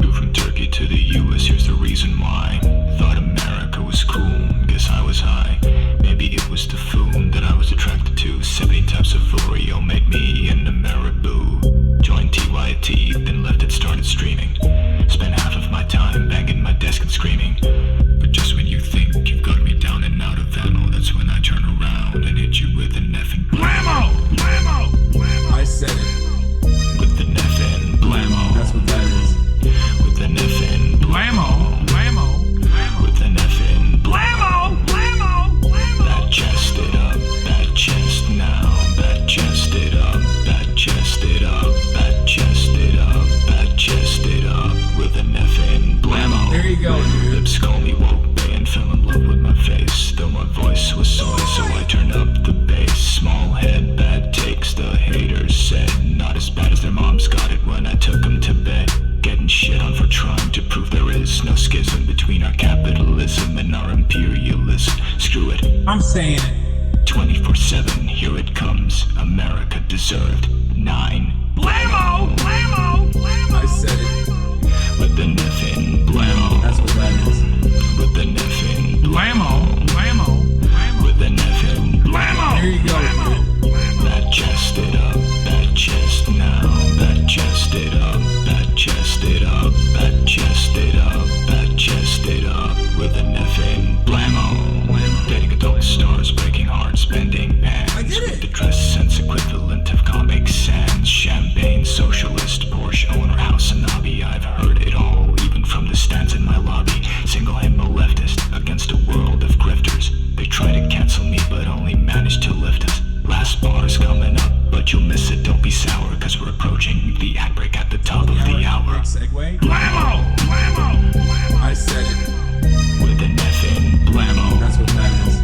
Moved from Turkey to the US, here's the reason why. Thought America was cool, guess I was high. Maybe it was the food that I was attracted to. 70 types of Oreo made me an Ameriboo. Joined TYT, then left it, started streaming. Spent half of my time banging my desk and screaming. But just when you think you've got me down and out of ammo, that's when I turn around and hit you with an effing blammo! Blammo! Blammo! I said it. With an effing blammo. That's what that is. With an effing blammo. Blammo. Blammo. With an effing blammo. Blammo. Blammo. That chest it up. That chest now. That chest it up. That chest it up. That chest it up. That chest it up. With an effing blammo. There you go, dude. Lips call me woke, and fell in love with my face. Though my voice was soy, so I turned up the bass. Small head, bad takes, the haters said. Not as bad as their moms got it when I took them to bed. Getting shit on for trying to prove there is no schism between our capitalism and our imperialism. Screw it. I'm saying it. 24/7, here it comes. America deserved 9. Blammo! Blammo! Blammo! I said it. With the effing blammo. That's what that is. With the effing blammo. Blammo. With the effing blammo. There you go, dude. That chest it up. That chest now. That chest it up. That chest it up. That chest it up. That chest it up. With an effing blammo. Dating adult stars, breaking hearts, bending pans. I get it. With the dress sense equivalent of Comic Sans. Champagne, socialist, Porsche owner, HasanAbi. I've heard it all, even from the stands in my lobby. Single himbo leftist against a world of grifters. They try to cancel me, but only manage to lift us. Last bar's coming up, but you'll miss it, don't be sour, cause we're approaching the ad break at the top of the hour. Segue. Blammo! Blammo! Blammo! I said it. With an effing blammo. That's what that is.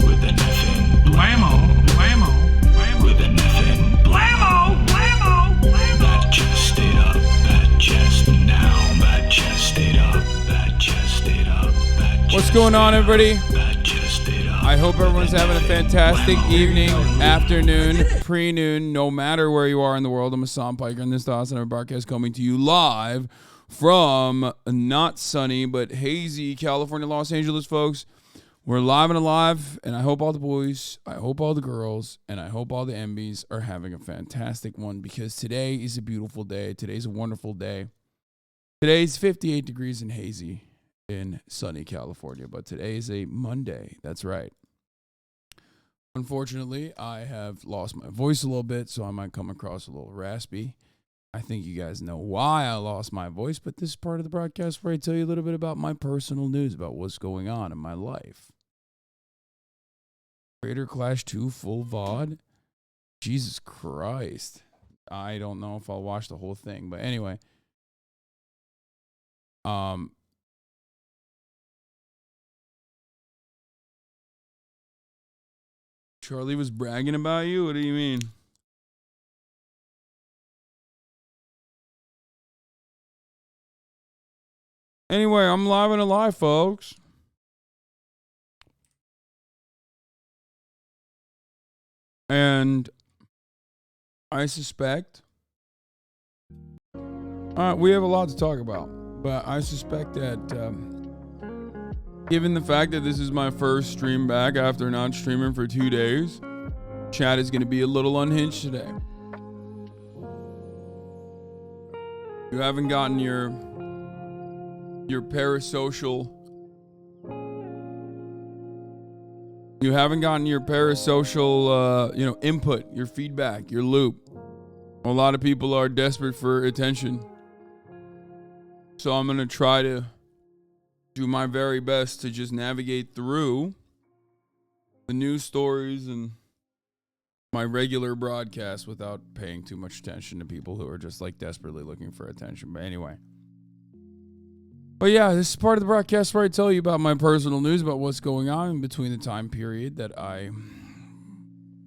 With an effing blammo. Blammo! Blammo! With an effing blammo! Blammo! Blammo! That chest it up. That chest now. That chest it up. That chest it up. That chest What's going on, everybody? That chest it up. I hope everyone's having a fantastic evening, afternoon, pre-noon, no matter where you are in the world. I'm Hasan Piker, and this is the HasanAbi broadcast coming to you live from not sunny but hazy California, Los Angeles, folks. We're live and alive, and I hope all the boys, I hope all the girls, and I hope all the MBs are having a fantastic one, because today is a beautiful day. Today's a wonderful day. Today's 58 degrees and hazy in sunny California, but today is a Monday. That's right. Unfortunately, I have lost my voice a little bit, so I might come across a little raspy. I think you guys know why I lost my voice, but this is part of the broadcast where I tell you a little bit about my personal news, about what's going on in my life. Raider Clash 2 full VOD? Jesus Christ. I don't know if I'll watch the whole thing, but anyway. Charlie was bragging about you? What do you mean? Anyway, I'm live and alive, folks. And I suspect we have a lot to talk about, but I suspect that given the fact that this is my first stream back after not streaming for 2 days, chat is going to be a little unhinged today. You haven't gotten your parasocial. You haven't gotten your parasocial, input, your feedback, your loop. A lot of people are desperate for attention. So I'm going to try to do my very best to just navigate through the news stories and my regular broadcast without paying too much attention to people who are just like desperately looking for attention. But anyway. But yeah, this is part of the broadcast where I tell you about my personal news, about what's going on in between the time period that I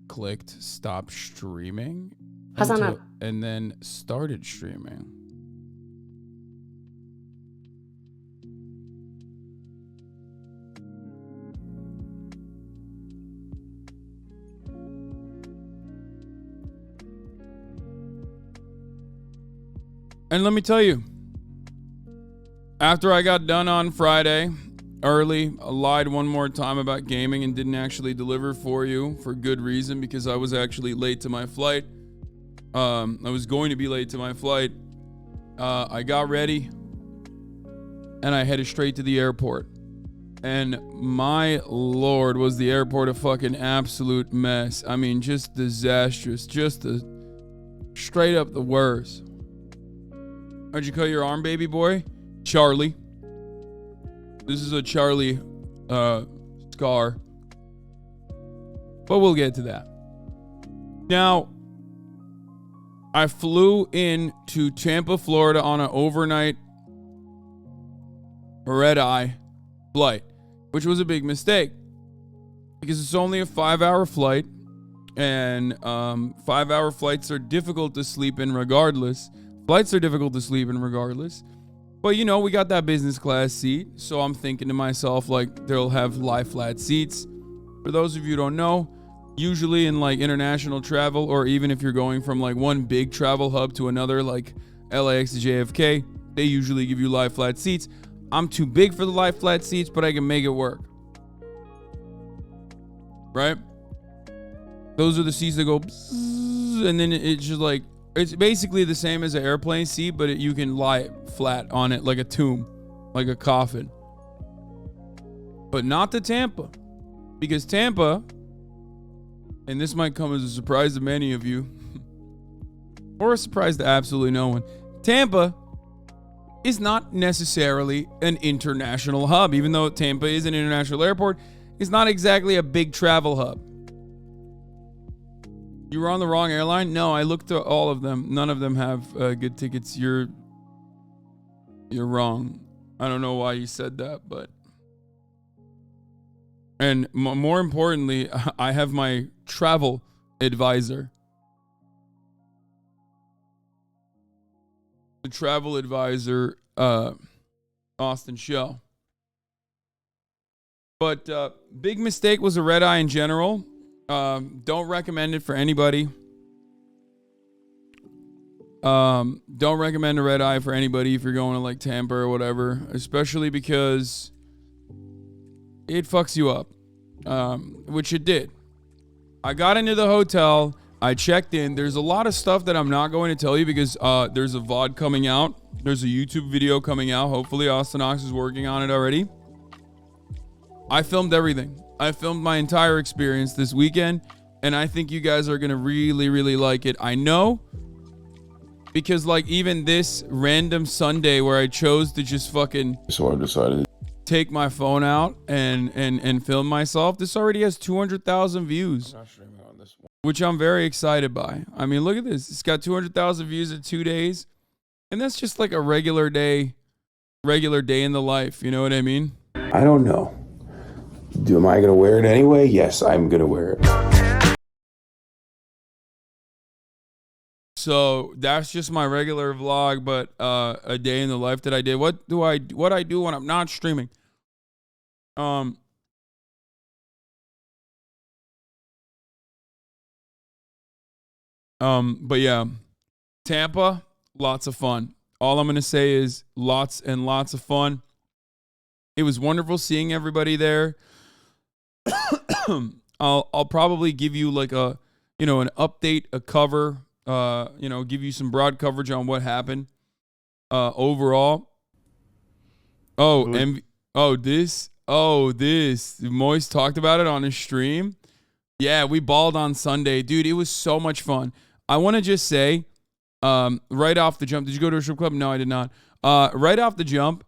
clicked stop streaming and then started streaming. And let me tell you, after I got done on Friday early, I lied one more time about gaming and didn't actually deliver for you for good reason, because I was actually late to my flight. I was going to be late to my flight. I got ready and I headed straight to the airport. And my lord, was the airport a fucking absolute mess. I mean, just disastrous. Just straight up the worst. How'd you cut your arm, baby boy? Charlie. This is a Charlie scar. But we'll get to that. Now, I flew in to Tampa, Florida on an overnight red-eye flight, which was a big mistake because it's only a 5-hour flight, and 5-hour flights are difficult to sleep in regardless. Flights are difficult to sleep in regardless. But, you know, we got that business class seat, so I'm thinking to myself, like, they'll have lie flat seats. For those of you who don't know, usually in, like, international travel, or even if you're going from, like, one big travel hub to another, like LAX to JFK, they usually give you lie flat seats. I'm too big for the lie flat seats, but I can make it work. Right? Those are the seats that go bzzz, and then it's just like, it's basically the same as an airplane seat, but you can lie flat on it like a tomb, like a coffin. But not to Tampa. Because Tampa, and this might come as a surprise to many of you, or a surprise to absolutely no one, Tampa is not necessarily an international hub. Even though Tampa is an international airport, it's not exactly a big travel hub. You were on the wrong airline? No, I looked at all of them. None of them have good tickets. You're wrong. I don't know why you said that, but... And more importantly, I have my travel advisor. The travel advisor, Austin Show. But big mistake was a red eye in general. Don't recommend it for anybody. Don't recommend a red eye for anybody if you're going to like Tampa or whatever, especially because it fucks you up, which it did. I got into the hotel. I checked in. There's a lot of stuff that I'm not going to tell you because there's a VOD coming out. There's a YouTube video coming out. Hopefully Austin Ox is working on it already. I filmed everything. I filmed my entire experience this weekend, and I think you guys are going to really, really like it. I know, because like even this random Sunday where I chose to just fucking So I decided take my phone out and film myself, this already has 200,000 views, which I'm very excited by. I mean, look at this. It's got 200,000 views in 2 days, and that's just like a regular day in the life. You know what I mean? I don't know. Am I going to wear it anyway? Yes, I'm going to wear it. So that's just my regular vlog, but a day in the life that I did. What I do when I'm not streaming? But yeah, Tampa, lots of fun. All I'm gonna say is lots and lots of fun. It was wonderful seeing everybody there. I'll probably give you like an update, a cover, give you some broad coverage on what happened overall. This Moist talked about it on his stream. Yeah, we balled on Sunday, dude. It was so much fun. I want to just say, right off the jump, did you go to a strip club? No, I did not. Right off the jump,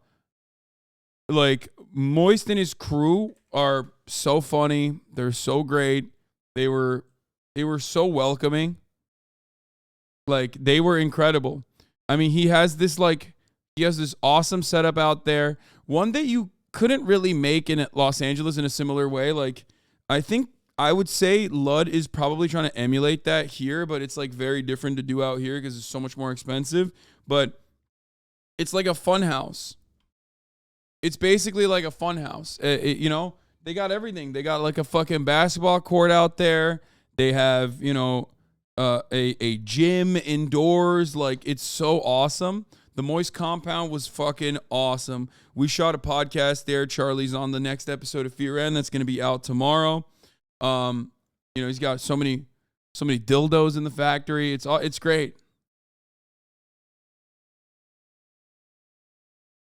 like Moist and his crew are so funny. They're so great. They were so welcoming. Like they were incredible. I mean, he has this awesome setup out there. One that you couldn't really make in Los Angeles in a similar way. Like I would say Lud is probably trying to emulate that here, but it's like very different to do out here because it's so much more expensive. But it's like a fun house. It's basically like a fun house. They got everything. They got like a fucking basketball court out there. They have, a gym indoors. Like, it's so awesome. The Moist compound was fucking awesome. We shot a podcast there. Charlie's on the next episode of Fear End that's going to be out tomorrow. He's got so many dildos in the factory. It's great.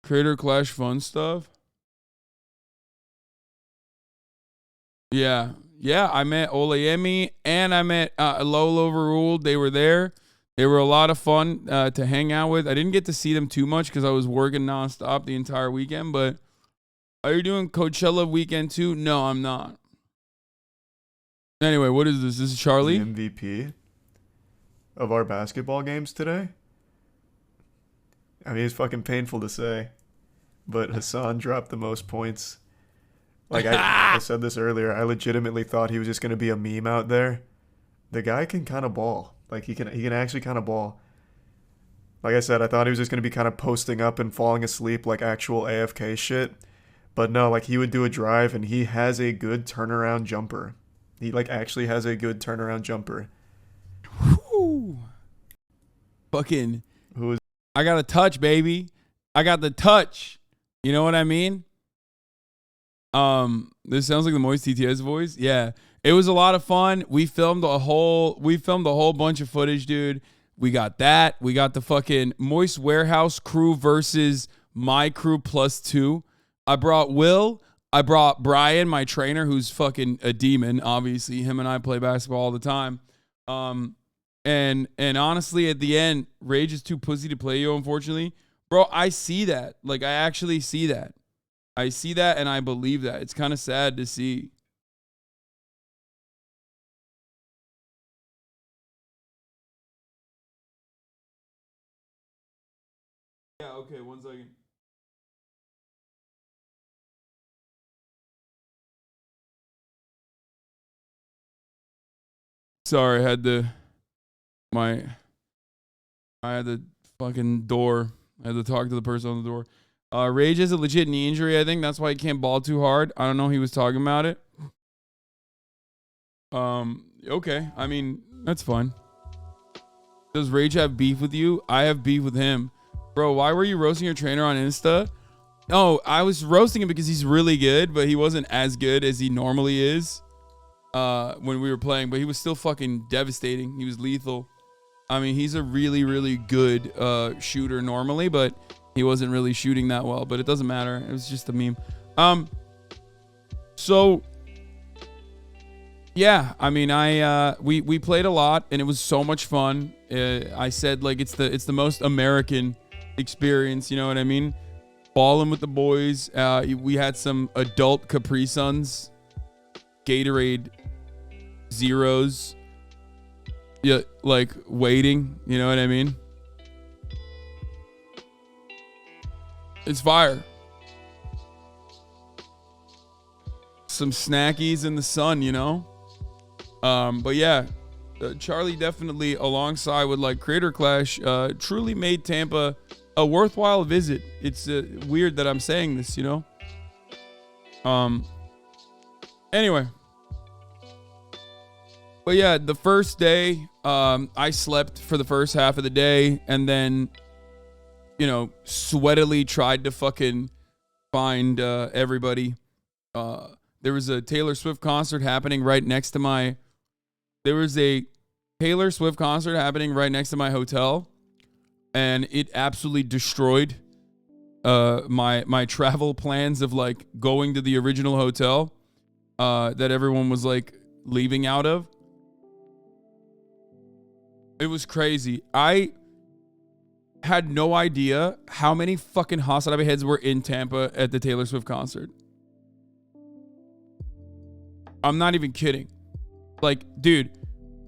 Creator Clash fun stuff. Yeah. I met Olayemi and I met Lolo Overruled. They were there. They were a lot of fun to hang out with. I didn't get to see them too much because I was working nonstop the entire weekend. But are you doing Coachella weekend too? No, I'm not. Anyway, what is this? This is Charlie? The MVP of our basketball games today. I mean, it's fucking painful to say, but Hasan dropped the most points. Like I said this earlier, I legitimately thought he was just going to be a meme out there. The guy can kind of ball. Like he can actually kind of ball. Like I said, I thought he was just going to be kind of posting up and falling asleep like actual AFK shit. But no, like he would do a drive and he has a good turnaround jumper. He like actually has a good turnaround jumper. Whew. Fucking. I got a touch, baby. I got the touch. You know what I mean? This sounds like the Moist TTS voice. Yeah. It was a lot of fun. We filmed a whole bunch of footage, dude. We got that. We got the fucking Moist Warehouse crew versus my crew +2. I brought Will. I brought Brian, my trainer, who's fucking a demon. Obviously, him and I play basketball all the time. And honestly, at the end, Rage is too pussy to play you, unfortunately. Bro, I see that. Like, I actually see that. I see that and I believe that. It's kind of sad to see. Yeah, okay, 1 second. Sorry, I had the fucking door. I had to talk to the person on the door. Rage has a legit knee injury, I think. That's why he can't ball too hard. I don't know. He was talking about it. Okay. I mean, that's fine. Does Rage have beef with you? I have beef with him. Bro, why were you roasting your trainer on Insta? No, I was roasting him because he's really good, but he wasn't as good as he normally is when we were playing. But he was still fucking devastating. He was lethal. I mean, he's a really, really good shooter normally, but he wasn't really shooting that well. But it doesn't matter. It was just a meme. So yeah, I mean, we played a lot and it was so much fun. I said like it's the most American experience. You know what I mean? Balling with the boys. We had some adult Capri Suns, Gatorade Zeros. Yeah, like waiting. You know what I mean? It's fire. Some snackies in the sun, you know? But yeah, Charlie definitely, alongside with like Creator Clash, truly made Tampa a worthwhile visit. It's weird that I'm saying this, you know? Anyway. But yeah, the first day, I slept for the first half of the day and then, you know, sweatily tried to fucking find everybody. There was a Taylor Swift concert happening right next to my... There was a Taylor Swift concert happening right next to my hotel, and it absolutely destroyed my travel plans of like going to the original hotel that everyone was like leaving out of. It was crazy. I had no idea how many fucking HasanAbi heads were in Tampa at the Taylor Swift concert. I'm not even kidding. Like, dude,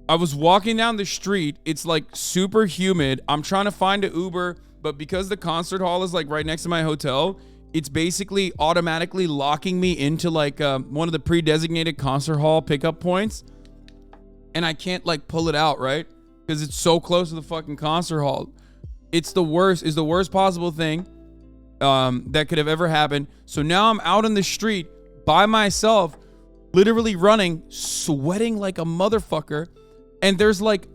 I was walking down the street. It's like super humid. I'm trying to find an Uber, but because the concert hall is like right next to my hotel, it's basically automatically locking me into like one of the pre-designated concert hall pickup points. And I can't like pull it out, right? Because it's so close to the fucking concert hall. It's the worst possible thing that could have ever happened. So now I'm out in the street by myself, literally running, sweating like a motherfucker. And there's like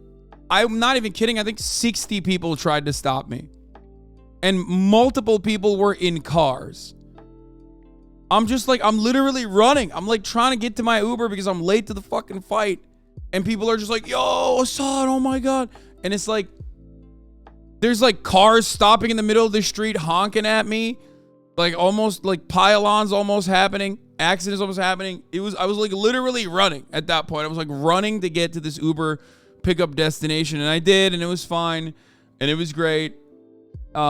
I'm not even kidding. I think 60 people tried to stop me. And multiple people were in cars. I'm just like, I'm literally running. I'm like trying to get to my Uber because I'm late to the fucking fight. And people are just like, yo, Hasan, oh my God. And it's like, there's like cars stopping in the middle of the street honking at me. Like almost like pylons almost happening. Accidents almost happening. I was like literally running at that point. I was like running to get to this Uber pickup destination. And I did, and it was fine. And it was great. You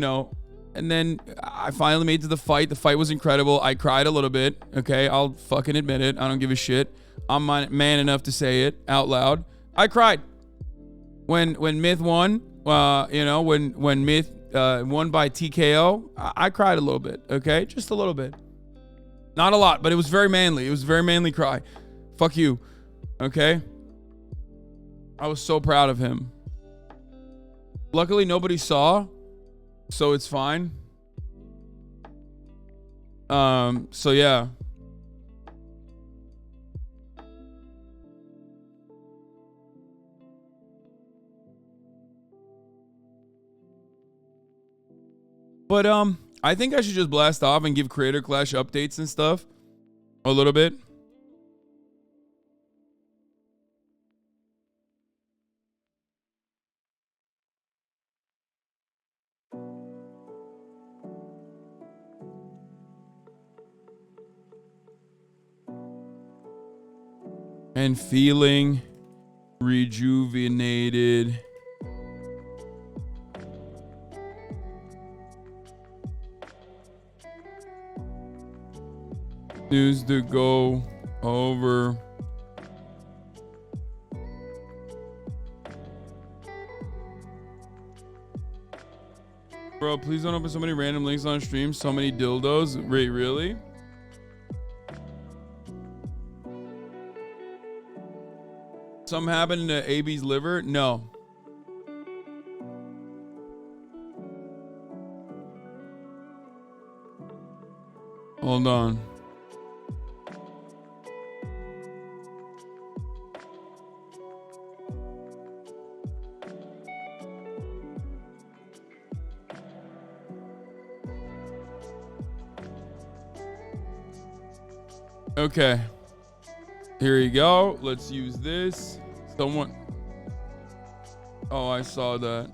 know, and then I finally made it to the fight. The fight was incredible. I cried a little bit. Okay, I'll fucking admit it. I don't give a shit. I'm man enough to say it out loud. I cried when Myth won. You know, when Myth won by TKO. I cried a little bit. Okay, just a little bit. Not a lot, but it was very manly. It was a very manly cry. Fuck you. Okay. I was so proud of him. Luckily, nobody saw, so it's fine. So yeah. But I think I should just blast off and give Creator Clash updates and stuff a little bit. And feeling rejuvenated. News to go over. Bro, please don't open so many random links on stream. So many dildos. Wait, really? Something happened to AB's liver? No. Hold on. Okay. Here you go. Let's use this. Someone. Oh, I saw that.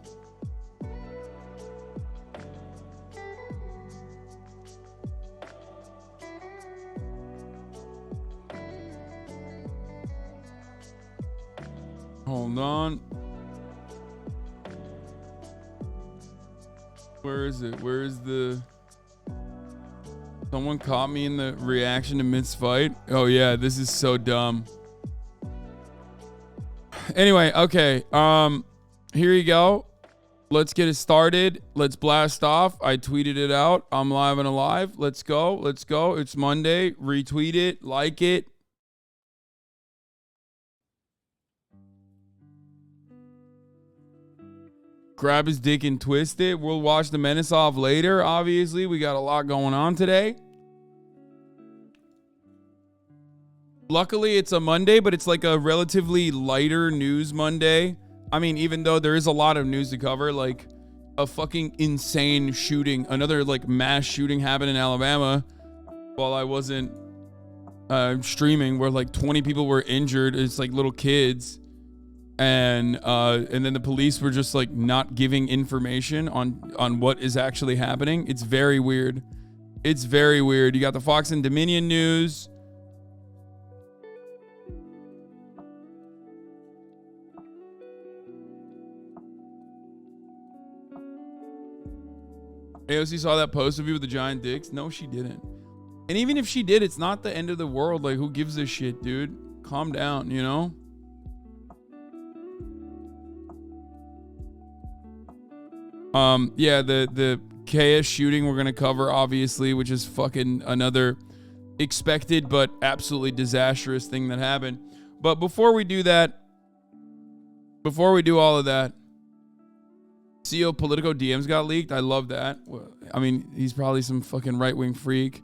Hold on. Where is it? Where is the... Someone caught me in the reaction to Myth's fight. Oh yeah, this is so dumb. Anyway, okay. Here you go. Let's get it started. Let's blast off. I tweeted it out. I'm live and alive. Let's go. Let's go. It's Monday. Retweet it. Like it. Grab his dick and twist it. We'll watch the Menace off later. Obviously, we got a lot going on today. Luckily, it's a Monday, but it's like a relatively lighter news Monday. I mean, even though there is a lot of news to cover, like a fucking insane shooting, another like mass shooting happened in Alabama while I wasn't streaming, where like 20 people were injured. It's like little kids. And then the police were just like not giving information on what is actually happening. It's very weird. It's very weird. You got the Fox and Dominion news. AOC saw that post of you with the giant dicks. No, she didn't. And even if she did, it's not the end of the world. Like, who gives a shit, dude? Calm down, you know? Yeah, the KS shooting we're gonna cover, obviously, which is fucking another expected but absolutely disastrous thing that happened. But before we do that, before we do all of that, CO Politico DMs got leaked. I love that. I mean, he's probably some fucking right-wing freak.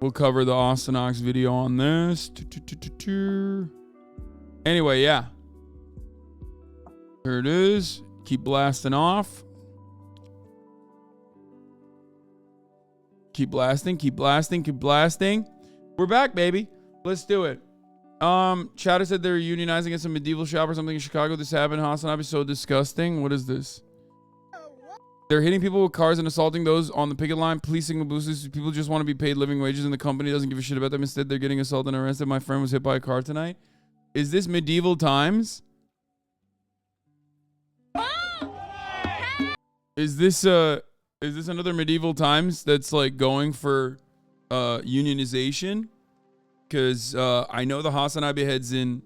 We'll cover the Ostenox video on this. Anyway, yeah. Here it is. Keep blasting off. Keep blasting, keep blasting, keep blasting. We're back, baby. Let's do it. Chatter said they're unionizing at some medieval shop or something in Chicago. This happened. HasanAbi, so disgusting. What is this? They're hitting people with cars and assaulting those on the picket line. Policing abuses. People just want to be paid living wages and the company doesn't give a shit about them. Instead, they're getting assaulted and arrested. My friend was hit by a car tonight. Is this medieval times? Is this another medieval times that's like going for unionization? Because I know the HasanAbi heads in.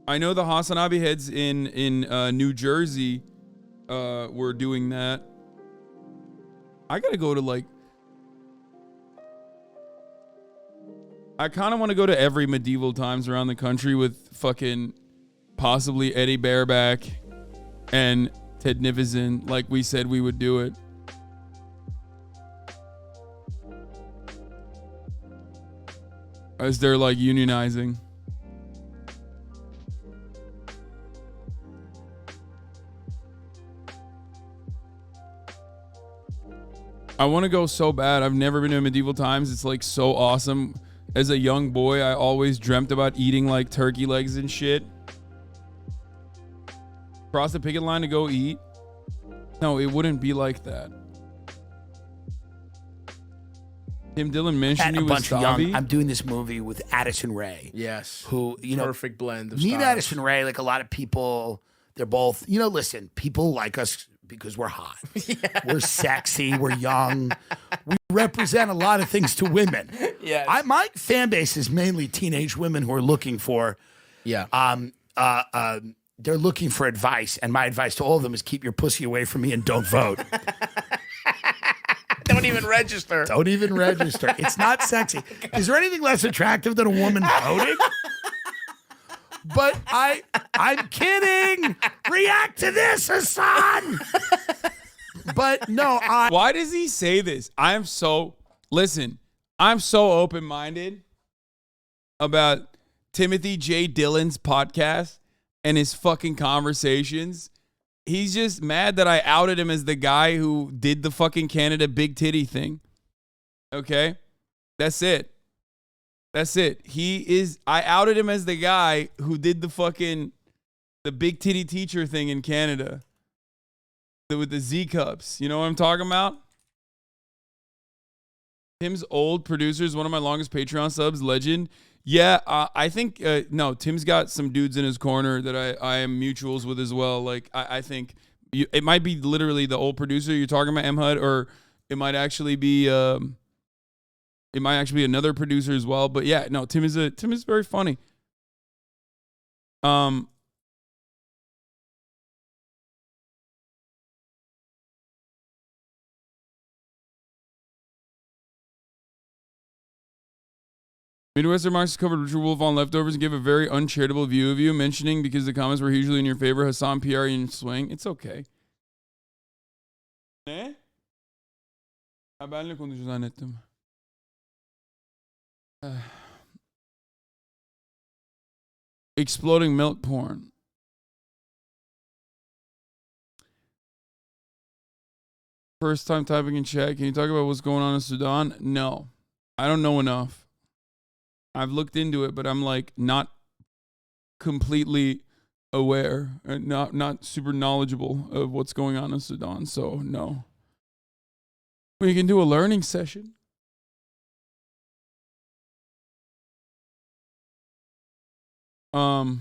I know the HasanAbi heads in New Jersey were doing that. I gotta go to like. I kind of want to go to every medieval times around the country with fucking possibly Eddie Bareback and Ted Nivison, like we said we would do it. As they're like unionizing. I want to go so bad. I've never been to medieval times. It's like so awesome. As a young boy, I always dreamt about eating like turkey legs and shit. Cross the picket line to go eat. No, it wouldn't be like that. Tim Dillon mentioned you with Stavi. I'm doing this movie with Addison Rae. Yes. Who, you know, perfect blend of me and styles. Addison Rae, like a lot of people, they're both, you know, listen, people like us because we're hot. Yeah. We're sexy. We're young. We represent a lot of things to women. Yes. My fan base is mainly teenage women who are looking for, they're looking for advice. And my advice to all of them is keep your pussy away from me and don't vote. Don't even register. Don't even register. It's not sexy. Is there anything less attractive than a woman voting? But I'm kidding. React to this, Hasan. But no, why does he say this? I'm so open-minded about Timothy J. Dillon's podcast and his fucking conversations. He's just mad that I outed him as the guy who did the fucking Canada big titty thing. Okay? That's it. I outed him as the guy who did the big titty teacher thing in Canada. With the Z cups. You know what I'm talking about? Tim's old producer is one of my longest Patreon subs, legend. Yeah, I think, no, Tim's got some dudes in his corner that I am mutuals with as well. Like, I think it might be literally the old producer you're talking about, M. HUD, or it might actually be another producer as well. But yeah, no, Tim is very funny. Midwestern Marx covered Richard Wolff on Leftovers and gave a very uncharitable view of you, mentioning because the comments were usually in your favor, Hasan PR in swing. It's okay. Ne? Benle konuşuyor zannettim. Exploding milk porn. First time typing in chat. Can you talk about what's going on in Sudan? No. I don't know enough. I've looked into it, but I'm like not completely aware and not super knowledgeable of what's going on in Sudan. So no. We can do a learning session. I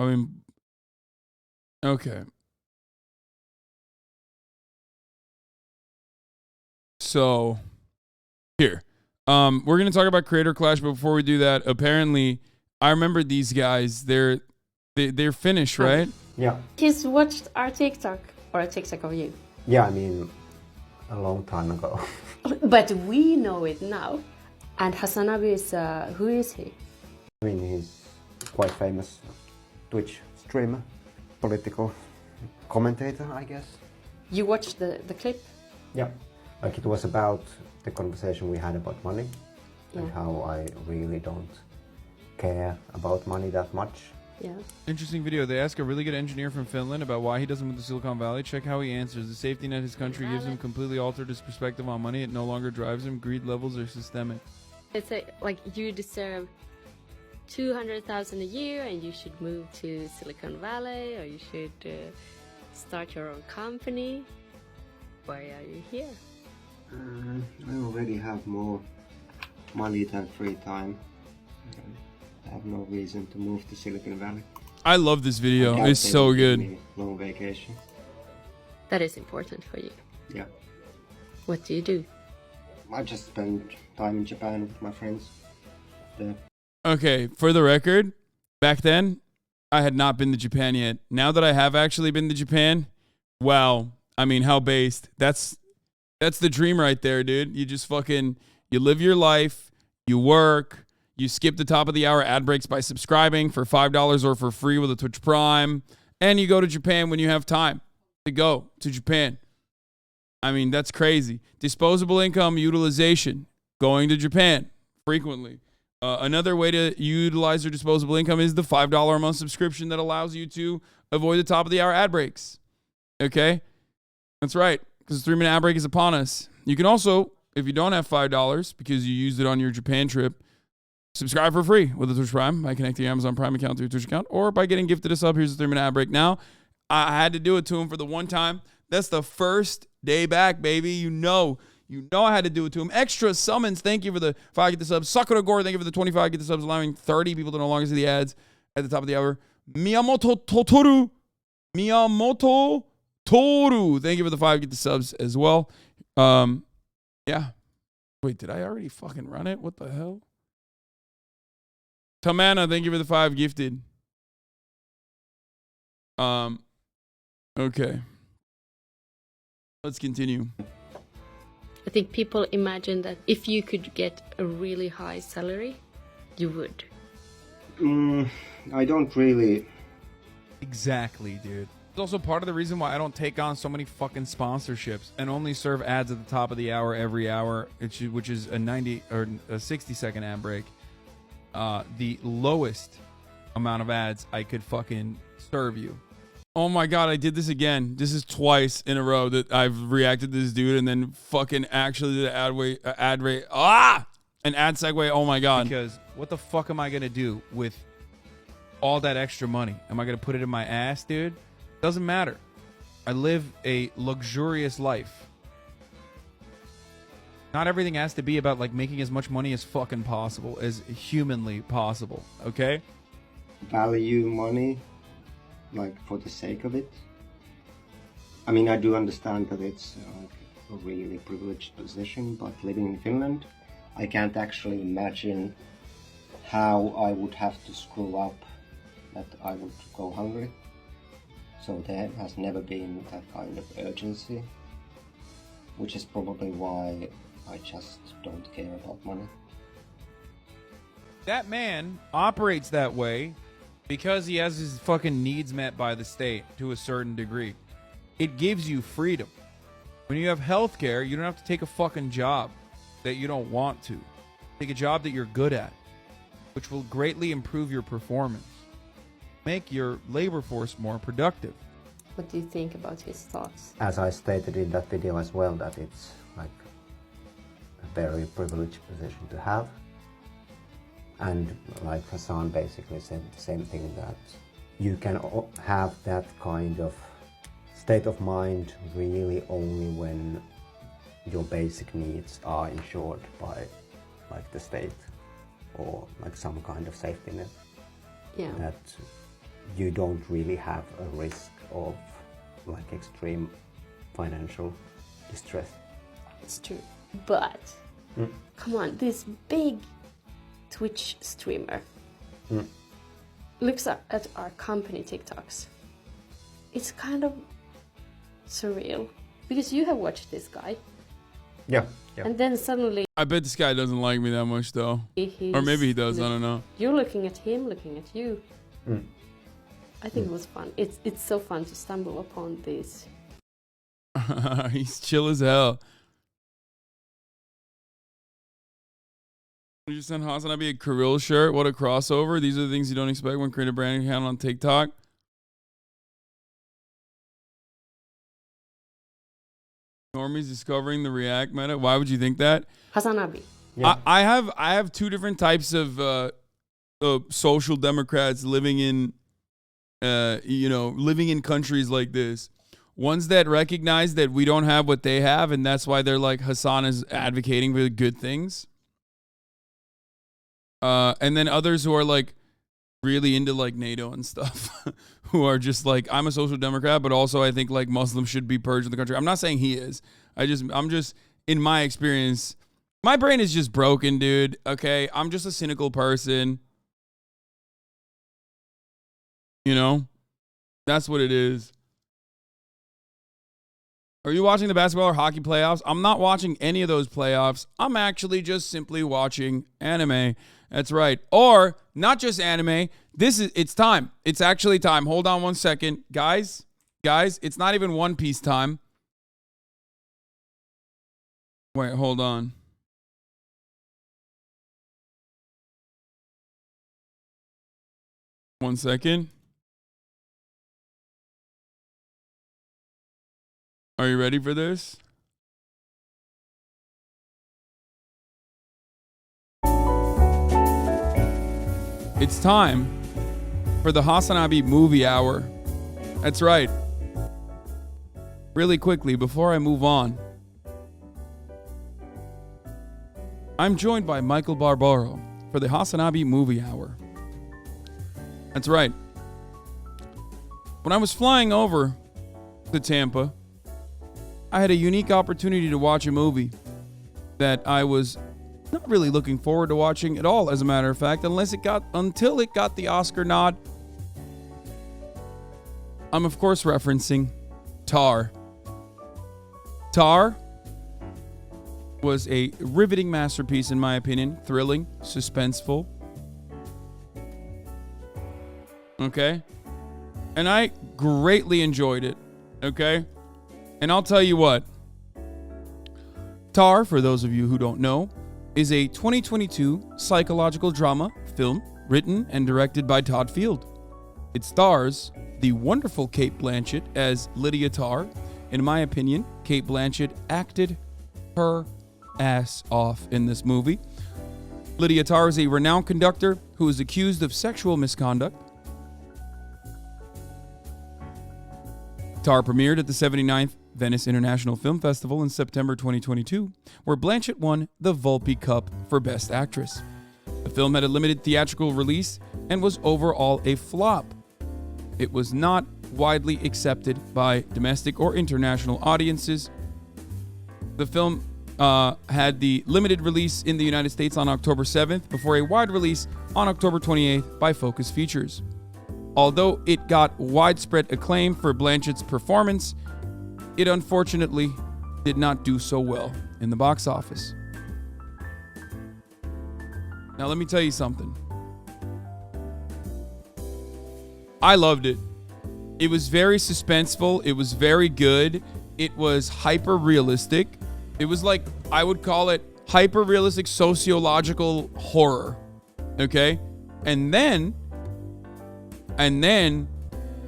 mean, okay. So, here. We're going to talk about Creator Clash, but before we do that, apparently, I remember these guys. They're Finnish, right? Yeah. He's watched our TikTok, or a TikTok of you. Yeah, I mean, a long time ago. But we know it now. And HasanAbi is, who is he? I mean, he's quite famous Twitch streamer, political commentator, I guess. You watched the clip? Yeah. Like it was about the conversation we had about money and Yeah. how I really don't care about money that much. Yeah. Interesting video. They ask a really good engineer from Finland about why he doesn't move to Silicon Valley. Check how he answers. The safety net his country gives him completely altered his perspective on money. It no longer drives him. Greed levels are systemic. It's like you deserve 200,000 a year and you should move to Silicon Valley, or you should start your own company. Why are you here? I already have more money than free time. I have no reason to move to Silicon Valley. I love this video. I It's so good. Long vacation. That is important for you. Yeah. What do you do? I just spend time in Japan with my friends. There. Okay, for the record, back then, I had not been to Japan yet. Now that I have actually been to Japan, wow. I mean, how based. That's the dream right there, dude. You just fucking, you live your life, you work, you skip the top of the hour ad breaks by subscribing for $5 or for free with a Twitch Prime, and you go to Japan when you have time to go to Japan. I mean, that's crazy. Disposable income utilization, going to Japan frequently. Another way to utilize your disposable income is the $5 a month subscription that allows you to avoid the top of the hour ad breaks. Okay? That's right, because the 3-minute ad break is upon us. You can also, if you don't have $5 because you used it on your Japan trip, subscribe for free with a Twitch Prime by connecting your Amazon Prime account to your Twitch account, or by getting gifted a sub. Here's the 3-minute ad break. Now, I had to do it to him for the one time. That's the first day back, baby. You know I had to do it to him. Extra summons. Thank you for the 5 get the subs. Sakura Gore, thank you for the 25 get the subs, allowing 30 people to no longer see the ads at the top of the hour. Miyamoto Toru, thank you for the 5 get the subs as well. Yeah. Wait, did I already fucking run it? What the hell? Tamana, thank you for the 5 gifted. Okay. Let's continue. I think people imagine that if you could get a really high salary, you would. I don't really. Exactly, dude. It's also part of the reason why I don't take on so many fucking sponsorships and only serve ads at the top of the hour every hour, which is a 90 or a 60-second ad break. The lowest amount of ads I could fucking serve you. Oh my god, I did this again. This is twice in a row that I've reacted to this dude and then fucking actually did an ad rate. An ad segue. Oh my god. Because what the fuck am I gonna do with all that extra money? Am I gonna put it in my ass, dude? Doesn't matter. I live a luxurious life. Not everything has to be about like making as much money as fucking possible, as humanly possible, okay? Value money, like for the sake of it. I mean, I do understand that it's a really privileged position, but living in Finland, I can't actually imagine how I would have to screw up that I would go hungry. So there has never been that kind of urgency, which is probably why I just don't care about money. That man operates that way because he has his fucking needs met by the state to a certain degree. It gives you freedom. When you have healthcare, you don't have to take a fucking job that you don't want to. Take a job that you're good at, which will greatly improve your performance. Make your labor force more productive. What do you think about his thoughts? As I stated in that video as well, that it's like a very privileged position to have. And like Hasan basically said the same thing, that you can have that kind of state of mind really only when your basic needs are ensured by like the state or like some kind of safety net. Yeah. That you don't really have a risk of like extreme financial distress. It's true. But come on, this big Twitch streamer looks at our company TikToks. It's kind of surreal because you have watched this guy. Yeah. And then suddenly I bet this guy doesn't like me that much though. Or maybe he does, I don't know. You're looking at him, looking at you. I think it was fun. It's so fun to stumble upon this. He's chill as hell. You just send HasanAbi a Kirill shirt. What a crossover. These are the things you don't expect when creating a branding account on TikTok. Normies discovering the React meta. Why would you think that? HasanAbi. Yeah. I have two different types of social democrats living in living in countries like this. Ones that recognize that we don't have what they have, and that's why they're like, Hasan is advocating for the good things. And then others who are like really into like NATO and stuff, who are just like, I'm a social democrat, but also I think like Muslims should be purged in the country. I'm not saying he is. I'm just in my experience, my brain is just broken, dude. Okay, I'm just a cynical person. You know, that's what it is. Are you watching the basketball or hockey playoffs? I'm not watching any of those playoffs. I'm actually just simply watching anime. That's right. Or not just anime. It's time. It's actually time. Hold on one second. Guys, it's not even One Piece time. Wait, hold on. One second. Are you ready for this? It's time for the HasanAbi movie hour. That's right. Really quickly, before I move on, I'm joined by Michael Barbaro for the HasanAbi movie hour. That's right. When I was flying over to Tampa, I had a unique opportunity to watch a movie that I was not really looking forward to watching at all, as a matter of fact, until it got the Oscar nod. I'm of course referencing Tar. Tar was a riveting masterpiece in my opinion, thrilling, suspenseful. Okay? And I greatly enjoyed it. Okay? And I'll tell you what, Tar, for those of you who don't know, is a 2022 psychological drama film written and directed by Todd Field. It stars the wonderful Cate Blanchett as Lydia Tar. In my opinion, Cate Blanchett acted her ass off in this movie. Lydia Tar is a renowned conductor who is accused of sexual misconduct. Tar premiered at the 79th Venice International Film Festival in September 2022, where Blanchett won the Volpe Cup for Best Actress. The film had a limited theatrical release and was overall a flop. It was not widely accepted by domestic or international audiences. The film had the limited release in the United States on October 7th before a wide release on October 28th by Focus Features. Although it got widespread acclaim for Blanchett's performance, it unfortunately did not do so well in the box office. Now let me tell you something. I loved it. It was very suspenseful. It was very good. It was hyper realistic. It was like, I would call it hyper realistic sociological horror. Okay? And then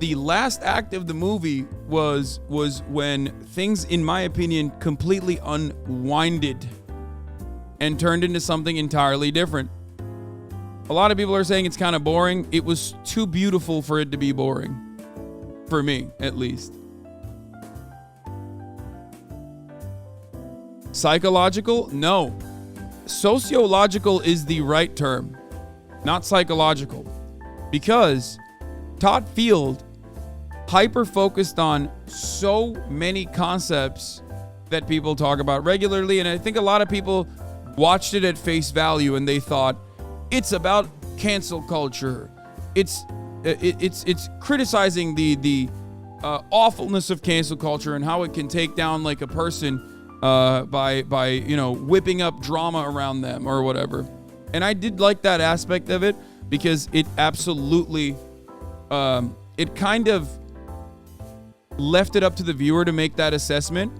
the last act of the movie was when things, in my opinion, completely unwinded and turned into something entirely different. A lot of people are saying it's kind of boring. It was too beautiful for it to be boring. For me, at least. Psychological? No. Sociological is the right term, not psychological. Because Todd Field hyper-focused on so many concepts that people talk about regularly, and I think a lot of people watched it at face value and they thought, it's about cancel culture. It's criticizing the awfulness of cancel culture and how it can take down like a person by whipping up drama around them or whatever. And I did like that aspect of it because it absolutely it kind of left it up to the viewer to make that assessment.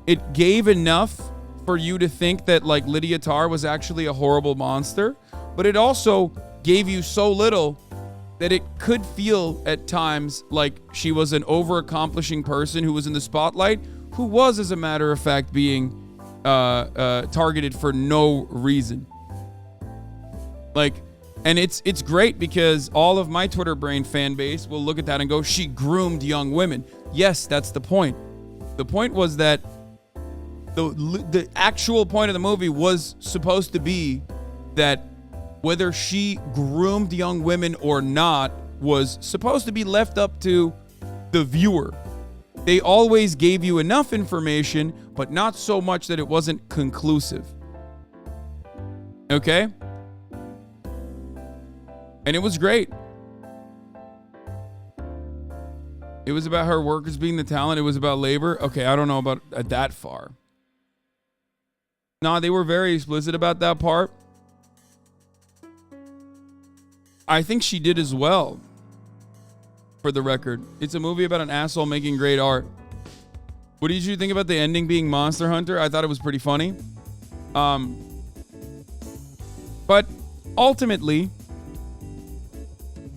It gave enough for you to think that like Lydia Tarr was actually a horrible monster, but it also gave you so little that it could feel at times like she was an over-accomplishing person who was in the spotlight, who was, as a matter of fact, being targeted for no reason. Like, and it's great because all of my Twitter brain fan base will look at that and go, she groomed young women. Yes, that's the point. The point was that the actual point of the movie was supposed to be that whether she groomed young women or not was supposed to be left up to the viewer. They always gave you enough information, but not so much that it wasn't conclusive. Okay? And it was great. It was about her workers being the talent. It was about labor. Okay, I don't know about that far. Nah, they were very explicit about that part. I think she did as well, for the record. It's a movie about an asshole making great art. What did you think about the ending being Monster Hunter? I thought it was pretty funny. But ultimately,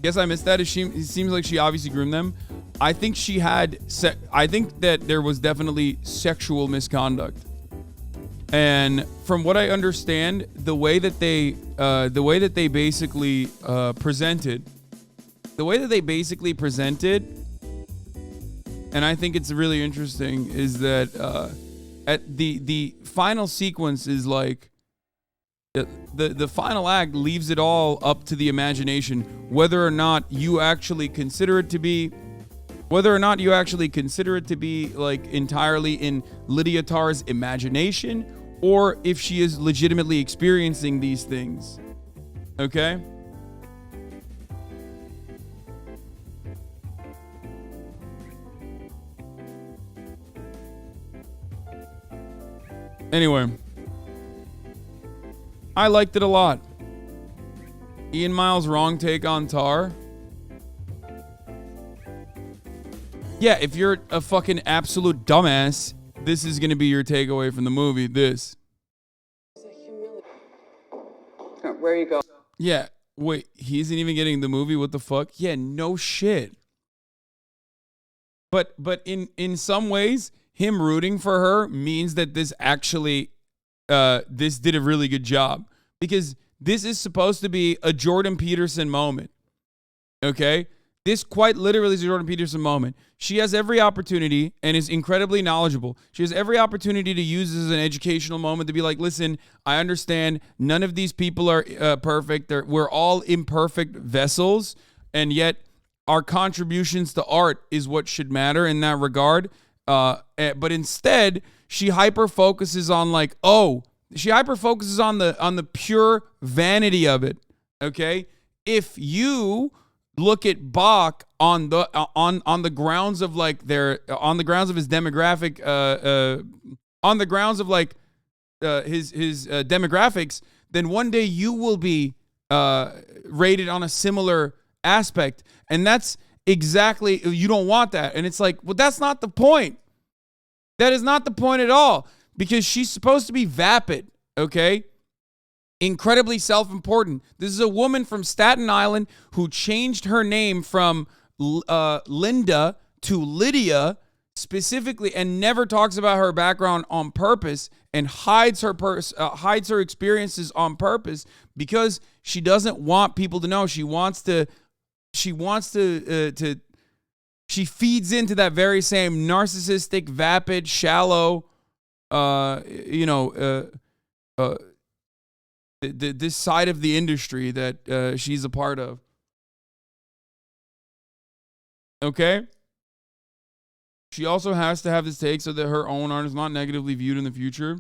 guess I missed that. It seems like she obviously groomed them. I think she had I think that there was definitely sexual misconduct. And from what I understand, the way that they basically presented, and I think it's really interesting, is that at the final sequence is like the final act leaves it all up to the imagination, whether or not you actually consider it to be like entirely in Lydia Tarr's imagination, or if she is legitimately experiencing these things. Okay? Anyway, I liked it a lot. Ian Miles' wrong take on Tar. Yeah, if you're a fucking absolute dumbass, this is going to be your takeaway from the movie. This. Where you go? Yeah. Wait, he isn't even getting the movie? What the fuck? Yeah, no shit. But in some ways, him rooting for her means that this actually, this did a really good job. Because this is supposed to be a Jordan Peterson moment. Okay? This quite literally is a Jordan Peterson moment. She has every opportunity and is incredibly knowledgeable. She has every opportunity to use this as an educational moment to be like, listen, I understand none of these people are perfect. We're all imperfect vessels, and yet our contributions to art is what should matter in that regard. But instead, she hyper-focuses on like, she hyper-focuses on the pure vanity of it, okay? If you look at Bach on the grounds of like on the grounds of his demographic, on the grounds of like his demographics, then one day you will be rated on a similar aspect, and that's exactly, you don't want that. And it's like, well, that's not the point. That is not the point at all, because she's supposed to be vapid, okay? Incredibly self-important. This is a woman from Staten Island who changed her name from Linda to Lydia specifically, and never talks about her background on purpose, and hides her experiences on purpose because she doesn't want people to know. She feeds into that very same narcissistic, vapid, shallow, this side of the industry that she's a part of. Okay? She also has to have this take so that her own art is not negatively viewed in the future.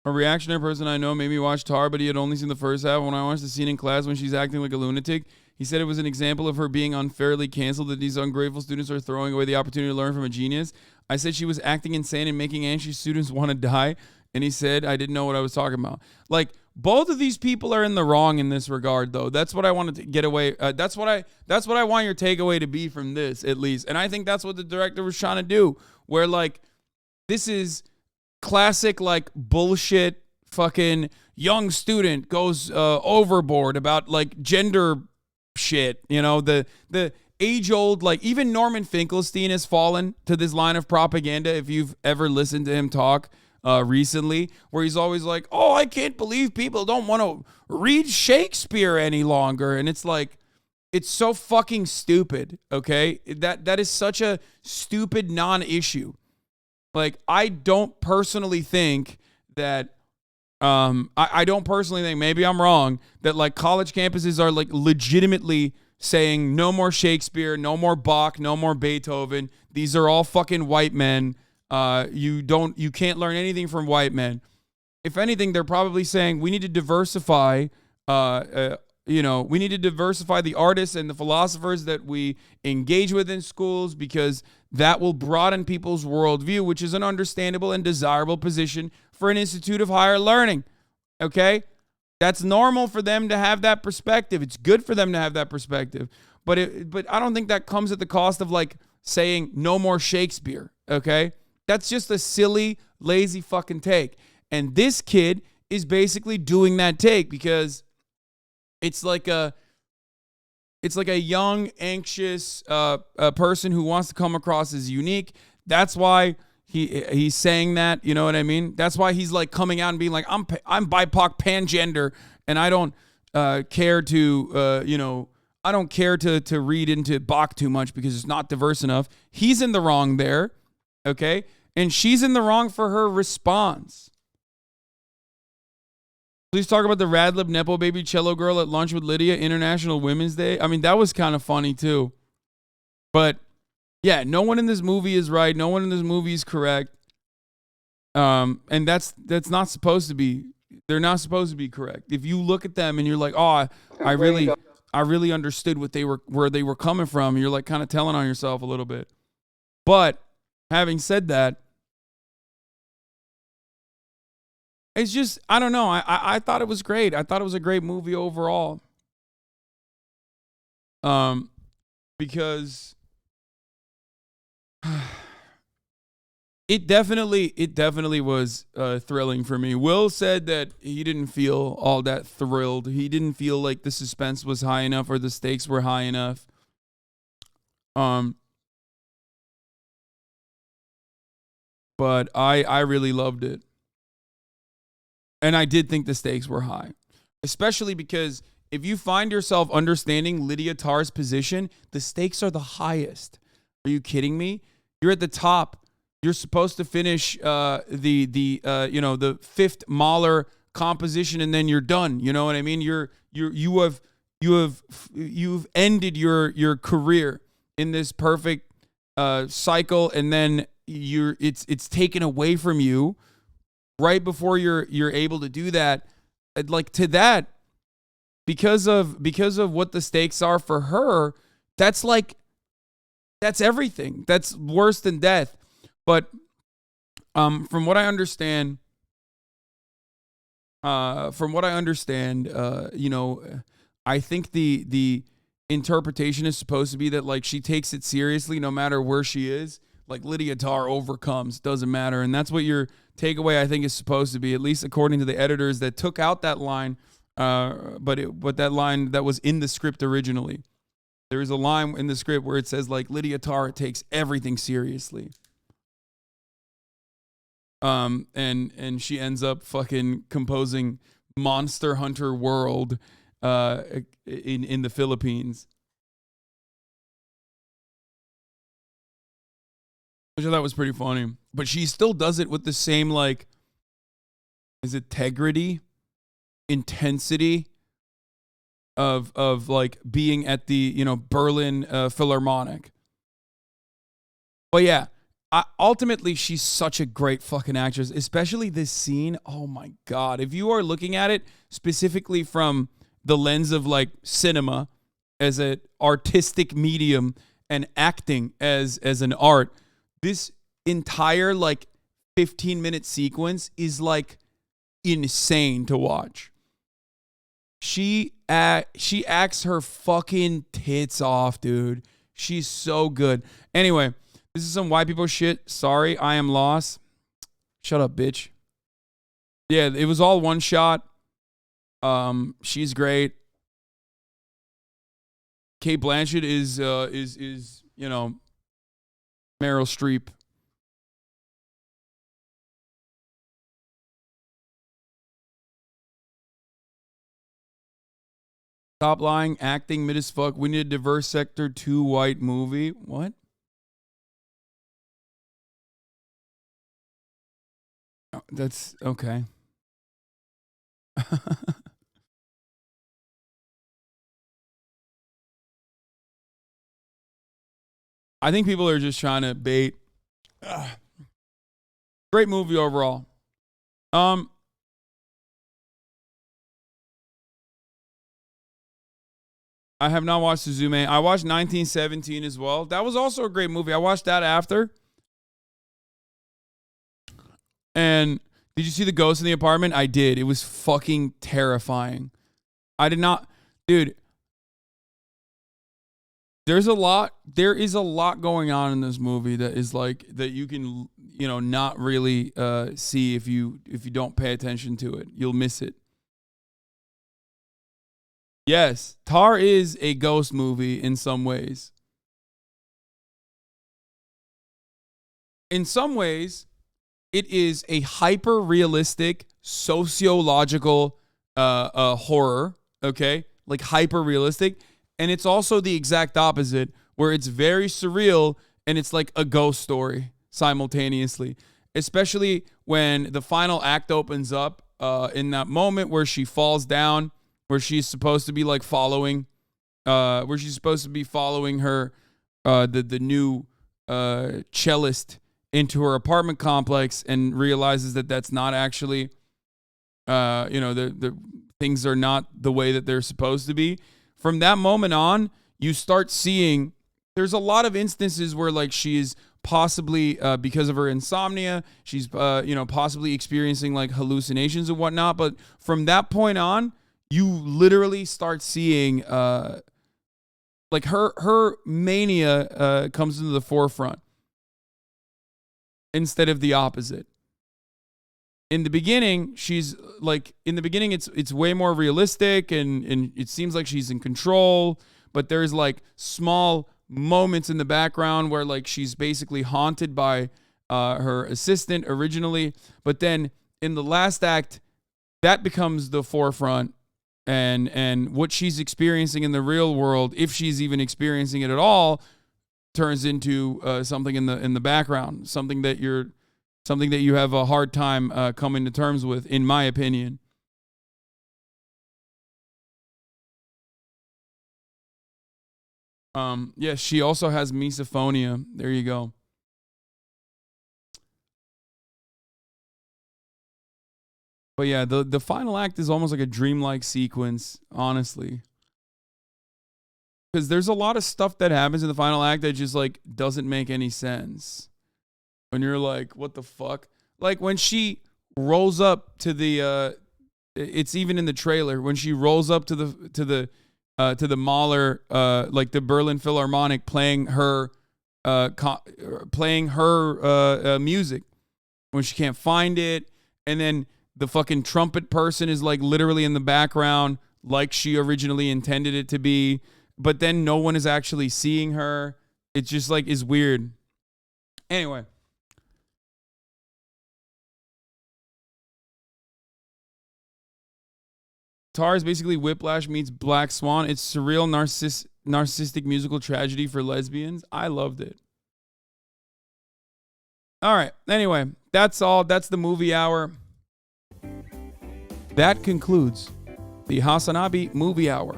A reactionary person I know made me watch Tar, but he had only seen the first half. When I watched the scene in class when she's acting like a lunatic, he said it was an example of her being unfairly canceled, that these ungrateful students are throwing away the opportunity to learn from a genius. I said she was acting insane and making anxious students want to die. and he said I didn't know what I was talking about. Like, both of these people are in the wrong in this regard, though. That's what I wanted to get away. That's what I want your takeaway to be from this, at least. And I think that's what the director was trying to do. Where, like, this is classic, like, bullshit fucking young student goes overboard about, like, gender shit. You know, the age-old, like, even Norman Finkelstein has fallen to this line of propaganda, if you've ever listened to him talk recently, where he's always like, oh, I can't believe people don't want to read Shakespeare any longer. And it's like, it's so fucking stupid, okay? That is such a stupid non-issue. Like, I don't personally think that, I don't personally think, maybe I'm wrong, that, like, college campuses are, like, legitimately saying no more Shakespeare, no more Bach, no more Beethoven. These are all fucking white men. You can't learn anything from white men. If anything, they're probably saying we need to diversify, we need to diversify the artists and the philosophers that we engage with in schools, because that will broaden people's worldview, which is an understandable and desirable position for an institute of higher learning. Okay? That's normal for them to have that perspective. It's good for them to have that perspective. But I don't think that comes at the cost of, like, saying no more Shakespeare. Okay? That's just a silly, lazy fucking take. And this kid is basically doing that take because it's like a young, anxious person who wants to come across as unique. That's why he's saying that, you know what I mean? That's why he's, like, coming out and being like, I'm BIPOC, pangender, and I don't care to I don't care to read into Bach too much because it's not diverse enough. He's in the wrong there, okay? And she's in the wrong for her response. Please talk about the Radlib Nepo Baby Cello Girl at lunch with Lydia, International Women's Day. I mean, that was kind of funny too. But yeah, no one in this movie is right. No one in this movie is correct. And that's not supposed to be. They're not supposed to be correct. If you look at them and you're like, oh, I really understood where they were coming from. And you're, like, kind of telling on yourself a little bit. But having said that, it's just, I don't know. I thought it was great. I thought it was a great movie overall. Because it definitely was thrilling for me. Will said that he didn't feel all that thrilled. He didn't feel like the suspense was high enough or the stakes were high enough. But I really loved it. And I did think the stakes were high, especially because if you find yourself understanding Lydia Tarr's position, the stakes are the highest. Are you kidding me? You're at the top. You're supposed to finish the fifth Mahler composition, and then you're done. You know what I mean? You've ended your career in this perfect cycle, and then it's taken away from you right before you're able to do that. Like, to that, because of what the stakes are for her, that's everything. That's worse than death. But from what I understand, I think the interpretation is supposed to be that, like, she takes it seriously no matter where she is. Like, Lydia Tarr overcomes, doesn't matter. And that's what your takeaway, I think, is supposed to be, at least according to the editors that took out that line, but that line that was in the script originally. There is a line in the script where it says, like, Lydia Tarr takes everything seriously. And she ends up fucking composing Monster Hunter World in the Philippines. Which I thought was pretty funny. But she still does it with the same, like, is it integrity, intensity of like being at the, Berlin Philharmonic. But yeah, ultimately, she's such a great fucking actress, especially this scene. Oh my God. If you are looking at it specifically from the lens of, like, cinema as an artistic medium and acting as an art, this entire, like, 15-minute sequence is like insane to watch. She acts her fucking tits off, dude. She's so good. Anyway, this is some white people shit. Sorry, I am lost. Shut up, bitch. Yeah, it was all one shot. She's great. Kate Blanchett is you know, Meryl Streep. Stop lying, acting mid as fuck. We need a diverse sector, 2 white movie. What? Oh, that's okay. I think people are just trying to bait. Great movie overall. I have not watched Suzume. I watched 1917 as well. That was also a great movie. I watched that after. And did you see the ghost in the apartment? I did. It was fucking terrifying. I did not. Dude, there is a lot going on in this movie that is like, that you can, you know, not really see if you don't pay attention to it. You'll miss it. Yes, Tar is a ghost movie in some ways. In some ways, it is a hyper-realistic, sociological horror, okay? Like hyper-realistic. And it's also the exact opposite, where it's very surreal and it's like a ghost story simultaneously. Especially when the final act opens up in that moment where she falls down, where she's supposed to be like following, her, the new cellist into her apartment complex, and realizes that that's not actually, the things are not the way that they're supposed to be. From that moment on, you start seeing, there's a lot of instances where like she's possibly, because of her insomnia, she's, possibly experiencing like hallucinations and whatnot. But from that point on, you literally start seeing, like her mania comes into the forefront instead of the opposite. In the beginning, it's way more realistic and it seems like she's in control, but there's like small moments in the background where like she's basically haunted by her assistant originally, but then in the last act, that becomes the forefront, and what she's experiencing in the real world, if she's even experiencing it at all, turns into something in the background, something that you have a hard time coming to terms with, in my opinion. Yes, she also has misophonia. There you go. But yeah, the final act is almost like a dreamlike sequence, honestly. Because there's a lot of stuff that happens in the final act that just like doesn't make any sense. When you're like, what the fuck? Like when she rolls up to the, it's even in the trailer, when she rolls up to the Mahler, like the Berlin Philharmonic, playing her music, when she can't find it, and then the fucking trumpet person is like literally in the background, like she originally intended it to be, but then no one is actually seeing her. It just like is weird. Anyway. Tar is basically Whiplash meets Black Swan. It's surreal, narcissistic musical tragedy for lesbians. I loved it. All right. Anyway, that's all. That's the movie hour. That concludes the HasanAbi movie hour.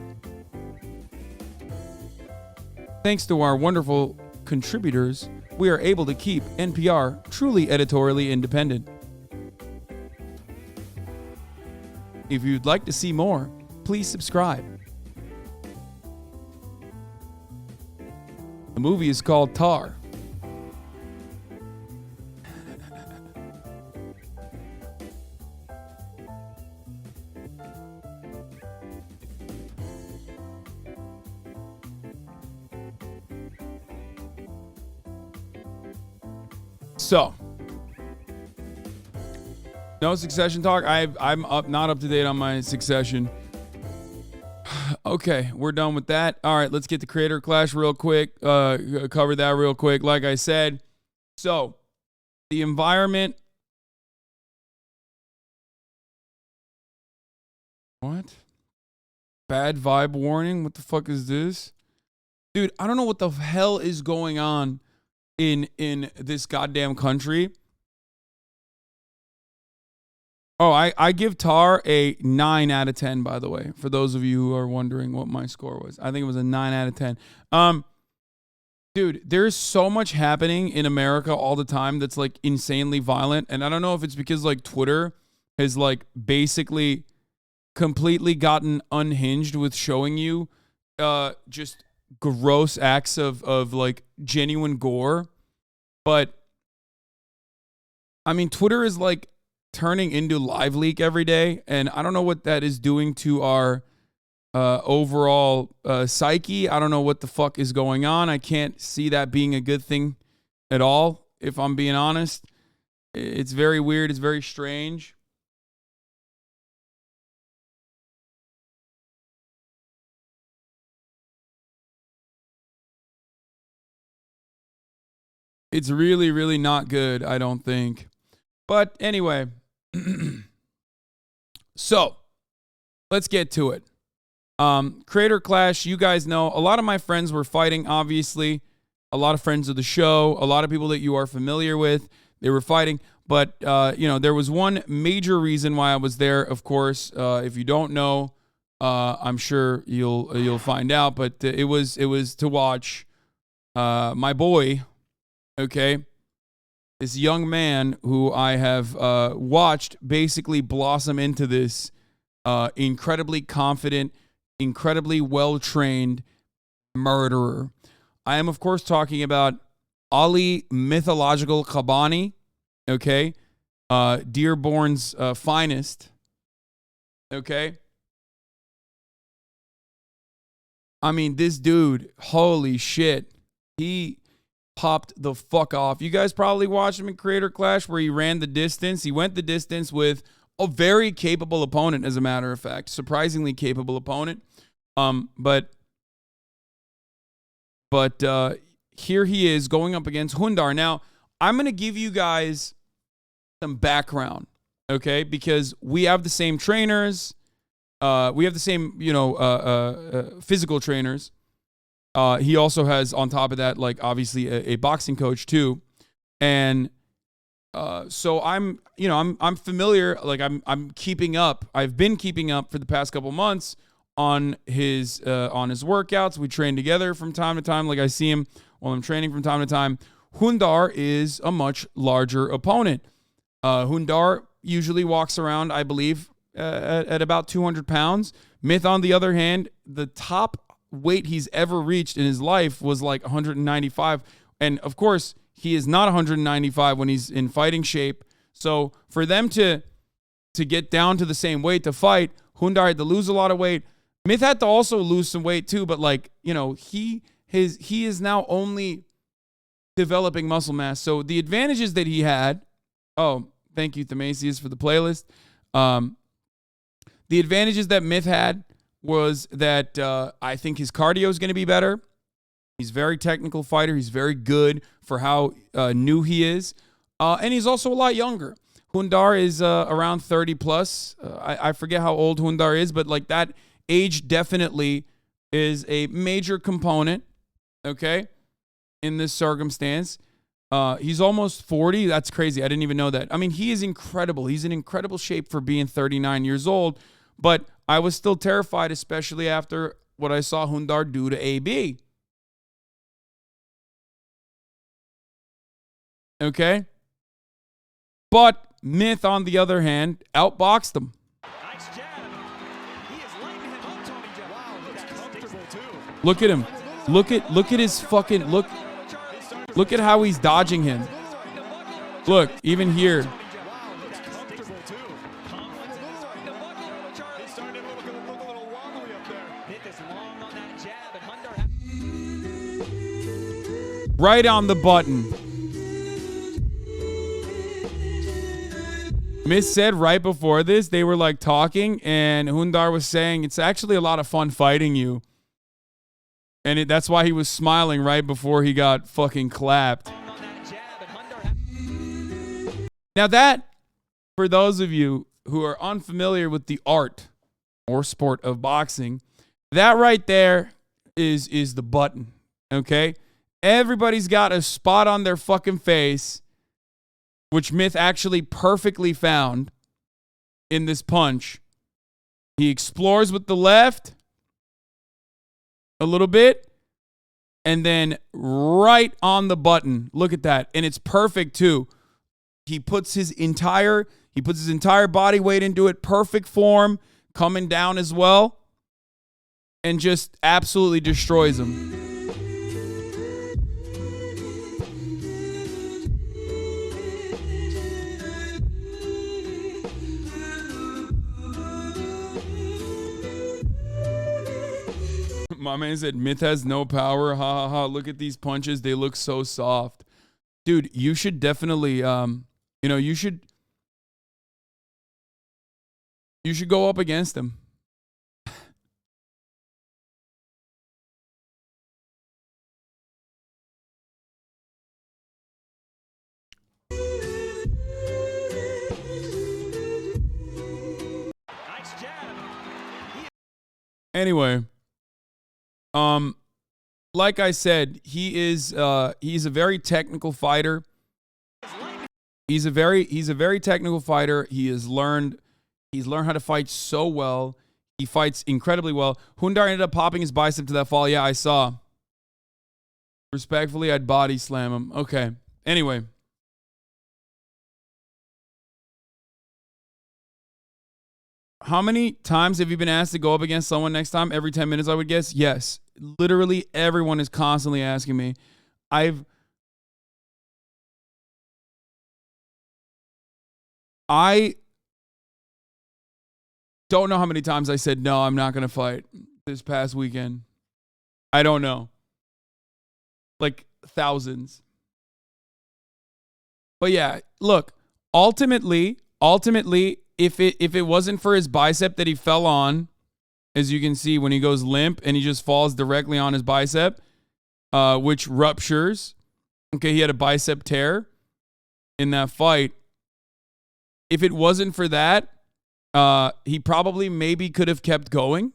Thanks to our wonderful contributors, we are able to keep NPR truly editorially independent. If you'd like to see more, please subscribe. The movie is called Tar. So, no succession talk. I'm not up to date on my succession. Okay, we're done with that. All right, let's get to Creator Clash real quick. Cover that real quick. Like I said, so the environment. What? Bad vibe warning? What the fuck is this? Dude, I don't know what the hell is going on in this goddamn country. Oh, I give Tar a 9 out of 10, by the way, for those of you who are wondering what my score was. I think it was a 9 out of 10. Dude, there's so much happening in America all the time that's like insanely violent. And I don't know if it's because like Twitter has like basically completely gotten unhinged with showing you just gross acts of like genuine gore. But I mean, Twitter is like turning into Live Leak every day, and I don't know what that is doing to our overall psyche. I don't know what the fuck is going on. I can't see that being a good thing at all, if I'm being honest. It's very weird. It's very strange. It's really, really not good, I don't think. But anyway, so let's get to it. Creator Clash, you guys know, a lot of my friends were fighting, obviously. A lot of friends of the show, a lot of people that you are familiar with, they were fighting. But, there was one major reason why I was there, of course. If you don't know, I'm sure you'll find out. But it was to watch my boy, okay, this young man who I have watched basically blossom into this incredibly confident, incredibly well-trained murderer. I am, of course, talking about Ali Mythological Khabani, okay, Dearborn's finest, okay. I mean, this dude, holy shit, he popped the fuck off. You guys probably watched him in Creator Clash where he ran the distance. He went the distance with a very capable opponent, as a matter of fact. Surprisingly capable opponent. But here he is going up against Hundar. Now, I'm going to give you guys some background, okay? Because we have the same trainers. We have the same, physical trainers. He also has, on top of that, like, obviously a boxing coach too. And so I'm familiar, like I'm keeping up. I've been keeping up for the past couple months on his workouts. We train together from time to time. Like, I see him while I'm training from time to time. Hundar is a much larger opponent. Hundar usually walks around, I believe, at about 200 pounds. Myth, on the other hand, the top weight he's ever reached in his life was like 195. And of course, he is not 195 when he's in fighting shape. So for them to get down to the same weight to fight, Hundar had to lose a lot of weight. Myth had to also lose some weight too, but he is now only developing muscle mass. So the advantages that he had, thank you, Themasius, for the playlist. The advantages that Myth had was that I think his cardio is going to be better. He's a very technical fighter. He's very good for how new he is. And he's also a lot younger. Hundar is around 30 plus. I forget how old Hundar is, but like that age definitely is a major component, okay, in this circumstance. He's almost 40. That's crazy. I didn't even know that. I mean, he is incredible. He's in incredible shape for being 39 years old. But I was still terrified, especially after what I saw Hundar do to AB. Okay? But Myth, on the other hand, outboxed him. Nice jab. He is lighting him up, Tony Jab. Wow, looks comfortable too. Look at him. Look at his fucking look at how he's dodging him. Look, even here. Right on the button. Miss said right before this, they were like talking, and Hundar was saying it's actually a lot of fun fighting you. And that's why he was smiling right before he got fucking clapped. Now that, for those of you who are unfamiliar with the art or sport of boxing, that right there is the button, okay? Everybody's got a spot on their fucking face, which Myth actually perfectly found in this punch. He explores with the left a little bit, and then right on the button. Look at that. And it's perfect too. He puts his entire body weight into it, perfect form, coming down as well, and just absolutely destroys him. My man said, Myth has no power. Ha ha ha. Look at these punches. They look so soft. Dude, you should definitely, you should go up against him. Nice jab. Anyway, like I said, he's a very technical fighter. He's a very technical fighter. He's learned how to fight so well. He fights incredibly well. Hundar ended up popping his bicep to that fall. Yeah, I saw. Respectfully, I'd body slam him. Okay. Anyway. How many times have you been asked to go up against someone next time? Every 10 minutes, I would guess. Yes. Literally everyone is constantly asking me. I don't know how many times I said, no, I'm not going to fight this past weekend. I don't know. Like thousands. But yeah, look, ultimately, if it wasn't for his bicep that he fell on, as you can see when he goes limp and he just falls directly on his bicep, which ruptures. Okay, he had a bicep tear in that fight. If it wasn't for that, he probably maybe could have kept going.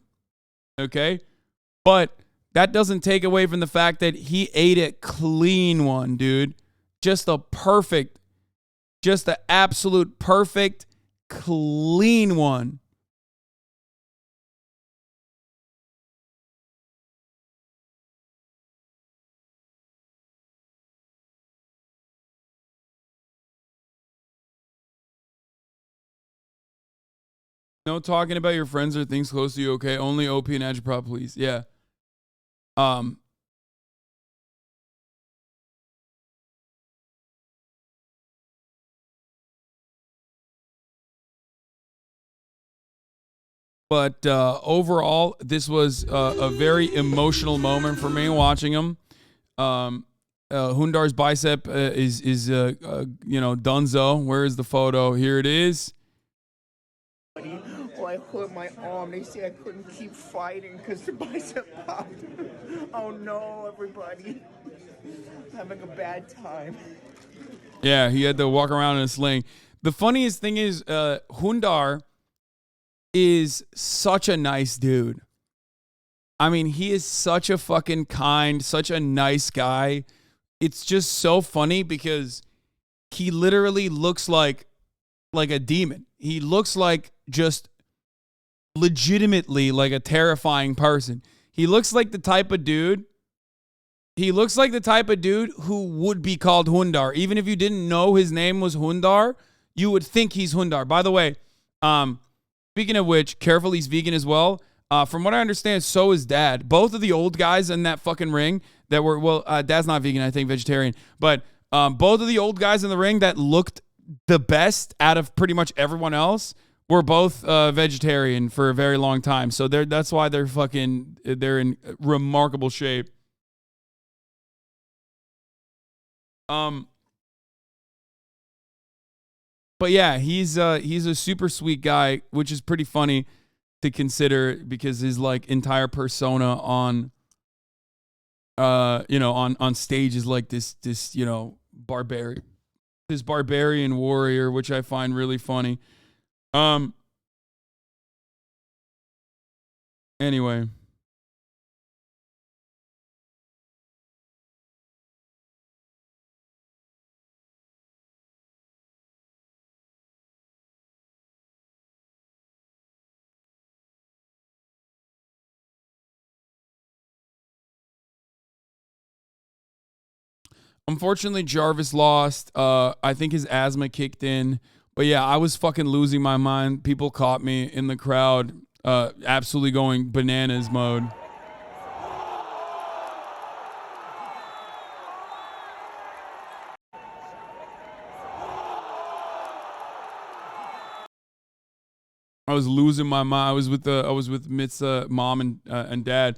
Okay, but that doesn't take away from the fact that he ate a clean one, dude. Just the absolute perfect, clean one. No talking about your friends or things close to you, okay? Only OP and Agitprop, please. Yeah. But overall, this was a very emotional moment for me watching him. Hundar's bicep is Dunzo. Where is the photo? Here it is. Well, I hurt my arm. They say I couldn't keep fighting because the bicep popped. Oh no, everybody. I'm having a bad time. Yeah, he had to walk around in a sling. The funniest thing is Hundar is such a nice dude. I mean, he is such a fucking kind, such a nice guy. It's just so funny because he literally looks like a demon. He looks like just legitimately like a terrifying person. He looks like the type of dude who would be called Hundar. Even if you didn't know his name was Hundar, you would think he's Hundar. By the way, speaking of which, careful, he's vegan as well. From what I understand, so is Dad. Both of the old guys in that fucking ring that were, Dad's not vegan, I think vegetarian. But both of the old guys in the ring that looked the best out of pretty much everyone else were both vegetarian for a very long time. So that's why they're in remarkable shape. But yeah, he's a super sweet guy, which is pretty funny to consider because his like entire persona on on stage is like this barbarian warrior, which I find really funny. Anyway. Unfortunately, Jarvis lost. I think his asthma kicked in. But yeah, I was fucking losing my mind. People caught me in the crowd, absolutely going bananas mode. I was losing my mind. I was with Mitt's mom and dad.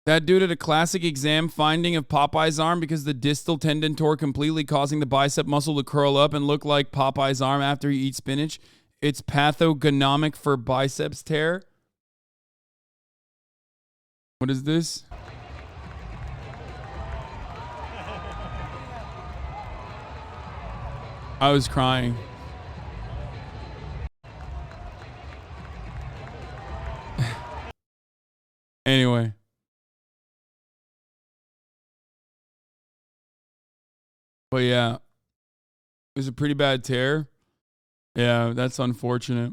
That dude had a classic exam finding of Popeye's arm because the distal tendon tore completely, causing the bicep muscle to curl up and look like Popeye's arm after he eats spinach. It's pathognomic for biceps tear. What is this? I was crying. Anyway. But yeah, it was a pretty bad tear. Yeah, that's unfortunate.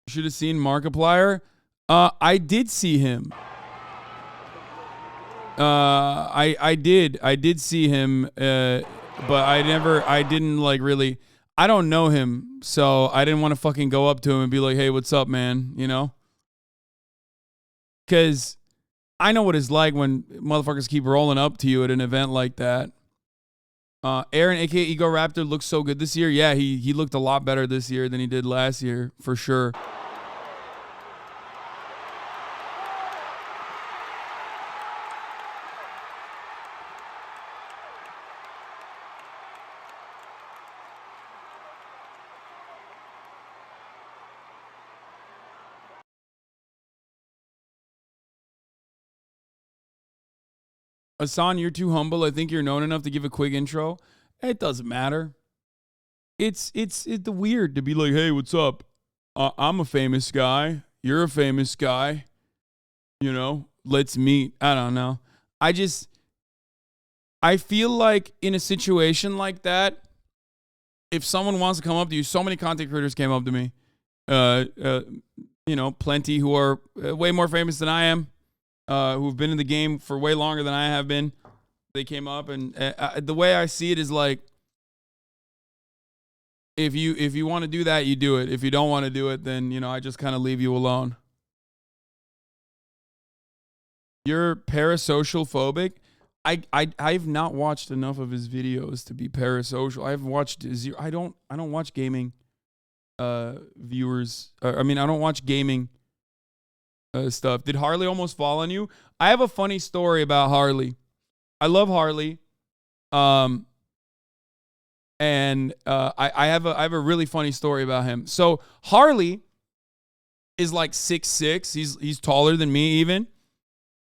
You should have seen Markiplier. I did see him. I did see him, but I didn't like really. I don't know him, so I didn't want to fucking go up to him and be like, hey, what's up, man? You know? Because I know what it's like when motherfuckers keep rolling up to you at an event like that. Aaron, a.k.a. Ego Raptor, looks so good this year. Yeah, he looked a lot better this year than he did last year, for sure. Hasan, you're too humble. I think you're known enough to give a quick intro. It doesn't matter. It's the weird to be like, hey, what's up? I'm a famous guy. You're a famous guy. You know, let's meet. I don't know. I feel like in a situation like that, if someone wants to come up to you, so many content creators came up to me. Plenty who are way more famous than I am. Who've been in the game for way longer than I have been. They came up, and the way I see it is like, if you want to do that, you do it. If you don't want to do it, then I just kind of leave you alone. You're parasocial phobic. I've not watched enough of his videos to be parasocial. I've watched zero. I don't watch gaming viewers. I don't watch gaming stuff. Did Harley almost fall on you? I have a funny story about Harley. I love Harley. I have a really funny story about him. So Harley is like 6'6". He's taller than me even.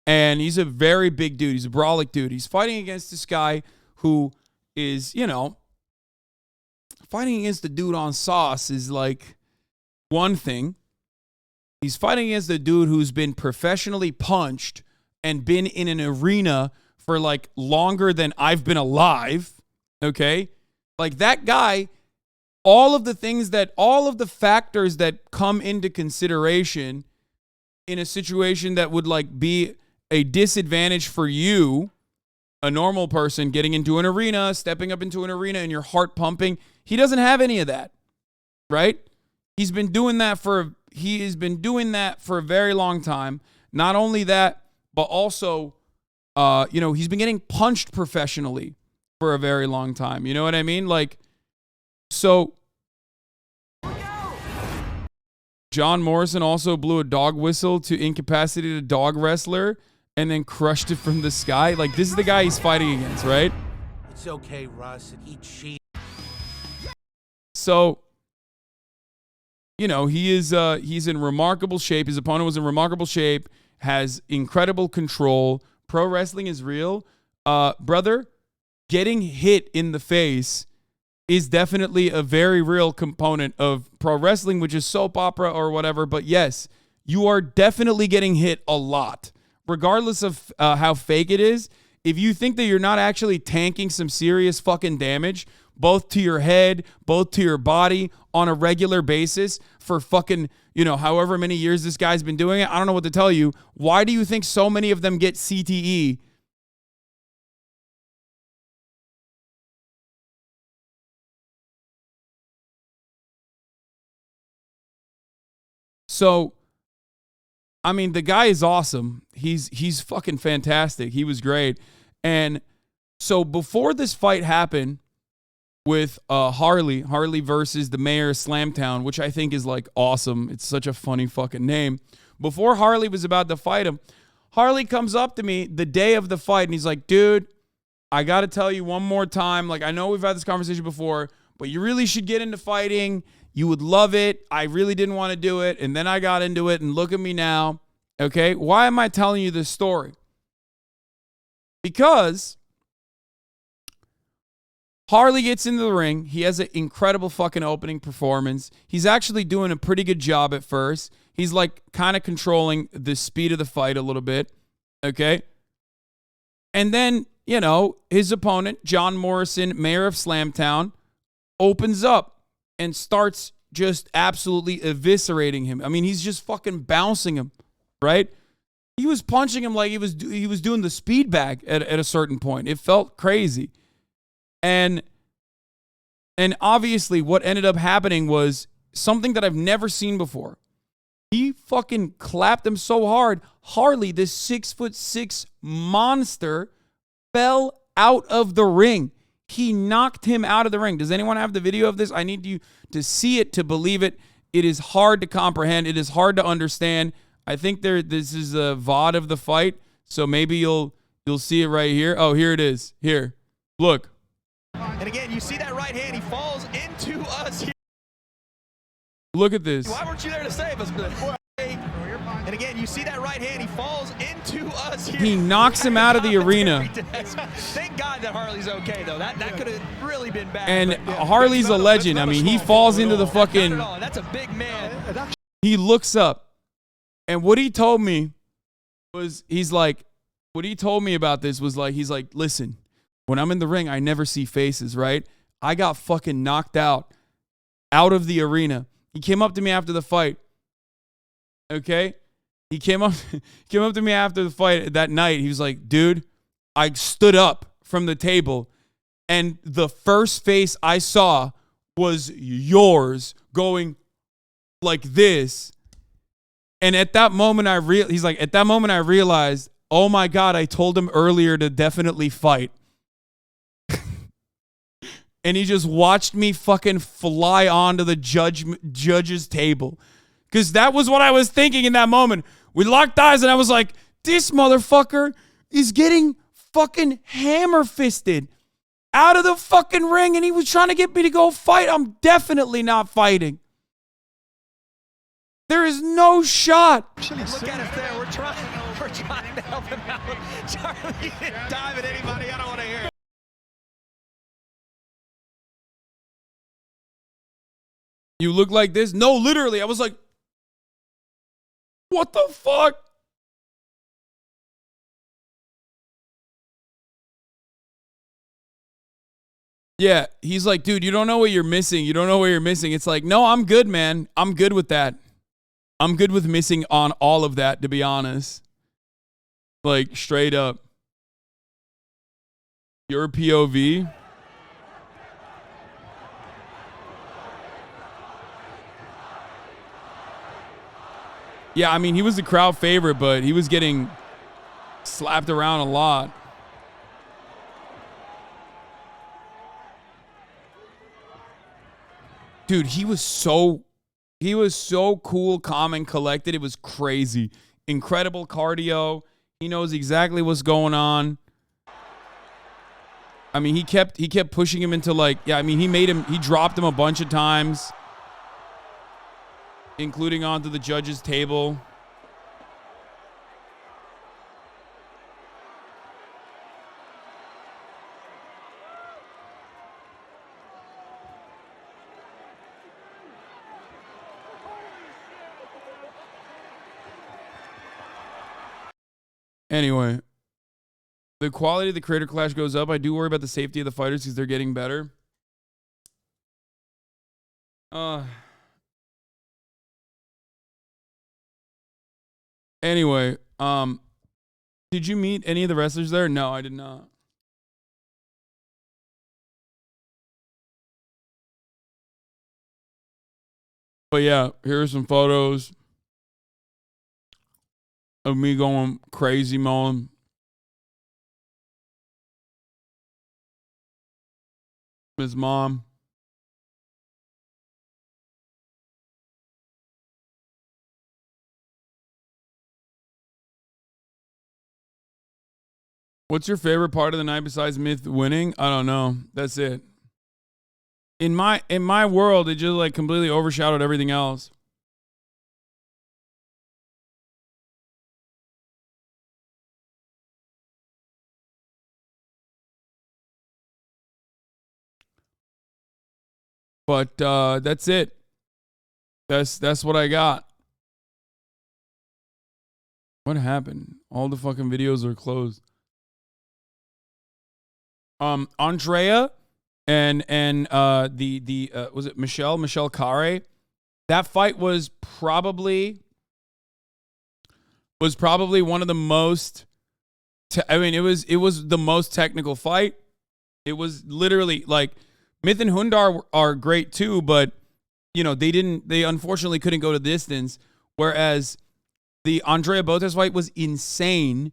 And he's a very big dude. He's a brolic dude. He's fighting against this guy who is, fighting against the dude on sauce is like one thing. He's fighting against the dude who's been professionally punched and been in an arena for like longer than I've been alive. Okay? Like that guy, all of the factors that come into consideration in a situation that would like be a disadvantage for you, a normal person getting into an arena, stepping up into an arena and your heart pumping, he doesn't have any of that. Right? He's been doing that for a very long time. Not only that, but also, he's been getting punched professionally for a very long time. You know what I mean? Like, so John Morrison also blew a dog whistle to incapacitate a dog wrestler and then crushed it from the sky. Like, this is the guy he's fighting against, right? It's okay, Russ. He cheated. So, you know, he's in remarkable shape. His opponent was in remarkable shape, has incredible control. Pro wrestling is real. Brother, getting hit in the face is definitely a very real component of pro wrestling, which is soap opera or whatever. But yes, you are definitely getting hit a lot. Regardless of how fake it is, if you think that you're not actually tanking some serious fucking damage, both to your head, both to your body on a regular basis for fucking, you know, however many years this guy's been doing it, I don't know what to tell you. Why do you think so many of them get CTE? So, I mean, the guy is awesome. He's fucking fantastic. He was great. And so before this fight happened with Harley versus the mayor of Slamtown, which I think is like awesome. It's such a funny fucking name. Before Harley was about to fight him, Harley comes up to me the day of the fight and he's like, dude, I got to tell you one more time. Like, I know we've had this conversation before, but you really should get into fighting. You would love it. I really didn't want to do it. And then I got into it and look at me now. Okay. Why am I telling you this story? Because Harley gets into the ring. He has an incredible fucking opening performance. He's actually doing a pretty good job at first. He's like kind of controlling the speed of the fight a little bit. Okay. And then, you know, his opponent, John Morrison, mayor of Slamtown, opens up and starts just absolutely eviscerating him. I mean, he's just fucking bouncing him, right? He was punching him like he was doing the speed bag at a certain point. It felt crazy. And obviously what ended up happening was something that I've never seen before. He fucking clapped him so hard. Harley, this 6'6" monster, fell out of the ring. He knocked him out of the ring. Does anyone have the video of this? I need you to see it to believe it. It is hard to comprehend. It is hard to understand. I think this is a VOD of the fight, so maybe you'll see it right here. Oh, here it is. Here. Look. And again, you see that right hand, he falls into us here. Look at this. Why weren't you there to save us? And again, you see that right hand, he falls into us here. He knocks him out of the arena. Thank God that Harley's okay, though. That could have really been bad. And Harley's a legend. I mean, he falls into the fucking... That's a big man. He looks up. And what he told me was, he's like, what he told me about this was like, he's like, listen, when I'm in the ring, I never see faces, right? I got fucking knocked out of the arena. He came up to me after the fight. Okay? He came up to me after the fight that night. He was like, dude, I stood up from the table and the first face I saw was yours going like this. And at that moment, he's like, at that moment, I realized, oh my God, I told him earlier to definitely fight. And he just watched me fucking fly onto the judge's table. Because that was what I was thinking in that moment. We locked eyes and I was like, this motherfucker is getting fucking hammer-fisted out of the fucking ring and he was trying to get me to go fight. I'm definitely not fighting. There is no shot. Look at us there. We're trying to help him out. Charlie didn't dive at anybody. I don't want to hear it. You look like this? No, literally. I was like, what the fuck? Yeah, he's like, dude, you don't know what you're missing. You don't know what you're missing. It's like, no, I'm good, man. I'm good with that. I'm good with missing on all of that, to be honest. Like, straight up. Your POV? Yeah, I mean, he was the crowd favorite, but he was getting slapped around a lot. Dude, he was so cool, calm, and collected. It was crazy. Incredible cardio. He knows exactly what's going on. I mean, he kept pushing him into like, yeah, I mean, he dropped him a bunch of times, including onto the judge's table. Anyway, the quality of the creator clash goes up. I do worry about the safety of the fighters because they're getting better. Anyway, did you meet any of the wrestlers there? No, I did not. But yeah, here are some photos of me going crazy mowing. His mom. What's your favorite part of the night besides Myth winning? I don't know. That's it. In my world, it just like completely overshadowed everything else. But that's it. That's what I got. What happened? All the fucking videos are closed. Andrea and was it Michelle Carre? That fight was probably one of the most it was the most technical fight. It was literally like Myth and Hundar are great too, but you know, they unfortunately couldn't go to distance, whereas the Andrea Botes fight was insane,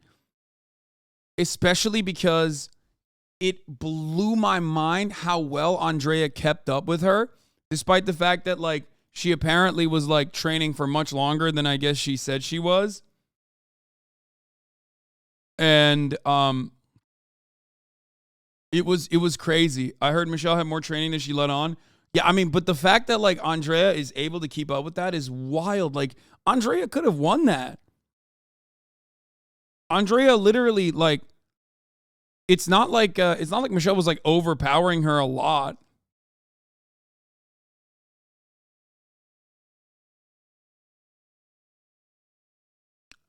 especially because it blew my mind how well Andrea kept up with her, despite the fact that like she apparently was like training for much longer than I guess she said she was. And it was crazy. I heard Michelle had more training than she let on. Yeah, I mean, but the fact that like Andrea is able to keep up with that is wild. Like Andrea could have won that. Andrea literally like it's not like Michelle was like overpowering her a lot.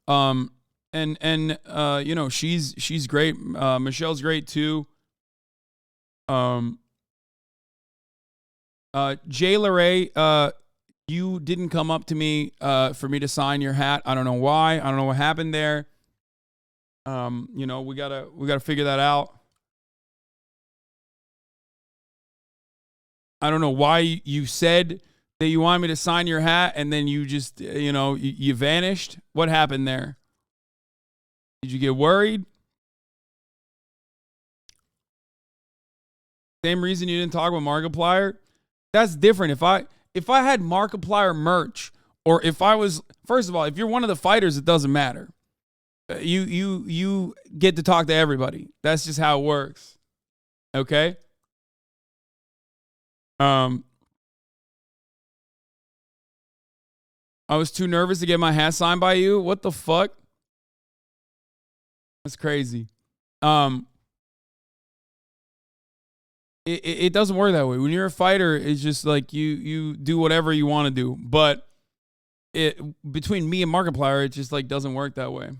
And you know, she's great. Michelle's great too. Jay Larray, you didn't come up to me for me to sign your hat. I don't know why. I don't know what happened there. You know, we gotta figure that out. I don't know why you said that you wanted me to sign your hat and then you just, you know, you vanished. What happened there? Did you get worried? Same reason you didn't talk with Markiplier? That's different. If I had Markiplier merch, or if I was, first of all, if you're one of the fighters, it doesn't matter. You get to talk to everybody. That's just how it works. Okay? I was too nervous to get my hat signed by you. What the fuck? That's crazy. It doesn't work that way. When you're a fighter, it's just like you do whatever you want to do. But between me and Markiplier, it just like doesn't work that way.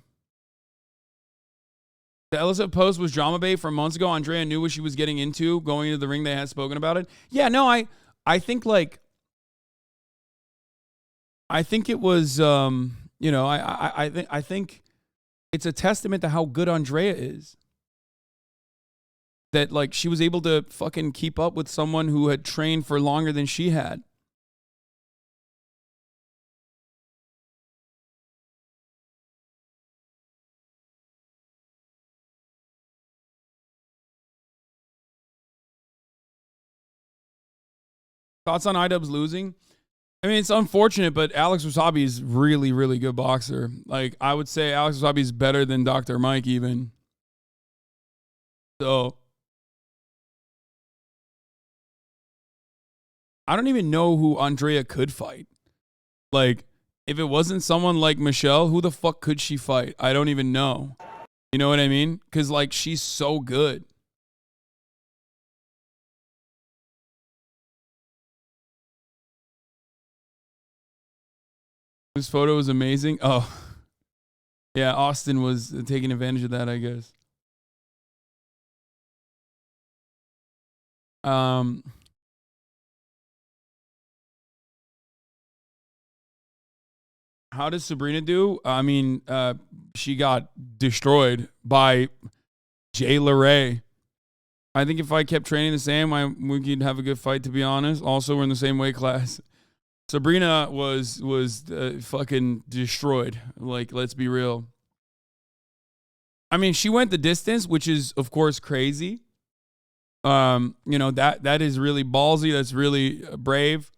The Elizabeth post was drama bait from months ago. Andrea knew what she was getting into going into the ring. They had spoken about it. Yeah, no, I think like I think it was you know, I think it's a testament to how good Andrea is. That like she was able to fucking keep up with someone who had trained for longer than she had. Thoughts on iDubbbz losing? I mean, it's unfortunate, but Alex Wasabi is really, really good boxer. Like, I would say Alex Wasabi is better than Dr. Mike even. So, I don't even know who Andrea could fight. Like, if it wasn't someone like Michelle, who the fuck could she fight? I don't even know. You know what I mean? Because, like, she's so good. This photo is amazing. Oh, yeah, Austin was taking advantage of that, I guess. How does Sabrina do? I mean, she got destroyed by Jay LeRae. I think if I kept training the same, we could have a good fight, to be honest. Also, we're in the same weight class. Sabrina was fucking destroyed. Like, let's be real. I mean, she went the distance, which is, of course, crazy. You know, that is really ballsy. That's really brave.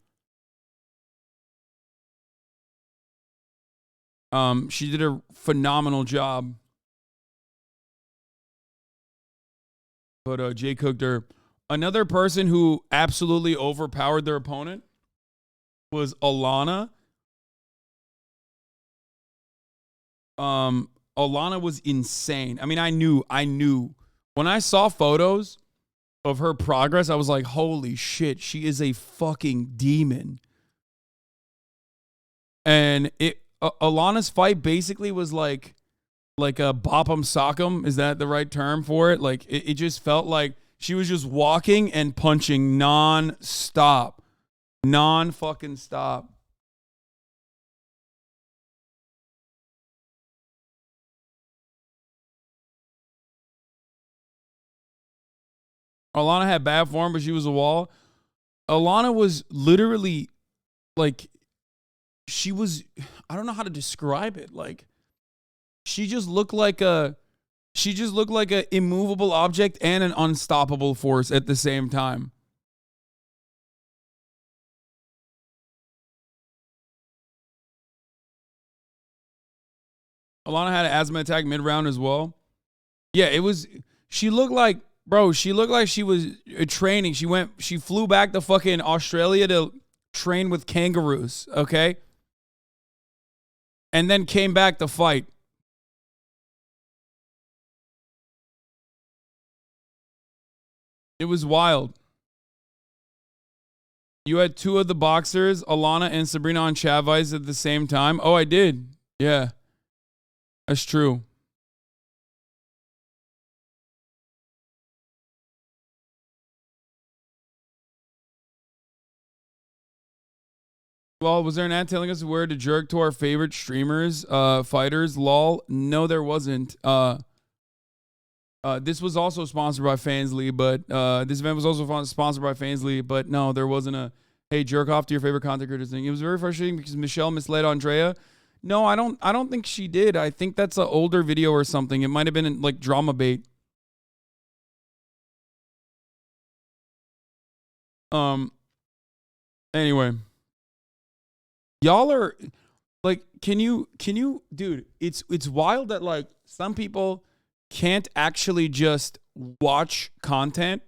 She did a phenomenal job. But Jay cooked her. Another person who absolutely overpowered their opponent was Alana. Alana was insane. I mean, I knew. When I saw photos of her progress, I was like, holy shit, she is a fucking demon. And Alana's fight basically was like a bop 'em sock 'em. Is that the right term for it? Like, it just felt like she was just walking and punching non-stop. Non-fucking stop. Alana had bad form, but she was a wall. Alana was literally like, she was, I don't know how to describe it. Like, she just looked like a immovable object and an unstoppable force at the same time. Alana had an asthma attack mid-round as well. Yeah, she looked like she was training. She flew back to fucking Australia to train with kangaroos, okay? And then came back to fight. It was wild. You had two of the boxers, Alana and Sabrina, on Chavez at the same time. Oh, I did. Yeah. That's true. Well, was there an ad telling us where to jerk to our favorite streamers, fighters? Lol. No, there wasn't. This was also sponsored by Fansly, but this event was also sponsored by Fansly, but no, there wasn't a, hey, jerk off to your favorite content creator thing. It was very frustrating because Michelle misled Andrea. No, I don't think she did. I think that's an older video or something. It might have been like drama bait. Anyway. Y'all are like, can you, dude, it's wild that like some people can't actually just watch content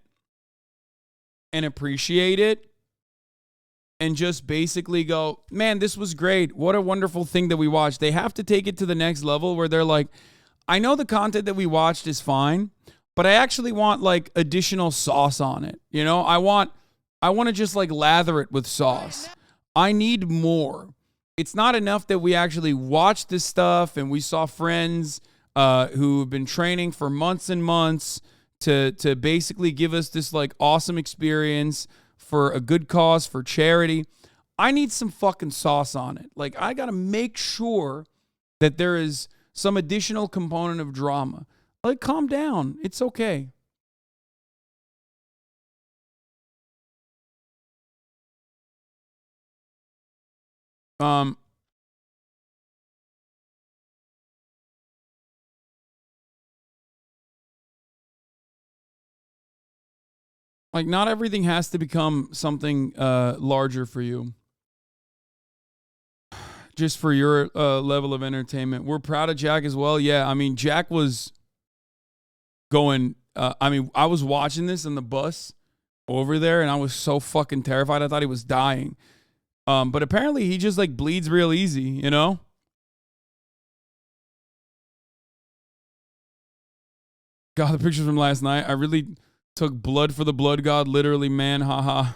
and appreciate it and just basically go, man, this was great. What a wonderful thing that we watched. They have to take it to the next level where they're like, I know the content that we watched is fine, but I actually want like additional sauce on it. You know, I want to just like lather it with sauce. I need more. It's not enough that we actually watched this stuff and we saw friends who have been training for months and months to basically give us this like awesome experience for a good cause, for charity. I need some fucking sauce on it. Like, I got to make sure that there is some additional component of drama. Like, calm down. It's okay. Like, not everything has to become something larger for you. Just for your level of entertainment. We're proud of Jack as well. Yeah, I mean, Jack was going... I was watching this on the bus over there, and I was so fucking terrified. I thought he was dying. But apparently, he just, like, bleeds real easy, you know? God, the pictures from last night. I really took blood for the blood god, literally, man. Haha.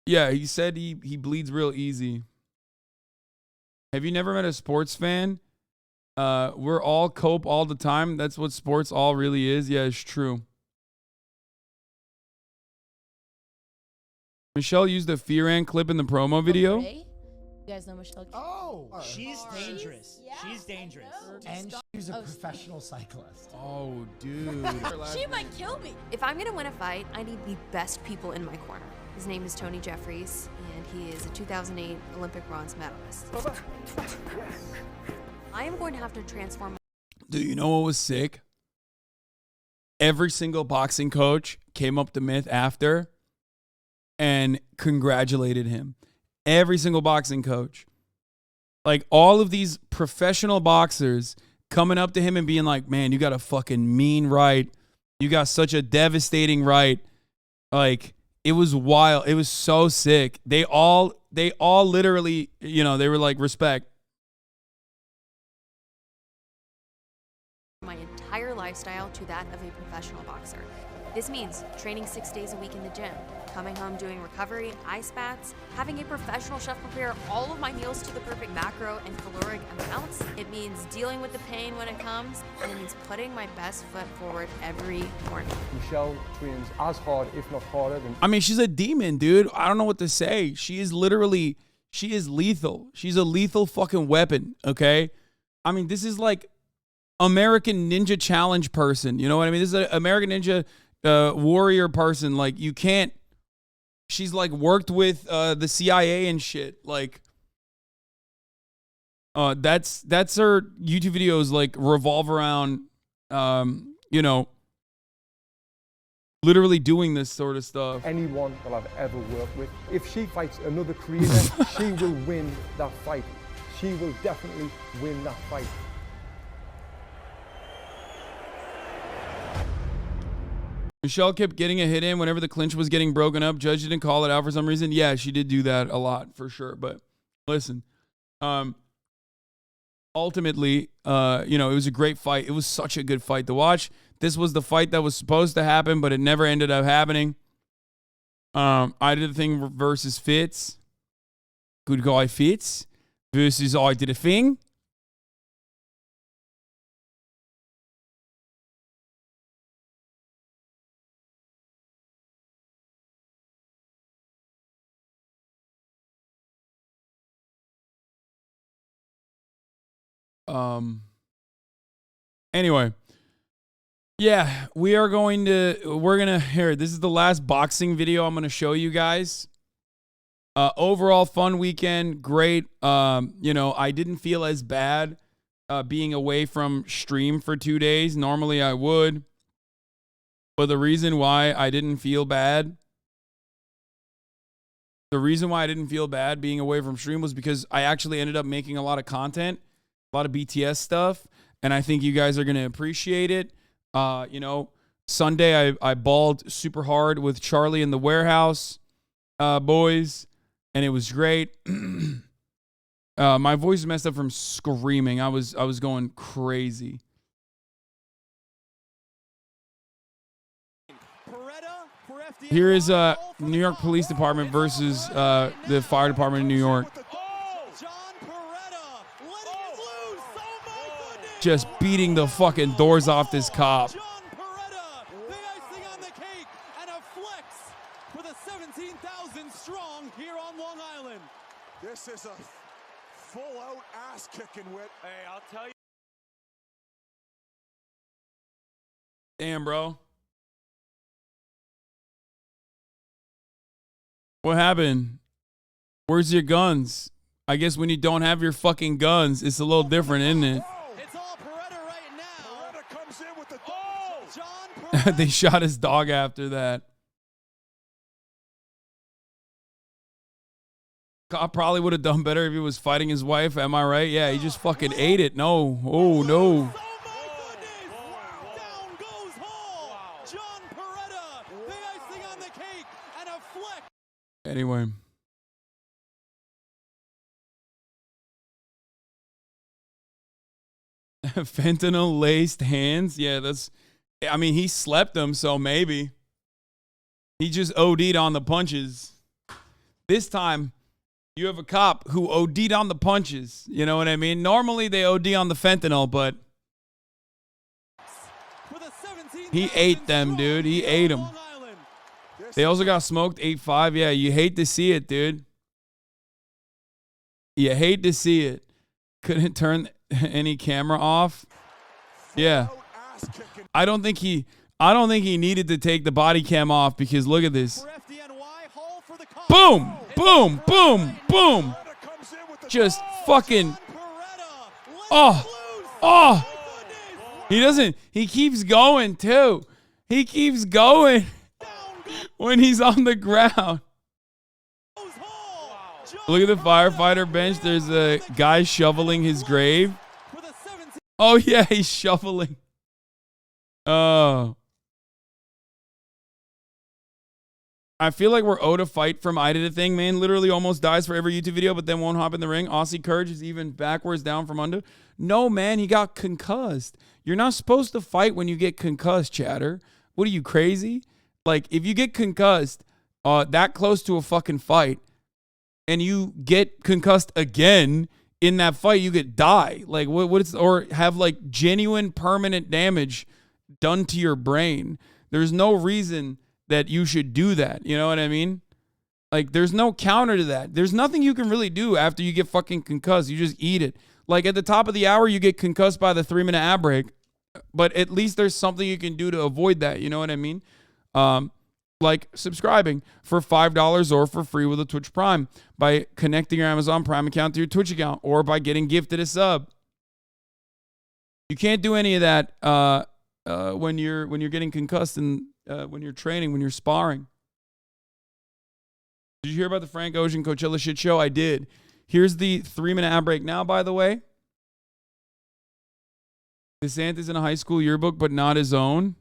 Yeah, he said he bleeds real easy. Have you never met a sports fan? We're all cope all the time. That's what sports all really is. Yeah, it's true. Michelle used the Firan clip in the promo video. You guys know Michelle? Oh, she's dangerous. She's dangerous. And she's a professional cyclist. Oh, dude. She might kill me. If I'm gonna win a fight, I need the best people in my corner. His name is Tony Jeffries, and he is a 2008 Olympic bronze medalist. I am going to have to transform. Dude, you know what was sick? Every single boxing coach came up to Myth after and congratulated him. Every single boxing coach. Like, all of these professional boxers coming up to him and being like, man, you got a fucking mean right. You got such a devastating right. Like, it was wild. It was so sick. They all literally, you know, they were like, respect. My entire lifestyle to that of a professional boxer. This means training 6 days a week in the gym, coming home doing recovery, ice baths, having a professional chef prepare all of my meals to the perfect macro and caloric amounts. It means dealing with the pain when it comes, and it means putting my best foot forward every morning. Michelle trains as hard, if not harder than... I mean, she's a demon, dude. I don't know what to say. She is literally, she is lethal. She's a lethal fucking weapon, okay? I mean, this is like American Ninja Challenge person. You know what I mean? This is an American Ninja warrior person. Like, you can't... She's like worked with the CIA and shit. Like, that's her YouTube videos like revolve around, you know, literally doing this sort of stuff. Anyone that I've ever worked with. If she fights another creator, she will win that fight. She will definitely win that fight. Michelle kept getting a hit in whenever the clinch was getting broken up. Judge didn't call it out for some reason. Yeah, she did do that a lot for sure. But listen, ultimately, you know, it was a great fight. It was such a good fight to watch. This was the fight that was supposed to happen, but it never ended up happening. I did a thing versus Fitz. Good guy Fitz versus I did a thing. Anyway, yeah, we're gonna here. This is the last boxing video I'm gonna show you guys. Overall fun weekend, great. You know, I didn't feel as bad being away from stream for 2 days. Normally I would, but the reason why I didn't feel bad being away from stream was because I actually ended up making a lot of content, a lot of BTS stuff, and I think you guys are going to appreciate it. You know, Sunday I balled super hard with Charlie in the warehouse boys, and it was great. My voice is messed up from screaming. I was going crazy. Here is New York Police Department versus the Fire Department in New York. Just beating the fucking doors off this cop. This is a full-out ass-kicking whip. Hey, I'll tell you. Damn, bro. What happened? Where's your guns? I guess when you don't have your fucking guns, it's a little different, isn't it? It's all Beretta right now. Beretta comes in with the... Oh! They shot his dog after that. Cop probably would have done better if he was fighting his wife. Am I right? Yeah, he just fucking ate it. No. Oh, no. Anyway. Fentanyl laced hands. Yeah, that's, I mean, he slept them, so maybe. He just OD'd on the punches. This time, you have a cop who OD'd on the punches. You know what I mean? Normally, they OD on the fentanyl, but he ate them, dude. He ate them. They also got smoked 8-5. Yeah, you hate to see it, dude. You hate to see it. Couldn't turn any camera off. Yeah. I don't think he needed to take the body cam off because look at this. Boom, boom, boom, boom. Just fucking. Oh. He keeps going too. He keeps going when he's on the ground. Look at the firefighter bench. There's a guy shoveling his grave. Oh, yeah, he's shoveling. Oh. I feel like we're owed a fight from I Did a Thing. Man literally almost dies for every YouTube video, but then won't hop in the ring. Aussie Courage is even backwards down from under. No, man, he got concussed. You're not supposed to fight when you get concussed, chatter. What are you, crazy? Like, if you get concussed that close to a fucking fight, and you get concussed again in that fight, you could die. Like, or have like genuine permanent damage done to your brain. There's no reason that you should do that. You know what I mean? Like, there's no counter to that. There's nothing you can really do after you get fucking concussed. You just eat it. Like, at the top of the hour, you get concussed by the 3-minute ad break, but at least there's something you can do to avoid that. You know what I mean? Like subscribing for $5 or for free with a Twitch Prime by connecting your Amazon Prime account to your Twitch account or by getting gifted a sub. You can't do any of that when you're getting concussed and when you're training, when you're sparring. Did you hear about the Frank Ocean Coachella shit show? I did. Here's the 3-minute ad break now, by the way. DeSantis in a high school yearbook, but not his own.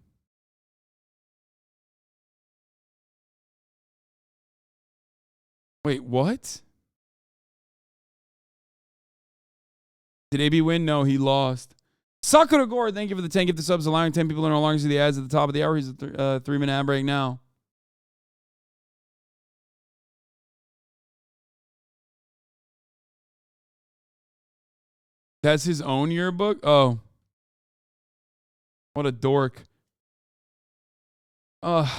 Wait, what? Did AB win? No, he lost. Sakura Gore, thank you for the 10 gifted subs, allowing 10 people to no longer see the ads at the top of the hour. He's a 3-minute ad break now. That's his own yearbook? Oh. What a dork. I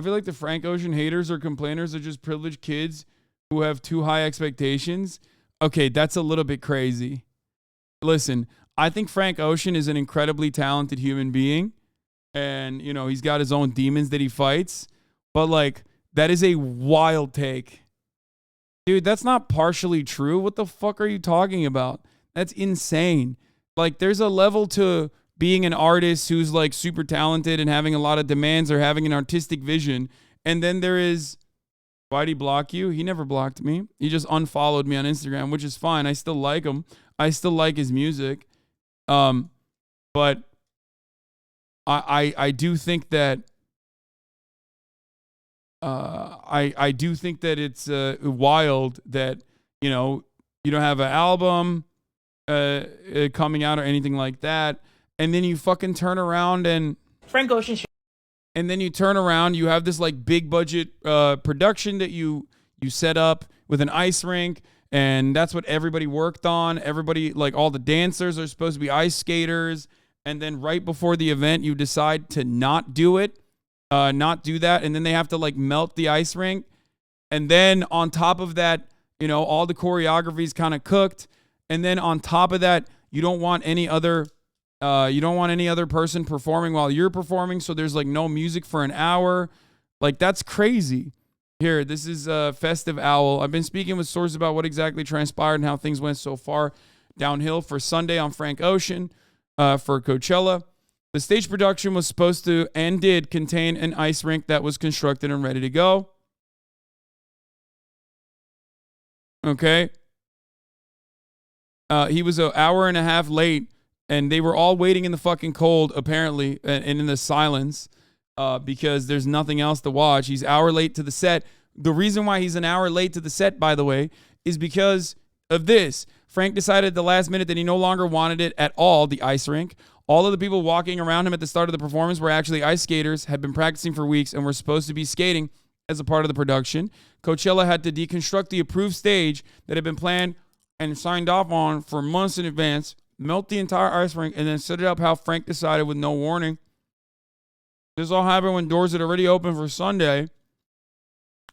feel like the Frank Ocean haters or complainers are just privileged kids who have too high expectations. Okay, that's a little bit crazy. Listen, I think Frank Ocean is an incredibly talented human being. And, you know, he's got his own demons that he fights. But, like, that is a wild take. Dude, that's not partially true. What the fuck are you talking about? That's insane. Like, there's a level to being an artist who's like super talented and having a lot of demands or having an artistic vision. And then there is, why'd he block you? He never blocked me. He just unfollowed me on Instagram, which is fine. I still like him. I still like his music. But I do think that I do think that it's wild that, you know, you don't have an album coming out or anything like that. And then you fucking turn around and Frank Ocean. And then you turn around, you have this like big budget production that you set up with an ice rink, and that's what everybody worked on. Everybody, like all the dancers are supposed to be ice skaters. And then right before the event, you decide to not do it, not do that. And then they have to like melt the ice rink. And then on top of that, you know, all the choreography is kind of cooked. And then on top of that, you don't want any other person performing while you're performing. So there's like no music for an hour. Like, that's crazy. Here, this is Festive Owl. I've been speaking with sources about what exactly transpired and how things went so far downhill for Sunday on Frank Ocean for Coachella. The stage production was supposed to and did contain an ice rink that was constructed and ready to go. Okay. He was an hour and a half late, and they were all waiting in the fucking cold, apparently, and in the silence. Because there's nothing else to watch. He's an hour late to the set. The reason why he's an hour late to the set, by the way, is because of this. Frank decided at the last minute that he no longer wanted it at all, the ice rink. All of the people walking around him at the start of the performance were actually ice skaters, had been practicing for weeks, and were supposed to be skating as a part of the production. Coachella had to deconstruct the approved stage that had been planned and signed off on for months in advance, melt the entire ice rink, and then set it up how Frank decided with no warning. This all happened when doors had already opened for Sunday,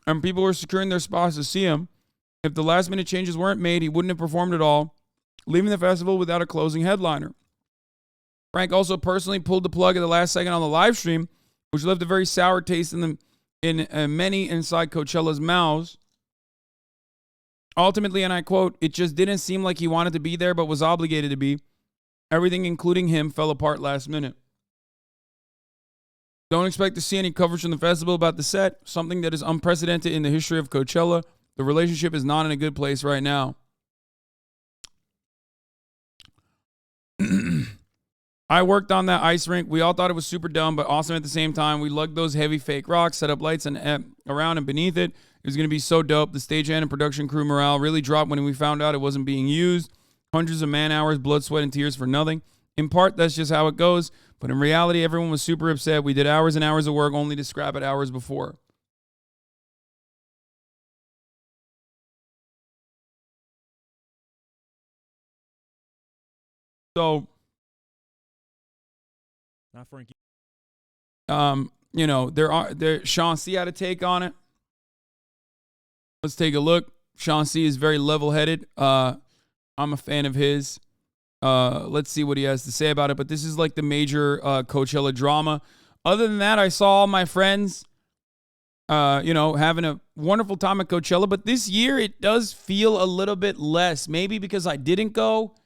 and people were securing their spots to see him. If the last-minute changes weren't made, he wouldn't have performed at all, leaving the festival without a closing headliner. Frank also personally pulled the plug at the last second on the live stream, which left a very sour taste in many inside Coachella's mouths. Ultimately, and I quote, "It just didn't seem like he wanted to be there but was obligated to be. Everything, including him, fell apart last minute. Don't expect to see any coverage from the festival about the set, something that is unprecedented in the history of Coachella. The relationship is not in a good place right now." I worked on that ice rink. We all thought it was super dumb, but awesome at the same time. We lugged those heavy fake rocks, set up lights and around and beneath it. It was going to be so dope. The stagehand and production crew morale really dropped when we found out it wasn't being used. Hundreds of man hours, blood, sweat, and tears for nothing. In part, that's just how it goes. But in reality, everyone was super upset. We did hours and hours of work only to scrap it hours before. So, not Frankie. You know, Sean C had a take on it. Let's take a look. Sean C is very level-headed. I'm a fan of his. Let's see what he has to say about it. But this is like the major Coachella drama. Other than that, I saw all my friends, having a wonderful time at Coachella. But this year, it does feel a little bit less. Maybe because I didn't go,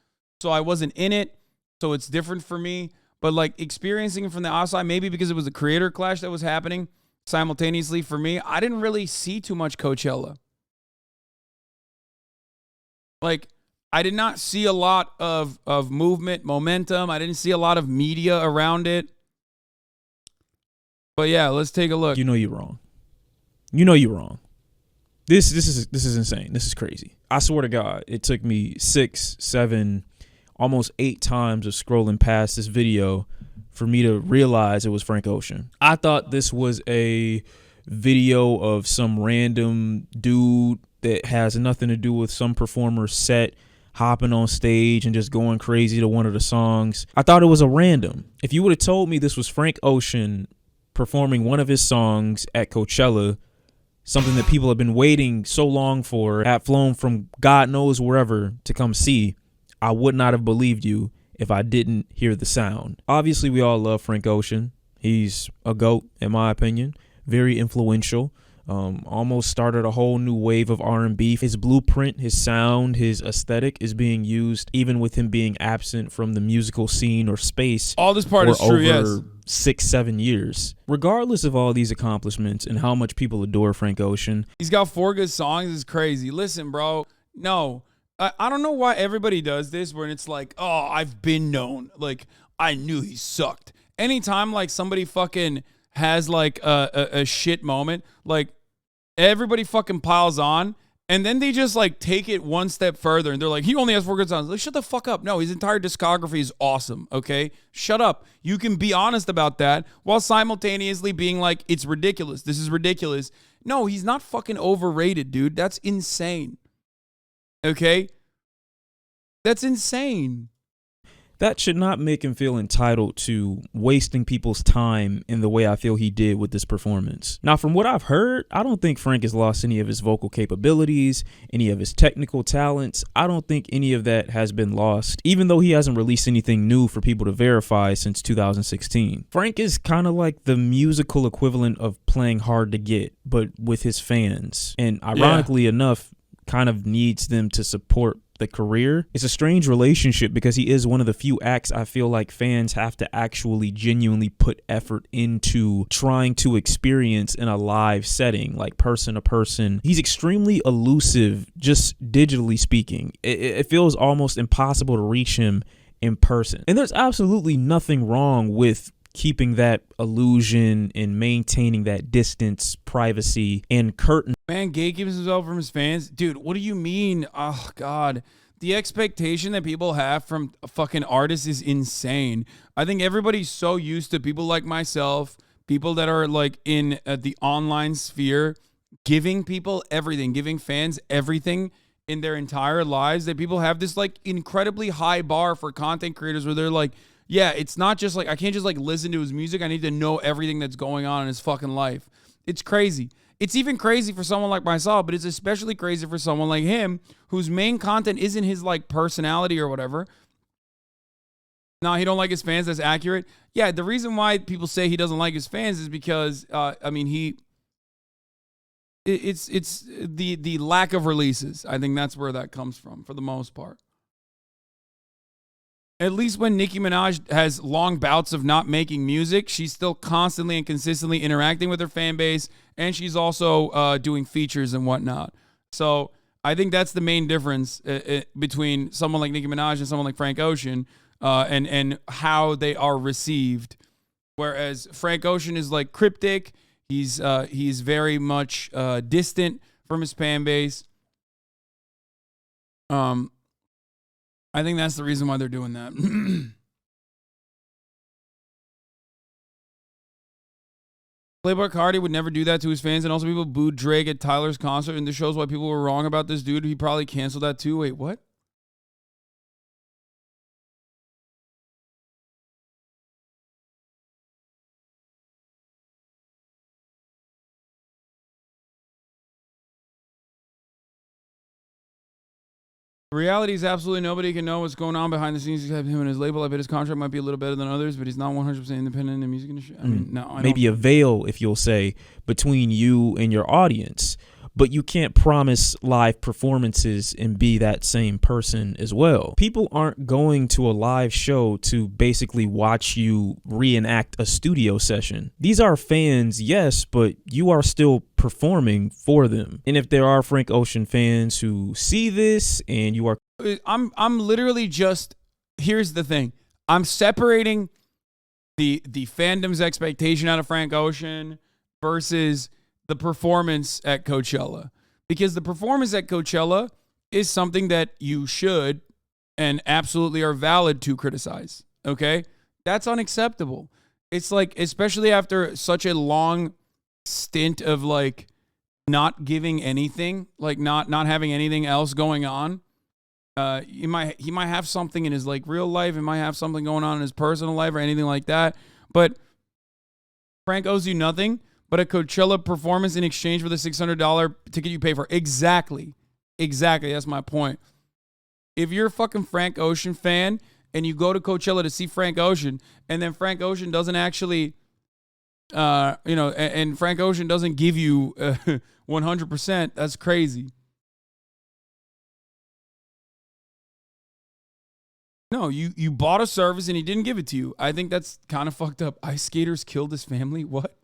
so I wasn't in it. So it's different for me. But like experiencing it from the outside, maybe because it was a creator clash that was happening simultaneously for me, I didn't really see too much Coachella. Like, I did not see a lot of movement, momentum. I didn't see a lot of media around it. But yeah, let's take a look. You know you're wrong. You know you're wrong. This is insane. This is crazy. I swear to God, it took me 6, 7, almost 8 times of scrolling past this video for me to realize it was Frank Ocean. I thought this was a video of some random dude that has nothing to do with some performer's set hopping on stage and just going crazy to one of the songs. I thought it was a random. If you would have told me this was Frank Ocean performing one of his songs at Coachella, something that people have been waiting so long for, have flown from God knows wherever to come see, I would not have believed you if I didn't hear the sound. Obviously, we all love Frank Ocean. He's a GOAT, in my opinion. Very influential. Almost started a whole new wave of R&B. His blueprint, his sound, his aesthetic is being used even with him being absent from the musical scene or space. All this part is true, yes. 6-7 years. Regardless of all these accomplishments and how much people adore Frank Ocean, he's got 4 good songs. It's crazy. Listen, bro. No, I don't know why everybody does this when it's like, oh, I've been known. Like, I knew he sucked. Anytime like somebody fucking has like a shit moment, like everybody fucking piles on, and then they just like take it one step further, and they're like, he only has 4 good songs. Like, shut the fuck up. No, his entire discography is awesome. Okay, shut up. You can be honest about that while simultaneously being like, it's ridiculous. This is ridiculous. No, he's not fucking overrated, dude. That's insane. Okay, that's insane. that should not make him feel entitled to wasting people's time in the way I feel he did with this performance. Now, from what I've heard, I don't think Frank has lost any of his vocal capabilities, any of his technical talents. I don't think any of that has been lost, even though he hasn't released anything new for people to verify since 2016. Frank is kind of like the musical equivalent of playing hard to get, but with his fans. And ironically enough, kind of needs them to support the career. It's a strange relationship because he is one of the few acts I feel like fans have to actually genuinely put effort into trying to experience in a live setting, like person to person. He's extremely elusive, just digitally speaking. It feels almost impossible to reach him in person. And there's absolutely nothing wrong with keeping that illusion and maintaining that distance, privacy, and curtain. Man, gatekeeps himself from his fans. Dude, what do you mean? Oh, God. The expectation that people have from a fucking artist is insane. I think everybody's so used to people like myself, people that are like in the online sphere, giving people everything, giving fans everything in their entire lives, that people have this like incredibly high bar for content creators where they're like, yeah, it's not just like, I can't just like listen to his music. I need to know everything that's going on in his fucking life. It's crazy. It's even crazy for someone like myself, but it's especially crazy for someone like him, whose main content isn't his like personality or whatever. No, he don't like his fans. That's accurate. Yeah, the reason why people say he doesn't like his fans is because, I mean, it's the lack of releases. I think that's where that comes from for the most part. At least when Nicki Minaj has long bouts of not making music, she's still constantly and consistently interacting with her fan base, and she's also doing features and whatnot. So I think that's the main difference between someone like Nicki Minaj and someone like Frank Ocean, and how they are received. Whereas Frank Ocean is like cryptic, he's very much distant from his fan base. I think that's the reason why they're doing that. Playboi Carti would never do that to his fans, and also people booed Drake at Tyler's concert, and this shows why people were wrong about this dude. He probably canceled that too. Wait, what? The reality is absolutely nobody can know what's going on behind the scenes except him and his label. I bet his contract might be a little better than others, but he's not 100% independent in the music industry. I mean, no. Maybe a veil, if you'll say, between you and your audience. But you can't promise live performances and be that same person as well. People aren't going to a live show to basically watch you reenact a studio session. These are fans, yes, but you are still performing for them. And if there are Frank Ocean fans who see this and you are... I'm literally just... Here's the thing. I'm separating the fandom's expectation out of Frank Ocean versus the performance at Coachella, because the performance at Coachella is something that you should and absolutely are valid to criticize. Okay. That's unacceptable. It's like, especially after such a long stint of like not giving anything, like not having anything else going on. He might have something in his like real life. He might have something going on in his personal life or anything like that. But Frank owes you nothing but a Coachella performance in exchange for the $600 ticket you pay for. Exactly. That's my point. If you're a fucking Frank Ocean fan and you go to Coachella to see Frank Ocean, and then Frank Ocean doesn't actually, and Frank Ocean doesn't give you 100%, that's crazy. No, you bought a service and he didn't give it to you. I think that's kind of fucked up. Ice skaters killed his family. What?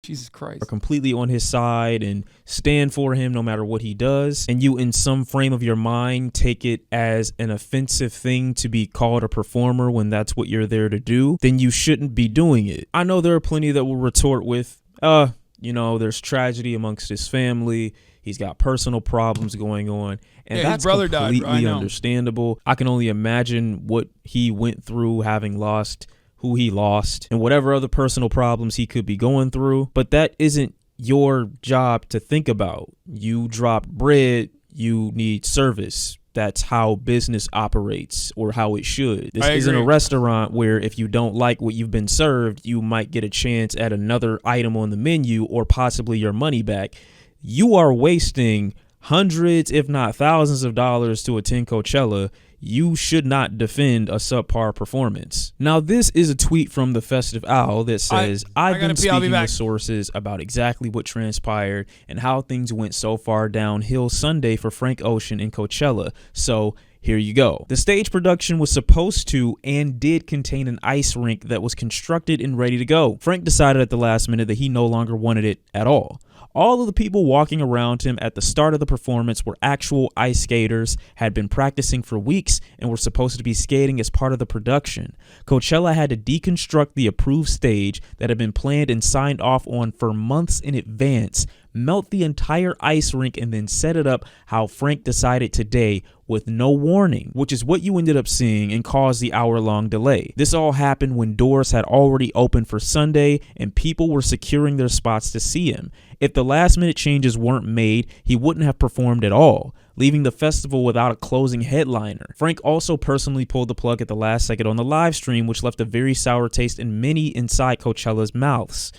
Jesus Christ. Are completely on his side and stand for him no matter what he does, and you in some frame of your mind take it as an offensive thing to be called a performer when that's what you're there to do, then you shouldn't be doing it. I know there are plenty that will retort with, there's tragedy amongst his family. He's got personal problems going on. And that's his brother completely died, understandable. I can only imagine what he went through having lost who he lost and whatever other personal problems he could be going through. But that isn't your job to think about. You dropped bread. You need service. that's how business operates, or how it should. This I isn't agree. a restaurant where if you don't like what you've been served, you might get a chance at another item on the menu or possibly your money back. You are wasting hundreds, if not thousands of dollars to attend Coachella. You should not defend a subpar performance. Now, this is a tweet from the Festive Owl that says, I've been speaking with sources about exactly what transpired and how things went so far downhill Sunday for Frank Ocean in Coachella. So here you go. The stage production was supposed to and did contain an ice rink that was constructed and ready to go. Frank decided at the last minute that he no longer wanted it at all. All of the people walking around him at the start of the performance were actual ice skaters, had been practicing for weeks, and were supposed to be skating as part of the production. Coachella had to deconstruct the approved stage that had been planned and signed off on for months in advance, melt the entire ice rink, and then set it up how Frank decided today with no warning, which is what you ended up seeing and caused the hour-long delay. This all happened when doors had already opened for Sunday and people were securing their spots to see him. If the last-minute changes weren't made, he wouldn't have performed at all, leaving the festival without a closing headliner. Frank also personally pulled the plug at the last second on the live stream, which left a very sour taste in many inside Coachella's mouths.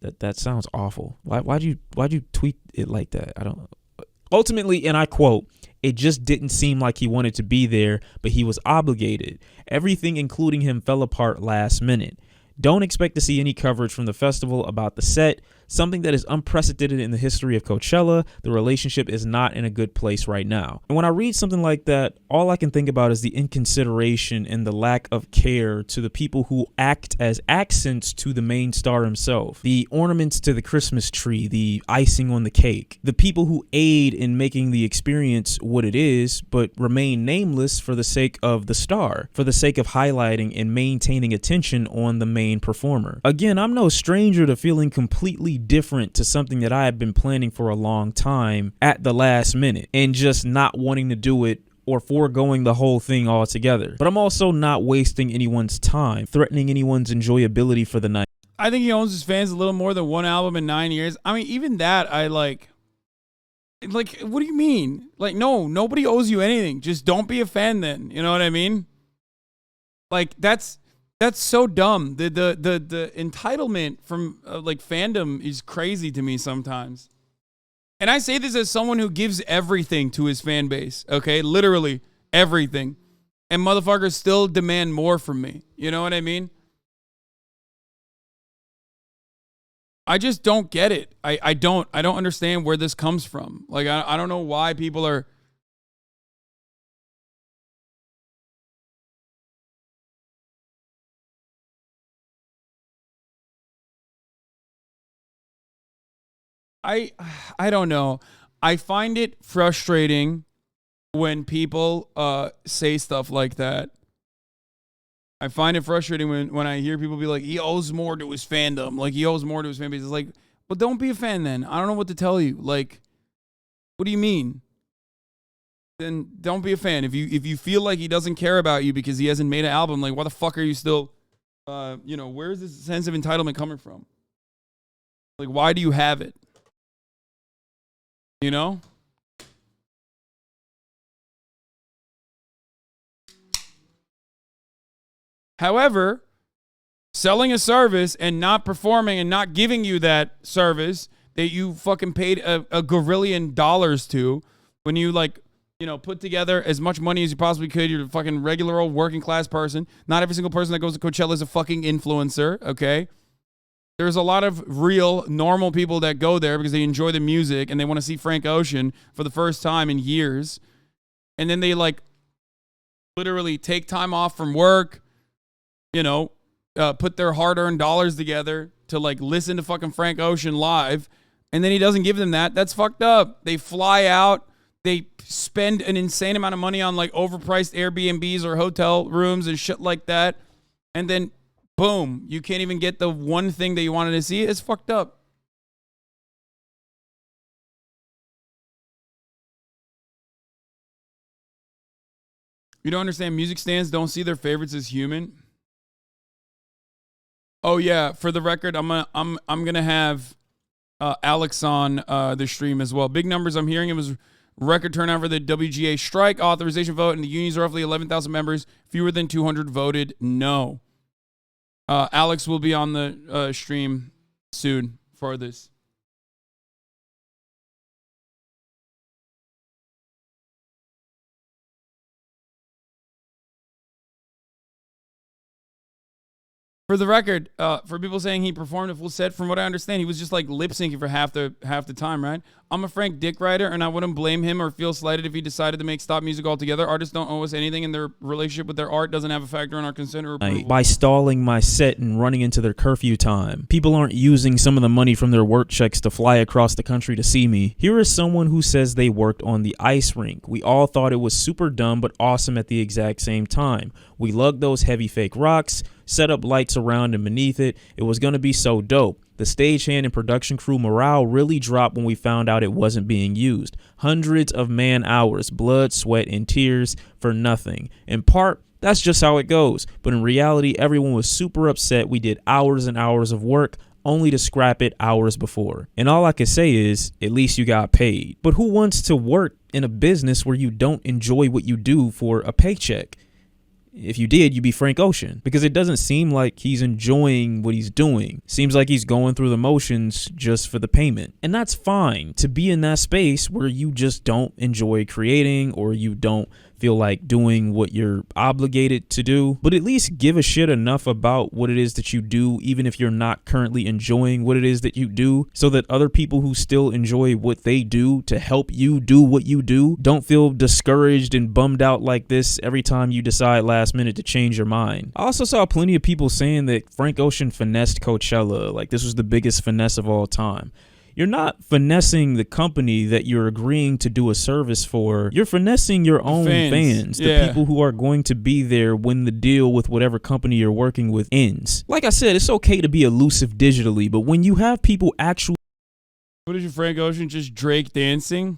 That sounds awful. Why'd you tweet it like that? I don't. Ultimately, and I quote, "It just didn't seem like he wanted to be there, but he was obligated. Everything, including him, fell apart last minute. Don't expect to see any coverage from the festival about the set, something that is unprecedented in the history of Coachella. The relationship is not in a good place right now." And when I read something like that, all I can think about is the inconsideration and the lack of care to the people who act as accents to the main star himself. The ornaments to the Christmas tree, the icing on the cake, the people who aid in making the experience what it is, but remain nameless for the sake of the star, for the sake of highlighting and maintaining attention on the main performer. Again, I'm no stranger to feeling completely different to something that I had been planning for a long time at the last minute and just not wanting to do it or foregoing the whole thing altogether. But I'm also not wasting anyone's time, threatening anyone's enjoyability for the night. I think he owns his fans a little more than one album in 9 years. I mean, even that, I like, what do you mean? Like, no, nobody owes you anything. Just don't be a fan then. You know what I mean? Like, that's so dumb. The entitlement from like fandom is crazy to me sometimes. And I say this as someone who gives everything to his fan base, okay? Literally everything. And motherfuckers still demand more from me. You know what I mean? I just don't get it. I don't understand where this comes from. Like, I don't know why people are... I don't know. I find it frustrating when people say stuff like that. I find it frustrating when I hear people be like, he owes more to his fandom. Like, he owes more to his fan base. It's like, well, don't be a fan then. I don't know what to tell you. Like, what do you mean? Then don't be a fan. If you feel like he doesn't care about you because he hasn't made an album, like, why the fuck are you still, where's this sense of entitlement coming from? Like, why do you have it? You know? However, selling a service and not performing and not giving you that service that you fucking paid a gazillion dollars to, when you put together as much money as you possibly could, you're a fucking regular old working class person. Not every single person that goes to Coachella is a fucking influencer, okay? There's a lot of real, normal people that go there because they enjoy the music and they want to see Frank Ocean for the first time in years. And then they, literally take time off from work, put their hard-earned dollars together to, listen to fucking Frank Ocean live. And then he doesn't give them that. That's fucked up. They fly out. They spend an insane amount of money on, overpriced Airbnbs or hotel rooms and shit like that. And then... boom, you can't even get the one thing that you wanted to see. It's fucked up. You don't understand, music stands don't see their favorites as human. Oh yeah, for the record, I'm gonna have Alex on the stream as well. Big numbers. I'm hearing it was Record turnout for the WGA strike authorization vote, and the union's roughly 11,000 members. Fewer than 200 voted no. Alex will be on the stream soon for this. For the record, for people saying he performed a full set, from what I understand, he was just like lip syncing for half the time, right? I'm a Frank Dick writer, and I wouldn't blame him or feel slighted if he decided to make stop music altogether. Artists don't owe us anything, and their relationship with their art doesn't have a factor in our consent or approval. By stalling my set and running into their curfew time. People aren't using some of the money from their work checks to fly across the country to see me. Here is someone who says they worked on the ice rink. We all thought it was super dumb but awesome at the exact same time. We lugged those heavy fake rocks, set up lights around and beneath it. It was going to be so dope. The stagehand and production crew morale really dropped when we found out it wasn't being used. Hundreds of man hours, blood, sweat, and tears for nothing. In part, that's just how it goes. But in reality, everyone was super upset. We did hours and hours of work only to scrap it hours before. And all I can say is, at least you got paid. But who wants to work in a business where you don't enjoy what you do for a paycheck? If you did, you'd be Frank Ocean, because it doesn't seem like he's enjoying what he's doing. Seems like he's going through the motions just for the payment. And that's fine to be in that space where you just don't enjoy creating, or you don't feel like doing what you're obligated to do. But at least give a shit enough about what it is that you do, even if you're not currently enjoying what it is that you do, so that other people who still enjoy what they do to help you do what you do don't feel discouraged and bummed out like this every time you decide last minute to change your mind. I also saw plenty of people saying that Frank Ocean finessed Coachella, like this was the biggest finesse of all time. You're not finessing the company that you're agreeing to do a service for. You're finessing your own fans, the people who are going to be there when the deal with whatever company you're working with ends. Like I said, it's okay to be elusive digitally, but when you have people actually... What is your Frank Ocean, just Drake dancing?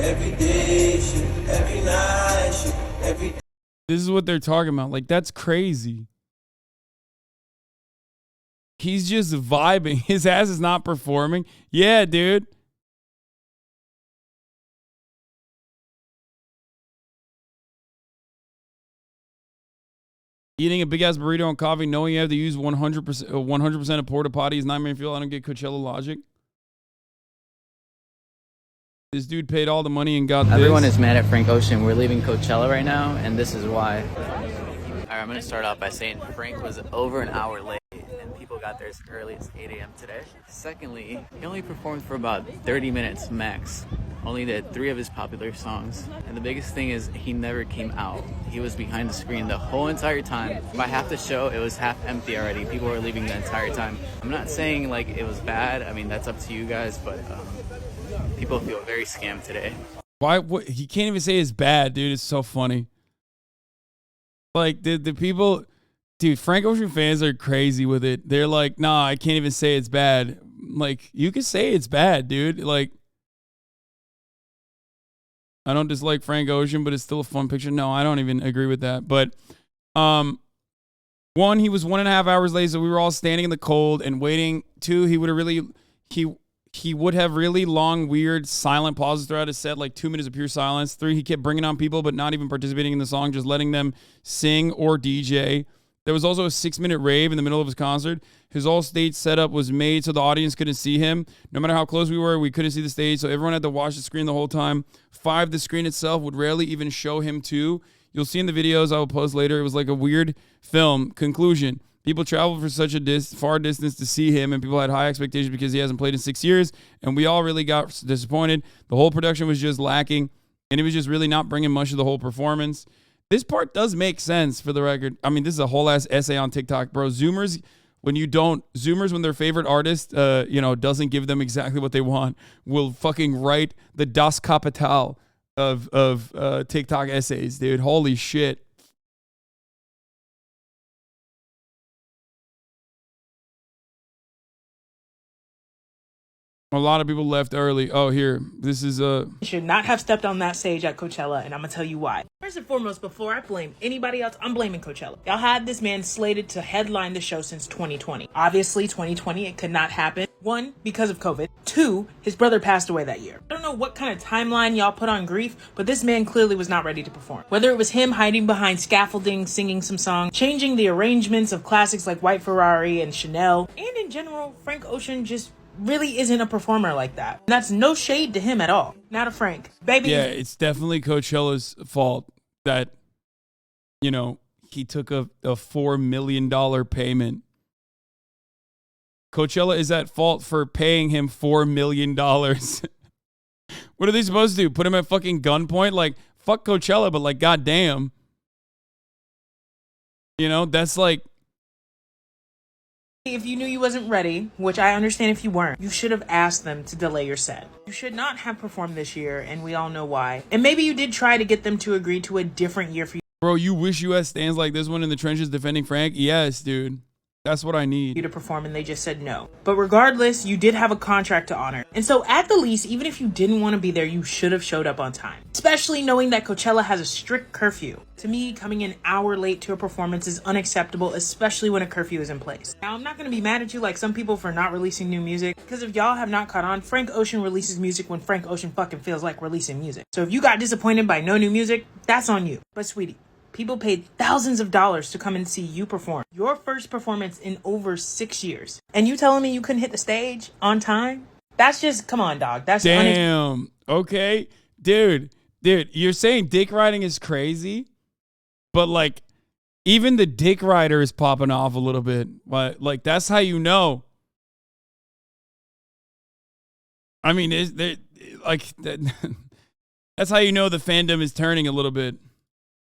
Every day, every night, This is what they're talking about. Like, that's crazy. He's just vibing. His ass is not performing. Yeah, dude. Eating a big ass burrito and coffee, knowing you have to use 100% of porta potty is nightmare fuel. I don't get Coachella logic. This dude paid all the money and got Everyone this. is mad at Frank Ocean. We're leaving Coachella right now, and this is why. All right, I'm going to start off by saying Frank was over an hour late, and people got there as early as 8 a.m. today. Secondly, he only performed for about 30 minutes max. Only did 3 of his popular songs. And the biggest thing is he never came out. He was behind the screen the whole entire time. By half the show, it was half empty already. People were leaving the entire time. I'm not saying like it was bad. I mean, that's up to you guys, but people feel very scammed today. Why? What, he can't even say it's bad, dude. It's so funny. Like, the people... Dude, Frank Ocean fans are crazy with it. They're like, nah, I can't even say it's bad. Like, you can say it's bad, dude. Like, I don't dislike Frank Ocean, but it's still a fun picture. No, I don't even agree with that. But, one, he was 1.5 hours late, so we were all standing in the cold and waiting. 2, he would have really long, weird, silent pauses throughout his set, like 2 minutes of pure silence. 3, he kept bringing on people, but not even participating in the song, just letting them sing or DJ. There was also a 6-minute rave in the middle of his concert. His whole stage setup was made so the audience couldn't see him. No matter how close we were, we couldn't see the stage, so everyone had to watch the screen the whole time. 5, the screen itself would rarely even show him too. You'll see in the videos I will post later, it was like a weird film. Conclusion. People traveled for such a far distance to see him, and people had high expectations because he hasn't played in 6 years, and we all really got disappointed. The whole production was just lacking, and it was just really not bringing much of the whole performance. This part does make sense, for the record. I mean, this is a whole ass essay on TikTok, bro. Zoomers, when their favorite artist, doesn't give them exactly what they want, will fucking write the Das Kapital of TikTok essays, dude. Holy shit. A lot of people left early. Oh, here. This is should not have stepped on that stage at Coachella, and I'm gonna tell you why. First and foremost, before I blame anybody else, I'm blaming Coachella. Y'all had this man slated to headline the show since 2020. Obviously, 2020, it could not happen. 1, because of COVID. 2, his brother passed away that year. I don't know what kind of timeline y'all put on grief, but this man clearly was not ready to perform. Whether it was him hiding behind scaffolding, singing some songs, changing the arrangements of classics like White Ferrari and Chanel, and in general, Frank Ocean just really isn't a performer like that. And that's no shade to him at all. Not a Frank. Baby. Yeah, it's definitely Coachella's fault that, you know, he took a $4 million payment. Coachella is at fault for paying him $4 million. What are they supposed to do? Put him at fucking gunpoint? Like, fuck Coachella, but like, goddamn. You know, that's like, if you knew you wasn't ready, which I understand if you weren't, you should have asked them to delay your set. You should not have performed this year, and we all know why. And maybe you did try to get them to agree to a different year for you. Bro, you wish US stands like this one in the trenches defending Frank? Yes, dude. That's what I need. You to perform, and they just said no. But regardless, you did have a contract to honor. And so at the least, even if you didn't want to be there, you should have showed up on time. Especially knowing that Coachella has a strict curfew. To me, coming an hour late to a performance is unacceptable, especially when a curfew is in place. Now, I'm not going to be mad at you like some people for not releasing new music, because if y'all have not caught on, Frank Ocean releases music when Frank Ocean fucking feels like releasing music. So if you got disappointed by no new music, that's on you. But sweetie, people paid thousands of dollars to come and see you perform. Your first performance in over 6 years. And you telling me you couldn't hit the stage on time? That's just, come on, dog. That's damn. Okay. Dude, you're saying dick riding is crazy, but like, even the dick rider is popping off a little bit. Like, that's how you know. I mean, that's how you know the fandom is turning a little bit.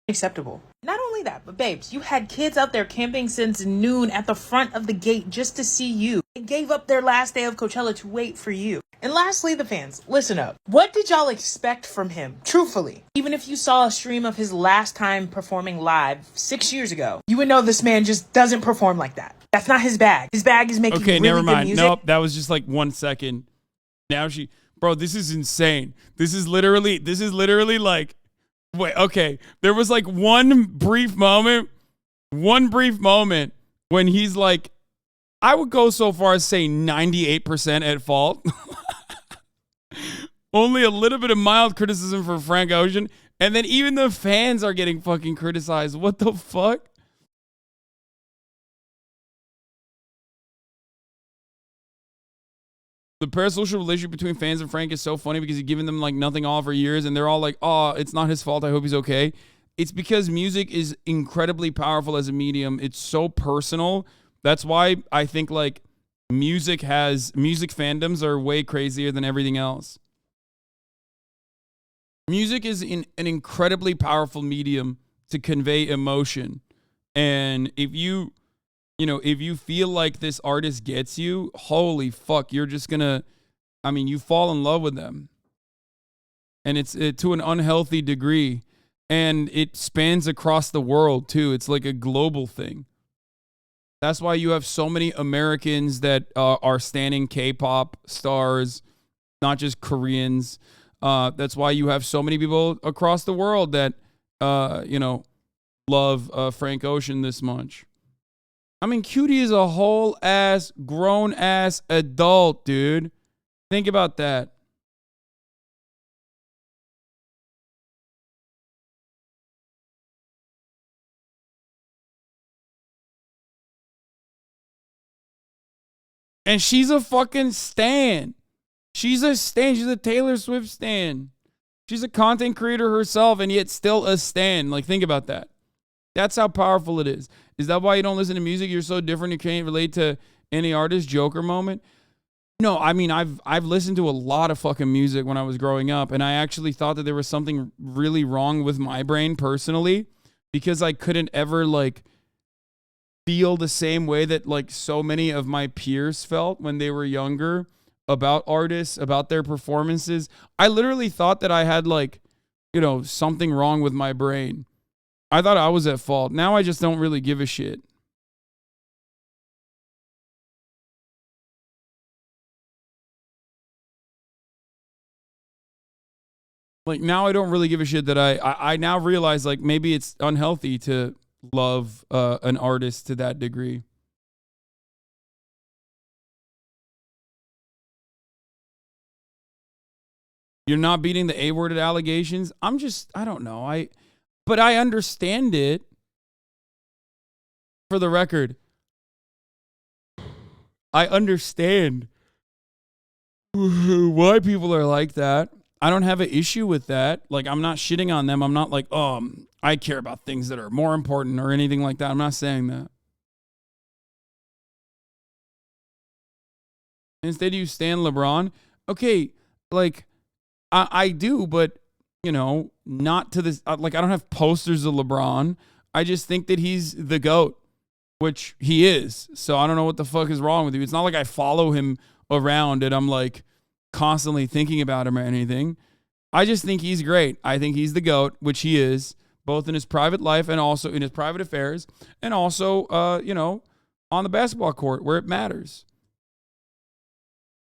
Acceptable. Not only that, but babes, you had kids out there camping since noon at the front of the gate just to see you. They gave up their last day of Coachella to wait for you. And lastly, the fans, listen up. What did y'all expect from him? Truthfully, even if you saw a stream of his last time performing live 6 years ago, you would know this man just doesn't perform like that. That's not his bag. His bag is making really never good mind. music. Nope, that was just like 1 second. Now bro, this is insane. This is literally like, wait, okay. There was like one brief moment when he's like, I would go so far as say 98% at fault. Only a little bit of mild criticism for Frank Ocean. And then even the fans are getting fucking criticized. What the fuck? The parasocial relationship between fans and Frank is so funny because he's given them like nothing all for years and they're all like, oh, it's not his fault. I hope he's okay. It's because music is incredibly powerful as a medium. It's so personal. That's why I think like music fandoms are way crazier than everything else. Music is an incredibly powerful medium to convey emotion. And if you feel like this artist gets you, holy fuck, you're just gonna, you fall in love with them. And it's to an unhealthy degree. And it spans across the world too. It's like a global thing. That's why you have so many Americans that are standing K-pop stars, not just Koreans. That's why you have so many people across the world that, love Frank Ocean this much. Cutie is a whole ass, grown ass adult, dude. Think about that. And she's a fucking stan. She's a stan. She's a Taylor Swift stan. She's a content creator herself and yet still a stan. Like, think about that. That's how powerful it is. Is that why you don't listen to music? You're so different you can't relate to any artist? Joker moment? No, I've listened to a lot of fucking music when I was growing up, and I actually thought that there was something really wrong with my brain personally because I couldn't ever like feel the same way that like so many of my peers felt when they were younger about artists, about their performances. I literally thought that I had like, something wrong with my brain. I thought I was at fault. Now I just don't really give a shit. Like now I don't really give a shit that I now realize like maybe it's unhealthy to love an artist to that degree. You're not beating the A-worded allegations. I don't know. But I understand it. For the record, I understand why people are like that. I don't have an issue with that. Like, I'm not shitting on them. I'm not like, I care about things that are more important or anything like that. I'm not saying that. Instead, you stand LeBron. Okay, like, I do, but, you know, not to this. Like, I don't have posters of LeBron. I just think that he's the GOAT, which he is. So I don't know what the fuck is wrong with you. It's not like I follow him around and I'm like constantly thinking about him or anything. I just think he's great. I think he's the GOAT, which he is, both in his private life and also in his private affairs, and also, you know, on the basketball court where it matters.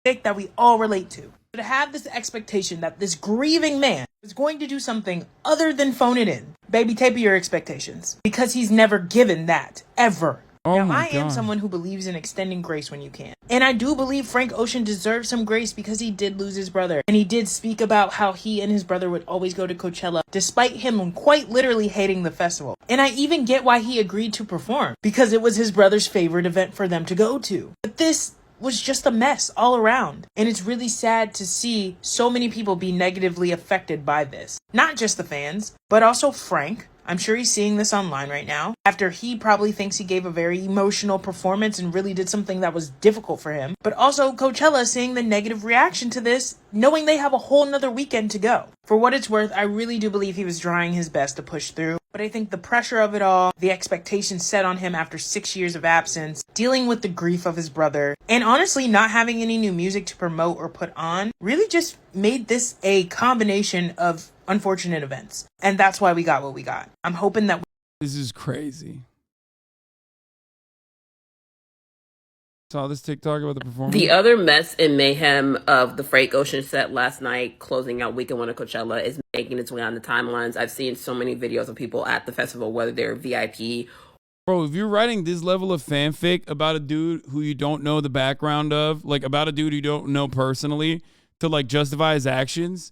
That we all relate to. To have this expectation that this grieving man is going to do something other than phone it in. Baby, taper your expectations. Because he's never given that. Ever. Oh now, I am someone who believes in extending grace when you can. And I do believe Frank Ocean deserves some grace because he did lose his brother. And he did speak about how he and his brother would always go to Coachella, despite him quite literally hating the festival. And I even get why he agreed to perform, because it was his brother's favorite event for them to go to. But this was just a mess all around. And it's really sad to see so many people be negatively affected by this. Not just the fans, but also Frank. I'm sure he's seeing this online right now, after he probably thinks he gave a very emotional performance and really did something that was difficult for him. But also Coachella seeing the negative reaction to this, knowing they have a whole nother weekend to go. For what it's worth, I really do believe he was trying his best to push through. But I think the pressure of it all, the expectations set on him after 6 years of absence, dealing with the grief of his brother, and honestly not having any new music to promote or put on, really just made this a combination of unfortunate events. And that's why we got what we got. I'm hoping that this is crazy. Saw this TikTok about the performance. The other mess and mayhem of the Frank Ocean set last night, closing out weekend one of Coachella, is making its way on the timelines. I've seen so many videos of people at the festival, whether they're VIP. Bro, if you're writing this level of fanfic about a dude who you don't know the background of, like about a dude you don't know personally, to like justify his actions,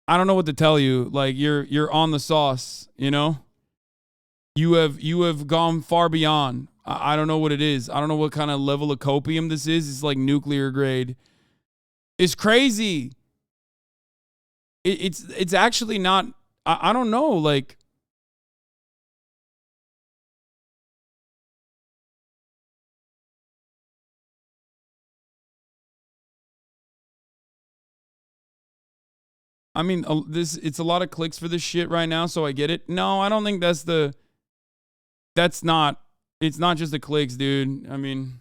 I don't know what to tell you. Like you're on the sauce, you know? You have gone far beyond. I don't know what it is. I don't know what kind of level of copium this is. It's like nuclear grade. It's crazy. It's actually not. I don't know. Like, I mean, it's a lot of clicks for this shit right now, so I get it. No, I don't think it's not just the clicks, dude. I mean,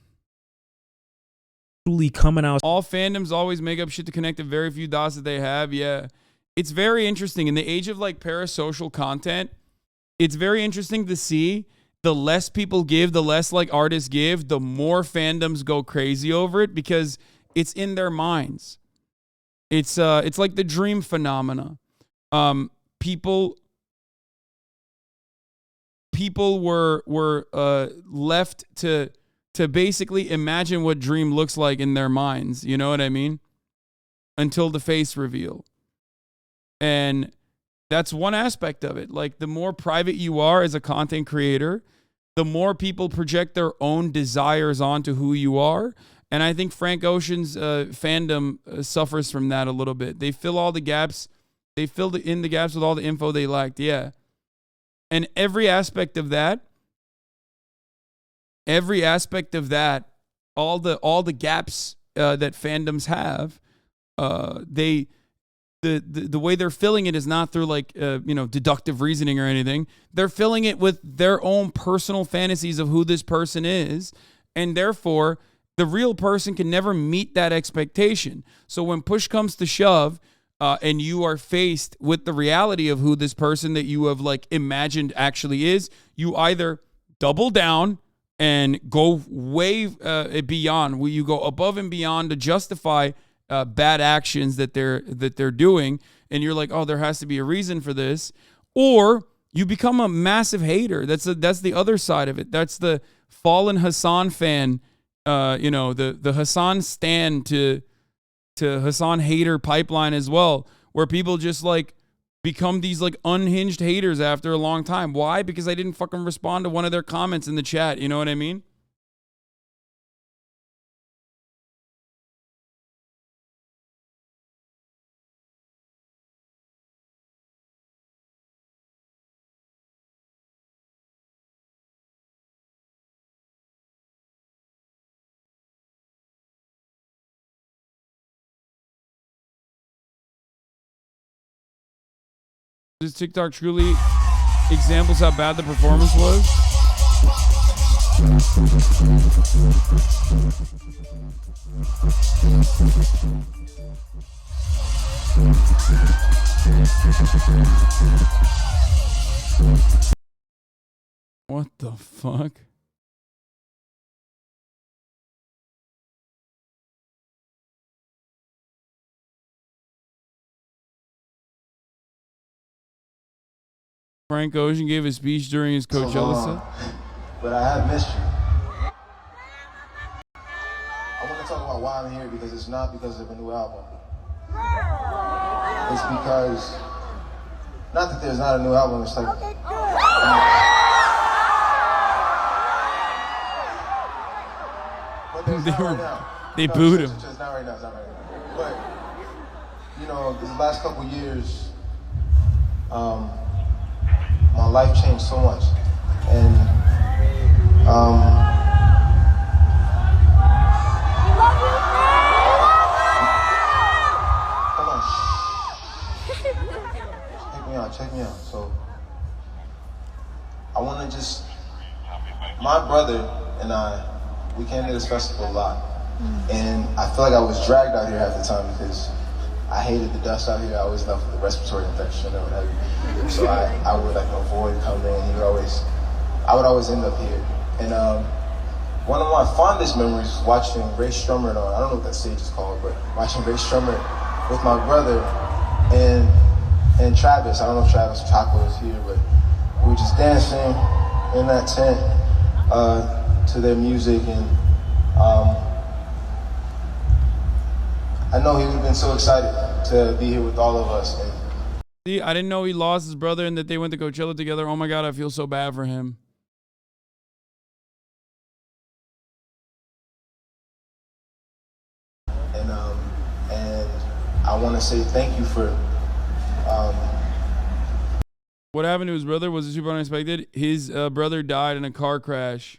coming out. All fandoms always make up shit to connect the very few dots that they have. Yeah. It's very interesting. In the age of like parasocial content, it's very interesting to see the less people give, the less like artists give, the more fandoms go crazy over it because it's in their minds. It's like the dream phenomena. People were left to basically imagine what dream looks like in their minds. You know what I mean? Until the face reveal. And that's one aspect of it. Like the more private you are as a content creator, the more people project their own desires onto who you are. And I think Frank Ocean's fandom suffers from that a little bit. They fill all the gaps. They fill in the gaps with all the info they lacked. Yeah. And every aspect of that, all the gaps that fandoms have, the way they're filling it is not through like deductive reasoning or anything. They're filling it with their own personal fantasies of who this person is, and therefore the real person can never meet that expectation. So when push comes to shove, and you are faced with the reality of who this person that you have like imagined actually is, you either double down and go way beyond, where you go above and beyond to justify bad actions that they're doing, and you're like, oh, there has to be a reason for this, or you become a massive hater. That's the other side of it. That's the fallen Hasan fan, the Hasan stan to Hasan hater pipeline as well, where people just like become these like unhinged haters after a long time. Why? Because I didn't fucking respond to one of their comments in the chat. You know what I mean? Does TikTok truly examples how bad the performance was? What the fuck? Frank Ocean gave a speech during his Coachella set. But I have missed you. I want to talk about why I'm here, because it's not because of a new album. It's because, not that there's not a new album, it's like... They booed him. It's not right now, But, you know, these last couple years, my life changed so much, and hold on, check me out. So I want to just, my brother and I, we came to this festival a lot, and I feel like I was dragged out here half the time because I hated the dust out here. I always left with a respiratory infection or whatever. So I would like avoid coming in. I would always end up here. And one of my fondest memories was watching Ray Strummer, I don't know what that stage is called, but watching Ray Strummer with my brother and Travis. I don't know if Travis Taco is here, but we were just dancing in that tent to their music, and I know he would have been so excited to be here with all of us. See, I didn't know he lost his brother and that they went to Coachella together. Oh my God, I feel so bad for him. And I want to say thank you for... What happened to his brother was super unexpected. His brother died in a car crash.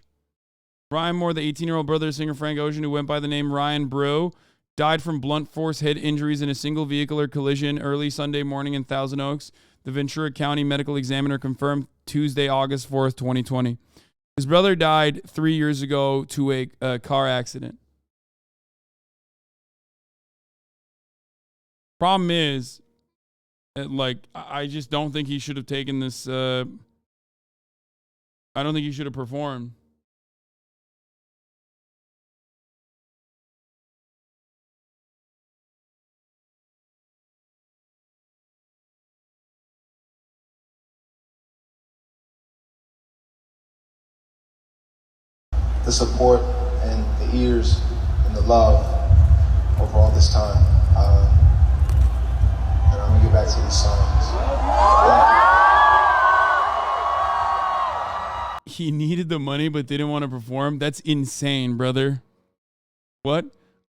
Ryan Moore, the 18-year-old brother of singer Frank Ocean, who went by the name Ryan Brew, died from blunt force head injuries in a single vehicular collision early Sunday morning in Thousand Oaks. The Ventura County Medical Examiner confirmed Tuesday, August 4th, 2020. His brother died 3 years ago to a car accident. Problem is, I just don't think he should have taken this. I don't think he should have performed. The support and the ears and the love over all this time. And I'm gonna get back to these songs. He needed the money but didn't want to perform. That's insane, brother. What?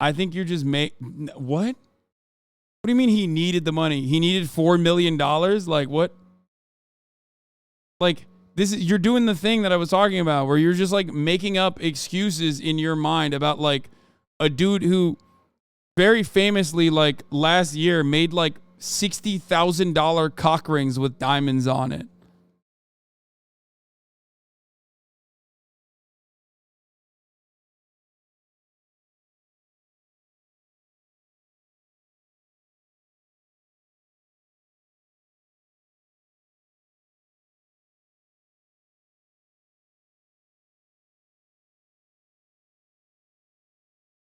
I think you're just what? What do you mean he needed the money? He needed $4 million? Like what? Like you're doing the thing that I was talking about where you're just like making up excuses in your mind about like a dude who very famously like last year made like $60,000 cock rings with diamonds on it.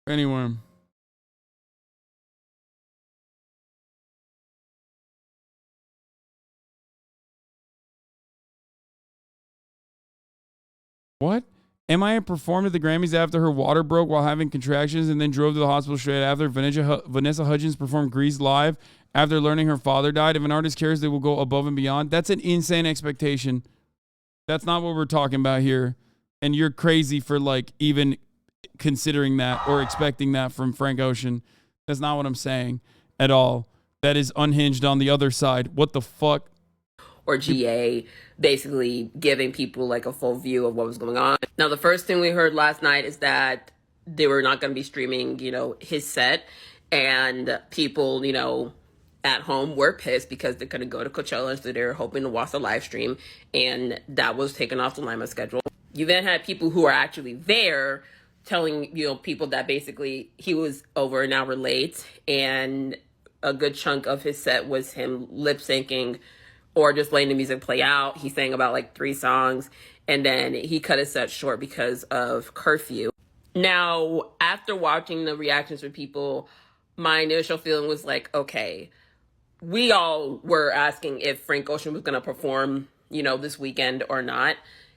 Anyway. What? MIA performed at the Grammys after her water broke while having contractions and then drove to the hospital straight after. Vanessa Hudgens performed Grease live after learning her father died. If an artist cares, they will go above and beyond. That's an insane expectation. That's not what we're talking about here. And you're crazy for like even considering that or expecting that from Frank Ocean. That's not what I'm saying at all. That is unhinged on the other side. What the fuck? Or GA, basically giving people like a full view of what was going on. Now, the first thing we heard last night is that they were not going to be streaming, his set, and people, at home were pissed because they couldn't go to Coachella, so they were hoping to watch the live stream, and that was taken off the Lima schedule. You then had people who are actually there telling, people that basically he was over an hour late, and a good chunk of his set was him lip syncing or just letting the music play out. He sang about like 3 songs, and then he cut his set short because of curfew. Now, after watching the reactions from people, my initial feeling was like, okay, we all were asking if Frank Ocean was going to perform, this weekend or not,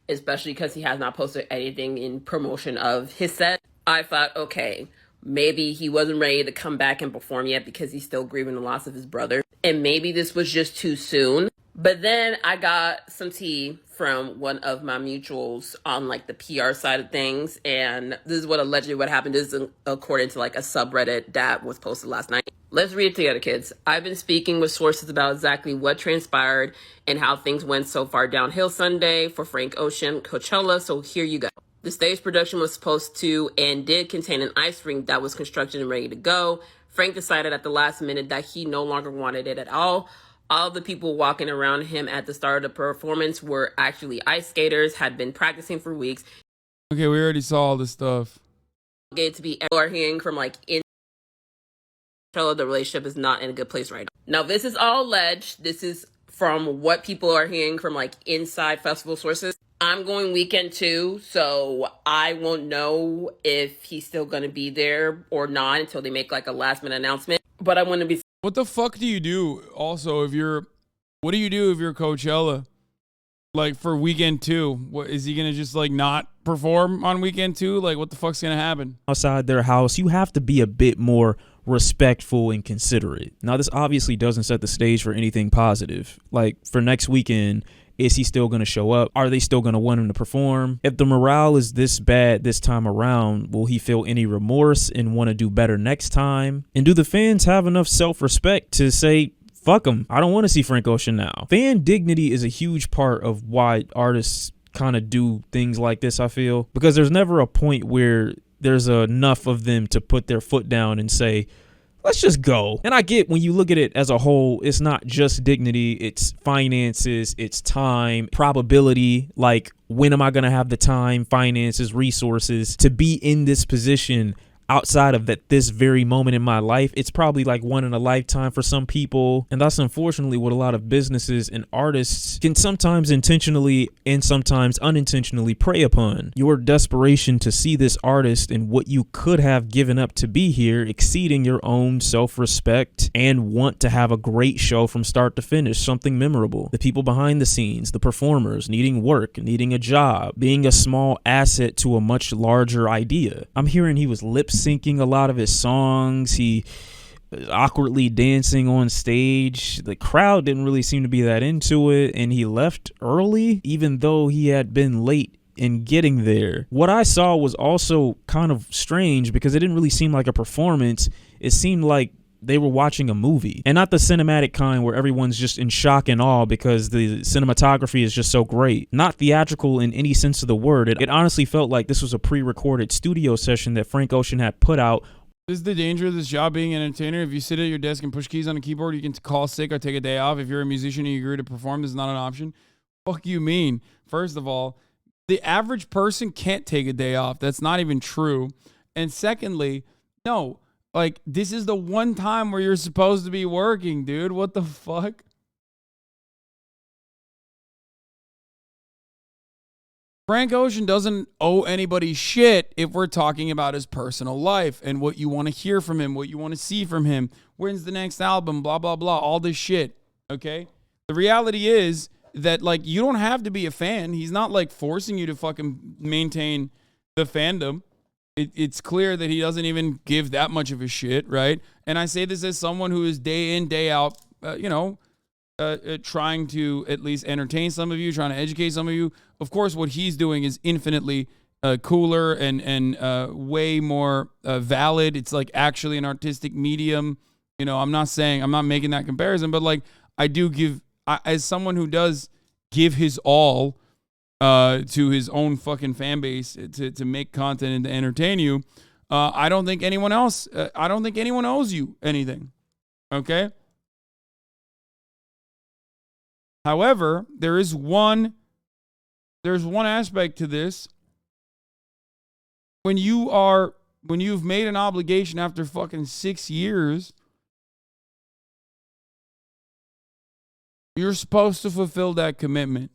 especially because he has not posted anything in promotion of his set. I thought, okay, maybe he wasn't ready to come back and perform yet because he's still grieving the loss of his brother. And maybe this was just too soon. But then I got some tea from one of my mutuals on like the PR side of things. And this is what allegedly what happened. This is according to like a subreddit that was posted last night. Let's read it together, kids. I've been speaking with sources about exactly what transpired and how things went so far downhill Sunday for Frank Ocean Coachella. So here you go. The stage production was supposed to and did contain an ice rink that was constructed and ready to go. Frank decided at the last minute that he no longer wanted it at all. All the people walking around him at the start of the performance were actually ice skaters, had been practicing for weeks. Okay, we already saw all this stuff. Get to be are hearing from like in the relationship is not in a good place right now. Now, this is all alleged. This is from what people are hearing from like inside festival sources. I'm going weekend 2, so I won't know if he's still going to be there or not until they make like a last minute announcement. But I want to be. What the fuck do you do also what do you do if you're Coachella? Like for weekend 2, what is he going to just like not perform on weekend 2? Like what the fuck's going to happen? Outside their house, you have to be a bit more respectful and considerate. Now, this obviously doesn't set the stage for anything positive. Like for next weekend, is he still going to show up? Are they still going to want him to perform? If the morale is this bad this time around, will he feel any remorse and want to do better next time? And do the fans have enough self-respect to say, fuck him, I don't want to see Frank Ocean now? Fan dignity is a huge part of why artists kind of do things like this, I feel. Because there's never a point where there's enough of them to put their foot down and say, let's just go. And I get when you look at it as a whole, it's not just dignity, it's finances, it's time, probability, like when am I going to have the time, finances, resources to be in this position outside of this very moment in my life. It's probably like one in a lifetime for some people. And that's unfortunately what a lot of businesses and artists can sometimes intentionally and sometimes unintentionally prey upon. Your desperation to see this artist and what you could have given up to be here exceeding your own self-respect and want to have a great show from start to finish, something memorable. The people behind the scenes, the performers needing work, needing a job, being a small asset to a much larger idea. I'm hearing he was lip syncing a lot of his songs. He awkwardly dancing on stage. The crowd didn't really seem to be that into it, and he left early even though he had been late in getting there. What I saw was also kind of strange because it didn't really seem like a performance. It seemed like they were watching a movie, and not the cinematic kind where everyone's just in shock and awe because the cinematography is just so great. Not theatrical in any sense of the word. It honestly felt like this was a pre-recorded studio session that Frank Ocean had put out. This is the danger of this job being an entertainer. If you sit at your desk and push keys on a keyboard, you can call sick or take a day off. If you're a musician and you agree to perform, this is not an option. Fuck you mean? First of all, the average person can't take a day off. That's not even true. And secondly, no. Like, this is the one time where you're supposed to be working, dude. What the fuck? Frank Ocean doesn't owe anybody shit if we're talking about his personal life and what you want to hear from him, what you want to see from him, when's the next album, blah, blah, blah, all this shit, okay? The reality is that like you don't have to be a fan. He's not like forcing you to fucking maintain the fandom. It's clear that he doesn't even give that much of a shit, right? And I say this as someone who is day in, day out, trying to at least entertain some of you, trying to educate some of you. Of course, what he's doing is infinitely cooler and way more valid. It's like actually an artistic medium. You know, I'm not making that comparison, but like as someone who does give his all to his own fucking fan base to make content and to entertain you, I don't think anyone else owes you anything. Okay? However, there's one aspect to this. When you've made an obligation after fucking 6 years, you're supposed to fulfill that commitment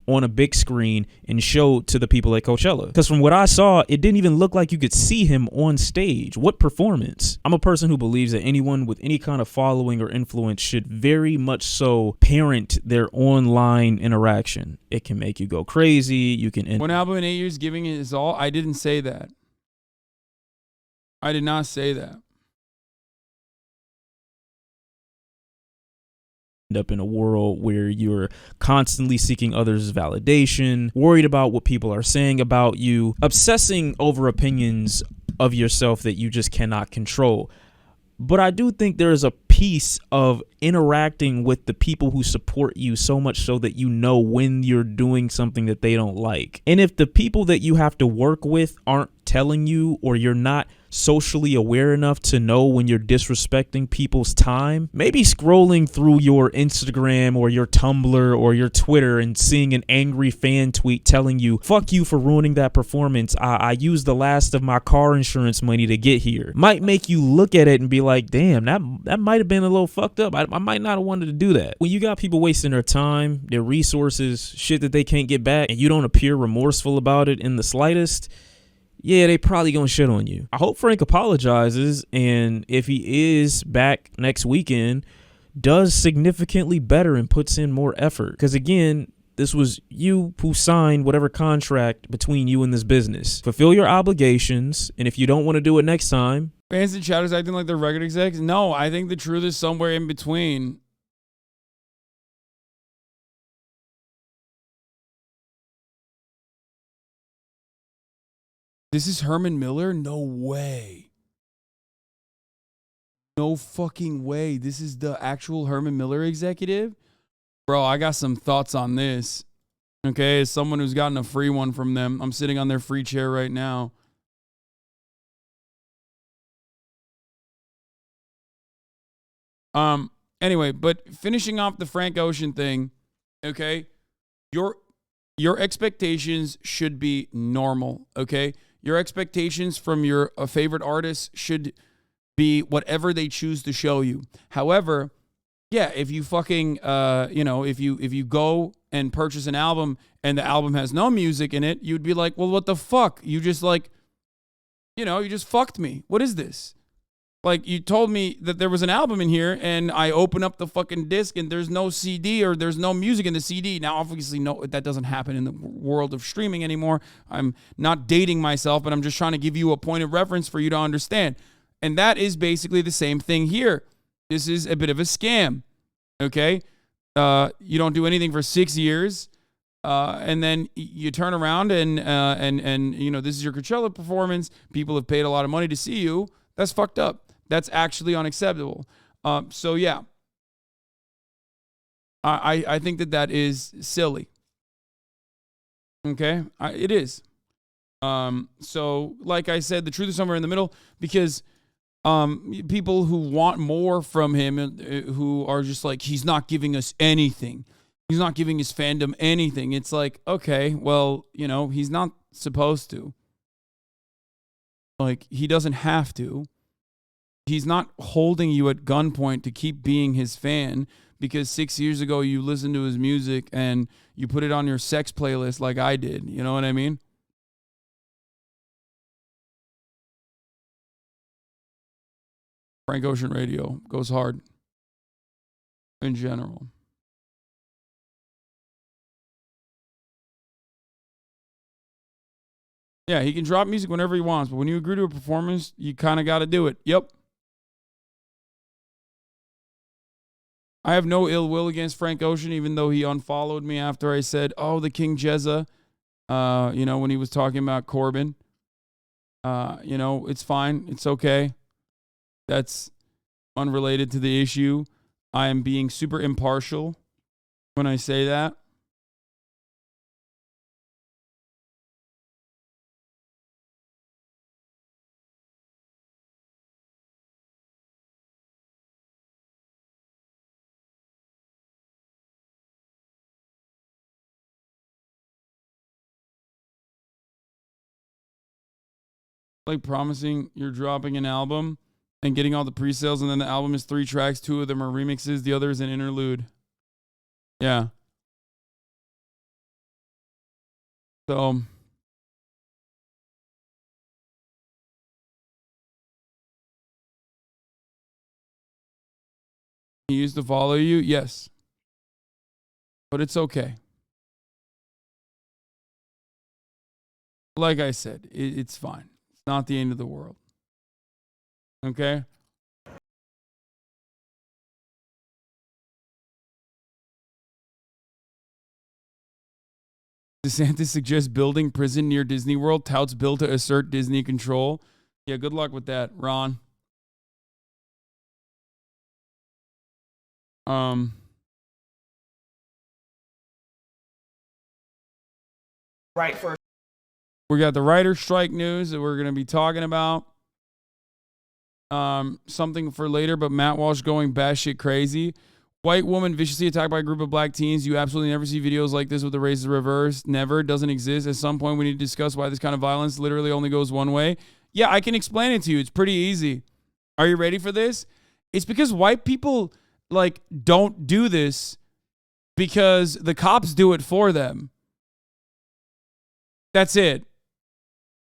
on a big screen and show to the people at Coachella. Because from what I saw, it didn't even look like you could see him on stage. What performance? I'm a person who believes that anyone with any kind of following or influence should very much so parent their online interaction. It can make you go crazy. You can One album in 8 years giving it his all. I didn't say that. I did not say that. End up in a world where you're constantly seeking others' validation, worried about what people are saying about you, obsessing over opinions of yourself that you just cannot control. But I do think there is a piece of interacting with the people who support you so much so that you know when you're doing something that they don't like. And if the people that you have to work with aren't telling you, or you're not socially aware enough to know when you're disrespecting people's time, maybe scrolling through your Instagram or your Tumblr or your Twitter and seeing an angry fan tweet telling you, fuck you for ruining that performance. I used the last of my car insurance money to get here. Might make you look at it and be like, damn, that might have been a little fucked up. I might not have wanted to do that. When you got people wasting their time, their resources, shit that they can't get back, and you don't appear remorseful about it in the slightest, yeah, they probably gonna shit on you. I hope Frank apologizes, and if he is back next weekend, does significantly better and puts in more effort. Because again, this was you who signed whatever contract between you and this business. Fulfill your obligations, and if you don't want to do it next time. Fans and chatters acting like they're record execs? No, I think the truth is somewhere in between. This is Herman Miller? No way. No fucking way. This is the actual Herman Miller executive? Bro, I got some thoughts on this. Okay, as someone who's gotten a free one from them, I'm sitting on their free chair right now. Anyway, but finishing off the Frank Ocean thing, okay? Your expectations should be normal, okay? Your expectations from your favorite artist should be whatever they choose to show you. However, yeah, if you fucking, if you go and purchase an album and the album has no music in it, you'd be like, well, what the fuck? You just you just fucked me. What is this? Like, you told me that there was an album in here, and I open up the fucking disc, and there's no CD or there's no music in the CD. Now, obviously, no, that doesn't happen in the world of streaming anymore. I'm not dating myself, but I'm just trying to give you a point of reference for you to understand. And that is basically the same thing here. This is a bit of a scam, okay? You don't do anything for 6 years, and then you turn around and this is your Coachella performance. People have paid a lot of money to see you. That's fucked up. That's actually unacceptable. So yeah, I think that is silly. Okay, it is. So like I said, the truth is somewhere in the middle, because people who want more from him, who are just like, he's not giving us anything. He's not giving his fandom anything. It's like, okay, well, he's not supposed to. Like, he doesn't have to. He's not holding you at gunpoint to keep being his fan because 6 years ago you listened to his music and you put it on your sex playlist like I did. You know what I mean? Frank Ocean Radio goes hard in general. Yeah, he can drop music whenever he wants, but when you agree to a performance, you kind of got to do it. Yep. I have no ill will against Frank Ocean, even though he unfollowed me after I said, oh, the King Jezza, when he was talking about Corbin. It's fine. It's okay. That's unrelated to the issue. I am being super impartial when I say that. Like promising you're dropping an album and getting all the pre-sales, and then the album is 3 tracks, 2 of them are remixes, the other is an interlude. Yeah. So he used to follow you? Yes. But it's okay. Like I said, it's fine. It's not the end of the world. Okay? DeSantis suggests building prison near Disney World, touts bill to assert Disney control. Yeah, good luck with that, Ron. Right first. We got the writer strike news that we're going to be talking about. Something for later, but Matt Walsh going batshit crazy. White woman viciously attacked by a group of black teens. You absolutely never see videos like this with the races reversed. Never. Doesn't exist. At some point, we need to discuss why this kind of violence literally only goes one way. Yeah, I can explain it to you. It's pretty easy. Are you ready for this? It's because white people, don't do this because the cops do it for them. That's it.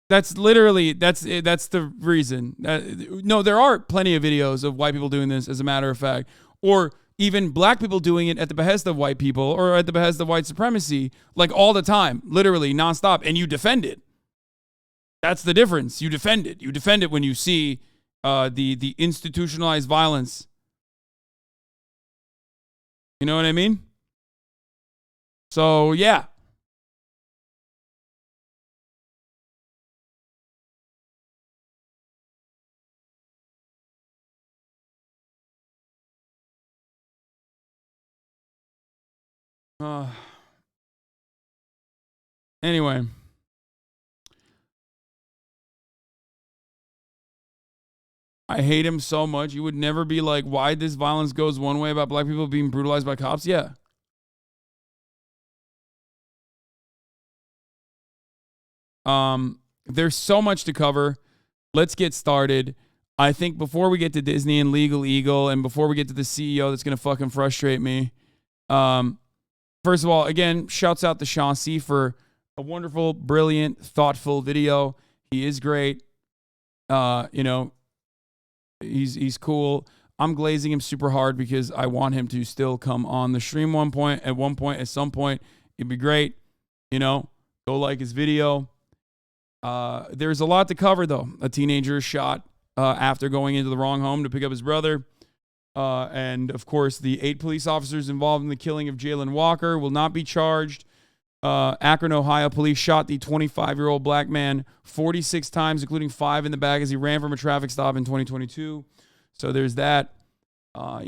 That's literally, that's the reason. No, there are plenty of videos of white people doing this, as a matter of fact. Or even black people doing it at the behest of white people or at the behest of white supremacy, all the time, literally nonstop, and you defend it. That's the difference. You defend it. You defend it when you see the institutionalized violence. You know what I mean? So, yeah. Anyway. I hate him so much. You would never be like, why this violence goes one way about black people being brutalized by cops? Yeah. There's so much to cover. Let's get started. I think before we get to Disney and Legal Eagle and before we get to the CEO that's going to fucking frustrate me, first of all, again, shouts out to Sean C for a wonderful, brilliant, thoughtful video. He is great. He's cool. I'm glazing him super hard because I want him to still come on the stream at some point. It'd be great. Go like his video. There's a lot to cover, though. A teenager is shot after going into the wrong home to pick up his brother. And, of course, the 8 police officers involved in the killing of Jalen Walker will not be charged. Akron, Ohio police shot the 25-year-old black man 46 times, including 5 in the back as he ran from a traffic stop in 2022. So there's that. There's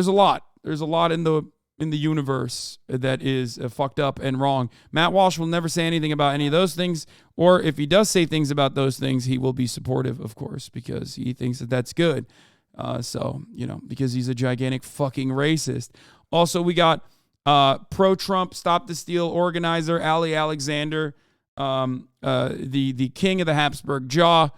a lot. There's a lot in the universe that is fucked up and wrong. Matt Walsh will never say anything about any of those things, or if he does say things about those things, he will be supportive, of course, because he thinks that that's good. Because he's a gigantic fucking racist. Also, we got pro-Trump Stop the Steal organizer Ali Alexander, the king of the Habsburg Jaw,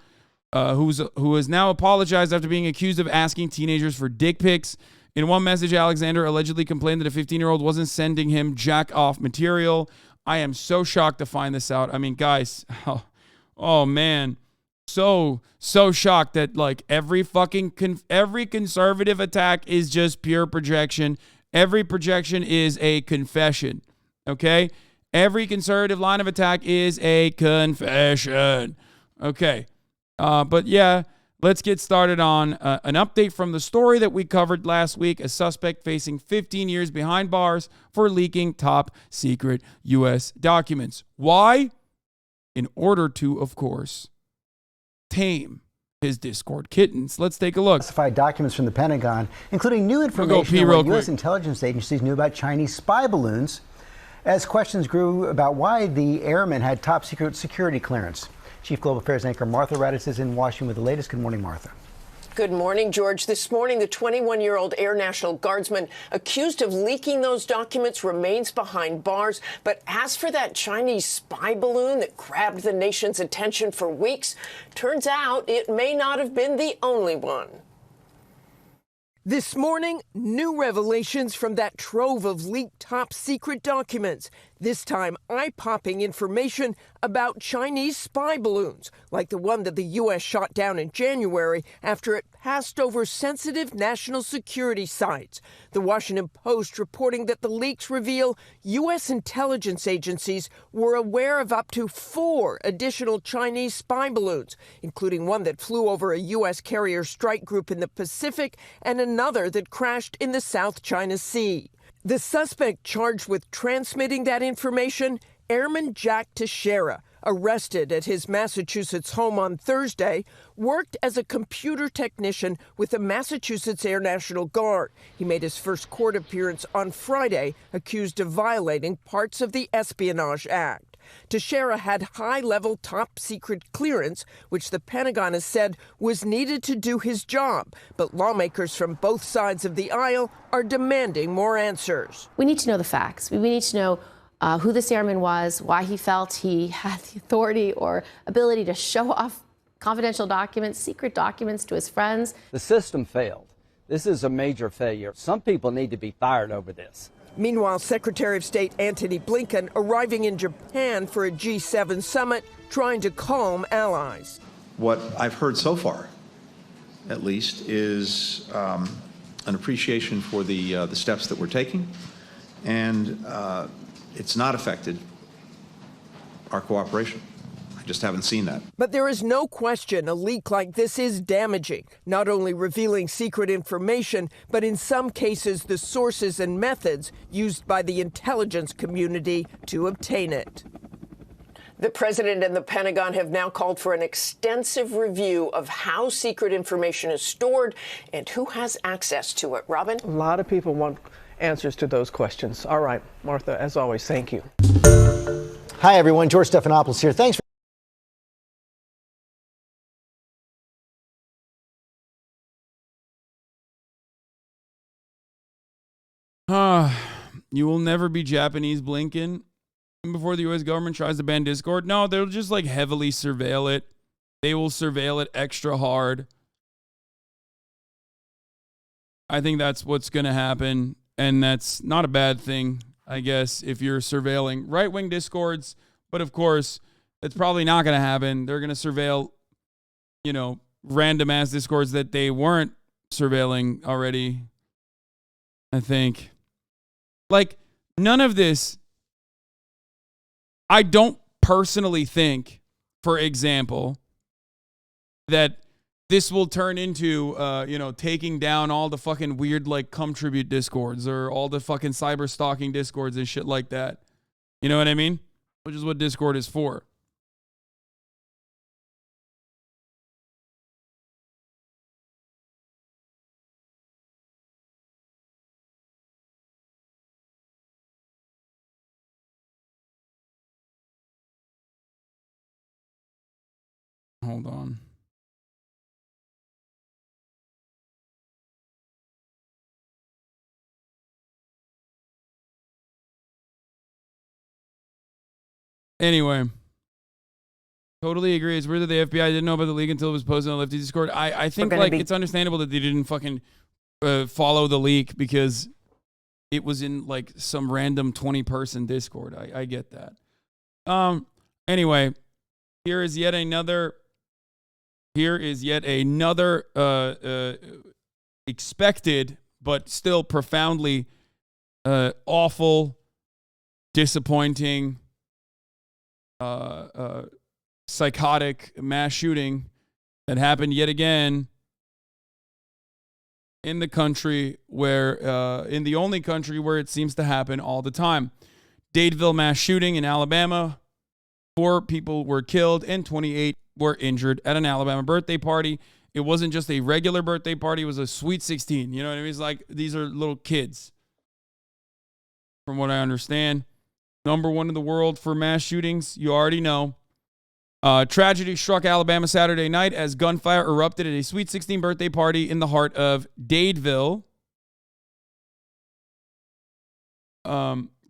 who has now apologized after being accused of asking teenagers for dick pics. In one message, Alexander allegedly complained that a 15-year-old wasn't sending him jack-off material. I am so shocked to find this out. I mean, guys, oh man, so shocked that every conservative attack is just pure projection. Every projection is a confession, okay? Every conservative line of attack is a confession. Okay. But yeah, let's get started on an update from the story that we covered last week. A suspect facing 15 years behind bars for leaking top secret U.S. documents. Why? In order to, of course, tame his Discord kittens. Let's take a look. Classified documents from the Pentagon, including new information on what U.S. intelligence agencies knew about Chinese spy balloons, as questions grew about why the airmen had top secret security clearance. Chief Global Affairs anchor Martha Raddatz is in Washington with the latest. Good morning, Martha. Good morning, George. This morning, the 21-year-old Air National Guardsman accused of leaking those documents remains behind bars. But as for that Chinese spy balloon that grabbed the nation's attention for weeks, turns out it may not have been the only one. This morning, new revelations from that trove of leaked top-secret documents. This time, eye-popping information about Chinese spy balloons, like the one that the U.S. shot down in January after it passed over sensitive national security sites. The Washington Post reporting that the leaks reveal U.S. intelligence agencies were aware of up to 4 additional Chinese spy balloons, including one that flew over a U.S. carrier strike group in the Pacific and another that crashed in the South China Sea. The suspect charged with transmitting that information, Airman Jack Teixeira, arrested at his Massachusetts home on Thursday, worked as a computer technician with the Massachusetts Air National Guard. He made his first court appearance on Friday, accused of violating parts of the Espionage Act. Teixeira had high-level top-secret clearance, which the Pentagon has said was needed to do his job. But lawmakers from both sides of the aisle are demanding more answers. We need to know the facts. We need to know who this airman was, why he felt he had the authority or ability to show off confidential documents, secret documents to his friends. The system failed. This is a major failure. Some people need to be fired over this. Meanwhile, Secretary of State Antony Blinken arriving in Japan for a G7 summit, trying to calm allies. What I've heard so far, at least, is an appreciation for the steps that we're taking, and it's not affected our cooperation. I just haven't seen that. But there is no question a leak like this is damaging, not only revealing secret information, but in some cases the sources and methods used by the intelligence community to obtain it. The president and the Pentagon have now called for an extensive review of how secret information is stored and who has access to it. Robin? A lot of people want answers to those questions. All right, Martha, as always, thank you. Hi, everyone. George Stephanopoulos here. Thanks for You will never be Japanese, Blinken. Before the U.S. government tries to ban Discord, no, they'll just like heavily surveil it. They will surveil it extra hard. I think that's what's going to happen, and that's not a bad thing, I guess, if you're surveilling right-wing Discords. But of course, that's probably not going to happen. They're going to surveil, random-ass Discords that they weren't surveilling already, I think. Like, none of this, I don't personally think, for example, that this will turn into, taking down all the fucking weird, like, come tribute Discords or all the fucking cyber stalking Discords and shit like that. You know what I mean? Which is what Discord is for. Hold on. Anyway, totally agree. It's weird that the FBI didn't know about the leak until it was posted on Lefty Discord. I think it's understandable that they didn't fucking follow the leak because it was in like some random 20-person Discord. I get that. Anyway, here is yet another expected but still profoundly awful, disappointing psychotic mass shooting that happened yet again in the country where, in the only country where it seems to happen all the time. Dadeville mass shooting in Alabama. 4 people were killed and 28 were injured at an Alabama birthday party. It wasn't just a regular birthday party. It was a Sweet 16. You know what I mean? It's like these are little kids, from what I understand. Number 1 in the world for mass shootings. You already know. Tragedy struck Alabama Saturday night as gunfire erupted at a Sweet 16 birthday party in the heart of Dadeville,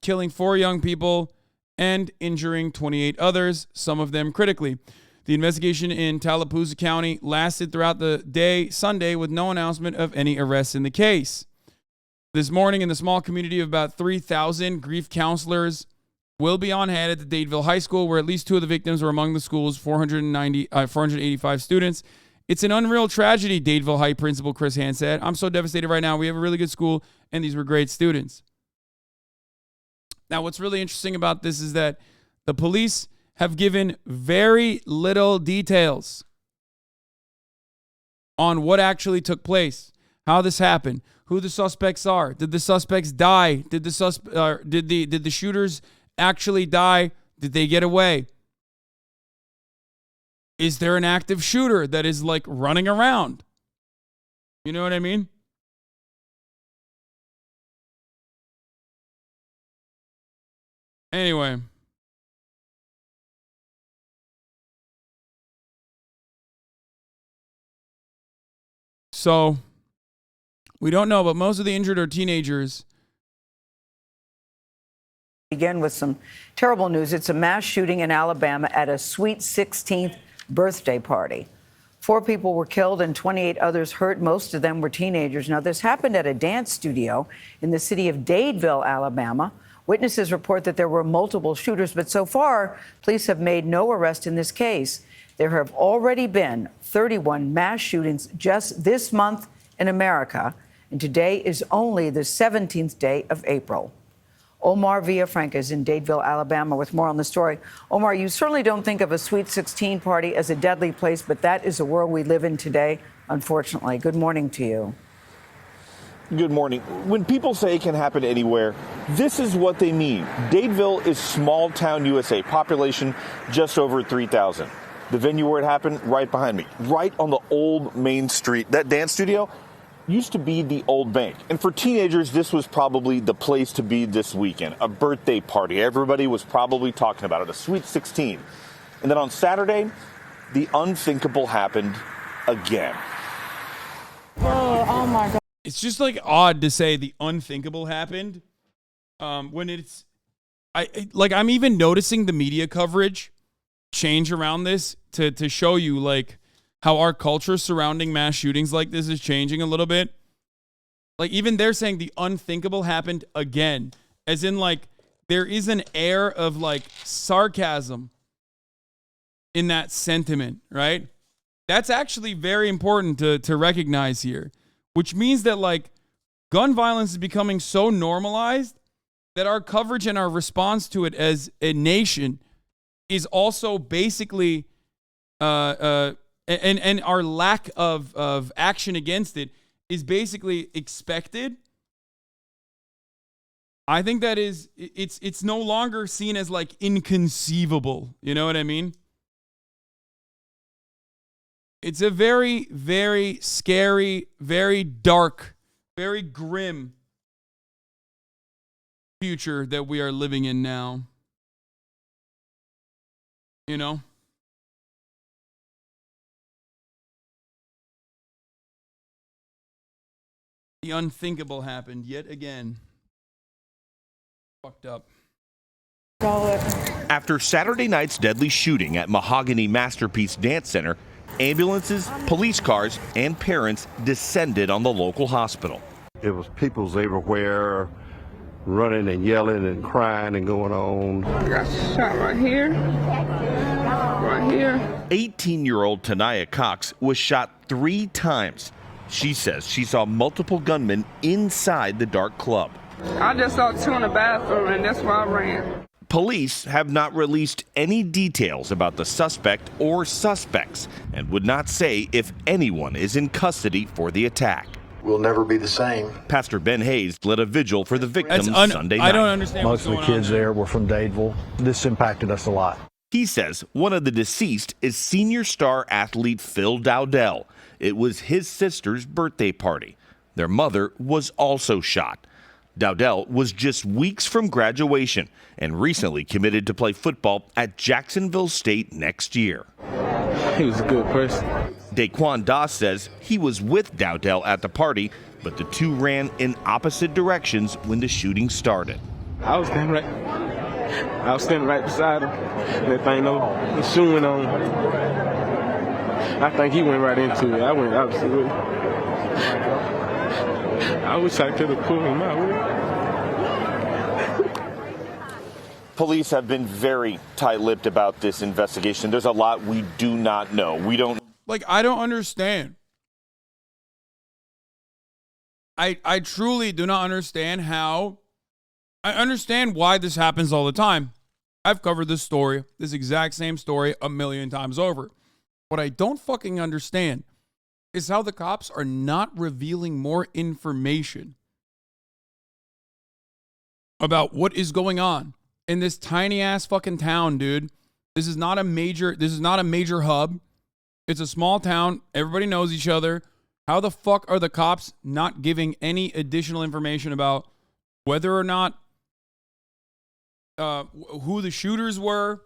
killing 4 young people and injuring 28 others, some of them critically. The investigation in Tallapoosa County lasted throughout the day Sunday with no announcement of any arrests in the case. This morning, in the small community of about 3,000, grief counselors will be on hand at the Dadeville High School, where at least 2 of the victims were among the school's 485 students. It's an unreal tragedy, Dadeville High Principal Chris Hand said. I'm so devastated right now. We have a really good school, and these were great students. Now, what's really interesting about this is that the police have given very little details on what actually took place, how this happened, who the suspects are. Did the suspects die? Did the shooters actually die? Did they get away? Is there an active shooter that is like running around? You know what I mean? Anyway. So, we don't know, but most of the injured are teenagers. Begin with some terrible news. It's a mass shooting in Alabama at a Sweet 16th birthday party. 4 people were killed and 28 others hurt. Most of them were teenagers. Now, this happened at a dance studio in the city of Dadeville, Alabama. Witnesses report that there were multiple shooters, but so far, police have made no arrest in this case. There have already been 31 mass shootings just this month in America, and today is only the 17th day of April. Omar Villafranca is in Dadeville, Alabama, with more on the story. Omar, you certainly don't think of a Sweet 16 party as a deadly place, but that is the world we live in today, unfortunately. Good morning to you. Good morning. When people say it can happen anywhere, this is what they mean. Dadeville is small town USA, population just over 3,000. The venue where it happened, right behind me, right on the old Main Street. That dance studio used to be the old bank. And for teenagers, this was probably the place to be this weekend. A birthday party. Everybody was probably talking about it, a Sweet 16. And then on Saturday, the unthinkable happened again. Oh my God. It's just like odd to say the unthinkable happened when it's, I'm even noticing the media coverage change around this to show you like how our culture surrounding mass shootings like this is changing a little bit. Like even they're saying the unthinkable happened again, as in like there is an air of like sarcasm in that sentiment, right? That's actually very important to recognize here, which means that like gun violence is becoming so normalized that our coverage and our response to it as a nation is also basically and our lack of action against it is basically expected. I think that is it's no longer seen as like inconceivable. You know what I mean? It's a very, very scary, very dark, very grim future that we are living in now. You know? The unthinkable happened yet again. Fucked up. After Saturday night's deadly shooting at Mahogany Masterpiece Dance Center, ambulances, police cars, and parents descended on the local hospital. It was people's everywhere, running and yelling and crying and going on. I got shot right here. Right here. 18-year-old Tanaya Cox was shot 3 times. She says she saw multiple gunmen inside the dark club. I just saw 2 in the bathroom, and that's why I ran. Police have not released any details about the suspect or suspects and would not say if anyone is in custody for the attack. We'll never be the same. Pastor Ben Hayes led a vigil for the victims Sunday night. I don't understand. Most of the kids there were from Dadeville. This impacted us a lot. He says one of the deceased is senior star athlete Phil Dowdell. It was his sister's birthday party. Their mother was also shot. Dowdell was just weeks from graduation and recently committed to play football at Jacksonville State next year. He was a good person. Daquan Doss says he was with Dowdell at the party, but the two ran in opposite directions when the shooting started. I was standing right beside him. And that thing, the shooting went on. I think he went right into it. I went opposite way. I wish I could have pulled him out. Police have been very tight-lipped about this investigation. There's a lot we do not know. We don't. I don't understand. I truly do not understand how. I understand why this happens all the time. I've covered this story, this exact same story, 1,000,000 times over. What I don't fucking understand is how the cops are not revealing more information about what is going on in this tiny ass fucking town, dude. This is not a major hub. It's a small town. Everybody knows each other. How the fuck are the cops not giving any additional information about whether or not who the shooters were?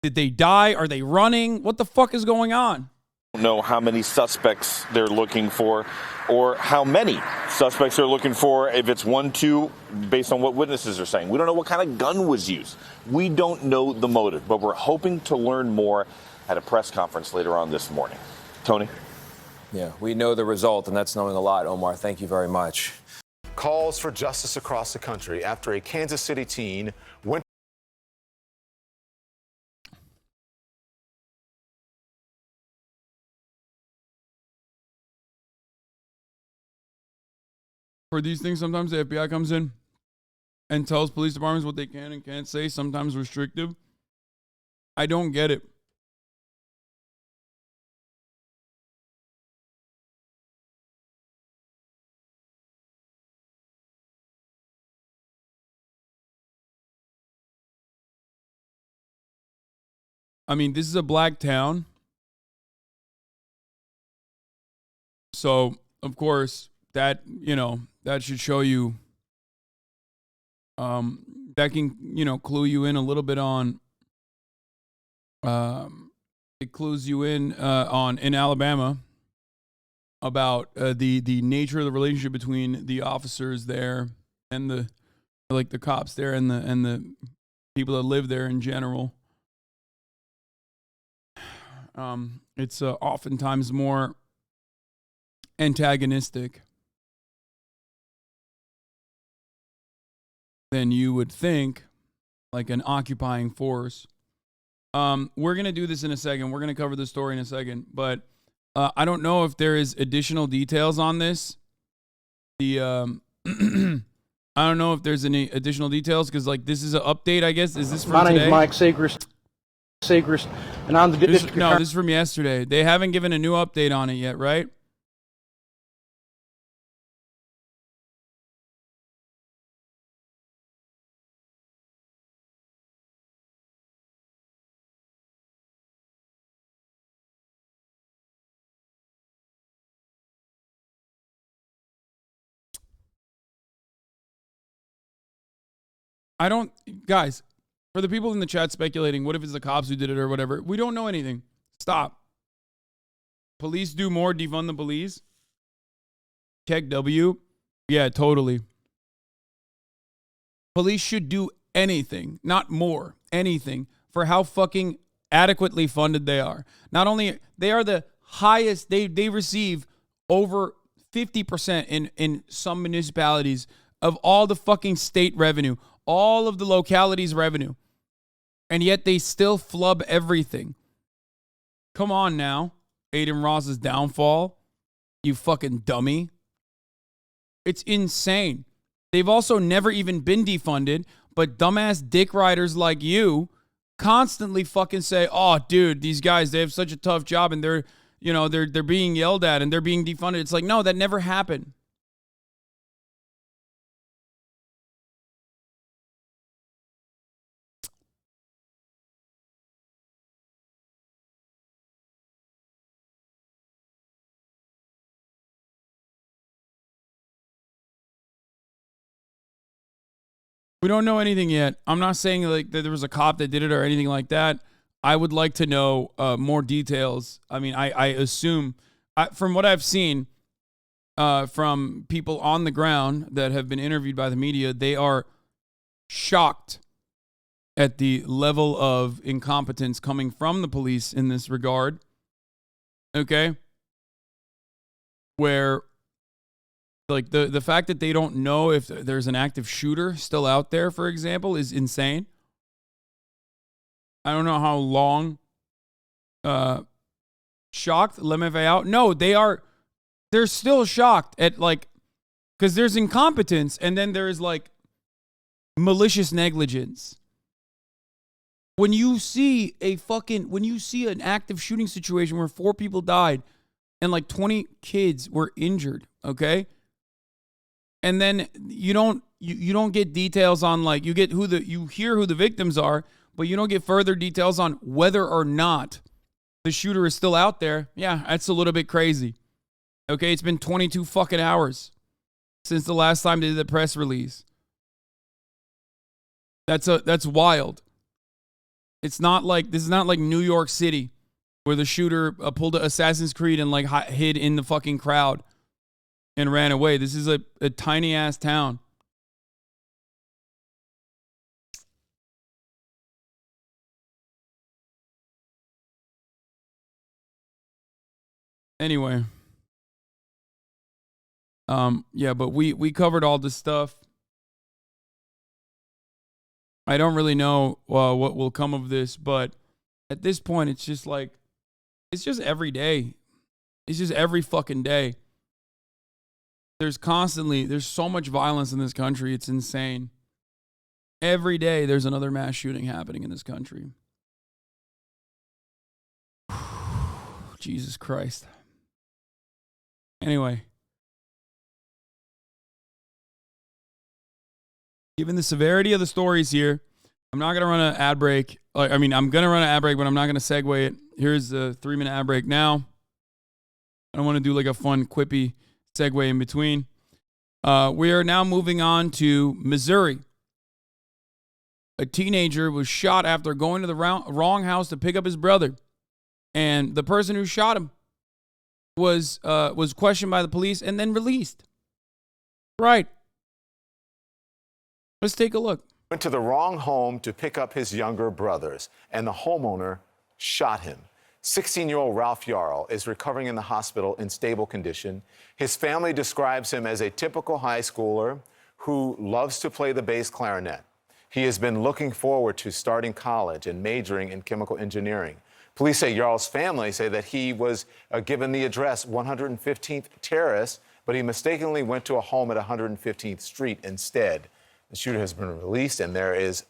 Did they die? Are they running? What the fuck is going on? Know how many suspects they're looking for or how many suspects they're looking for, if it's 1, 2, based on what witnesses are saying. We don't know what kind of gun was used. We don't know the motive, but we're hoping to learn more at a press conference later on this morning. Tony? Yeah, we know the result, and that's knowing a lot, Omar. Thank you very much. Calls for justice across the country after a Kansas City teen went. For these things, sometimes the FBI comes in and tells police departments what they can and can't say, sometimes restrictive. I don't get it. I mean, this is a black town. So, of course, that, that should show you, that can, clue you in a little bit on, it clues you in Alabama about the nature of the relationship between the officers there and the cops there and the people that live there in general. It's oftentimes more antagonistic than you would think, like an occupying force. We're going to do this in a second. We're going to cover the story in a second, but I don't know if there is additional details on this. I don't know if there's any additional details because, this is an update, I guess. Is this from today? My name's Mike Segrist, and I'm the district attorney. No, this is from yesterday. They haven't given a new update on it yet, right? Guys, for the people in the chat speculating, what if it's the cops who did it or whatever? We don't know anything. Stop. Police do more, defund the police. Check W. Yeah, totally. Police should do anything, not more, anything, for how fucking adequately funded they are. Not only, they are the highest, they receive over 50% in some municipalities of all the fucking state revenue, all of the localities' revenue. And yet they still flub everything. Come on now. Aiden Ross's downfall. You fucking dummy. It's insane. They've also never even been defunded, But dumbass dick riders like you constantly fucking say, oh, dude, these guys, they have such a tough job and they're, you know, they're being yelled at and they're being defunded. It's like, no, that never happened. We don't know anything yet. I'm not saying like that there was a cop that did it or anything like that. I would like to know more details. I mean, I assume, from what I've seen from people on the ground that have been interviewed by the media, they are shocked at the level of incompetence coming from the police in this regard. Okay? Where, like, the fact that they don't know if there's an active shooter still out there, for example, is insane. I don't know how long shocked. Let me out. No, they're still shocked at, like, because there's incompetence and then there's like malicious negligence. When you see an active shooting situation where 4 people died and like 20 kids were injured, okay? And then you don't get details on, like, you hear who the victims are, but you don't get further details on whether or not the shooter is still out there. Yeah, that's a little bit crazy. Okay, it's been 22 fucking hours since the last time they did the press release. That's wild. This is not like New York City where the shooter pulled Assassin's Creed and like hid in the fucking crowd and ran away. This is a tiny ass town. Anyway. Yeah, but we covered all this stuff. I don't really know what will come of this, but at this point, it's just like, it's just every day. It's just every fucking day. There's so much violence in this country. It's insane. Every day there's another mass shooting happening in this country. Jesus Christ. Anyway. Given the severity of the stories here, I'm not going to run an ad break. I'm going to run an ad break, but I'm not going to segue it. Here's the 3-minute ad break now. I don't want to do like a fun, quippy segue in between. We are now moving on to Missouri. A teenager was shot after going to the wrong house to pick up his brother. And the person who shot him was questioned by the police and then released. Right. Let's take a look. Went to the wrong home to pick up his younger brothers, and the homeowner shot him. 16-year-old Ralph Yarl is recovering in the hospital in stable condition. His family describes him as a typical high schooler who loves to play the bass clarinet. He has been looking forward to starting college and majoring in chemical engineering. Police say Yarl's family say that he was given the address 115th Terrace, but he mistakenly went to a home at 115th Street instead. The shooter has been released, and there is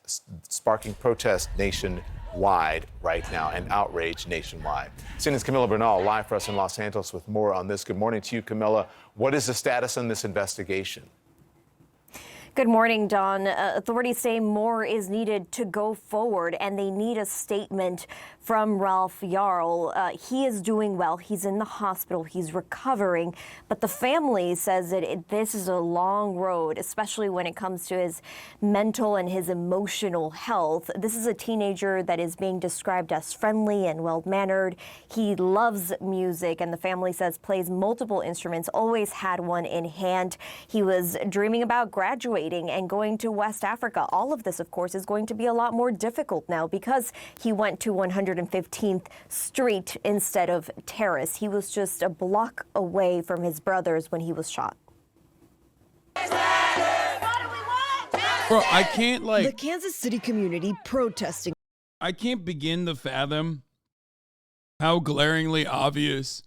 sparking protest nationwide right now and outrage nationwide. CNN's Camilla Bernal live for us in Los Angeles with more on this. Good morning to you, Camilla. What is the status on this investigation? Good morning, Don. Authorities say more is needed to go forward, and they need a statement from Ralph Yarl. He is doing well. He's in the hospital. He's recovering. But the family says that this is a long road, especially when it comes to his mental and his emotional health. This is a teenager that is being described as friendly and well-mannered. He loves music, and the family says plays multiple instruments, always had one in hand. He was dreaming about graduating and going to West Africa. All of this, of course, is going to be a lot more difficult now because he went to 115th Street instead of Terrace. He was just a block away from his brothers when he was shot. Bro, I can't The Kansas City community protesting. I can't begin to fathom how glaringly obvious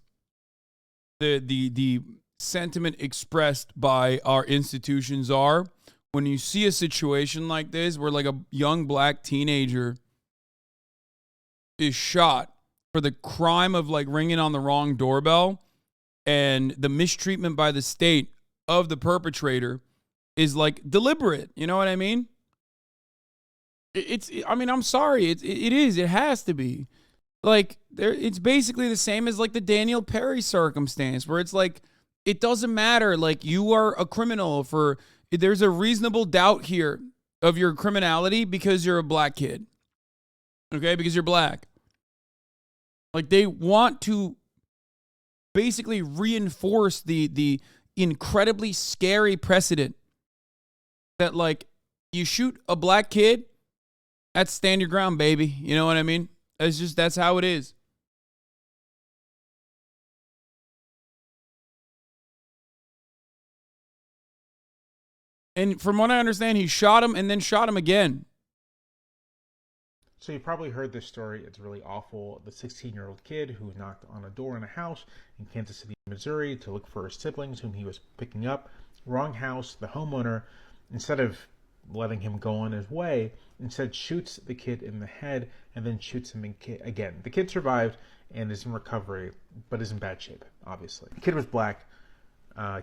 the sentiment expressed by our institutions are when you see a situation like this where like a young black teenager is shot for the crime of like ringing on the wrong doorbell, and the mistreatment by the state of the perpetrator is like deliberate. You know what I mean? I mean, I'm sorry. It is. It has to be. Like, it's basically the same as like the Daniel Perry circumstance, where it's like, it doesn't matter. Like, you are a criminal for, there's a reasonable doubt here of your criminality because you're a black kid. Okay? Because you're black. Like, they want to basically reinforce the incredibly scary precedent that, like, you shoot a black kid, that's stand your ground, baby. You know what I mean? That's how it is. And from what I understand, he shot him and then shot him again. So you probably heard this story. It's really awful. The 16-year-old kid who knocked on a door in a house in Kansas City, Missouri to look for his siblings whom he was picking up. Wrong house. The homeowner, instead of letting him go on his way, instead shoots the kid in the head and then shoots him again. The kid survived and is in recovery, but is in bad shape, obviously. The kid was black.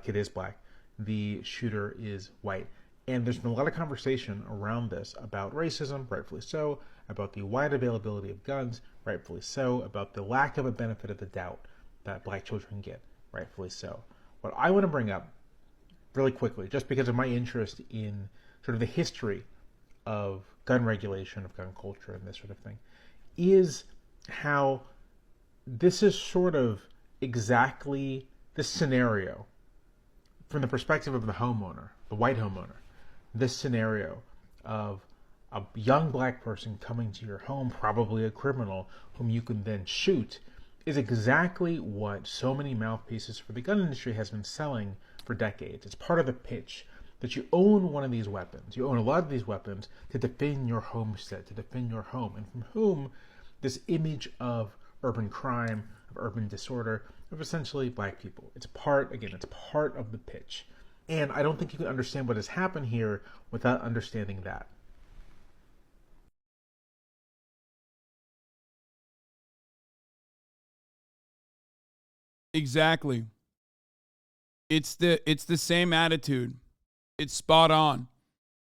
Kid is black. The shooter is white. And there's been a lot of conversation around this about racism, rightfully so, about the wide availability of guns, rightfully so, about the lack of a benefit of the doubt that black children get, rightfully so. What I want to bring up really quickly, just because of my interest in sort of the history of gun regulation, of gun culture, and this sort of thing, is how this is sort of exactly this scenario from the perspective of the homeowner, the white homeowner, this scenario of a young black person coming to your home, probably a criminal, whom you can then shoot, is exactly what so many mouthpieces for the gun industry has been selling for decades. It's part of the pitch that you own one of these weapons. You own a lot of these weapons to defend your homestead, to defend your home, and from whom this image of urban crime, of urban disorder, of essentially black people. It's part of the pitch. And I don't think you can understand what has happened here without understanding that. Exactly. It's the same attitude. It's spot on.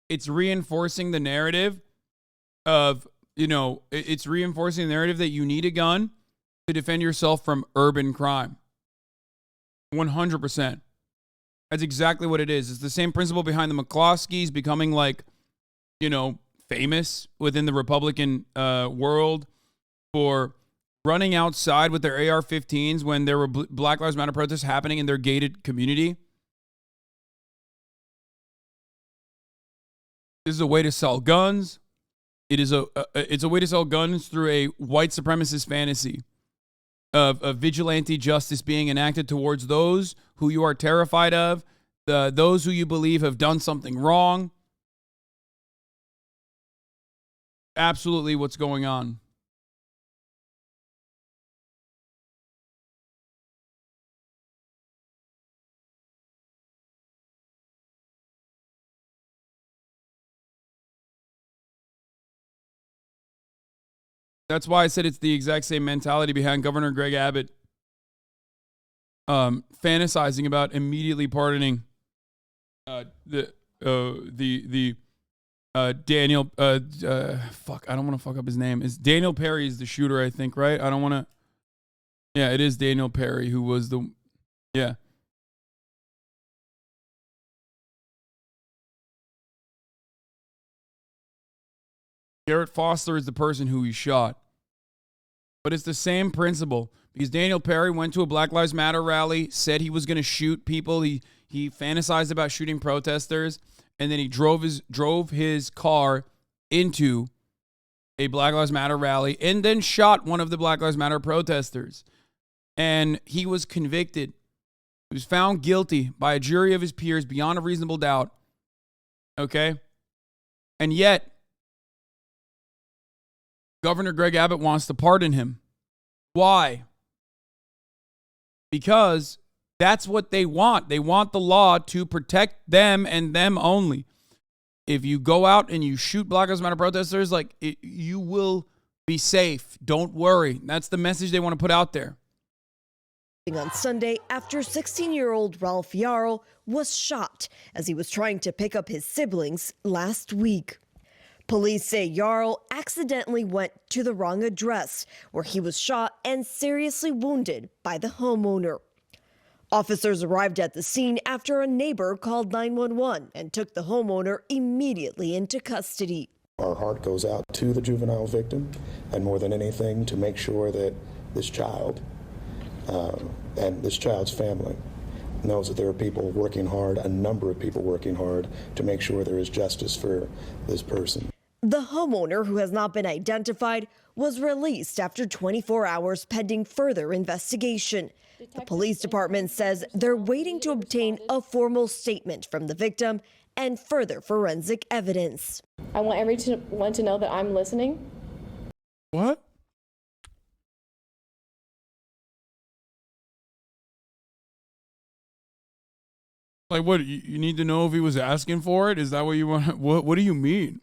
It's reinforcing the narrative of, it's reinforcing the narrative that you need a gun to defend yourself from urban crime. 100%. That's exactly what it is. It's the same principle behind the McCloskeys becoming famous within the Republican world for running outside with their AR-15s when there were Black Lives Matter protests happening in their gated community. This is a way to sell guns. It's a way to sell guns through a white supremacist fantasy of vigilante justice being enacted towards those who you are terrified of, those who you believe have done something wrong. Absolutely what's going on. That's why I said it's the exact same mentality behind Governor Greg Abbott fantasizing about immediately pardoning Daniel Daniel I don't want to fuck up his name. Is Daniel Perry is the shooter, I think, right? I don't want to. Yeah, it is Daniel Perry who was the. Yeah. Garrett Foster is the person who he shot. But it's the same principle. Because Daniel Perry went to a Black Lives Matter rally, said he was going to shoot people. He fantasized about shooting protesters, and then he drove his car into a Black Lives Matter rally and then shot one of the Black Lives Matter protesters. And he was convicted. He was found guilty by a jury of his peers beyond a reasonable doubt. Okay? And yet, Governor Greg Abbott wants to pardon him. Why? Because that's what they want. They want the law to protect them and them only. if you go out and you shoot Black Lives Matter protesters, like you will be safe. Don't worry. That's the message they want to put out there. On Sunday, after 16-year-old Ralph Yarl was shot as he was trying to pick up his siblings last week. Police say Yarl accidentally went to the wrong address, where he was shot and seriously wounded by the homeowner. Officers arrived at the scene after a neighbor called 911 and took the homeowner immediately into custody. Our heart goes out to the juvenile victim, and more than anything, to make sure that this child and this child's family knows that there are people working hard, a number of people working hard, to make sure there is justice for this person. The homeowner, who has not been identified, was released after 24 hours pending further investigation. The police department says they're waiting to obtain a formal statement from the victim and further forensic evidence. I want everyone to know that I'm listening. What? Like, what? You need to know if he was asking for it? Is that what you want? What do you mean?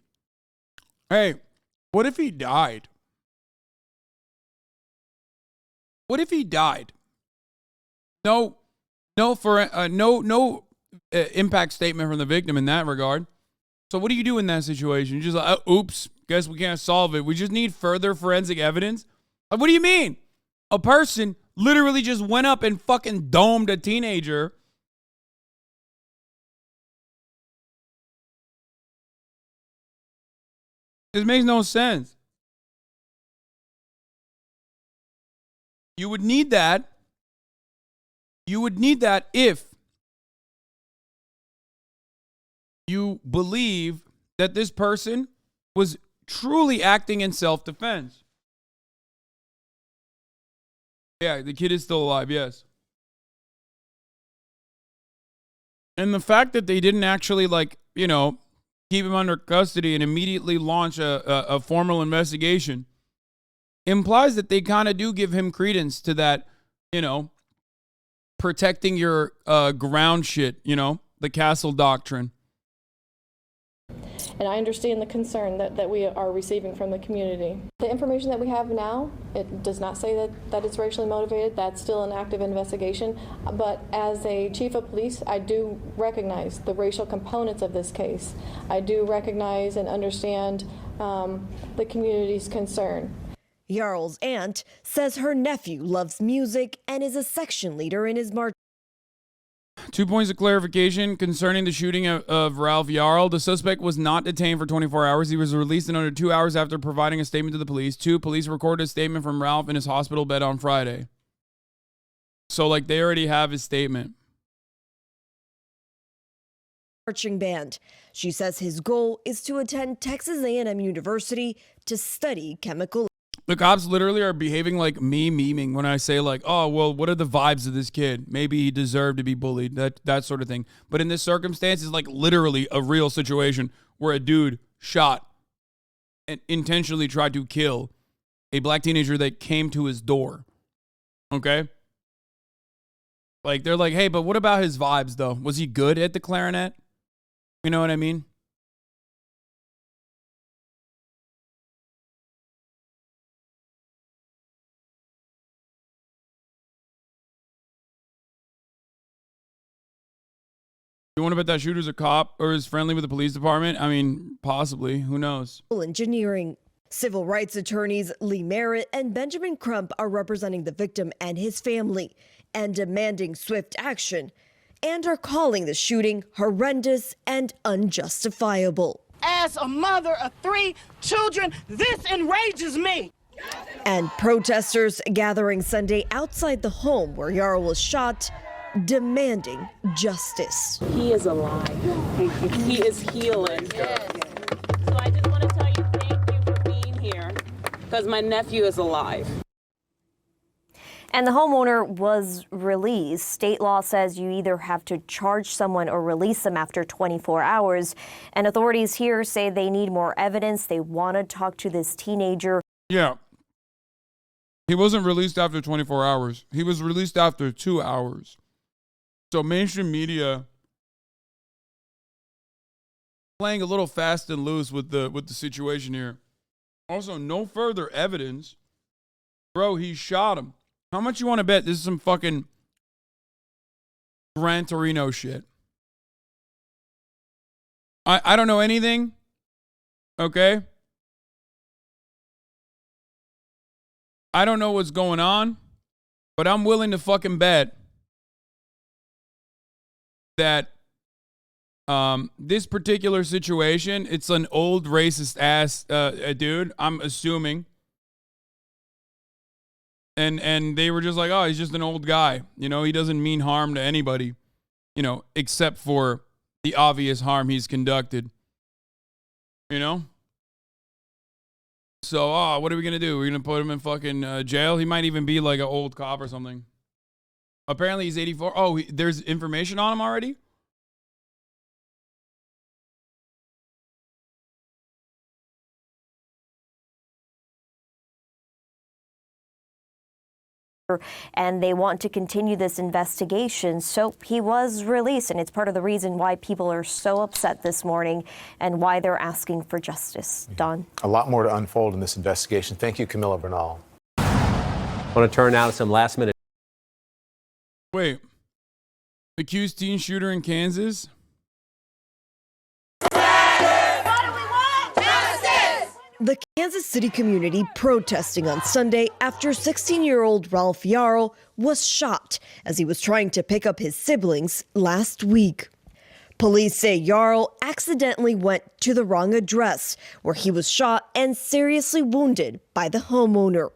Hey, what if he died? What if he died? No impact statement from the victim in that regard. So what do you do in that situation? You're just like, oh, oops, guess we can't solve it. We just need further forensic evidence. Like, what do you mean? A person literally just went up and fucking domed a teenager. This makes no sense. You would need that. You would need that if you believe that this person was truly acting in self-defense. Yeah, the kid is still alive, yes. And the fact that they didn't actually, like, you know, keep him under custody and immediately launch a formal investigation implies that they kind of do give him credence to that, you know, protecting your ground shit, you know, the castle doctrine. And I understand the concern that we are receiving from the community. The information that we have now, it does not say that it's racially motivated. That's still an active investigation. But as a chief of police, I do recognize the racial components of this case. I do recognize and understand the community's concern. Yarl's aunt says her nephew loves music and is a section leader in his march. 2 points of clarification concerning the shooting of Ralph Yarl. The suspect was not detained for 24 hours. He was released in under 2 hours after providing a statement to the police. 2, police recorded a statement from Ralph in his hospital bed on Friday. So, like, they already have his statement. Marching band. She says his goal is to attend Texas A&M University to study chemical. The cops literally are behaving like me memeing when I say, like, oh, well, what are the vibes of this kid? Maybe he deserved to be bullied, that sort of thing. But in this circumstance, it's like literally a real situation where a dude shot and intentionally tried to kill a black teenager that came to his door. Okay? Like, they're like, hey, but what about his vibes, though? Was he good at the clarinet? You know what I mean? You want to bet that shooter's a cop or is friendly with the police department? I mean, possibly. Who knows? Engineering. Civil rights attorneys Lee Merritt and Benjamin Crump are representing the victim and his family and demanding swift action, and are calling the shooting horrendous and unjustifiable. As a mother of 3 children, this enrages me. And protesters gathering Sunday outside the home where Yarl was shot, demanding justice. He is alive. He is healing. So I just want to tell you thank you for being here, because my nephew is alive. And the homeowner was released. State law says you either have to charge someone or release them after 24 hours. And authorities here say they need more evidence. They want to talk to this teenager. Yeah. He wasn't released after 24 hours. He was released after 2 hours. So mainstream media playing a little fast and loose with the situation here. Also, no further evidence. Bro, he shot him. How much you want to bet this is some fucking Gran Torino shit? I don't know anything. Okay? I don't know what's going on, but I'm willing to fucking bet that this particular situation, it's an old racist ass dude, I'm assuming. And they were just like, oh, he's just an old guy. You know, he doesn't mean harm to anybody, you know, except for the obvious harm he's conducted. You know? So, what are we going to do? We're going to put him in fucking jail? He might even be like an old cop or something. Apparently he's 84. Oh, there's information on him already? And they want to continue this investigation. So he was released, and it's part of the reason why people are so upset this morning and why they're asking for justice. Don? A lot more to unfold in this investigation. Thank you, Camilla Bernal. I want to turn now to some last-minute. Wait. Accused teen shooter in Kansas? The Kansas City community protesting on Sunday after 16-year-old Ralph Yarl was shot as he was trying to pick up his siblings last week. Police say Yarl accidentally went to the wrong address, where he was shot and seriously wounded by the homeowner.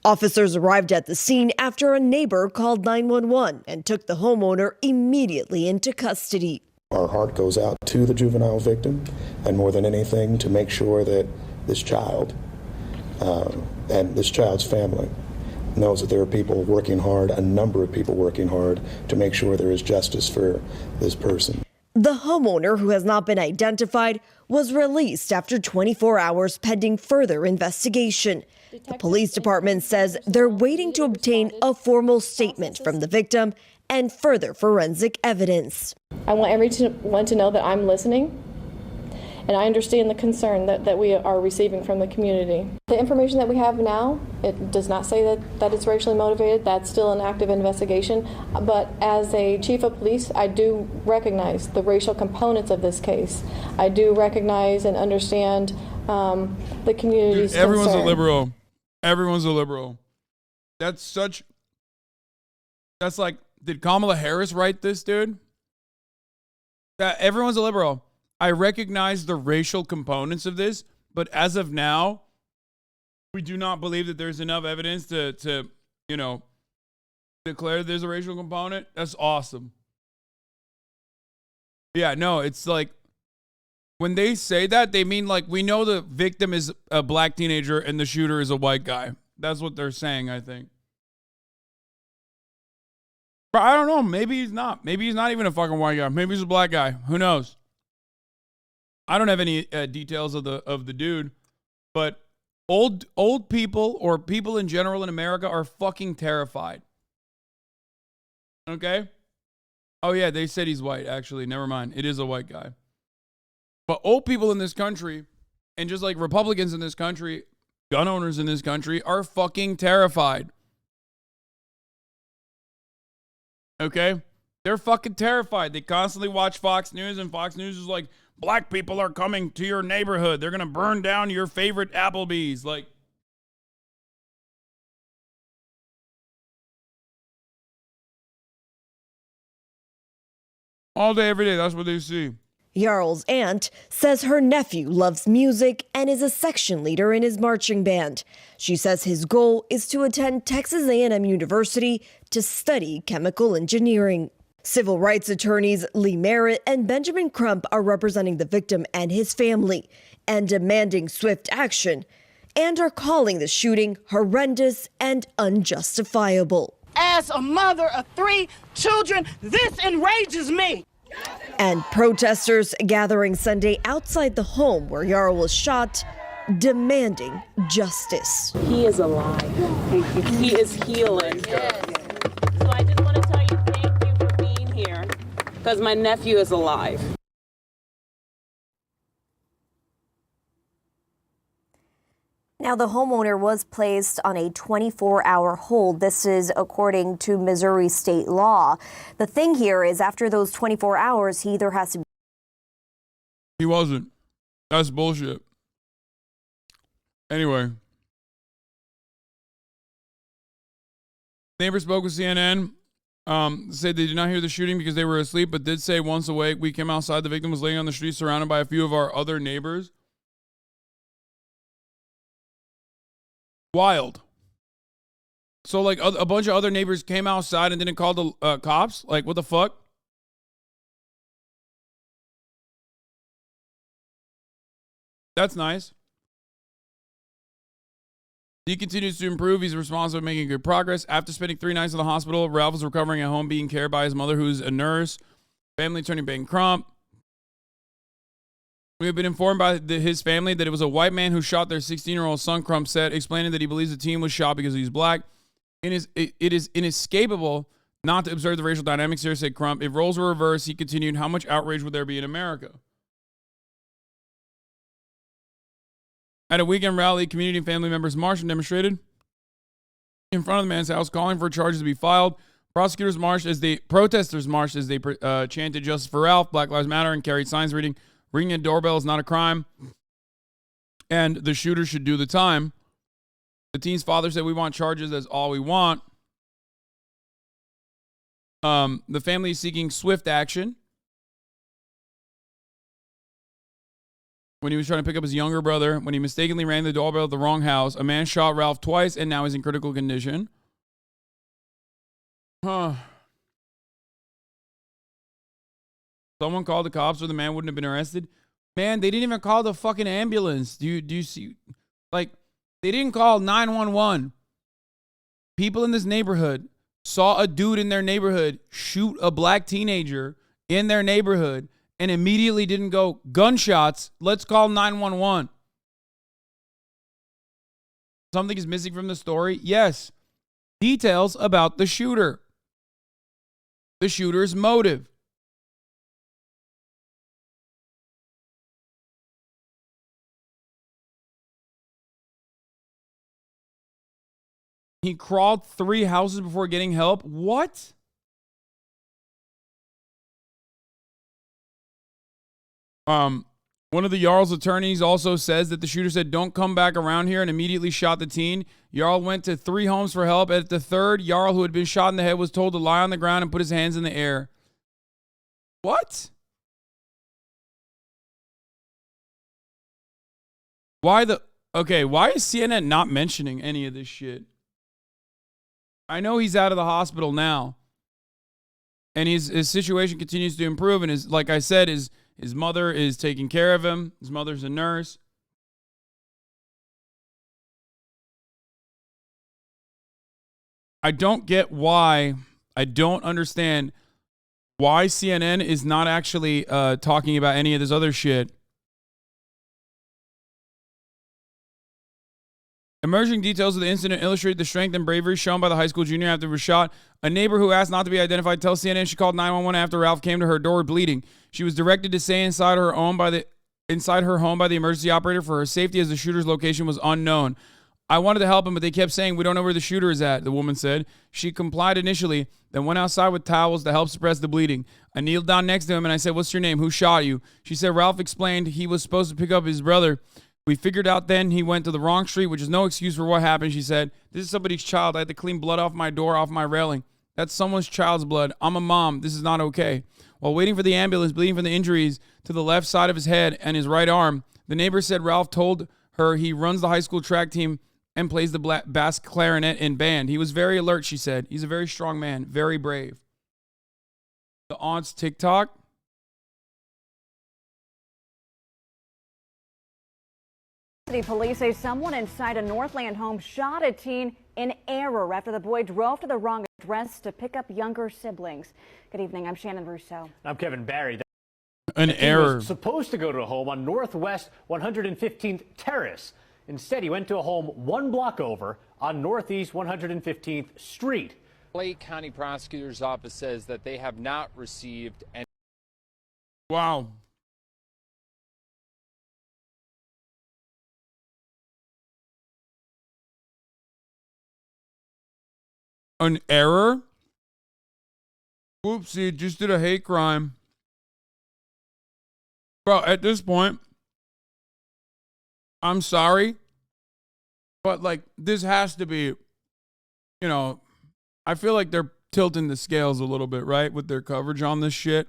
Officers arrived at the scene after a neighbor called 911 and took the homeowner immediately into custody. Our heart goes out to the juvenile victim, and more than anything, to make sure that this child and this child's family knows that there are people working hard, a number of people working hard, to make sure there is justice for this person. The homeowner, who has not been identified, was released after 24 hours pending further investigation. The police department says they're waiting to obtain a formal statement from the victim and further forensic evidence. I want everyone to know that I'm listening, and I understand the concern that we are receiving from the community. The information that we have now, it does not say that it's racially motivated. That's still an active investigation. But as a chief of police, I do recognize the racial components of this case. I do recognize and understand the community's concern. Everyone's a liberal. Everyone's a liberal. That's like, did Kamala Harris write this, dude? Everyone's a liberal. I recognize the racial components of this, but as of now, we do not believe that there's enough evidence to you know, declare there's a racial component. That's awesome. Yeah, no, it's like, when they say that, they mean like, we know the victim is a black teenager and the shooter is a white guy. That's what they're saying, I think. But I don't know. Maybe he's not. Maybe he's not even a fucking white guy. Maybe he's a black guy. Who knows? I don't have any details of the dude, but old people or people in general in America are fucking terrified. Okay? Oh yeah, they said he's white. Actually, never mind. It is a white guy. But old people in this country, and just like Republicans in this country, gun owners in this country, are fucking terrified. Okay? They're fucking terrified. They constantly watch Fox News, and Fox News is like, black people are coming to your neighborhood. They're going to burn down your favorite Applebee's. Like, all day, every day, that's what they see. Yarl's aunt says her nephew loves music and is a section leader in his marching band. She says his goal is to attend Texas A&M University to study chemical engineering. Civil rights attorneys Lee Merritt and Benjamin Crump are representing the victim and his family and demanding swift action, and are calling the shooting horrendous and unjustifiable. As a mother of 3 children, this enrages me. And protesters gathering Sunday outside the home where Yarl was shot, demanding justice. He is alive. He is healing. Yes. So I just want to tell you thank you for being here, because my nephew is alive. Now, the homeowner was placed on a 24-hour hold. This is according to Missouri state law. The thing here is after those 24 hours, he either has to... He wasn't. That's bullshit. Anyway. Neighbor spoke with CNN. Said they did not hear the shooting because they were asleep, but did say once awake. We came outside. The victim was laying on the street surrounded by a few of our other neighbors. Wild. So, like, a bunch of other neighbors came outside and didn't call the cops? Like, what the fuck? That's nice. He continues to improve. He's responsible for making good progress. After spending 3 nights in the hospital, Ralph is recovering at home, being cared by his mother, who's a nurse. Family turning bankrupt. We have been informed by his family that it was a white man who shot their 16-year-old son, Crump said, explaining that he believes the teen was shot because he's black. It is inescapable not to observe the racial dynamics here, said Crump. If roles were reversed, he continued, how much outrage would there be in America? At a weekend rally, community and family members marched and demonstrated in front of the man's house, calling for charges to be filed. Protesters marched as they chanted "Justice for Ralph," "Black Lives Matter," and carried signs reading, "Ringing a doorbell is not a crime," and "The shooter should do the time." The teen's father said, "We want charges. That's all we want." The family is seeking swift action. When he was trying to pick up his younger brother, when he mistakenly rang the doorbell at the wrong house, a man shot Ralph twice and now he's in critical condition. Someone called the cops or the man wouldn't have been arrested. Man, they didn't even call the fucking ambulance. Do you see? Like, they didn't call 911. People in this neighborhood saw a dude in their neighborhood shoot a black teenager in their neighborhood and immediately didn't go, gunshots, let's call 911. Something is missing from the story? Yes. Details about the shooter. The shooter's motive. He crawled 3 houses before getting help? What? One of the Jarl's attorneys also says that the shooter said, "Don't come back around here," and immediately shot the teen. Jarl went to 3 homes for help. At the third, Jarl, who had been shot in the head, was told to lie on the ground and put his hands in the air. What? Why is CNN not mentioning any of this shit? I know he's out of the hospital now. And his situation continues to improve. And like I said, his mother is taking care of him. His mother's a nurse. I don't get why. I don't understand why CNN is not actually talking about any of this other shit. Emerging details of the incident illustrate the strength and bravery shown by the high school junior after he was shot. A neighbor who asked not to be identified tells CNN she called 911 after Ralph came to her door bleeding. She was directed to stay inside her home by the emergency operator for her safety, as the shooter's location was unknown. "I wanted to help him, but they kept saying, 'We don't know where the shooter is at,'" the woman said. She complied initially, then went outside with towels to help suppress the bleeding. "I kneeled down next to him and I said, 'What's your name? Who shot you?' She said Ralph explained he was supposed to pick up his brother. We figured out then he went to the wrong street, which is no excuse for what happened," she said. "This is somebody's child. I had to clean blood off my door, off my railing. That's someone's child's blood. I'm a mom. This is not okay." While waiting for the ambulance, bleeding from the injuries to the left side of his head and his right arm, the neighbor said Ralph told her he runs the high school track team and plays the bass clarinet in band. "He was very alert," she said. "He's a very strong man, very brave." The aunt's TikTok. Police say someone inside a Northland home shot a teen in error after the boy drove to the wrong address to pick up younger siblings. Good evening. I'm Shannon Russo. I'm Kevin Barry. An error. Was supposed to go to a home on Northwest 115th Terrace. Instead, he went to a home 1 block over on Northeast 115th Street. Lake County Prosecutor's Office says that they have not received any. Wow. An error? Whoopsie, just did a hate crime. Bro, at this point, I'm sorry, but like this has to be, you know, I feel like they're tilting the scales a little bit, right, with their coverage on this shit.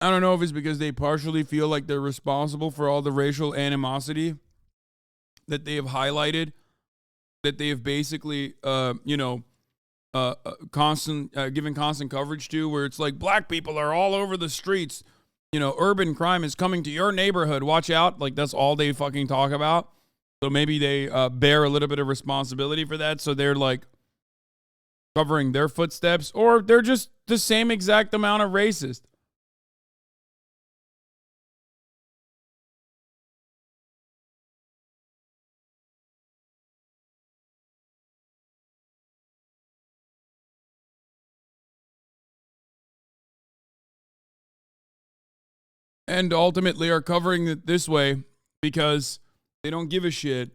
I don't know if it's because they partially feel like they're responsible for all the racial animosity that they have highlighted, that they have basically, given constant coverage to, where it's like black people are all over the streets. You know, urban crime is coming to your neighborhood. Watch out. Like, that's all they fucking talk about. So maybe they bear a little bit of responsibility for that. So they're like covering their footsteps, or they're just the same exact amount of racist. And ultimately are covering it this way because they don't give a shit.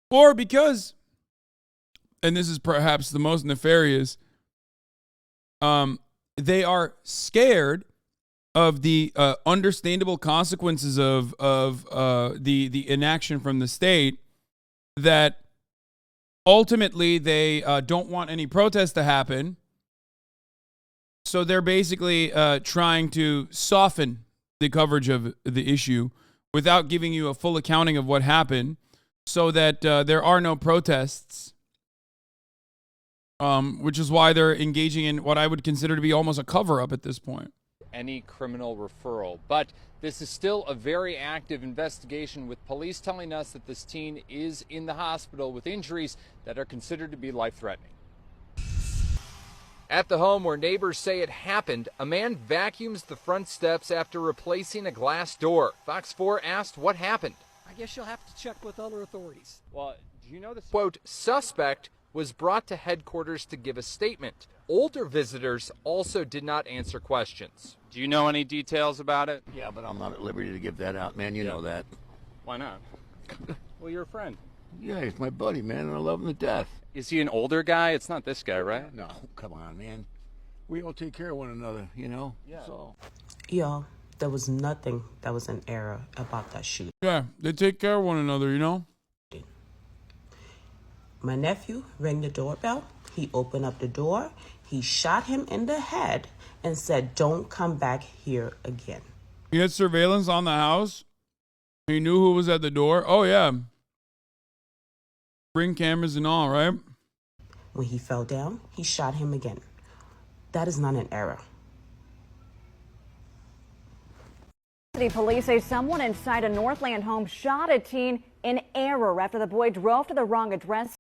Or because, and this is perhaps the most nefarious, they are scared of the understandable consequences of the inaction from the state, that ultimately they don't want any protests to happen. So they're basically trying to soften the coverage of the issue without giving you a full accounting of what happened, so that there are no protests, which is why they're engaging in what I would consider to be almost a cover-up at this point. Any criminal referral. But this is still a very active investigation, with police telling us that this teen is in the hospital with injuries that are considered to be life-threatening. At the home where neighbors say it happened, a man vacuums the front steps after replacing a glass door. Fox 4 asked what happened. I guess you'll have to check with other authorities. Well, do you know the quote, suspect was brought to headquarters to give a statement. Older visitors also did not answer questions. Do you know any details about it? Yeah, but I'm not at liberty to give that out, man. You know that. Why not? Well, you're a friend. Yeah, he's my buddy, man, and I love him to death. Is he an older guy? It's not this guy, right? No, come on, man. We all take care of one another, you know? Yeah. So. Yo, there was nothing that was an error about that shoot. Yeah, they take care of one another, you know? My nephew rang the doorbell. He opened up the door. He shot him in the head and said, "Don't come back here again." He had surveillance on the house. He knew who was at the door. Oh, yeah. Ring cameras and all, right? When he fell down, he shot him again. That is not an error. City police say someone inside a Northland home shot a teen in error after the boy drove to the wrong address.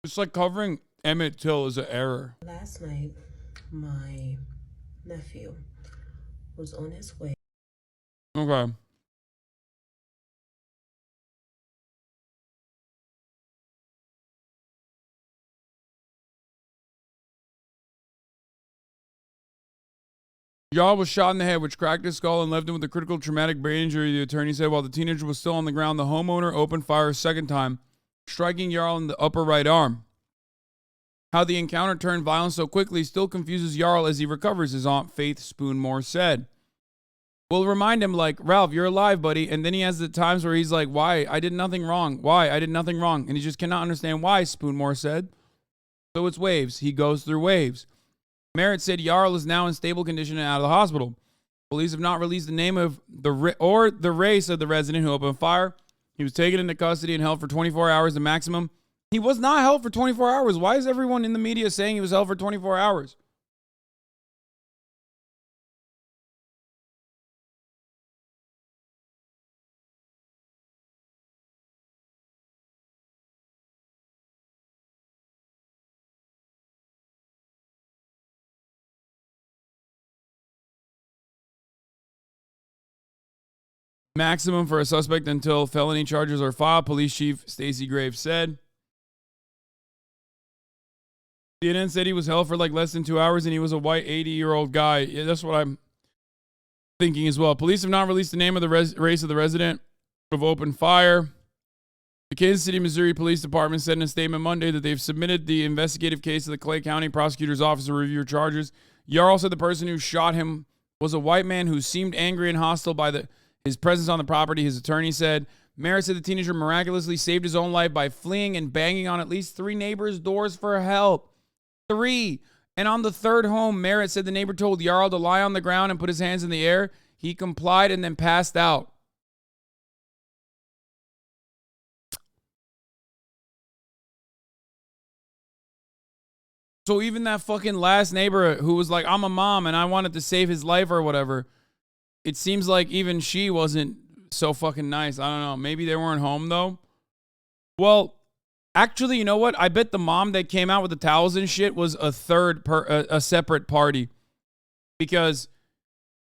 It's like covering Emmett Till is an error. Last night, my nephew was on his way. Okay. Jaw was shot in the head, which cracked his skull and left him with a critical traumatic brain injury, the attorney said. While the teenager was still on the ground, the homeowner opened fire a second time, striking Jarl in the upper right arm. How the encounter turned violent so quickly still confuses Jarl as he recovers, his aunt Faith Spoonmore said. We'll remind him, like, Ralph, you're alive, buddy. And then he has the times where he's like, why? I did nothing wrong. Why? I did nothing wrong. And he just cannot understand why, Spoonmore said. So it's waves. He goes through waves. Merritt said Jarl is now in stable condition and out of the hospital. Police have not released the name of the race of the resident who opened fire. He was taken into custody and held for 24 hours, the maximum. He was not held for 24 hours. Why is everyone in the media saying he was held for 24 hours? Maximum for a suspect until felony charges are filed, Police Chief Stacey Graves said. CNN said he was held for like less than 2 hours and he was a white 80-year-old guy. Yeah, that's what I'm thinking as well. Police have not released the name of the race of the resident who opened fire. The Kansas City, Missouri Police Department said in a statement Monday that they've submitted the investigative case to the Clay County Prosecutor's Office to review charges. Yarl said the person who shot him was a white man who seemed angry and hostile by his presence on the property, his attorney said. Merritt said the teenager miraculously saved his own life by fleeing and banging on at least 3 neighbors' doors for help. 3. And on the third home, Merritt said the neighbor told Yarl to lie on the ground and put his hands in the air. He complied and then passed out. So even that fucking last neighbor who was like, I'm a mom and I wanted to save his life or whatever, it seems like even she wasn't so fucking nice. I don't know. Maybe they weren't home though. Well, actually, you know what? I bet the mom that came out with the towels and shit was a separate party. Because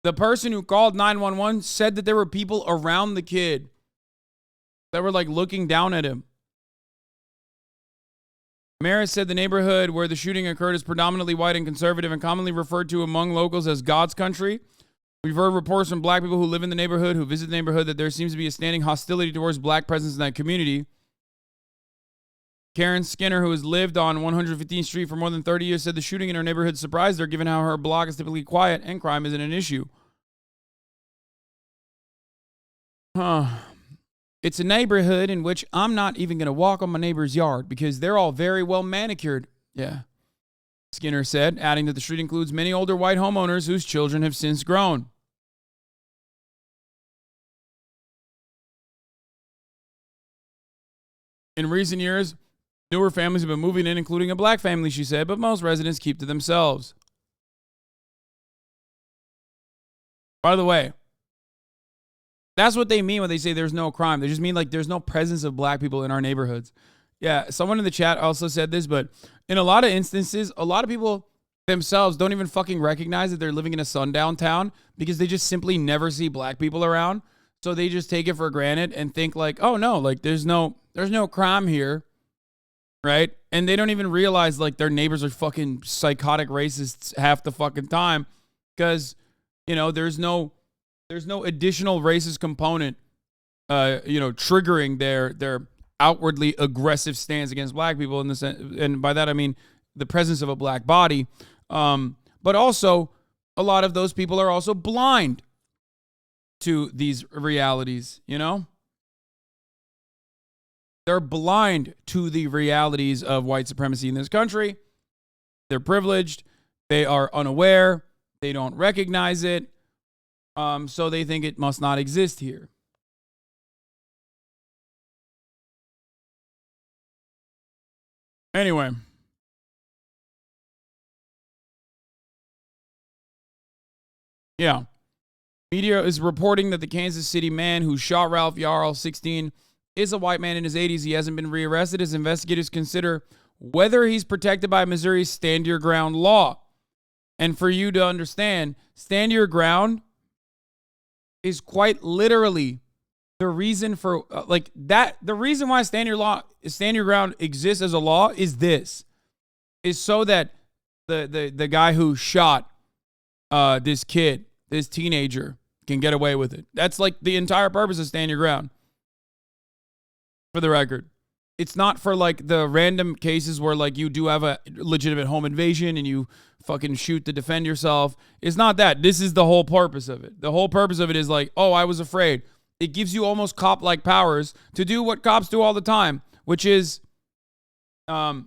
the person who called 911 said that there were people around the kid that were like looking down at him. Merritt said the neighborhood where the shooting occurred is predominantly white and conservative and commonly referred to among locals as God's country. We've heard reports from black people who live in the neighborhood, who visit the neighborhood, that there seems to be a standing hostility towards black presence in that community. Karen Skinner, who has lived on 115th Street for more than 30 years, said the shooting in her neighborhood surprised her, given how her block is typically quiet and crime isn't an issue. It's a neighborhood in which I'm not even going to walk on my neighbor's yard because they're all very well manicured. Yeah. Skinner said, adding that the street includes many older white homeowners whose children have since grown. In recent years, newer families have been moving in, including a black family, she said, but most residents keep to themselves. By the way, that's what they mean when they say there's no crime. They just mean like there's no presence of black people in our neighborhoods. Yeah, someone in the chat also said this, but in a lot of instances, a lot of people themselves don't even fucking recognize that they're living in a sundown town because they just simply never see black people around. So they just take it for granted and think like, oh no, like there's no crime here, right? And they don't even realize like their neighbors are fucking psychotic racists half the fucking time because, you know, there's no additional racist component, triggering their outwardly aggressive stance against black people in the sense, and by that I mean the presence of a black body. But also, a lot of those people are also blind to these realities. You know, they're blind to the realities of white supremacy in this country. They're privileged. They are unaware. They don't recognize it. So they think it must not exist here. Anyway. Yeah. Media is reporting that the Kansas City man who shot Ralph Yarl, 16, is a white man in his 80s. He hasn't been rearrested as investigators consider whether he's protected by Missouri's Stand Your Ground law. And for you to understand, Stand Your Ground is quite literally the reason for the reason why Stand Your Ground exists as a law is so that the guy who shot this kid, this teenager, can get away with it. That's like the entire purpose of Stand Your Ground. For the record, it's not for like the random cases where like you do have a legitimate home invasion and you fucking shoot to defend yourself. It's not that. This is the whole purpose of it. The whole purpose of it is like, oh, I was afraid. It gives you almost cop-like powers to do what cops do all the time, which is, this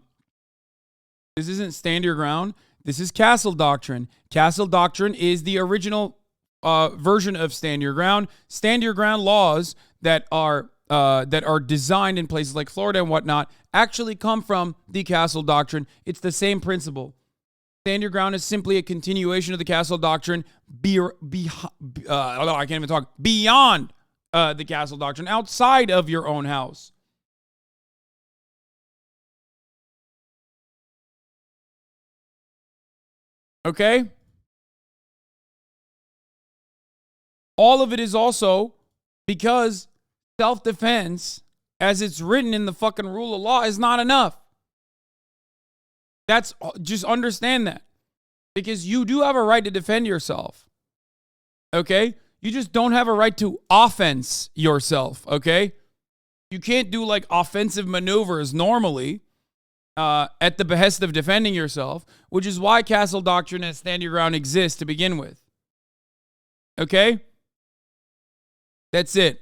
isn't Stand Your Ground. This is Castle Doctrine. Castle Doctrine is the original version of Stand Your Ground. Stand Your Ground laws that are designed in places like Florida and whatnot actually come from the Castle Doctrine. It's the same principle. Stand Your Ground is simply a continuation of the Castle Doctrine I can't even talk. Beyond the Castle Doctrine, outside of your own house. Okay? All of it is also because self-defense, as it's written in the fucking rule of law, is not enough. Just understand that. Because you do have a right to defend yourself. Okay? You just don't have a right to offense yourself. Okay? You can't do like offensive maneuvers normally at the behest of defending yourself, which is why castle doctrine and stand your ground exists to begin with. Okay? That's it.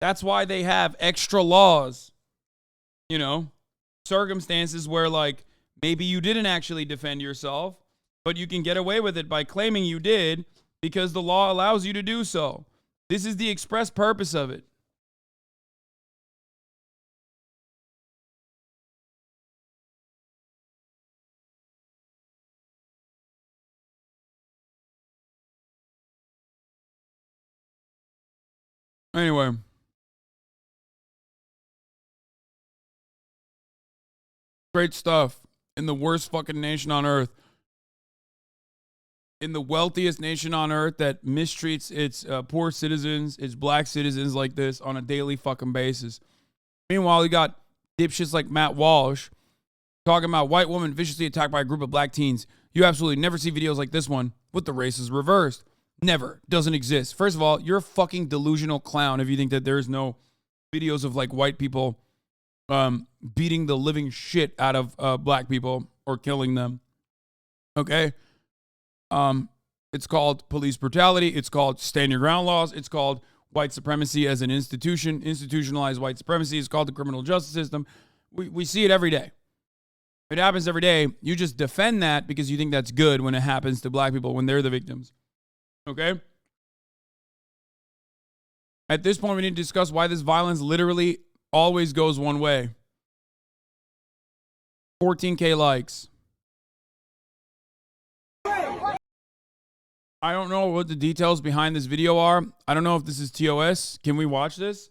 That's why they have extra laws, you know, circumstances where like maybe you didn't actually defend yourself, but you can get away with it by claiming you did because the law allows you to do so. This is the express purpose of it. Anyway. Great stuff. In the worst fucking nation on earth. In the wealthiest nation on earth that mistreats its poor citizens, its black citizens like this on a daily fucking basis. Meanwhile, you got dipshits like Matt Walsh talking about white woman viciously attacked by a group of black teens. You absolutely never see videos like this one with the races reversed. Never. Doesn't exist. First of all, you're a fucking delusional clown if you think that there's no videos of like white people beating the living shit out of black people or killing them. Okay? It's called police brutality. It's called stand your ground laws. It's called white supremacy as an institution, institutionalized white supremacy. It's called the criminal justice system. We see it every day. It happens every day. You just defend that because you think that's good when it happens to black people, when they're the victims. Okay? At this point, we need to discuss why this violence literally always goes one way. 14K likes. I don't know what the details behind this video are. I don't know if this is TOS. Can we watch this?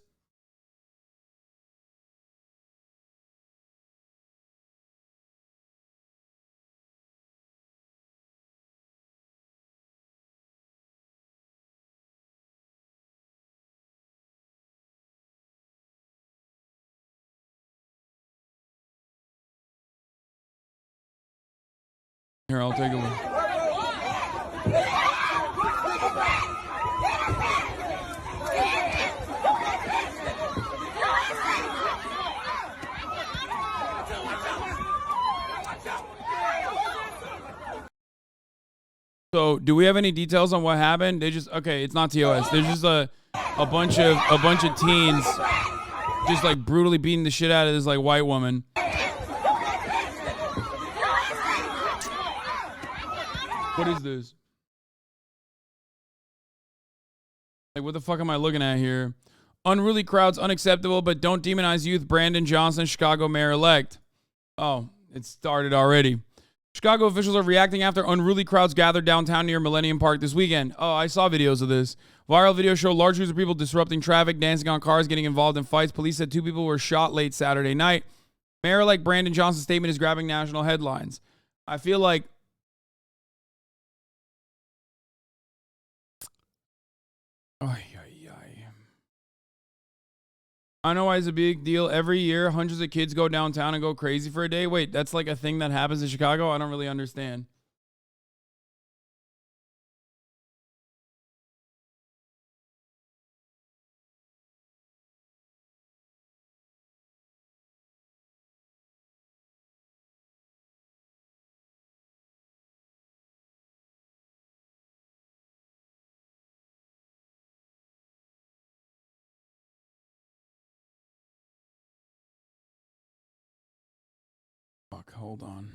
Here, I'll take a look. So, do we have any details on what happened? They just, okay, it's not TOS. There's just a bunch of teens just like brutally beating the shit out of this like white woman. What is this? Like, what the fuck am I looking at here? Unruly crowds unacceptable, but don't demonize youth. Brandon Johnson, Chicago mayor-elect. Oh, it started already. Chicago officials are reacting after unruly crowds gathered downtown near Millennium Park this weekend. Oh, I saw videos of this. Viral videos show large groups of people disrupting traffic, dancing on cars, getting involved in fights. Police said 2 people were shot late Saturday night. Mayor-elect Brandon Johnson's statement is grabbing national headlines. I feel like I know why it's a big deal. Every year, hundreds of kids go downtown and go crazy for a day. Wait, that's like a thing that happens in Chicago? I don't really understand. Fuck, hold on.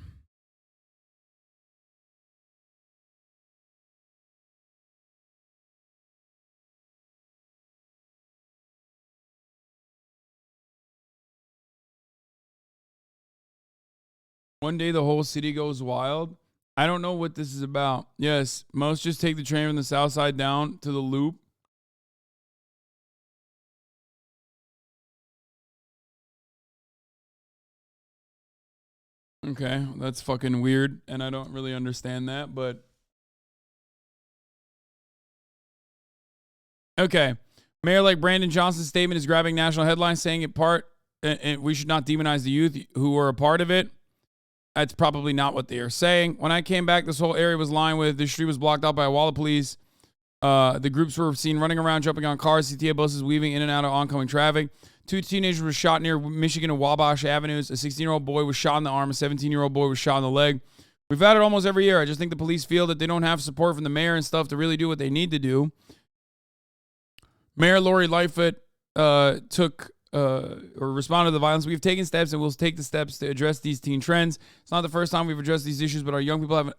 One day the whole city goes wild. I don't know what this is about. Yes, most just take the train from the south side down to the loop. Okay, that's fucking weird, and I don't really understand that, but... Okay. Mayor-elect Brandon Johnson's statement is grabbing national headlines, saying it part, and we should not demonize the youth who were a part of it. That's probably not what they are saying. When I came back, this whole area was lined with, the street was blocked out by a wall of police. The groups were seen running around, jumping on cars, CTA buses weaving in and out of oncoming traffic. 2 teenagers were shot near Michigan and Wabash Avenues. A 16-year-old boy was shot in the arm. A 17-year-old boy was shot in the leg. We've had it almost every year. I just think the police feel that they don't have support from the mayor and stuff to really do what they need to do. Mayor Lori Lightfoot responded to the violence. We've taken steps and we'll take the steps to address these teen trends. It's not the first time we've addressed these issues, but our young people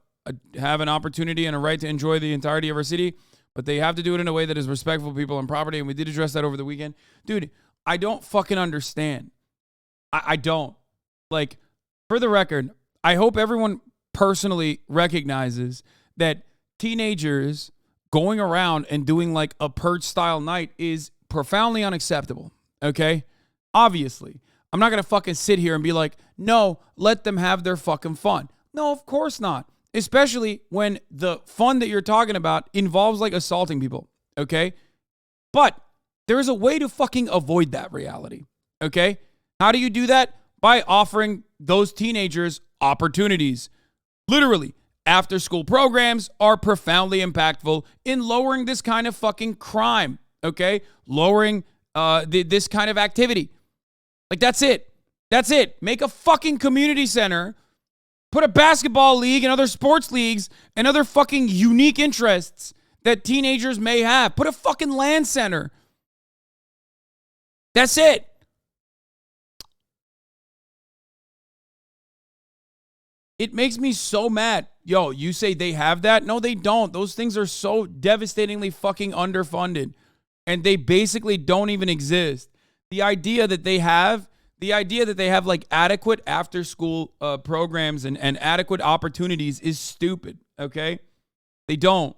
have an opportunity and a right to enjoy the entirety of our city, but they have to do it in a way that is respectful of people and property, and we did address that over the weekend. Dude, I don't fucking understand. I don't. Like, for the record, I hope everyone personally recognizes that teenagers going around and doing like a purge-style night is profoundly unacceptable, okay? Obviously. I'm not going to fucking sit here and be like, no, let them have their fucking fun. No, of course not. Especially when the fun that you're talking about involves like assaulting people, okay? But there is a way to fucking avoid that reality, okay? How do you do that? By offering those teenagers opportunities. Literally, after-school programs are profoundly impactful in lowering this kind of fucking crime, okay? Lowering this kind of activity. Like, that's it. That's it. Make a fucking community center. Put a basketball league and other sports leagues and other fucking unique interests that teenagers may have. Put a fucking land center. That's it. It makes me so mad. Yo, you say they have that? No, they don't. Those things are so devastatingly fucking underfunded. And they basically don't even exist. The idea that they have like adequate after school programs and adequate opportunities is stupid, okay? They don't.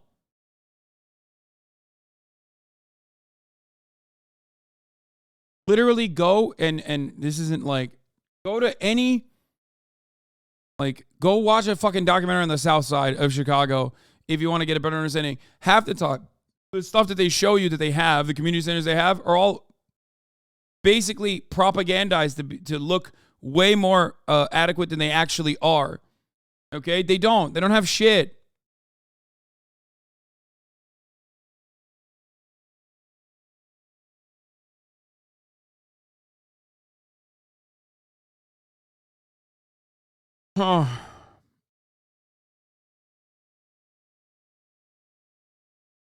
Literally go and this isn't like, go to any, like, go watch a fucking documentary on the south side of Chicago if you want to get a better understanding. Half the time, the stuff that they show you that they have, the community centers they have, are all basically propagandized to look way more adequate than they actually are. Okay? They don't have shit. Huh.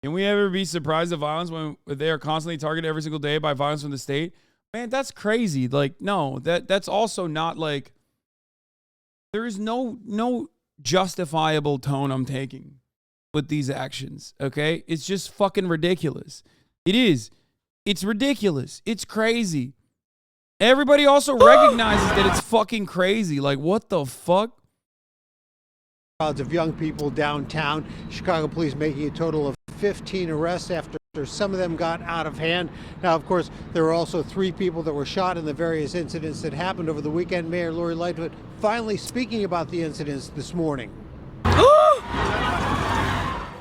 Can we ever be surprised at violence when they are constantly targeted every single day by violence from the state? Man, that's crazy. Like, no, that's also not like, there is no justifiable tone I'm taking with these actions, okay? It's just fucking ridiculous. It is. It's ridiculous. It's crazy. Everybody also recognizes that it's fucking crazy. Like, what the fuck? Crowds of young people downtown. Chicago police making a total of 15 arrests after some of them got out of hand. Now, of course, there were also 3 people that were shot in the various incidents that happened over the weekend. Mayor Lori Lightfoot finally speaking about the incidents this morning.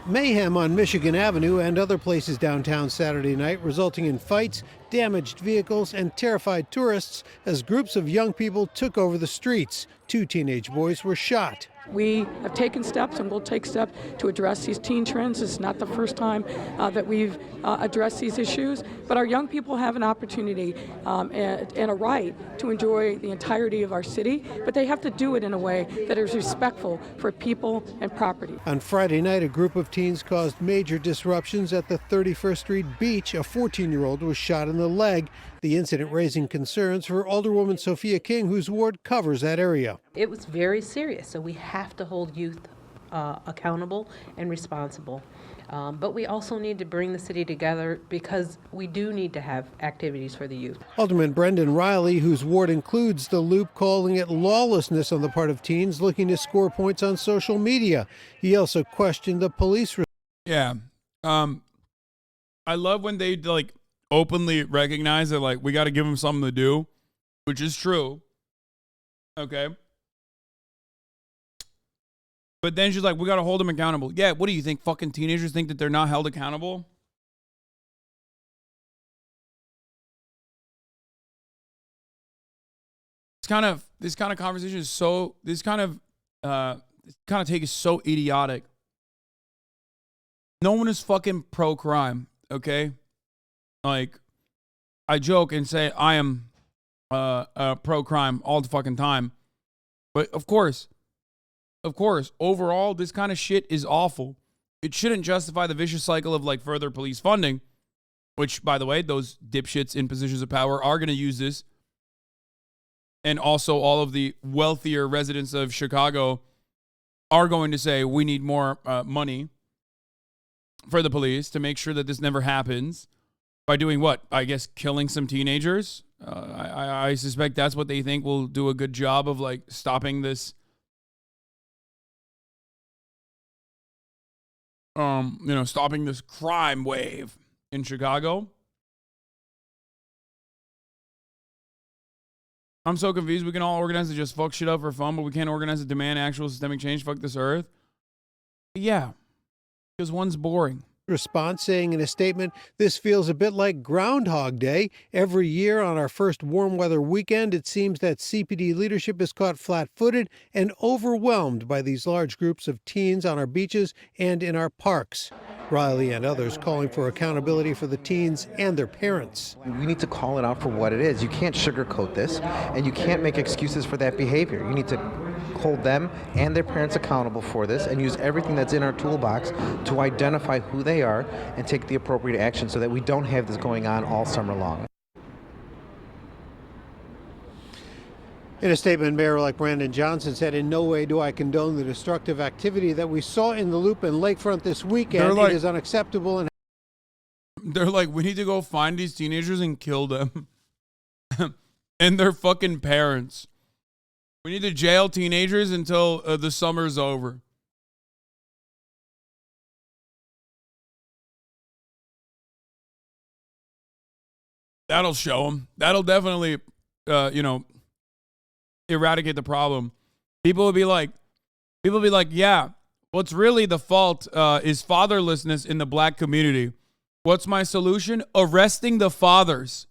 Mayhem on Michigan Avenue and other places downtown Saturday night, resulting in fights, damaged vehicles, and terrified tourists as groups of young people took over the streets. 2 teenage boys were shot. We have taken steps and will take steps to address these teen trends. It's not the first time that we've addressed these issues, but our young people have an opportunity and a right to enjoy the entirety of our city, but they have to do it in a way that is respectful for people and property. On Friday night, a group of teens caused major disruptions at the 31st Street Beach. A 14-year-old was shot in the leg. The incident raising concerns for Alderwoman Sophia King, whose ward covers that area. It was very serious, so we have to hold youth accountable and responsible. But we also need to bring the city together because we do need to have activities for the youth. Alderman Brendan Riley, whose ward includes the Loop, calling it lawlessness on the part of teens looking to score points on social media. He also questioned the police. Yeah. I love when they like openly recognize that like we got to give them something to do, which is true. Okay. But then she's like, we got to hold them accountable. Yeah, what do you think? Fucking teenagers think that they're not held accountable? This kind of conversation is so, this kind of kind of take is so idiotic. No one is fucking pro-crime, okay? Like, I joke and say I am pro-crime all the fucking time. But of course, overall, this kind of shit is awful. It shouldn't justify the vicious cycle of, like, further police funding, which, by the way, those dipshits in positions of power are going to use this. And also all of the wealthier residents of Chicago are going to say, we need more money for the police to make sure that this never happens. By doing what? I guess killing some teenagers. I suspect that's what they think will do a good job of, like, stopping this. Stopping this crime wave in Chicago. I'm so confused. We can all organize to just fuck shit up for fun, but we can't organize to demand actual systemic change. Fuck this earth. Yeah, because one's boring. Response saying in a statement, "This feels a bit like Groundhog Day. Every year on our first warm weather weekend, it seems that CPD leadership is caught flat-footed and overwhelmed by these large groups of teens on our beaches and in our parks." Riley and others calling for accountability for the teens and their parents. We need to call it out for what it is. You can't sugarcoat this, and you can't make excuses for that behavior. You need to hold them and their parents accountable for this and use everything that's in our toolbox to identify who they are and take the appropriate action so that we don't have this going on all summer long. In a statement, Mayor-elect Brandon Johnson said, "In no way do I condone the destructive activity that we saw in the Loop and Lakefront this weekend. It is unacceptable." And they're like, we need to go find these teenagers and kill them. And their fucking parents. We need to jail teenagers until the summer's over. That'll show them. That'll definitely, eradicate the problem. People will be like, yeah, what's really the fault is fatherlessness in the black community. What's my solution? Arresting the fathers.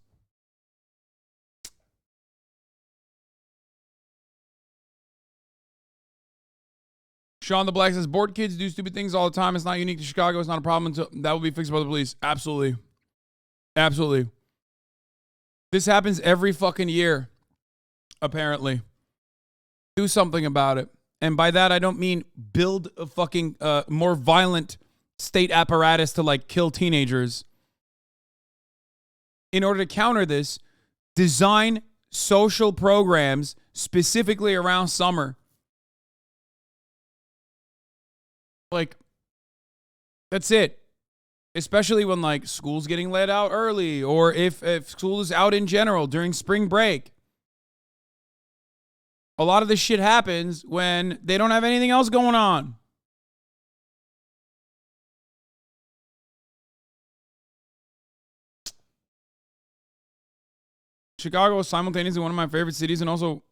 Sean the Black says, bored kids do stupid things all the time. It's not unique to Chicago. It's not a problem until that will be fixed by the police. Absolutely. Absolutely. This happens every fucking year, apparently. Do something about it. And by that, I don't mean build a fucking more violent state apparatus to, like, kill teenagers. In order to counter this, design social programs specifically around summer. Like, that's it. Especially when, like, school's getting let out early, or if school is out in general during spring break. A lot of this shit happens when they don't have anything else going on. Chicago is simultaneously one of my favorite cities and also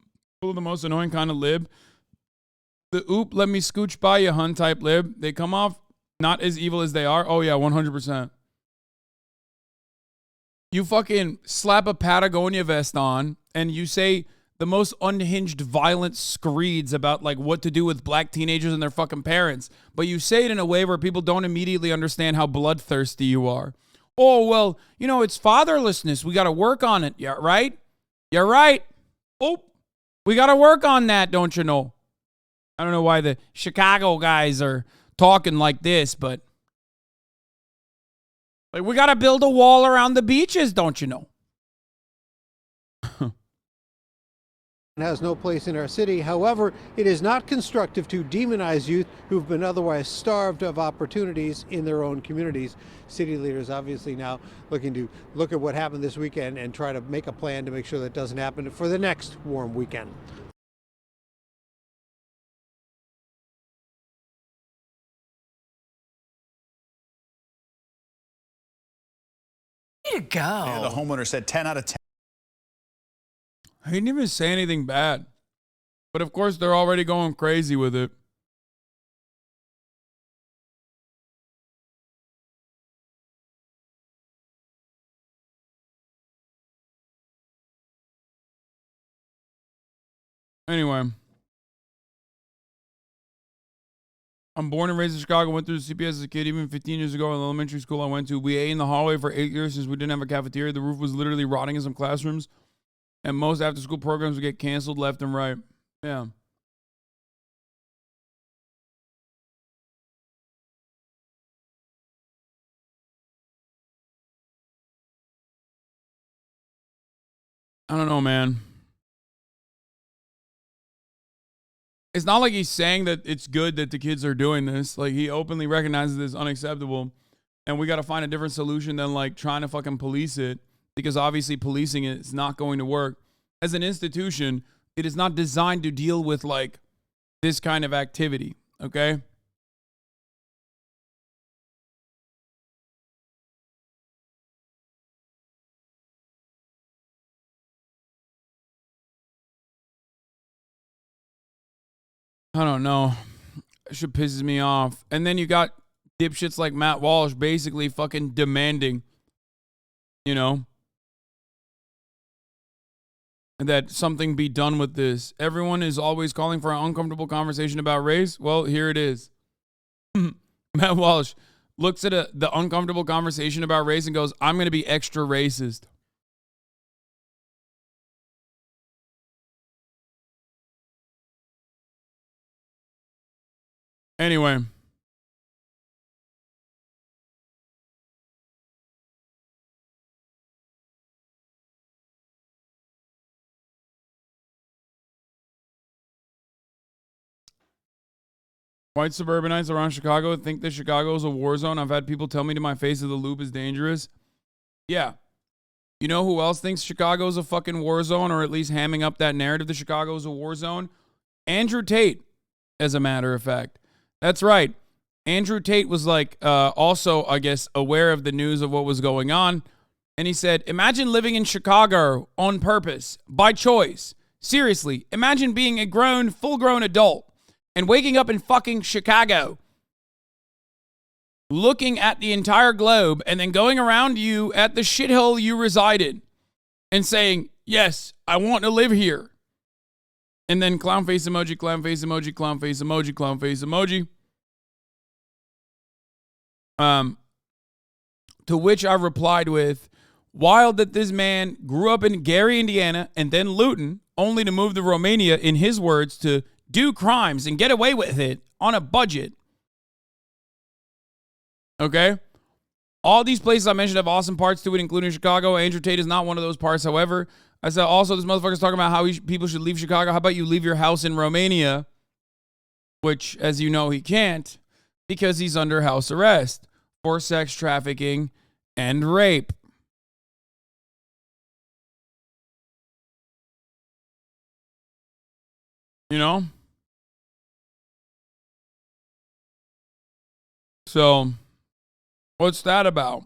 full of the most annoying kind of lib. The oop, let me scooch by you, hun type lib. They come off not as evil as they are. Oh, yeah, 100%. You fucking slap a Patagonia vest on and you say the most unhinged, violent screeds about, like, what to do with black teenagers and their fucking parents. But you say it in a way where people don't immediately understand how bloodthirsty you are. Oh, well, it's fatherlessness. We got to work on it. Yeah, right? You're right. Oh, we got to work on that, don't you know? I don't know why the Chicago guys are talking like this, but like, we got to build a wall around the beaches, don't you know? has no place in our city. However, it is not constructive to demonize youth who've been otherwise starved of opportunities in their own communities. City leaders obviously now looking to look at what happened this weekend and try to make a plan to make sure that doesn't happen for the next warm weekend. Way to go. Yeah, the homeowner said 10 out of 10. I didn't even say anything bad. But of course, they're already going crazy with it. Anyway. I'm born and raised in Chicago, went through the CPS as a kid, even 15 years ago in the elementary school I went to. We ate in the hallway for 8 years since we didn't have a cafeteria. The roof was literally rotting in some classrooms. And most after-school programs would get canceled left and right. Yeah. I don't know, man. It's not like he's saying that it's good that the kids are doing this. Like, he openly recognizes this unacceptable. And we got to find a different solution than, like, trying to fucking police it. Because obviously policing it is not going to work. As an institution, it is not designed to deal with, like, this kind of activity. Okay? I don't know. That shit pisses me off. And then you got dipshits like Matt Walsh basically fucking demanding, you know, that something be done with this. Everyone is always calling for an uncomfortable conversation about race. Well, here it is. Matt Walsh looks at the uncomfortable conversation about race and goes, I'm going to be extra racist. Anyway. White suburbanites around Chicago think that Chicago is a war zone. I've had people tell me to my face that the loop is dangerous. Yeah. You know who else thinks Chicago is a fucking war zone, or at least hamming up that narrative that Chicago is a war zone? Andrew Tate, as a matter of fact. That's right. Andrew Tate was like also, I guess, aware of the news of what was going on. And he said, imagine living in Chicago on purpose, by choice. Seriously, imagine being a full-grown adult and waking up in fucking Chicago, looking at the entire globe and then going around you at the shithole you reside in and saying, yes, I want to live here. And then clown face emoji, clown face emoji, clown face emoji, clown face emoji. To which I replied with, wild that this man grew up in Gary, Indiana, and then Luton, only to move to Romania, in his words, to do crimes and get away with it on a budget. Okay? All these places I mentioned have awesome parts to it, including Chicago. Andrew Tate is not one of those parts, however. I said, also, this motherfucker's talking about how people should leave Chicago. How about you leave your house in Romania? Which, as you know, he can't, because he's under house arrest for sex trafficking and rape. You know? So, what's that about?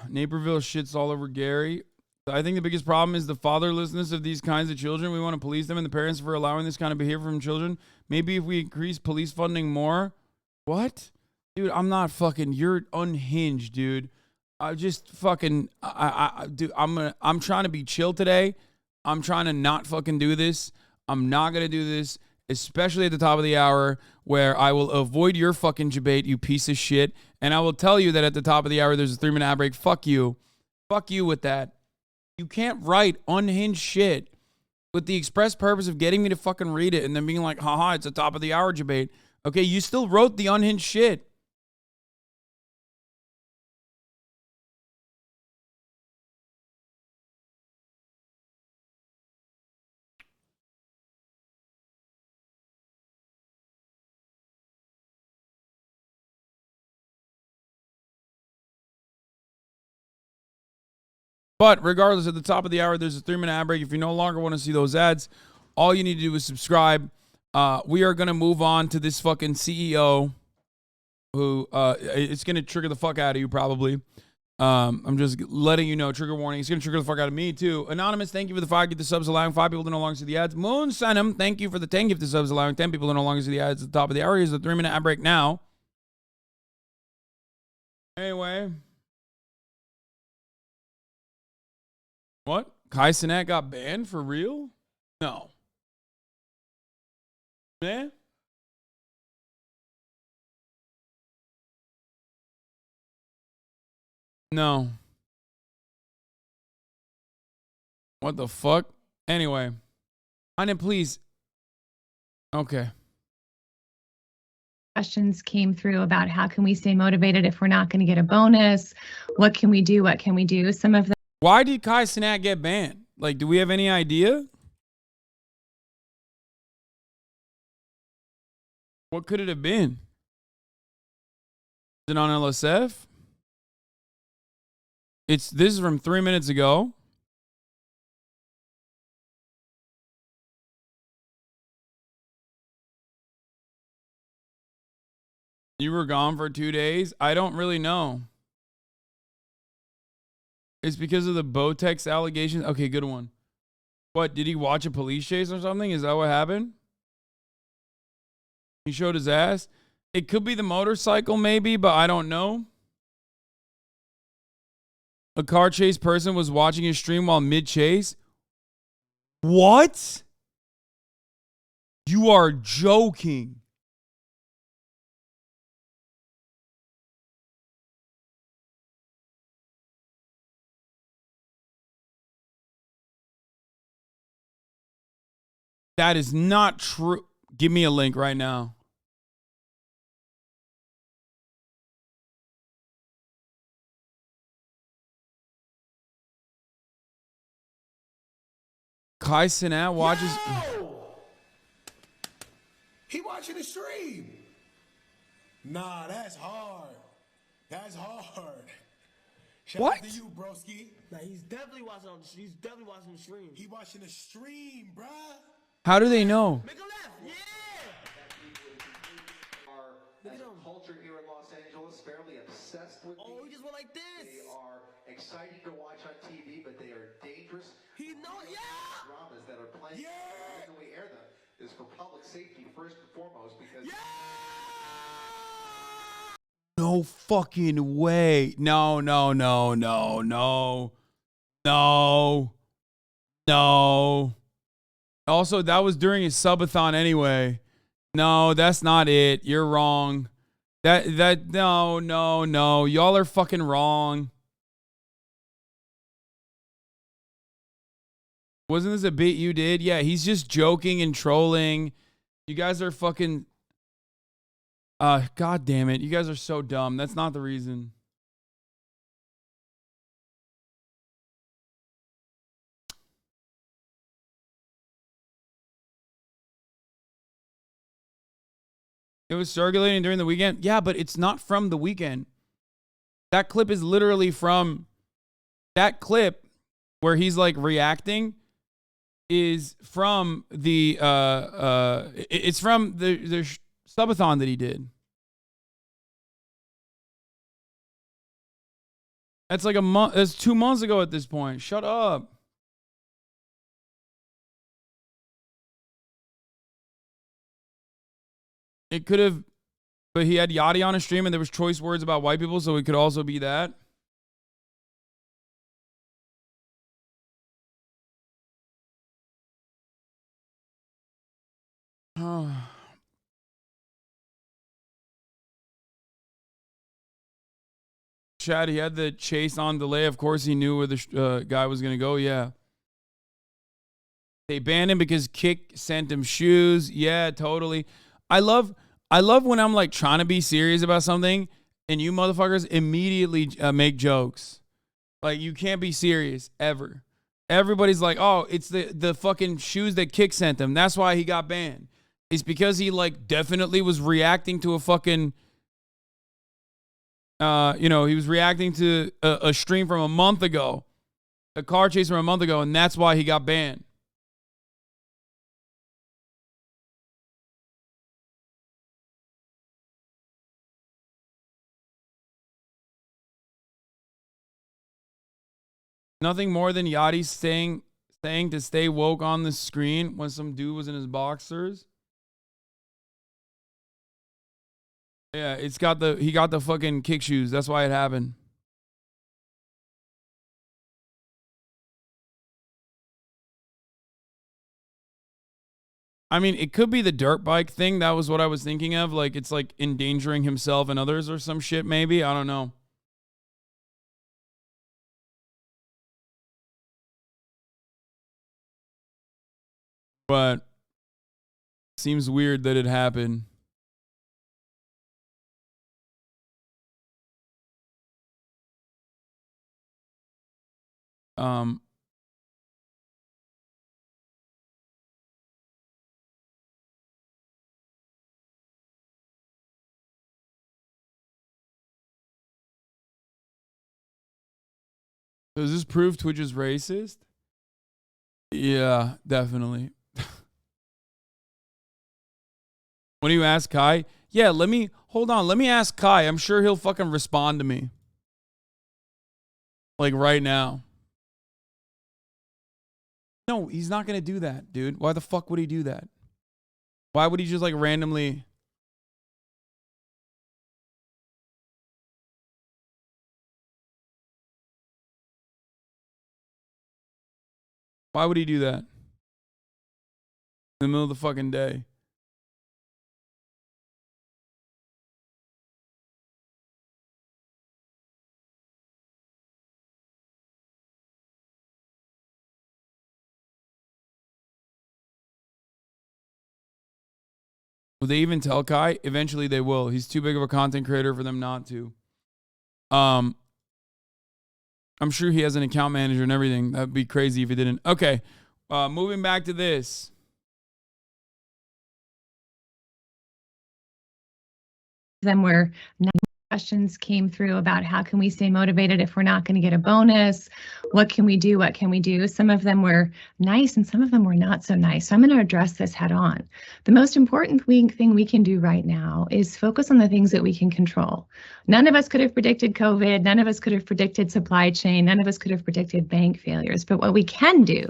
Naperville shits all over Gary. I think the biggest problem is the fatherlessness of these kinds of children. We want to police them and the parents for allowing this kind of behavior from children. Maybe if we increase police funding more. What? Dude, I'm not fucking, you're unhinged, dude. I just fucking, dude, I'm trying to be chill today. I'm trying to not fucking do this. I'm not going to do this, especially at the top of the hour where I will avoid your fucking debate, you piece of shit. And I will tell you that at the top of the hour, there's a 3-minute ad break. Fuck you. Fuck you with that. You can't write unhinged shit with the express purpose of getting me to fucking read it and then being like, haha, it's a top of the hour debate. Okay, you still wrote the unhinged shit. But regardless, at the top of the hour, there's a 3-minute ad break. If you no longer want to see those ads, all you need to do is subscribe. We are going to move on to this fucking CEO who it's going to trigger the fuck out of you probably. I'm just letting you know, trigger warning. It's going to trigger the fuck out of me, too. Anonymous, thank you for the 5 gift subs, allowing 5 people to no longer see the ads. Moon Senum, thank you for the 10 gift subs, allowing 10 people to no longer see the ads at the top of the hour. Here's the 3-minute ad break now. Anyway. What? Cenat got banned for real? No. Eh? No. What the fuck? Anyway. Anya, please. Okay. Questions came through about how can we stay motivated if we're not going to get a bonus? What can we do? What can we do? Some of them. Why did Cenat get banned? Like, do we have any idea? What could it have been? Is it on LSF? This is from 3 minutes ago. You were gone for 2 days? I don't really know. It's because of the Botex allegations? Okay, good one. What, did he watch a police chase or something? Is that what happened? He showed his ass? It could be the motorcycle maybe, but I don't know. A car chase person was watching his stream while mid-chase? What? You are joking. That is not true. Give me a link right now. Cenat watches. He watching the stream. Nah, that's hard. That's hard. Shout What? out to you, broski. Nah, he's definitely watching the stream. He watching the stream, bruh. How do they know? Make a left. Yeah. As a culture here in Los Angeles, fairly obsessed with Oh, he just went like this. They are exciting to watch on TV, but they are dangerous. He know, yeah. Dramas that are playing. Yeah. The reason we air them is for public safety first and foremost because. Yeah. No fucking way. No. Also, that was during his subathon anyway. No, that's not it. You're wrong. No. Y'all are fucking wrong. Wasn't this a bit you did? Yeah, he's just joking and trolling. You guys are fucking... God damn it. You guys are so dumb. That's not the reason. It was circulating during the weekend. Yeah, but it's not from the weekend. That clip is literally from... That clip where he's like reacting is from the... it's from the subathon that he did. That's like a month. That's 2 months ago at this point. Shut up. It could have, but he had Yachty on a stream and there was choice words about white people, so it could also be that. Oh. Chad, he had the chase on delay. Of course, he knew where the guy was going to go. Yeah. They banned him because Kick sent him shoes. Yeah, totally. I love when I'm like trying to be serious about something and you motherfuckers immediately make jokes. Like, you can't be serious ever. Everybody's like, oh, it's the fucking shoes that Kick sent him. That's why he got banned. It's because he like definitely was reacting to a fucking... he was reacting to a stream from a month ago, a car chase from a month ago, and that's why he got banned. Nothing more than Yachty saying to stay woke on the screen when some dude was in his boxers. Yeah, he got the fucking kick shoes. That's why it happened. I mean, it could be the dirt bike thing. That was what I was thinking of. Like, it's like endangering himself and others or some shit, maybe. I don't know. But seems weird that it happened. Does this prove Twitch is racist? Yeah, definitely. When do you ask Kai? Yeah, hold on. Let me ask Kai. I'm sure he'll fucking respond to me. Like right now. No, he's not going to do that, dude. Why the fuck would he do that? Why would he just like randomly... Why would he do that? In the middle of the fucking day. Will they even tell Kai? Eventually they will. He's too big of a content creator for them not to. I'm sure he has an account manager and everything. That'd be crazy if he didn't. Okay. Moving back to this. Them were questions came through about how can we stay motivated if we're not going to get a bonus? What can we do? What can we do? Some of them were nice and some of them were not so nice. So I'm going to address this head on. The most important thing we can do right now is focus on the things that we can control. None of us could have predicted COVID. None of us could have predicted supply chain. None of us could have predicted bank failures. But what we can do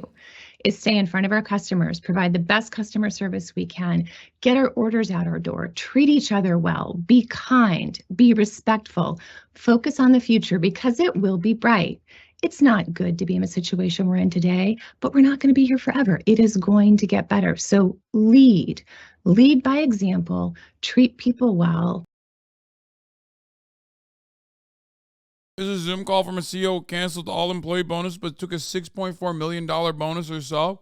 is stay in front of our customers, provide the best customer service we can, get our orders out our door, treat each other well, be kind, be respectful, focus on the future because it will be bright. It's not good to be in a situation we're in today, but we're not going to be here forever. It is going to get better. So lead by example, treat people well. This is a Zoom call from a CEO who canceled the all-employee bonus but took a $6.4 million bonus herself.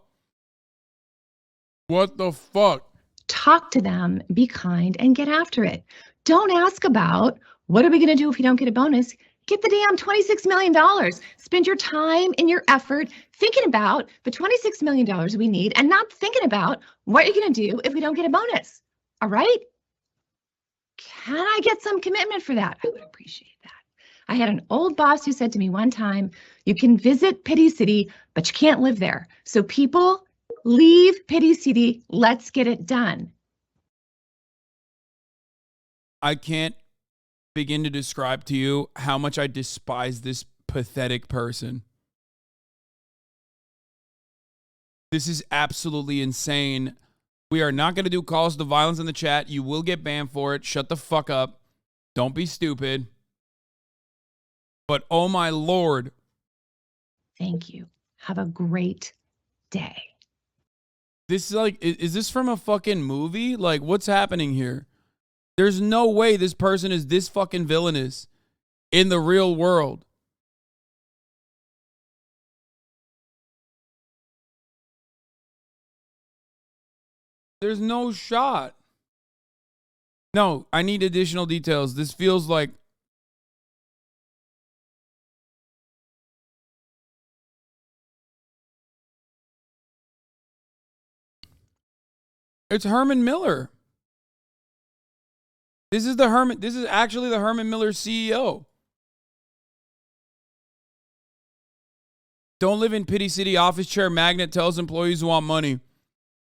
What the fuck? Talk to them, be kind, and get after it. Don't ask about, what are we going to do if we don't get a bonus? Get the damn $26 million. Spend your time and your effort thinking about the $26 million we need and not thinking about what you're going to do if we don't get a bonus. All right? Can I get some commitment for that? I would appreciate that. I had an old boss who said to me one time, you can visit Pity City, but you can't live there. So people, leave Pity City. Let's get it done. I can't begin to describe to you how much I despise this pathetic person. This is absolutely insane. We are not going to do calls to violence in the chat. You will get banned for it. Shut the fuck up. Don't be stupid. But oh my Lord. Thank you. Have a great day. This is like, is this from a fucking movie? Like, what's happening here? There's no way this person is this fucking villainous in the real world. There's no shot. No, I need additional details. This feels like it's Herman Miller. This is actually the Herman Miller CEO. Don't live in Pity City. Office chair magnet tells employees who want money.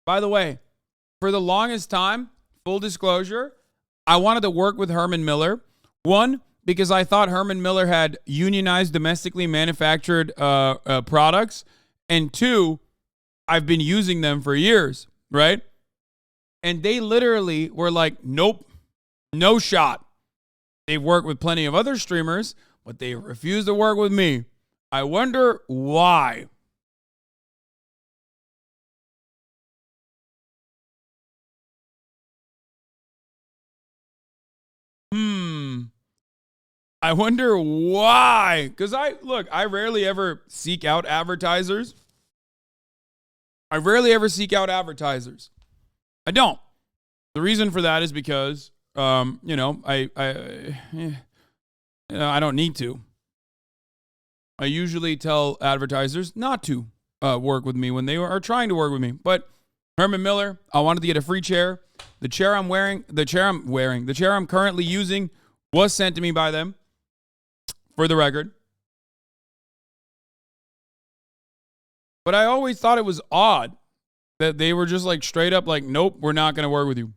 By the way, for the longest time, full disclosure, I wanted to work with Herman Miller. One, because I thought Herman Miller had unionized domestically manufactured products. And 2, I've been using them for years, right? And they literally were like, nope, no shot. They've worked with plenty of other streamers, but they refuse to work with me. I wonder why. I wonder why. Because I rarely ever seek out advertisers. I don't. The reason for that is because, I don't need to. I usually tell advertisers not to work with me when they are trying to work with me. But Herman Miller, I wanted to get a free chair. The chair I'm currently using was sent to me by them, for the record. But I always thought it was odd that they were just like straight up like, nope, we're not going to work with you.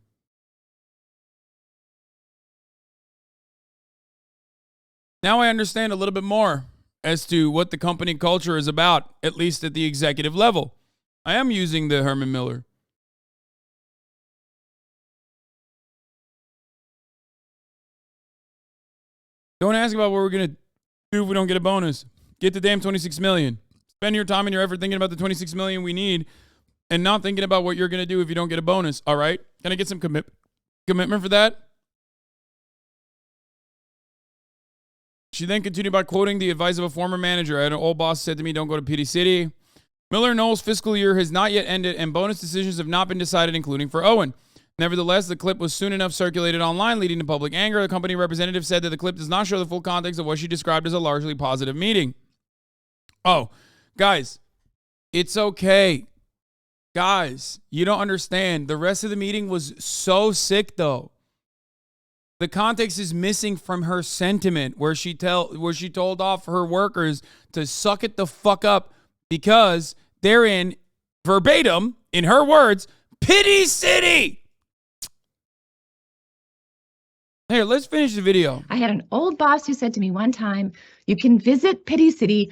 Now I understand a little bit more as to what the company culture is about, at least at the executive level. I am using the Herman Miller. Don't ask about what we're going to do if we don't get a bonus. Get the damn $26 million. Spend your time and your effort thinking about the $26 million we need and not thinking about what you're going to do if you don't get a bonus. All right? Can I get some commitment for that? She then continued by quoting the advice of a former manager. I had an old boss said to me, don't go to PD City. Miller Knoll's fiscal year has not yet ended and bonus decisions have not been decided, including for Owen. Nevertheless, the clip was soon enough circulated online, leading to public anger. The company representative said that the clip does not show the full context of what she described as a largely positive meeting. Oh, guys, it's okay. Guys, you don't understand. The rest of the meeting was so sick, though. The context is missing from her sentiment where she told off her workers to suck it the fuck up because they're in, verbatim, in her words, Pity City. Here, let's finish the video. I had an old boss who said to me one time, you can visit Pity City.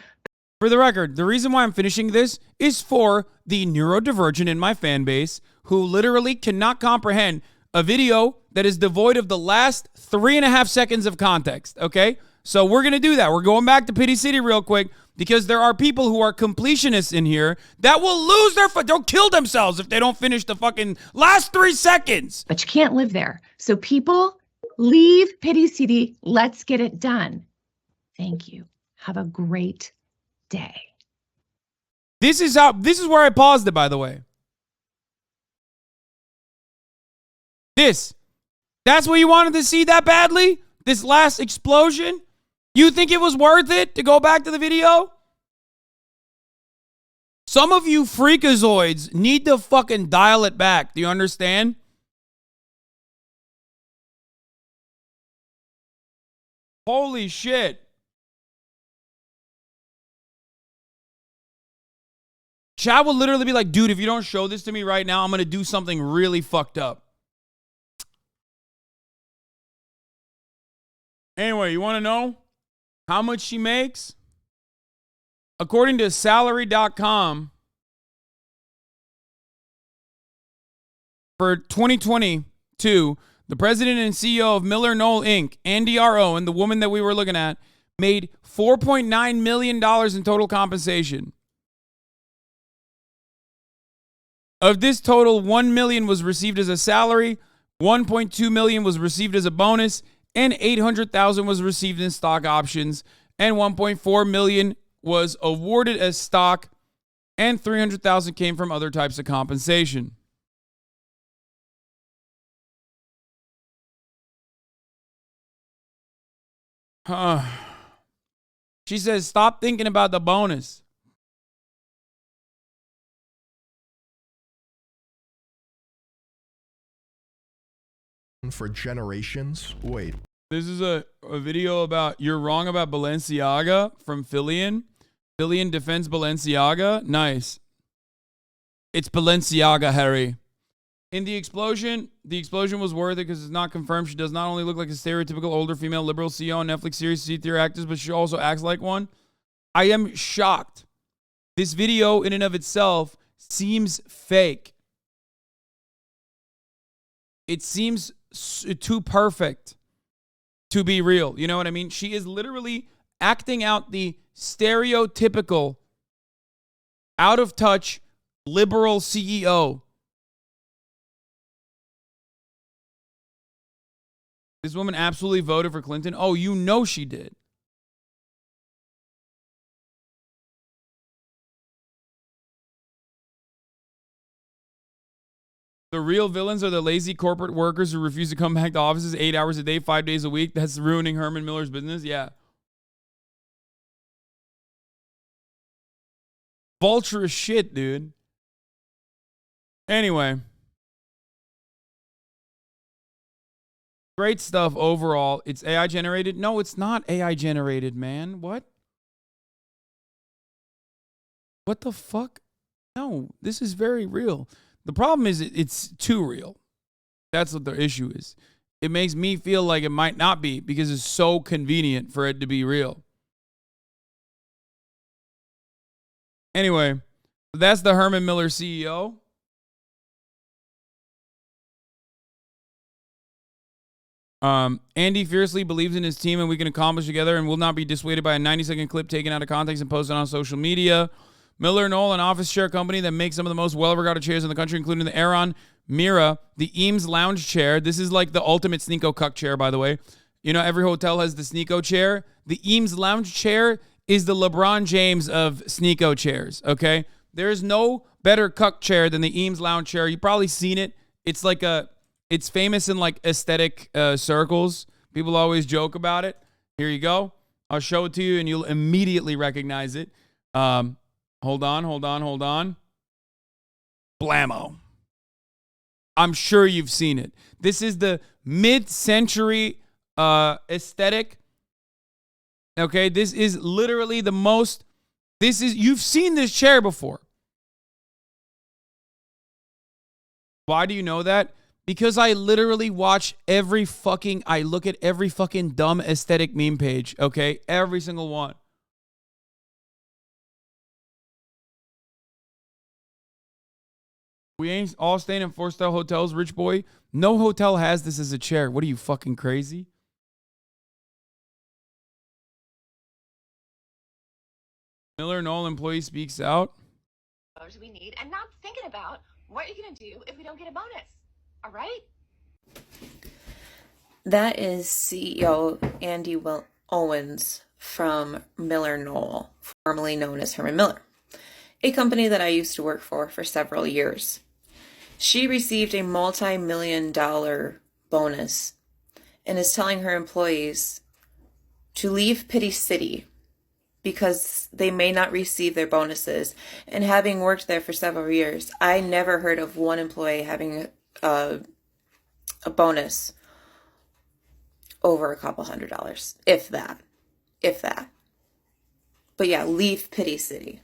For the record, the reason why I'm finishing this is for the neurodivergent in my fan base who literally cannot comprehend a video that is devoid of the last 3.5 seconds of context, okay? So we're going to do that. We're going back to Pity City real quick because there are people who are completionists in here that will lose they'll kill themselves if they don't finish the fucking last 3 seconds. But you can't live there. So people, leave Pity City. Let's get it done. Thank you. Have a great day. This is where I paused it, by the way. That's what you wanted to see that badly? This last explosion? You think it was worth it to go back to the video? Some of you freakazoids need to fucking dial it back. Do you understand? Holy shit. Ciao will literally be like, dude, if you don't show this to me right now, I'm going to do something really fucked up. Anyway, you want to know how much she makes? According to salary.com, for 2022, the president and CEO of Miller Knoll Inc., Andy R. Owen, the woman that we were looking at, made $4.9 million in total compensation. Of this total, $1 million was received as a salary, $1.2 million was received as a bonus, and $800,000 was received in stock options, and $1.4 million was awarded as stock, and $300,000 came from other types of compensation. She says, stop thinking about the bonus. For generations. Wait. This is a video about you're wrong about Balenciaga from Philion. Philion defends Balenciaga. Nice. It's Balenciaga, Harry. In the explosion was worth it because it's not confirmed. She does not only look like a stereotypical older female liberal CEO on Netflix series C-tier actress, but she also acts like one. I am shocked. This video in and of itself seems fake. It seems too perfect to be real. You know what I mean? She is literally acting out the stereotypical, out of touch, liberal CEO. This woman absolutely voted for Clinton. Oh, you know she did. The real villains are the lazy corporate workers who refuse to come back to offices 8 hours a day, 5 days a week. That's ruining Herman Miller's business. Yeah. Vulture as shit, dude. Anyway. Great stuff overall. It's AI generated. No, it's not AI generated, man. What? What the fuck? No, this is very real. The problem is it's too real. That's what the issue is. It makes me feel like it might not be because it's so convenient for it to be real. Anyway, that's the Herman Miller CEO. Andy fiercely believes in his team and we can accomplish together and will not be dissuaded by a 90-second clip taken out of context and posted on social media. Miller Knoll, an office chair company that makes some of the most well-regarded chairs in the country, including the Aeron Mira, the Eames lounge chair. This is like the ultimate Sneeko cuck chair, by the way. You know, every hotel has the Sneeko chair. The Eames lounge chair is the LeBron James of Sneeko chairs, okay? There is no better cuck chair than the Eames lounge chair. You've probably seen it. It's like it's famous in like aesthetic circles. People always joke about it. Here you go. I'll show it to you and you'll immediately recognize it. Hold on. Blammo. I'm sure you've seen it. This is the mid-century aesthetic. Okay, this is literally the most, you've seen this chair before. Why do you know that? Because I literally watch I look at every fucking dumb aesthetic meme page, okay? Every single one. We ain't all staying in 4-star hotels, rich boy. No hotel has this as a chair. What are you, fucking crazy? Miller Knoll employee speaks out. We need and not thinking about what you're going to do if we don't get a bonus. All right? That is CEO Andy Owens from Miller Knoll, formerly known as Herman Miller, a company that I used to work for several years. She received a multi-million-dollar bonus and is telling her employees to leave Pity City because they may not receive their bonuses. And having worked there for several years, I never heard of one employee having a bonus over a couple $100, if that. But yeah, leave Pity City.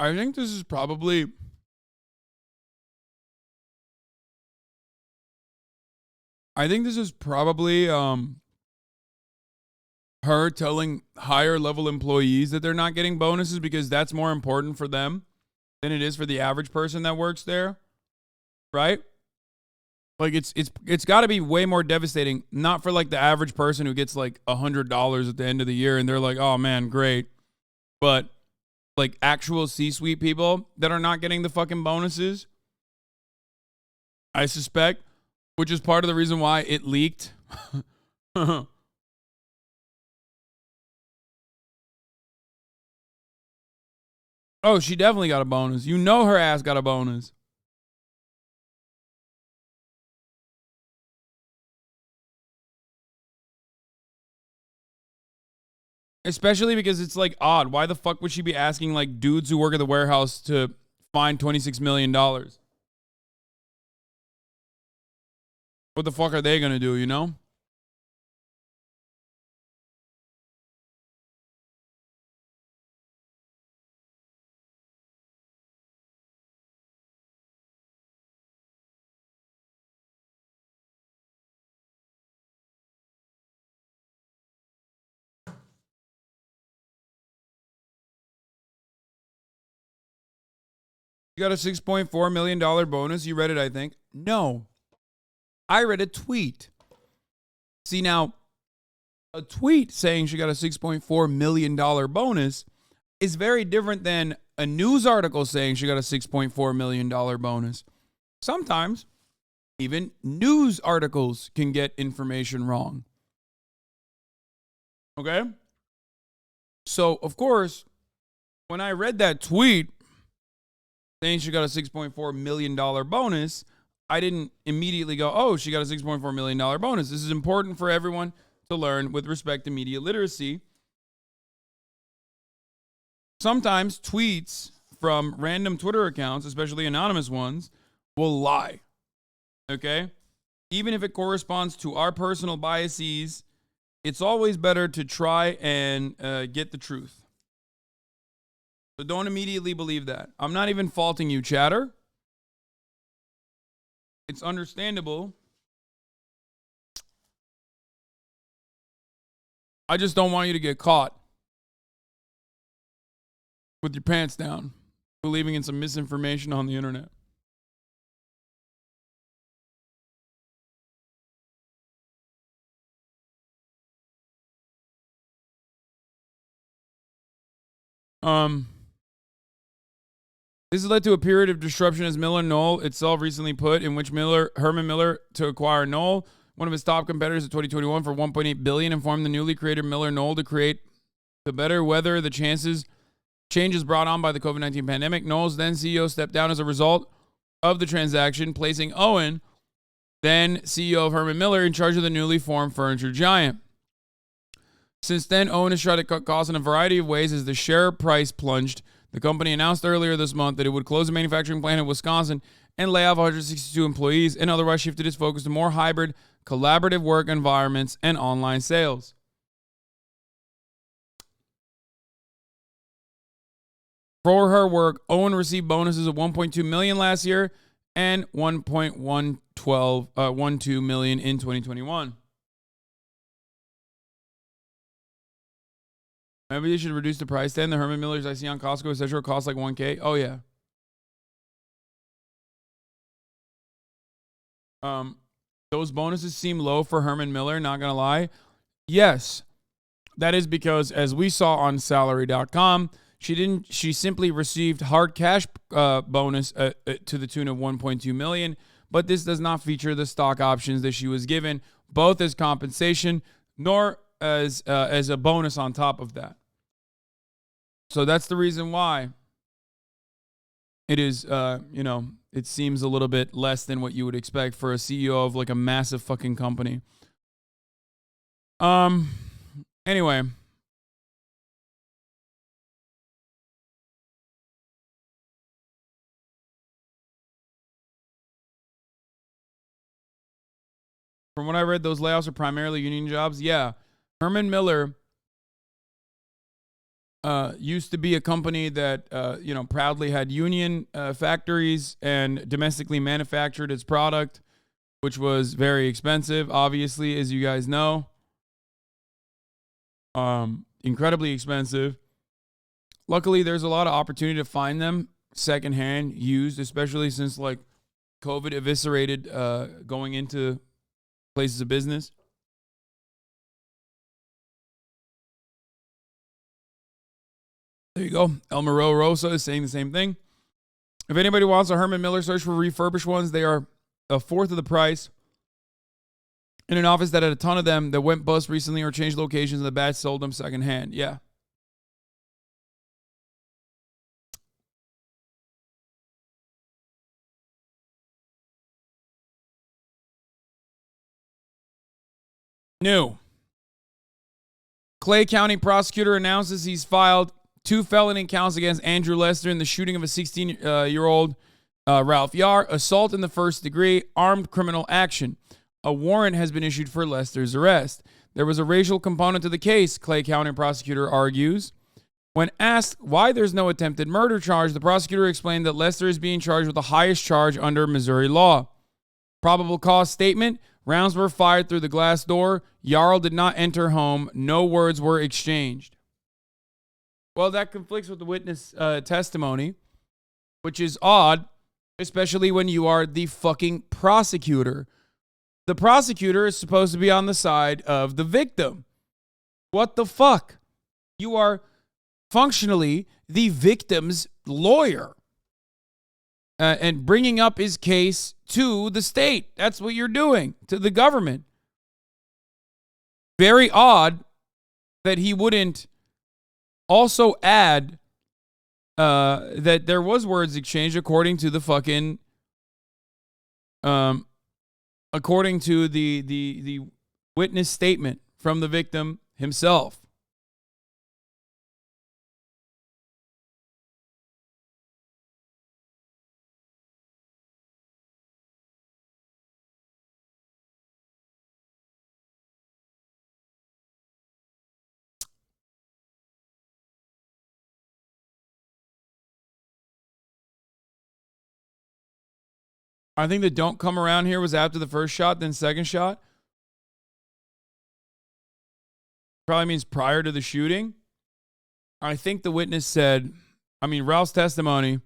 I think this is probably her telling higher level employees that they're not getting bonuses because that's more important for them than it is for the average person that works there, right? Like it's got to be way more devastating, not for like the average person who gets like $100 at the end of the year and they're like, oh man, great, but like actual C-suite people that are not getting the fucking bonuses, I suspect, which is part of the reason why it leaked. Oh, she definitely got a bonus. You know her ass got a bonus. Especially because it's like odd. Why the fuck would she be asking like dudes who work at the warehouse to find $26 million? What the fuck are they going to do, you know? She got a $6.4 million bonus. You read it, I think. No. I read a tweet. See, now, a tweet saying she got a $6.4 million bonus is very different than a news article saying she got a $6.4 million bonus. Sometimes, even news articles can get information wrong. Okay? So, of course, when I read that tweet saying she got a $6.4 million bonus, I didn't immediately go, oh, she got a $6.4 million bonus. This is important for everyone to learn with respect to media literacy. Sometimes tweets from random Twitter accounts, especially anonymous ones, will lie. Okay? Even if it corresponds to our personal biases, it's always better to try and get the truth. So don't immediately believe that. I'm not even faulting you, chatter. It's understandable. I just don't want you to get caught with your pants down, believing in some misinformation on the internet. This has led to a period of disruption, as Miller Knoll itself recently put, in which Herman Miller, to acquire Knoll, one of his top competitors in 2021, for $1.8 billion, informed the newly created Miller Knoll to better weather the changes brought on by the COVID-19 pandemic. Knoll's then CEO stepped down as a result of the transaction, placing Owen, then CEO of Herman Miller, in charge of the newly formed furniture giant. Since then, Owen has tried to cut costs in a variety of ways as the share price plunged. The company announced earlier this month that it would close a manufacturing plant in Wisconsin and lay off 162 employees, and otherwise shifted its focus to more hybrid, collaborative work environments and online sales. For her work, Owen received bonuses of $1.2 million last year and $1.12 million in 2021. Maybe they should reduce the price then. The Herman Millers I see on Costco, etc., cost like $1,000. Oh, yeah. Those bonuses seem low for Herman Miller, not going to lie. Yes, that is because, as we saw on salary.com, she simply received hard cash bonus to the tune of $1.2 million, but this does not feature the stock options that she was given, both as compensation nor as a bonus on top of that. So that's the reason why it is, it seems a little bit less than what you would expect for a CEO of like a massive fucking company. Anyway. From what I read, those layoffs are primarily union jobs. Yeah. Herman Miller used to be a company that, proudly had union factories and domestically manufactured its product, which was very expensive, obviously, as you guys know. Incredibly expensive. Luckily, there's a lot of opportunity to find them secondhand, used, especially since, like, COVID eviscerated going into places of business. There you go. El Moro Rosa is saying the same thing. If anybody wants a Herman Miller, search for refurbished ones. They are a fourth of the price. In an office that had a ton of them that went bust recently or changed locations, and the batch sold them secondhand. Yeah. New. Clay County prosecutor announces he's filed 2 felony counts against Andrew Lester in the shooting of a 16-year-old Ralph Yar, assault in the first degree, armed criminal action. A warrant has been issued for Lester's arrest. There was a racial component to the case, Clay County prosecutor argues. When asked why there's no attempted murder charge, the prosecutor explained that Lester is being charged with the highest charge under Missouri law. Probable cause statement: rounds were fired through the glass door. Yarl did not enter home. No words were exchanged. Well, that conflicts with the witness testimony. which is odd, especially when you are the fucking prosecutor. The prosecutor is supposed to be on the side of the victim. What the fuck? You are functionally the victim's lawyer. And bringing up his case to the state. That's what you're doing, to the government. Very odd that he wouldn't also add that there was words exchanged according to the fucking according to the witness statement from the victim himself. I think the don't come around here was after the first shot, then second shot. Probably means prior to the shooting. I think the witness said, Ralph's testimony,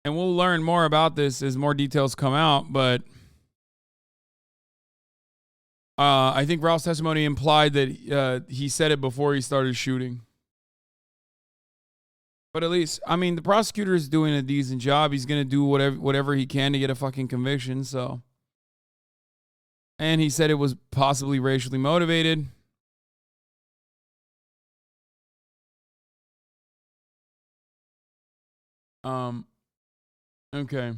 and we'll learn more about this as more details come out, but I think Ralph's testimony implied that he said it before he started shooting. But at least, the prosecutor is doing a decent job. He's going to do whatever he can to get a fucking conviction, so. And he said it was possibly racially motivated. Okay.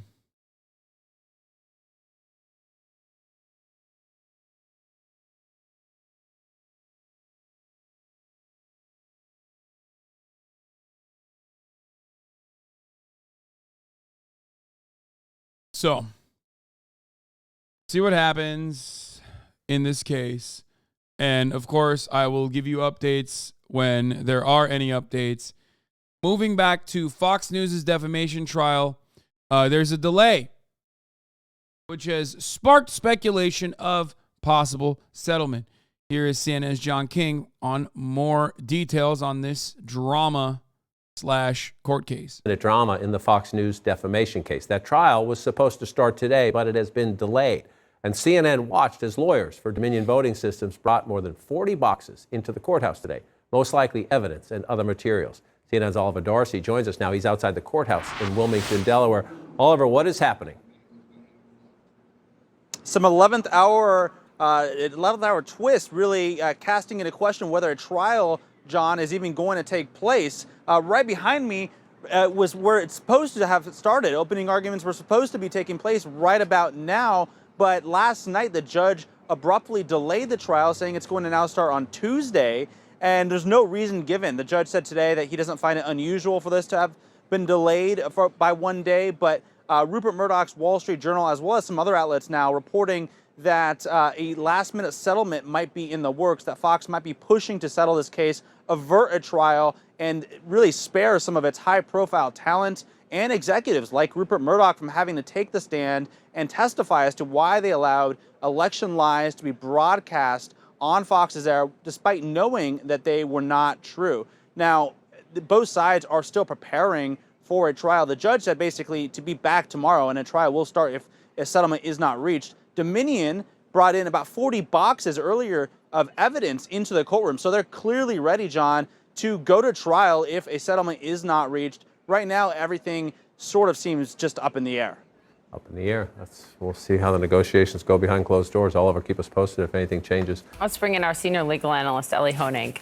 So, see what happens in this case. And of course, I will give you updates when there are any updates. Moving back to Fox News' defamation trial, there's a delay, which has sparked speculation of possible settlement. Here is CNN's John King on more details on this drama/court case. A drama in the Fox News defamation case. That trial was supposed to start today, but it has been delayed. And CNN watched as lawyers for Dominion Voting Systems brought more than 40 boxes into the courthouse today, most likely evidence and other materials. CNN's Oliver Dorsey joins us now. He's outside the courthouse in Wilmington, Delaware. Oliver, what is happening? Some 11th hour twist, really casting into question whether a trial, John, is even going to take place. Right behind me was where it's supposed to have started. Opening arguments were supposed to be taking place right about now, but last night the judge abruptly delayed the trial, saying it's going to now start on Tuesday, and there's no reason given. The judge said today that he doesn't find it unusual for this to have been delayed by one day, but Rupert Murdoch's Wall Street Journal, as well as some other outlets now, reporting that a last-minute settlement might be in the works, that Fox might be pushing to settle this case, avert a trial, and really spare some of its high-profile talent and executives like Rupert Murdoch from having to take the stand and testify as to why they allowed election lies to be broadcast on Fox's air, despite knowing that they were not true. Now, both sides are still preparing for a trial. The judge said basically to be back tomorrow, and a trial will start if a settlement is not reached. Dominion brought in about 40 boxes earlier of evidence into the courtroom, so they're clearly ready, John, to go to trial if a settlement is not reached. Right now, everything sort of seems just up in the air. Up in the air. We'll see how the negotiations go behind closed doors. Oliver, keep us posted if anything changes. Let's bring in our senior legal analyst, Ellie Honig.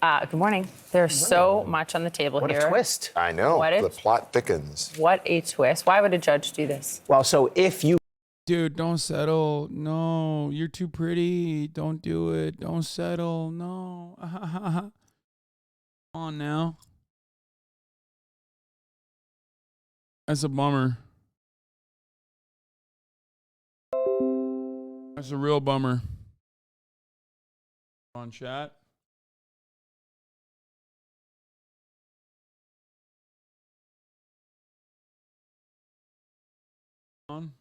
Good morning. There's so much on the table here. What a twist. I know. The plot thickens. What a twist. Why would a judge do this? Well, so if you... Dude, don't settle. No, you're too pretty. Don't do it. Don't settle. No. Come on now. That's a bummer. That's a real bummer. On chat. On.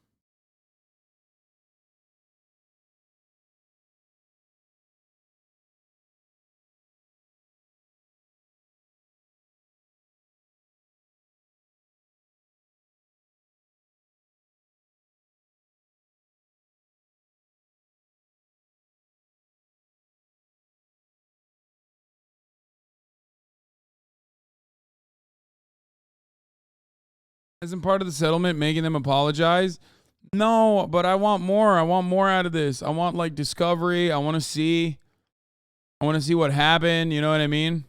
Isn't part of the settlement making them apologize? No, but I want more. I want more out of this. I want like discovery. I want to see what happened. You know what I mean?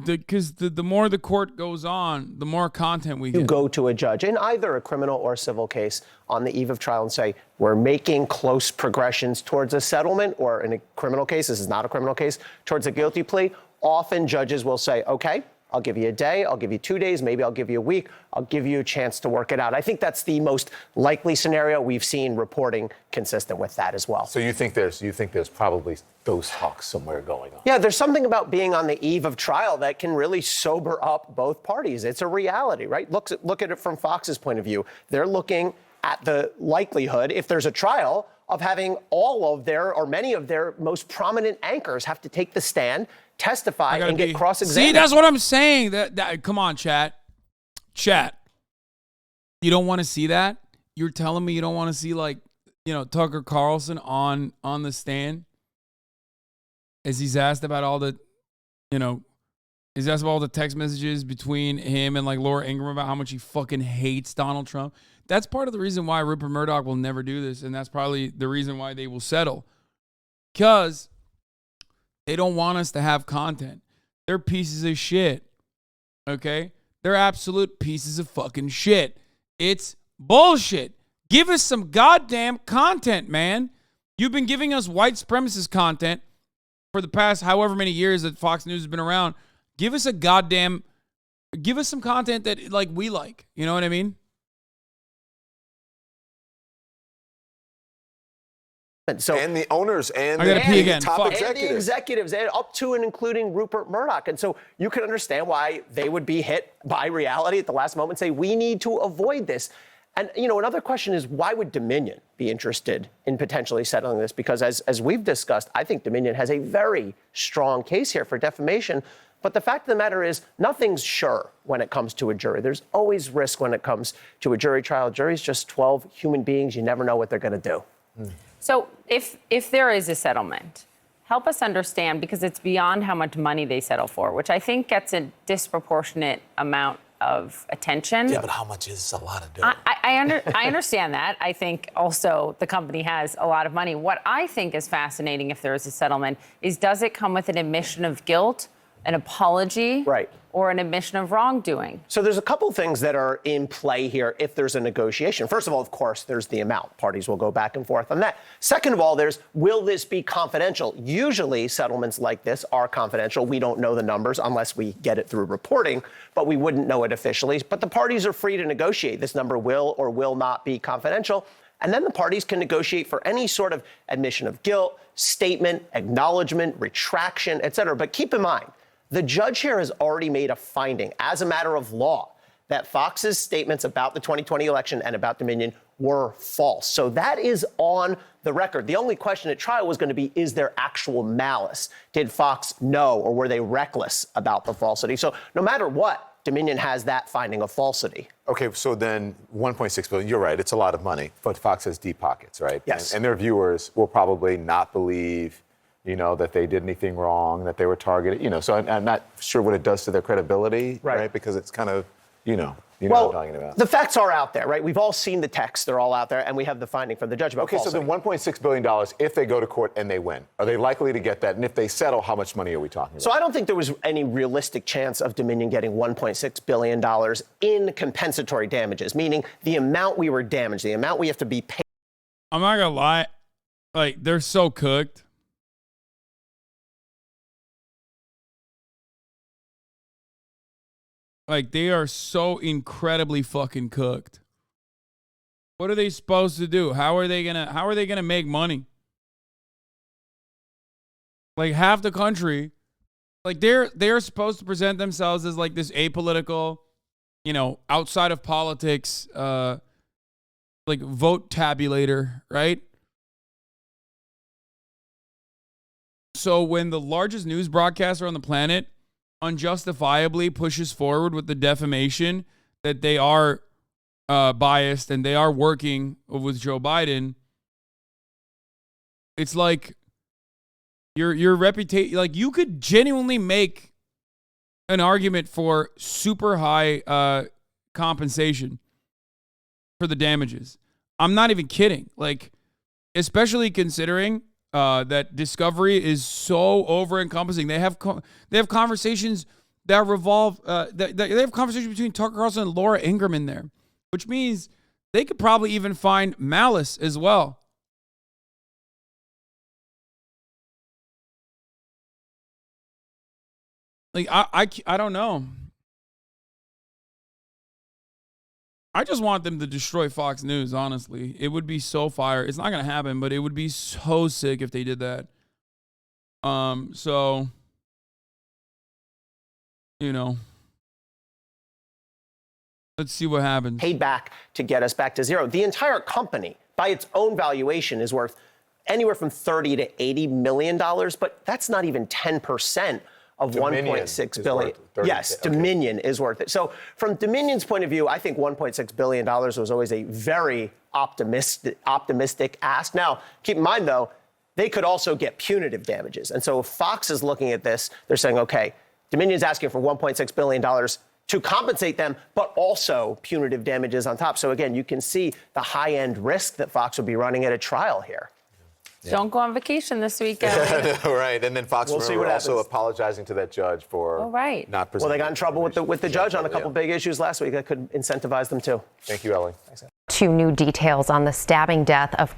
Because the more the court goes on, the more content we get. You go to a judge in either a criminal or civil case on the eve of trial and say, we're making close progressions towards a settlement, or in a criminal case, this is not a criminal case, towards a guilty plea. Often judges will say, okay, I'll give you a day, I'll give you 2 days, maybe I'll give you a week, I'll give you a chance to work it out. I think that's the most likely scenario. We've seen reporting consistent with that as well. So you think there's probably those talks somewhere going on? Yeah, there's something about being on the eve of trial that can really sober up both parties. It's a reality, right? Look at it from Fox's point of view. They're looking at the likelihood, if there's a trial, of having all of their, or many of their most prominent anchors have to take the stand, testify, and get cross-examined. See, that's what I'm saying. That come on, chat. You don't want to see that? You're telling me you don't want to see, like, you know, Tucker Carlson on the stand as he's asked about all the, you know, he's asked about all the text messages between him and like Laura Ingraham about how much he fucking hates Donald Trump. That's part of the reason why Rupert Murdoch will never do this, and that's probably the reason why they will settle. Because they don't want us to have content. They're pieces of shit. Okay? They're absolute pieces of fucking shit. It's bullshit. Give us some goddamn content, man. You've been giving us white supremacist content for the past however many years that Fox News has been around. Give us some content that like we like. You know what I mean? So, and the owners and the top and the executives, and up to and including Rupert Murdoch. And so you can understand why they would be hit by reality at the last moment and say, we need to avoid this. And, you know, another question is, why would Dominion be interested in potentially settling this? Because as we've discussed, I think Dominion has a very strong case here for defamation. But the fact of the matter is, nothing's sure when it comes to a jury. There's always risk when it comes to a jury trial. A jury's just 12 human beings. You never know what they're going to do. So if there is a settlement, help us understand, because it's beyond how much money they settle for, which I think gets a disproportionate amount of attention. Yeah, but how much is a lot of dough? I understand that. I think also the company has a lot of money. What I think is fascinating, if there is a settlement, is does it come with an admission of guilt, an apology, or an admission of wrongdoing? So there's a couple things that are in play here if there's a negotiation. First of all, of course, there's the amount. Parties will go back and forth on that. Second of all, will this be confidential? Usually settlements like this are confidential. We don't know the numbers unless we get it through reporting, but we wouldn't know it officially. But the parties are free to negotiate. This number will or will not be confidential. And then the parties can negotiate for any sort of admission of guilt, statement, acknowledgement, retraction, et cetera. But keep in mind, the judge here has already made a finding as a matter of law that Fox's statements about the 2020 election and about Dominion were false. So that is on the record. The only question at trial was going to be, is there actual malice? Did Fox know, or were they reckless about the falsity? So no matter what, Dominion has that finding of falsity. Okay, so then 1.6 billion, you're right, it's a lot of money, but Fox has deep pockets, right? Yes. And their viewers will probably not believe, you know, that they did anything wrong, that they were targeted, you know, so I'm not sure what it does to their credibility, right? Because it's kind of, you know what I'm talking about. The facts are out there, right? We've all seen the texts, they're all out there, and we have the finding from the judge about falsity. So then $1.6 billion, if they go to court and they win, are they likely to get that? And if they settle, how much money are we talking about? So I don't think there was any realistic chance of Dominion getting $1.6 billion in compensatory damages, meaning the amount we were damaged, the amount we have to be paid. I'm not going to lie. Like, they're so cooked. Like, they are so incredibly fucking cooked. What are they supposed to do? How are they gonna make money? Like, half the country, like they're supposed to present themselves as like this apolitical, you know, outside of politics, like vote tabulator, right? So when the largest news broadcaster on the planet unjustifiably pushes forward with the defamation that they are biased and they are working with Joe Biden, it's like your reputation, like you could genuinely make an argument for super high compensation for the damages. I'm not even kidding. Like, especially considering that Discovery is so over-encompassing. They have conversations that revolve. They have conversations between Tucker Carlson and Laura Ingraham in there, which means they could probably even find Malice as well. Like, I don't know. I just want them to destroy Fox News, honestly. It would be so fire. It's not going to happen, but it would be so sick if they did that. So, you know, let's see what happens. Paid back to get us back to zero. The entire company, by its own valuation, is worth anywhere from $30 to $80 million, but that's not even 10% of $1.6 billion. Yes, Dominion is worth it. So from Dominion's point of view, I think $1.6 billion was always a very optimistic ask. Now, keep in mind, though, they could also get punitive damages. And so if Fox is looking at this, they're saying, okay, Dominion's asking for $1.6 billion to compensate them, but also punitive damages on top. So again, you can see the high-end risk that Fox would be running at a trial here. Yeah. Don't go on vacation this weekend. Right, and then Fox also apologizing to that judge for not presenting. Well, they got in trouble with the judge on a couple big issues last week that could incentivize them too. Thank you, Ellie. Thanks. 2 new details on the stabbing death of.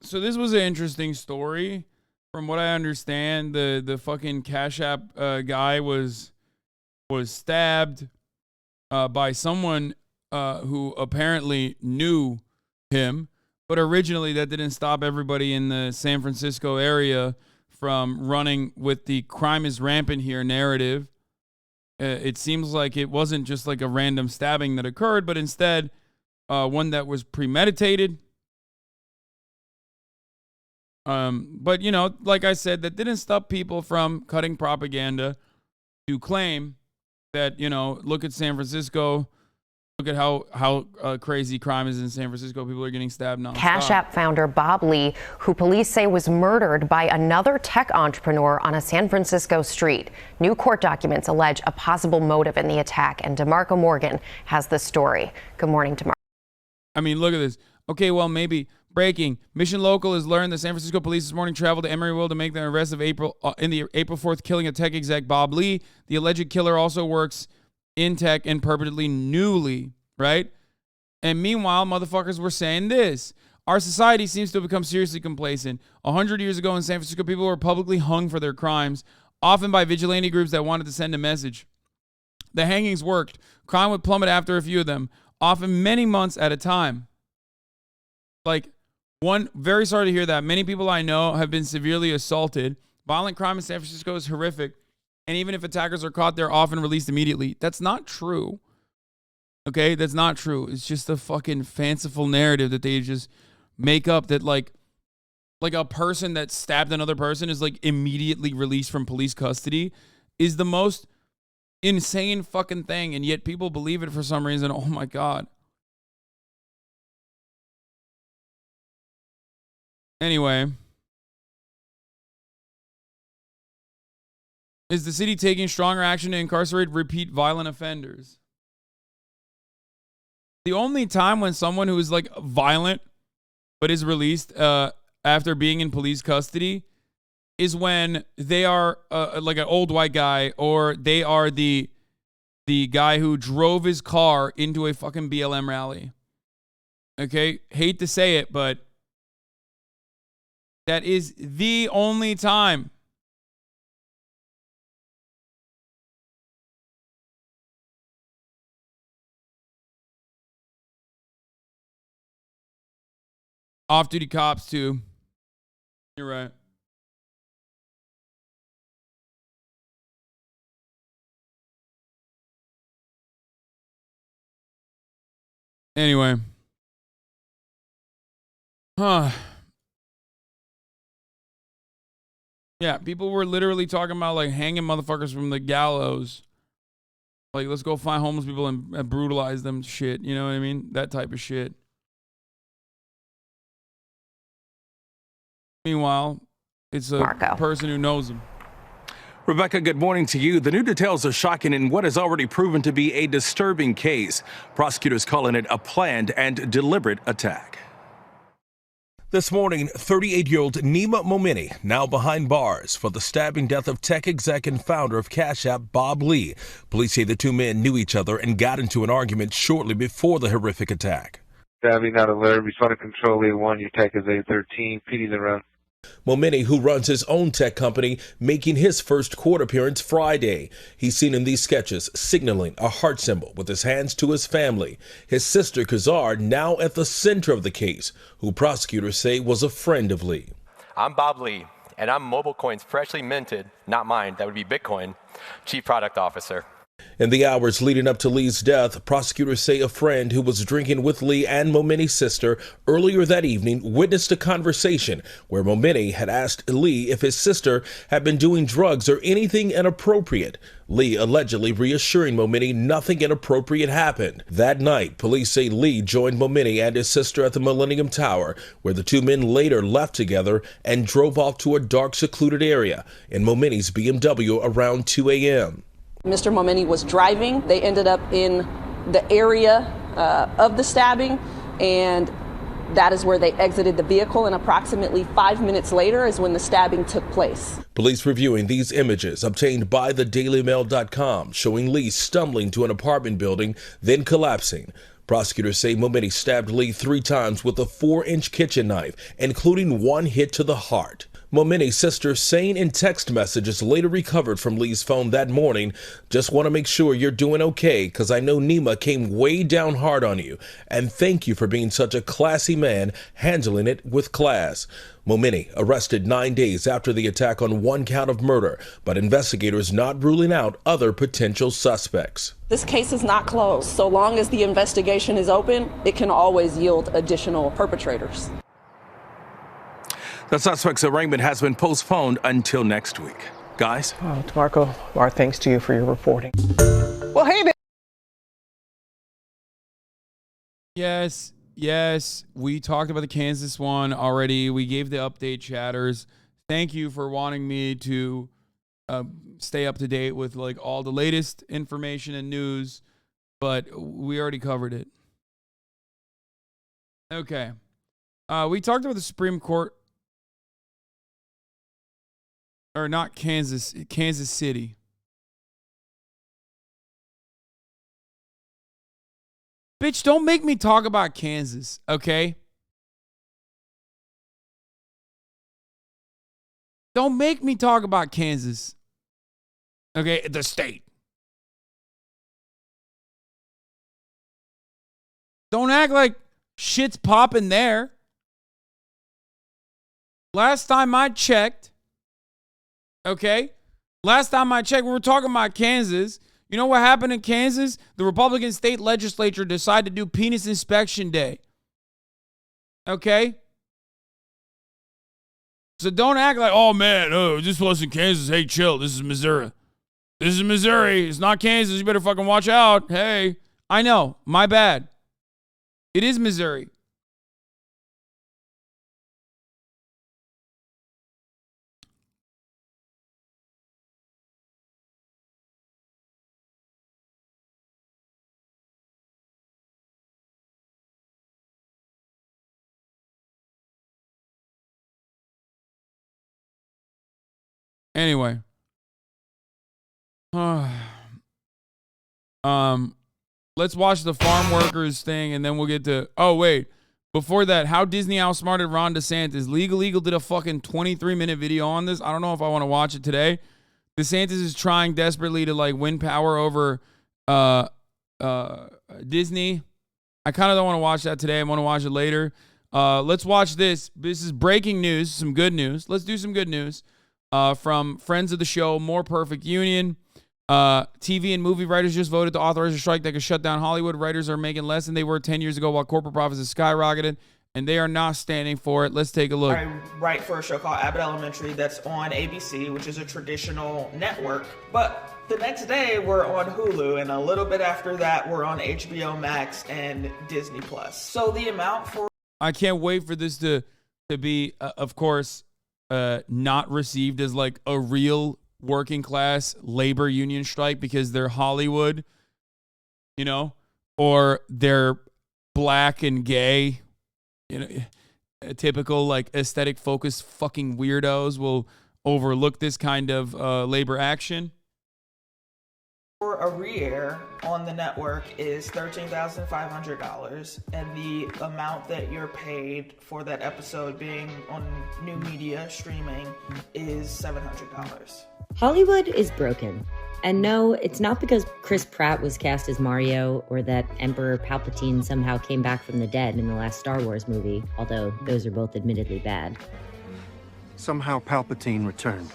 So this was an interesting story. From what I understand, the fucking Cash App guy was stabbed by someone who apparently knew him. But originally, that didn't stop everybody in the San Francisco area from running with the crime is rampant here narrative. It seems like it wasn't just like a random stabbing that occurred, but instead one that was premeditated. But, you know, like I said, that didn't stop people from cutting propaganda to claim that, you know, look at San Francisco. Look at how crazy crime is in San Francisco. People are getting stabbed nonstop. Cash App founder Bob Lee, who police say was murdered by another tech entrepreneur on a San Francisco street. New court documents allege a possible motive in the attack, and DeMarco Morgan has the story. Good morning, DeMarco. I mean, look at this. Okay, well, maybe breaking. Mission Local has learned the San Francisco police this morning traveled to Emeryville to make the arrest of April 4th killing of tech exec Bob Lee. The alleged killer also works in tech and purportedly newly, right? And meanwhile, motherfuckers were saying this. Our society seems to have become seriously complacent. 100 years ago in San Francisco, people were publicly hung for their crimes, often by vigilante groups that wanted to send a message. The hangings worked. Crime would plummet after a few of them, often many months at a time. Like, very sorry to hear that. Many people I know have been severely assaulted. Violent crime in San Francisco is horrific. And even if attackers are caught, they're often released immediately. That's not true. Okay? That's not true. It's just a fucking fanciful narrative that they just make up that like a person that stabbed another person is like immediately released from police custody is the most insane fucking thing. And yet people believe it for some reason. Oh my God. Anyway. Is the city taking stronger action to incarcerate repeat violent offenders? The only time when someone who is like violent but is released after being in police custody is when they are like an old white guy, or they are the guy who drove his car into a fucking BLM rally. Okay? Hate to say it, but that is the only time. Off-duty cops, too. You're right. Anyway. Yeah, people were literally talking about, like, hanging motherfuckers from the gallows. Like, let's go find homeless people and brutalize them shit. You know what I mean? That type of shit. Meanwhile, it's a person who knows him. Rebecca, good morning to you. The new details are shocking in what has already proven to be a disturbing case. Prosecutors calling it a planned and deliberate attack. This morning, 38-year-old Nima Momini now behind bars for the stabbing death of tech exec and founder of Cash App, Bob Lee. Police say the two men knew each other and got into an argument shortly before the horrific attack. Stabbing not alert, responding control A1, your tech is A13, PD's around. Momini, who runs his own tech company, making his first court appearance Friday. He's seen in these sketches signaling a heart symbol with his hands to his family. His sister, Kazar, now at the center of the case, who prosecutors say was a friend of Lee. I'm Bob Lee, and I'm MobileCoin's freshly minted, not mine, that would be Bitcoin, Chief Product Officer. In the hours leading up to Lee's death, prosecutors say a friend who was drinking with Lee and Momini's sister earlier that evening witnessed a conversation where Momini had asked Lee if his sister had been doing drugs or anything inappropriate. Lee allegedly reassuring Momini nothing inappropriate happened. That night, police say Lee joined Momini and his sister at the Millennium Tower, where the two men later left together and drove off to a dark, secluded area in Momini's BMW around 2 a.m. Mr. Momini was driving. They ended up in the area of the stabbing, and that is where they exited the vehicle, and approximately 5 minutes later is when the stabbing took place. Police reviewing these images obtained by thedailymail.com showing Lee stumbling to an apartment building, then collapsing. Prosecutors say Momini stabbed Lee 3 times with a 4-inch kitchen knife, including 1 hit to the heart. Momini's sister saying in text messages later recovered from Lee's phone that morning, "Just want to make sure you're doing okay, because I know Nima came way down hard on you, and thank you for being such a classy man, handling it with class." Momini arrested 9 days after the attack on 1 count of murder, but investigators not ruling out other potential suspects. This case is not closed. So long as the investigation is open, it can always yield additional perpetrators. The suspect's arraignment has been postponed until next week. Guys? DeMarco, our thanks to you for your reporting. Well, hey there. Yes, we talked about the Kansas one already. We gave the update, chatters. Thank you for wanting me to stay up to date with like all the latest information and news, but we already covered it. Okay. We talked about the Supreme Court. Or not Kansas, Kansas City. Bitch, don't make me talk about Kansas, okay? Don't make me talk about Kansas. Okay, the state. Don't act like shit's popping there. Last time I checked, okay? Last time I checked, we were talking about Kansas. You know what happened in Kansas? The Republican state legislature decided to do penis inspection day. Okay? So don't act like, oh man, this wasn't Kansas. Hey, chill. This is Missouri. This is Missouri. It's not Kansas. You better fucking watch out. Hey. I know. My bad. It is Missouri. Anyway. Let's watch the farm workers thing and then we'll get to, oh wait, before that, how Disney outsmarted Ron DeSantis. Legal did a fucking 23-minute video on this. I don't know if I want to watch it today. DeSantis is trying desperately to like win power over Disney. I kind of don't want to watch that today. I want to watch it later. Let's watch this. This is breaking news, some good news. Let's do some good news. From friends of the show, More Perfect Union. TV and movie writers just voted to authorize a strike that could shut down Hollywood. Writers are making less than they were 10 years ago while corporate profits have skyrocketed, and they are not standing for it. Let's take a look. I write for a show called Abbott Elementary that's on ABC, which is a traditional network. But the next day, we're on Hulu, and a little bit after that, we're on HBO Max and Disney+. So the amount for... I can't wait for this to be, of course... not received as like a real working class labor union strike because they're Hollywood, you know, or they're black and gay, you know, typical like aesthetic focused fucking weirdos will overlook this kind of labor action. For a re-air on the network is $13,500, and the amount that you're paid for that episode being on new media streaming is $700. Hollywood is broken. And no, it's not because Chris Pratt was cast as Mario or that Emperor Palpatine somehow came back from the dead in the last Star Wars movie, although those are both admittedly bad. Somehow Palpatine returned.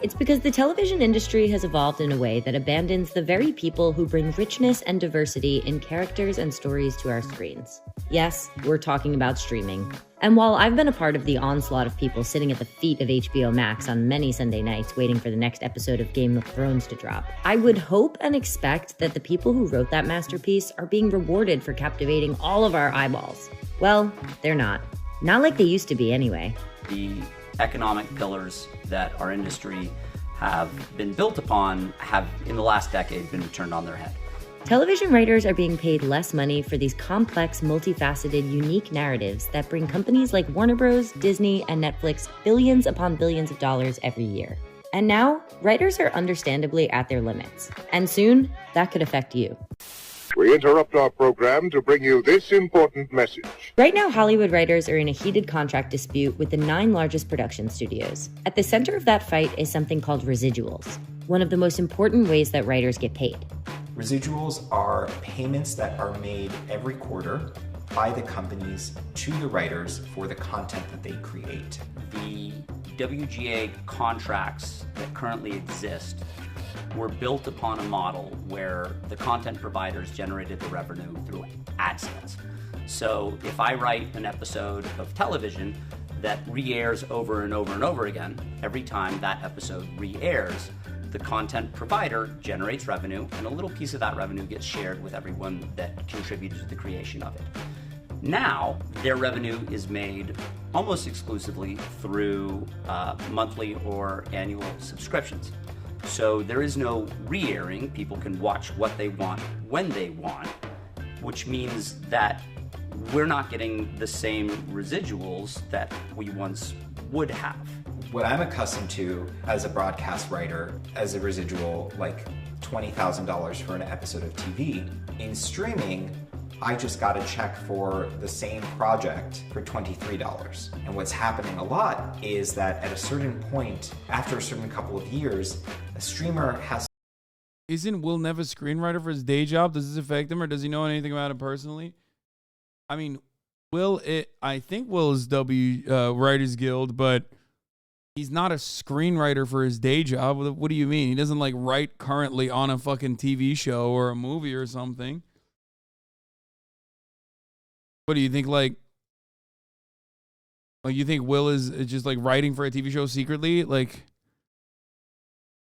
It's because the television industry has evolved in a way that abandons the very people who bring richness and diversity in characters and stories to our screens. Yes, we're talking about streaming. And while I've been a part of the onslaught of people sitting at the feet of HBO Max on many Sunday nights waiting for the next episode of Game of Thrones to drop, I would hope and expect that the people who wrote that masterpiece are being rewarded for captivating all of our eyeballs. Well, they're not. Not like they used to be anyway. The economic pillars that our industry have been built upon have, in the last decade, been turned on their head. Television writers are being paid less money for these complex, multifaceted, unique narratives that bring companies like Warner Bros., Disney, and Netflix billions upon billions of dollars every year. And now, writers are understandably at their limits. And soon, that could affect you. We interrupt our program to bring you this important message. Right now, Hollywood writers are in a heated contract dispute with the 9 largest production studios. At the center of that fight is something called residuals, one of the most important ways that writers get paid. Residuals are payments that are made every quarter by the companies to the writers for the content that they create. The WGA contracts that currently exist were built upon a model where the content providers generated the revenue through ad sales. So if I write an episode of television that re-airs over and over and over again, every time that episode re-airs, the content provider generates revenue, and a little piece of that revenue gets shared with everyone that contributed to the creation of it. Now, their revenue is made almost exclusively through monthly or annual subscriptions. So there is no re-airing. People can watch what they want when they want, which means that we're not getting the same residuals that we once would have. What I'm accustomed to as a broadcast writer, as a residual, like $20,000 for an episode of TV, in streaming, I just got a check for the same project for $23. And what's happening a lot is that at a certain point, after a certain couple of years, a streamer has... Isn't Will Neff a screenwriter for his day job? Does this affect him, or does he know anything about it personally? I mean, I think Will is Writers Guild, but he's not a screenwriter for his day job. What do you mean? He doesn't like write currently on a fucking TV show or a movie or something. What do you think? Like you think Will is just like writing for a TV show secretly, like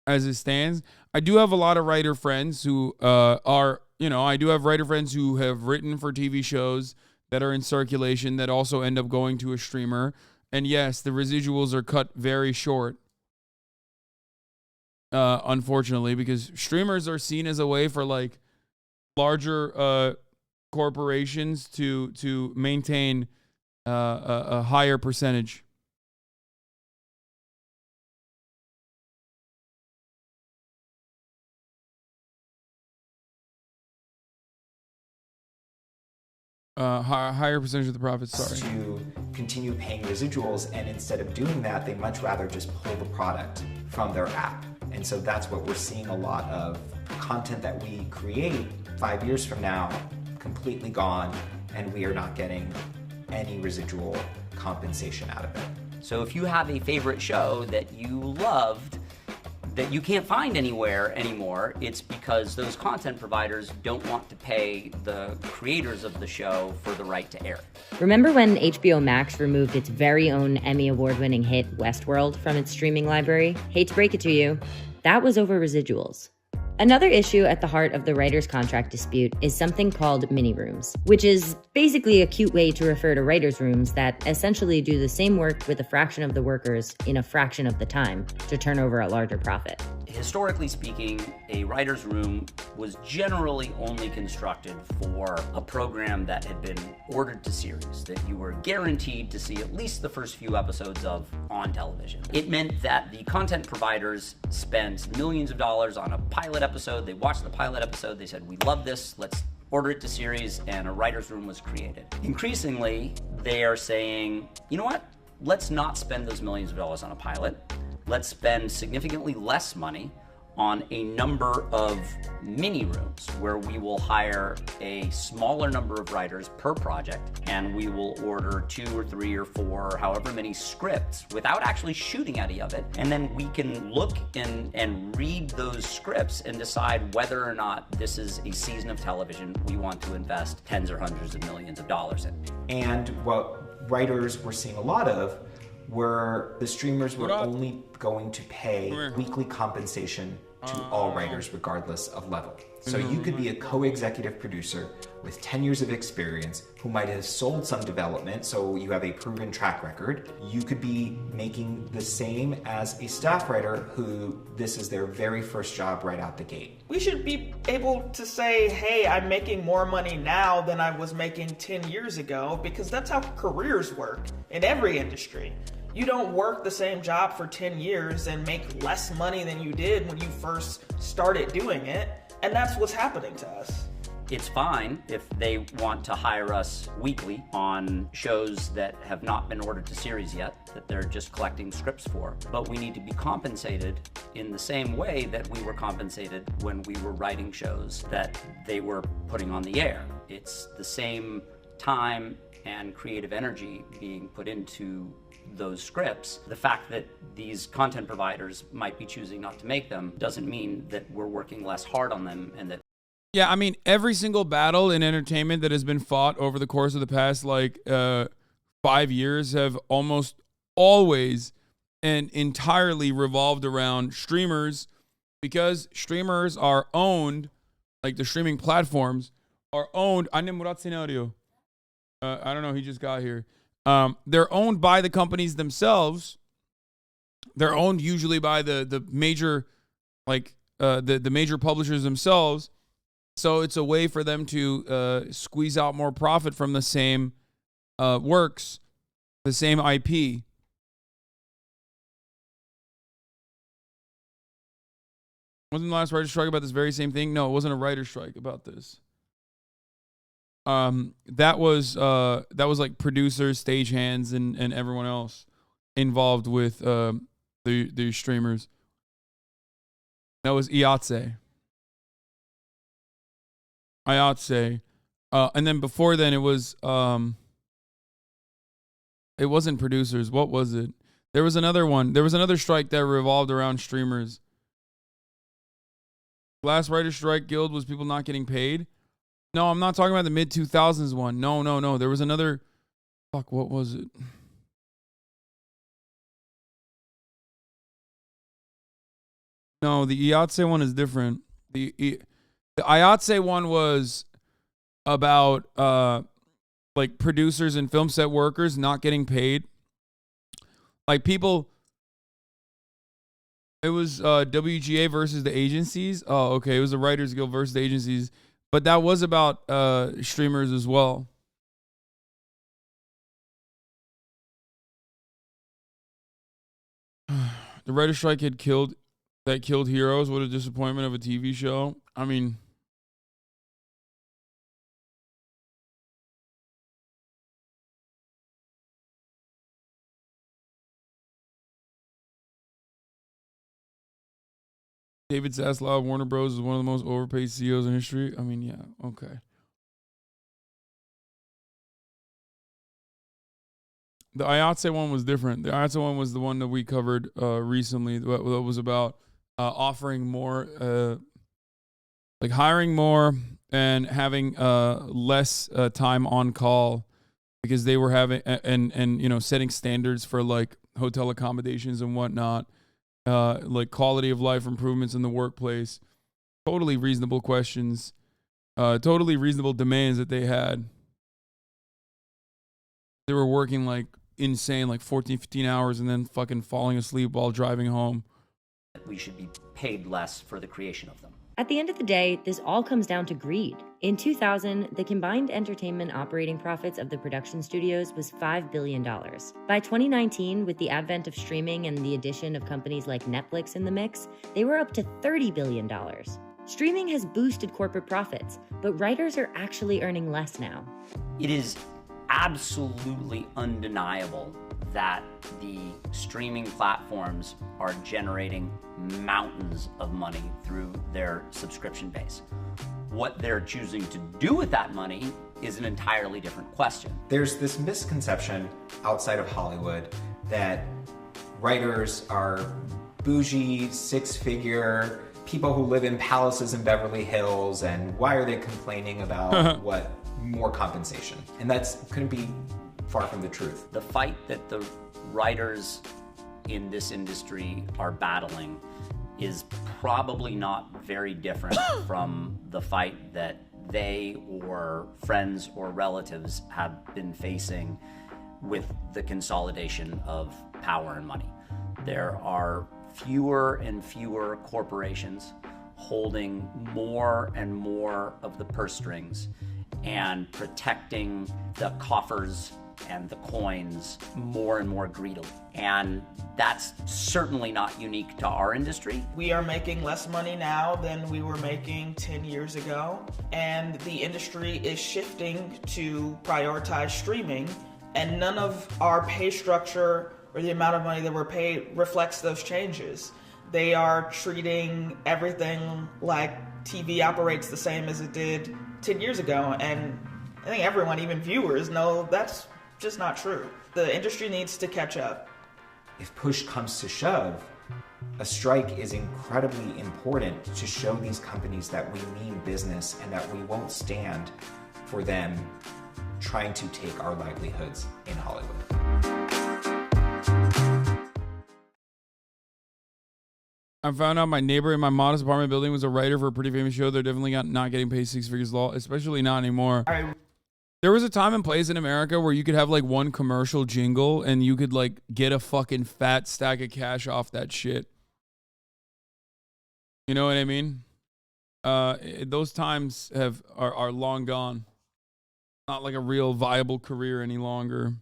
as it stands? I do have a lot of writer friends who I do have writer friends who have written for TV shows that are in circulation that also end up going to a streamer. And yes, the residuals are cut very short. Unfortunately, because streamers are seen as a way for like larger corporations to maintain a higher percentage. Higher percentage of the profits, sorry. To continue paying residuals, and instead of doing that, they much rather just pull the product from their app. And so that's what we're seeing a lot of. Content that we create 5 years from now, completely gone, and we are not getting any residual compensation out of it. So if you have a favorite show that you loved that you can't find anywhere anymore, it's because those content providers don't want to pay the creators of the show for the right to air it. Remember when HBO Max removed its very own Emmy Award-winning hit Westworld from its streaming library? Hate to break it to you, that was over residuals. Another issue at the heart of the writer's contract dispute is something called mini rooms, which is basically a cute way to refer to writers' rooms that essentially do the same work with a fraction of the workers in a fraction of the time to turn over a larger profit. Historically speaking, a writer's room was generally only constructed for a program that had been ordered to series, that you were guaranteed to see at least the first few episodes of on television. It meant that the content providers spent millions of dollars on a pilot episode. They watched the pilot episode, they said, we love this, let's order it to series, and a writer's room was created. Increasingly, they are saying, you know what? Let's not spend those millions of dollars on a pilot. Let's spend significantly less money on a number of mini rooms where we will hire a smaller number of writers per project, and we will order 2 or 3 or 4, however many scripts without actually shooting any of it. And then we can look and read those scripts and decide whether or not this is a season of television we want to invest tens or hundreds of millions of dollars in. And what writers were seeing a lot of were the streamers were only going to pay weekly compensation to all writers regardless of level. So you could be a co-executive producer with 10 years of experience who might have sold some development, so you have a proven track record. You could be making the same as a staff writer who this is their very first job right out the gate. We should be able to say, hey, I'm making more money now than I was making 10 years ago, because that's how careers work in every industry. You don't work the same job for 10 years and make less money than you did when you first started doing it, and that's what's happening to us. It's fine if they want to hire us weekly on shows that have not been ordered to series yet, that they're just collecting scripts for. But we need to be compensated in the same way that we were compensated when we were writing shows that they were putting on the air. It's the same time and creative energy being put into those scripts. The fact that these content providers might be choosing not to make them doesn't mean that we're working less hard on them and that. Yeah, I mean, every single battle in entertainment that has been fought over the course of the past, 5 years have almost always and entirely revolved around streamers, because streamers are owned, like the streaming platforms are owned. I don't know, he just got here. They're owned by the companies themselves. They're owned usually by the major, the major publishers themselves. So it's a way for them to squeeze out more profit from the same works, the same IP. Wasn't the last writer's strike about this very same thing? No, it wasn't a writer's strike about this. That was like producers, stagehands, and everyone else involved with the streamers. That was IATSE. And then before then it was it wasn't producers. What was it? There was another one. There was another strike that revolved around streamers. Last writer's strike guild was people not getting paid. No, I'm not talking about the mid-2000s one. No. There was another. Fuck, what was it? No, the IATSE one is different. The IATSE one was about like producers and film set workers not getting paid. Like people. It was WGA versus the agencies. Oh, okay. It was the Writers Guild versus the agencies. But that was about streamers as well. The writer's strike killed Heroes. What a disappointment of a TV show. I mean, David Zaslav of Warner Bros. Is one of the most overpaid CEOs in history. I mean, yeah, okay. The IATSE one was different. The IATSE one was the one that we covered recently. That was about offering more, like hiring more and having less time on call, because they were having and setting standards for like hotel accommodations and whatnot. Like quality of life improvements in the workplace. totally reasonable questions, totally reasonable demands that they had. They were working like insane, like 14, 15 hours and then fucking falling asleep while driving home. We should be paid less for the creation of them. At the end of the day, this all comes down to greed. In 2000, the combined entertainment operating profits of the production studios was $5 billion. By 2019, with the advent of streaming and the addition of companies like Netflix in the mix, they were up to $30 billion. Streaming has boosted corporate profits, but writers are actually earning less now. It is absolutely undeniable that the streaming platforms are generating mountains of money through their subscription base. What they're choosing to do with that money is an entirely different question. There's this misconception outside of Hollywood that writers are bougie, six-figure people who live in palaces in Beverly Hills, and why are they complaining about what more compensation? And that's couldn't be far from the truth. The fight that the writers in this industry are battling is probably not very different from the fight that they or friends or relatives have been facing with the consolidation of power and money. There are fewer and fewer corporations holding more and more of the purse strings and protecting the coffers and the coins more and more greedily. And that's certainly not unique to our industry. We are making less money now than we were making 10 years ago, and the industry is shifting to prioritize streaming, and none of our pay structure or the amount of money that we're paid reflects those changes. They are treating everything like TV operates the same as it did 10 years ago, and I think everyone, even viewers, know that's just not true. The industry needs to catch up. If push comes to shove, a strike is incredibly important to show these companies that we mean business and that we won't stand for them trying to take our livelihoods in Hollywood. I found out my neighbor in my modest apartment building was a writer for a pretty famous show. They're definitely not getting paid six figures law, especially not anymore. There was a time and place in America where you could have like one commercial jingle and you could like get a fucking fat stack of cash off that shit. You know what I mean? Those times are long gone. Not like a real viable career any longer.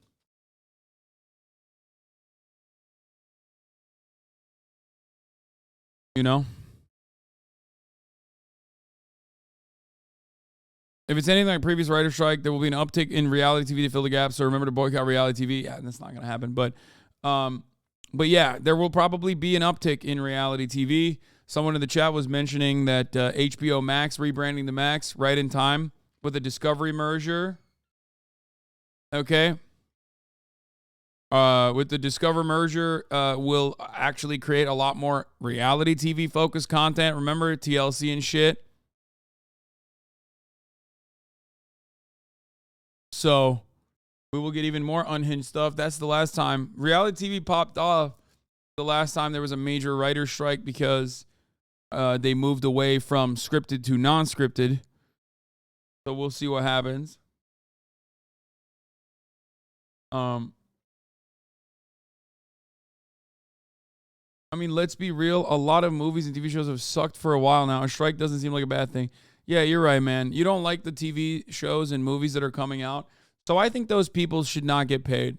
You know? If it's anything like previous writer strike, there will be an uptick in reality TV to fill the gap. So remember to boycott reality TV. Yeah, that's not going to happen. But yeah, there will probably be an uptick in reality TV. Someone in the chat was mentioning that HBO Max rebranding the Max right in time with a Discovery merger. Okay. With the Discover merger, will actually create a lot more reality TV focused content. Remember TLC and shit. So we will get even more unhinged stuff. That's the last time reality TV popped off. The last time there was a major writer strike because they moved away from scripted to non-scripted. So we'll see what happens. I mean, let's be real. A lot of movies and TV shows have sucked for a while now. A strike doesn't seem like a bad thing. Yeah, you're right, man. You don't like the TV shows and movies that are coming out. So I think those people should not get paid.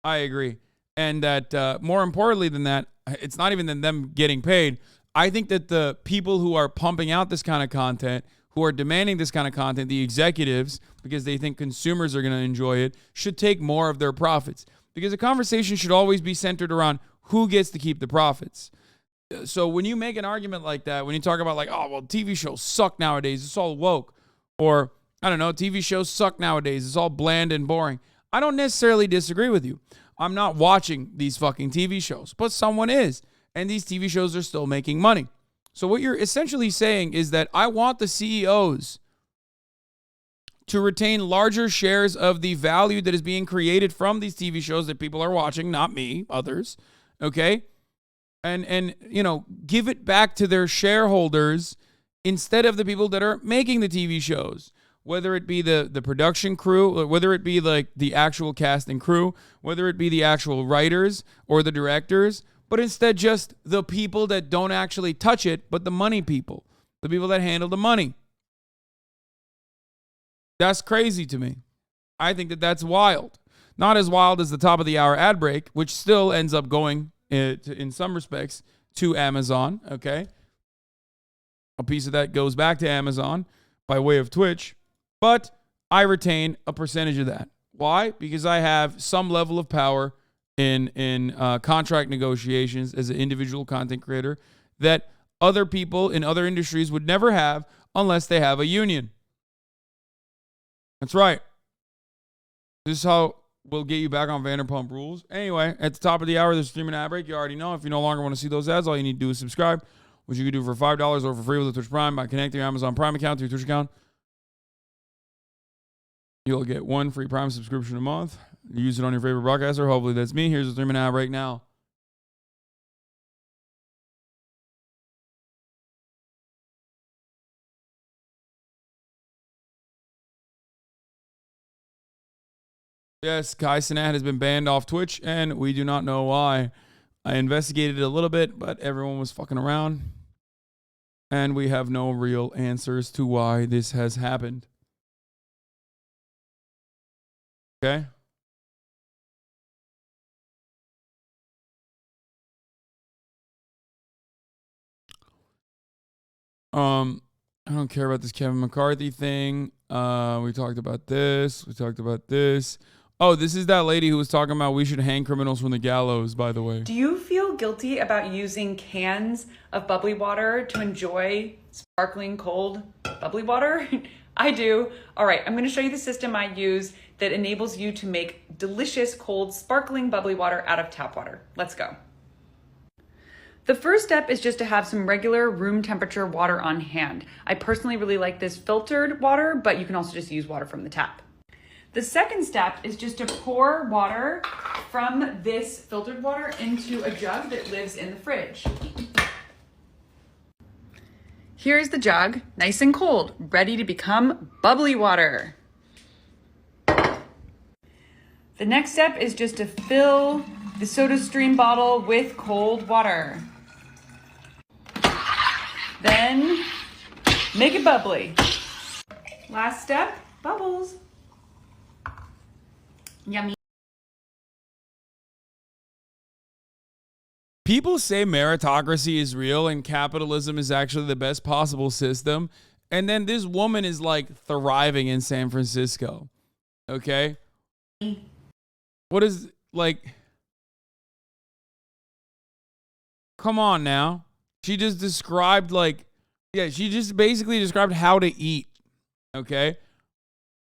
I agree. And that more importantly than that, it's not even than them getting paid. I think that the people who are pumping out this kind of content, who are demanding this kind of content, the executives, because they think consumers are going to enjoy it, should take more of their profits. Because the conversation should always be centered around who gets to keep the profits. So when you make an argument like that, when you talk about like, oh, well, TV shows suck nowadays, it's all woke. Or, I don't know, TV shows suck nowadays, it's all bland and boring. I don't necessarily disagree with you. I'm not watching these fucking TV shows, but someone is. And these TV shows are still making money. So what you're essentially saying is that I want the CEOs to retain larger shares of the value that is being created from these TV shows that people are watching, not me, others, okay? And you know, give it back to their shareholders instead of the people that are making the TV shows, whether it be the production crew, or whether it be like the actual cast and crew, whether it be the actual writers or the directors, but instead just the people that don't actually touch it, but the money people, the people that handle the money. That's crazy to me. I think that that's wild. Not as wild as the top of the hour ad break, which still ends up going, in some respects, to Amazon, okay? A piece of that goes back to Amazon by way of Twitch, but I retain a percentage of that. Why? Because I have some level of power in contract negotiations as an individual content creator that other people in other industries would never have unless they have a union. That's right. This is how we'll get you back on Vanderpump Rules. Anyway, at the top of the hour, there's a 3-minute ad break. You already know. If you no longer want to see those ads, all you need to do is subscribe, which you can do for $5 or for free with a Twitch Prime by connecting your Amazon Prime account to your Twitch account. You'll get 1 free Prime subscription a month. You use it on your favorite broadcaster. Hopefully that's me. Here's a 3-minute ad break now. Yes, Cenat has been banned off Twitch, and we do not know why. I investigated it a little bit, but everyone was fucking around. And we have no real answers to why this has happened. Okay? I don't care about this Kevin McCarthy thing. We talked about this. We talked about this. Oh, this is that lady who was talking about we should hang criminals from the gallows, by the way. Do you feel guilty about using cans of bubbly water to enjoy sparkling cold bubbly water? I do. All right, I'm going to show you the system I use that enables you to make delicious cold sparkling bubbly water out of tap water. Let's go. The first step is just to have some regular room temperature water on hand. I personally really like this filtered water, but you can also just use water from the tap. The second step is just to pour water from this filtered water into a jug that lives in the fridge. Here's the jug, nice and cold, ready to become bubbly water. The next step is just to fill the SodaStream bottle with cold water. Then make it bubbly. Last step, bubbles. Yummy. People say meritocracy is real and capitalism is actually the best possible system. And then this woman is like thriving in San Francisco. Okay? What is, like, come on now. She just described, like, yeah, she just basically described how to eat. Okay?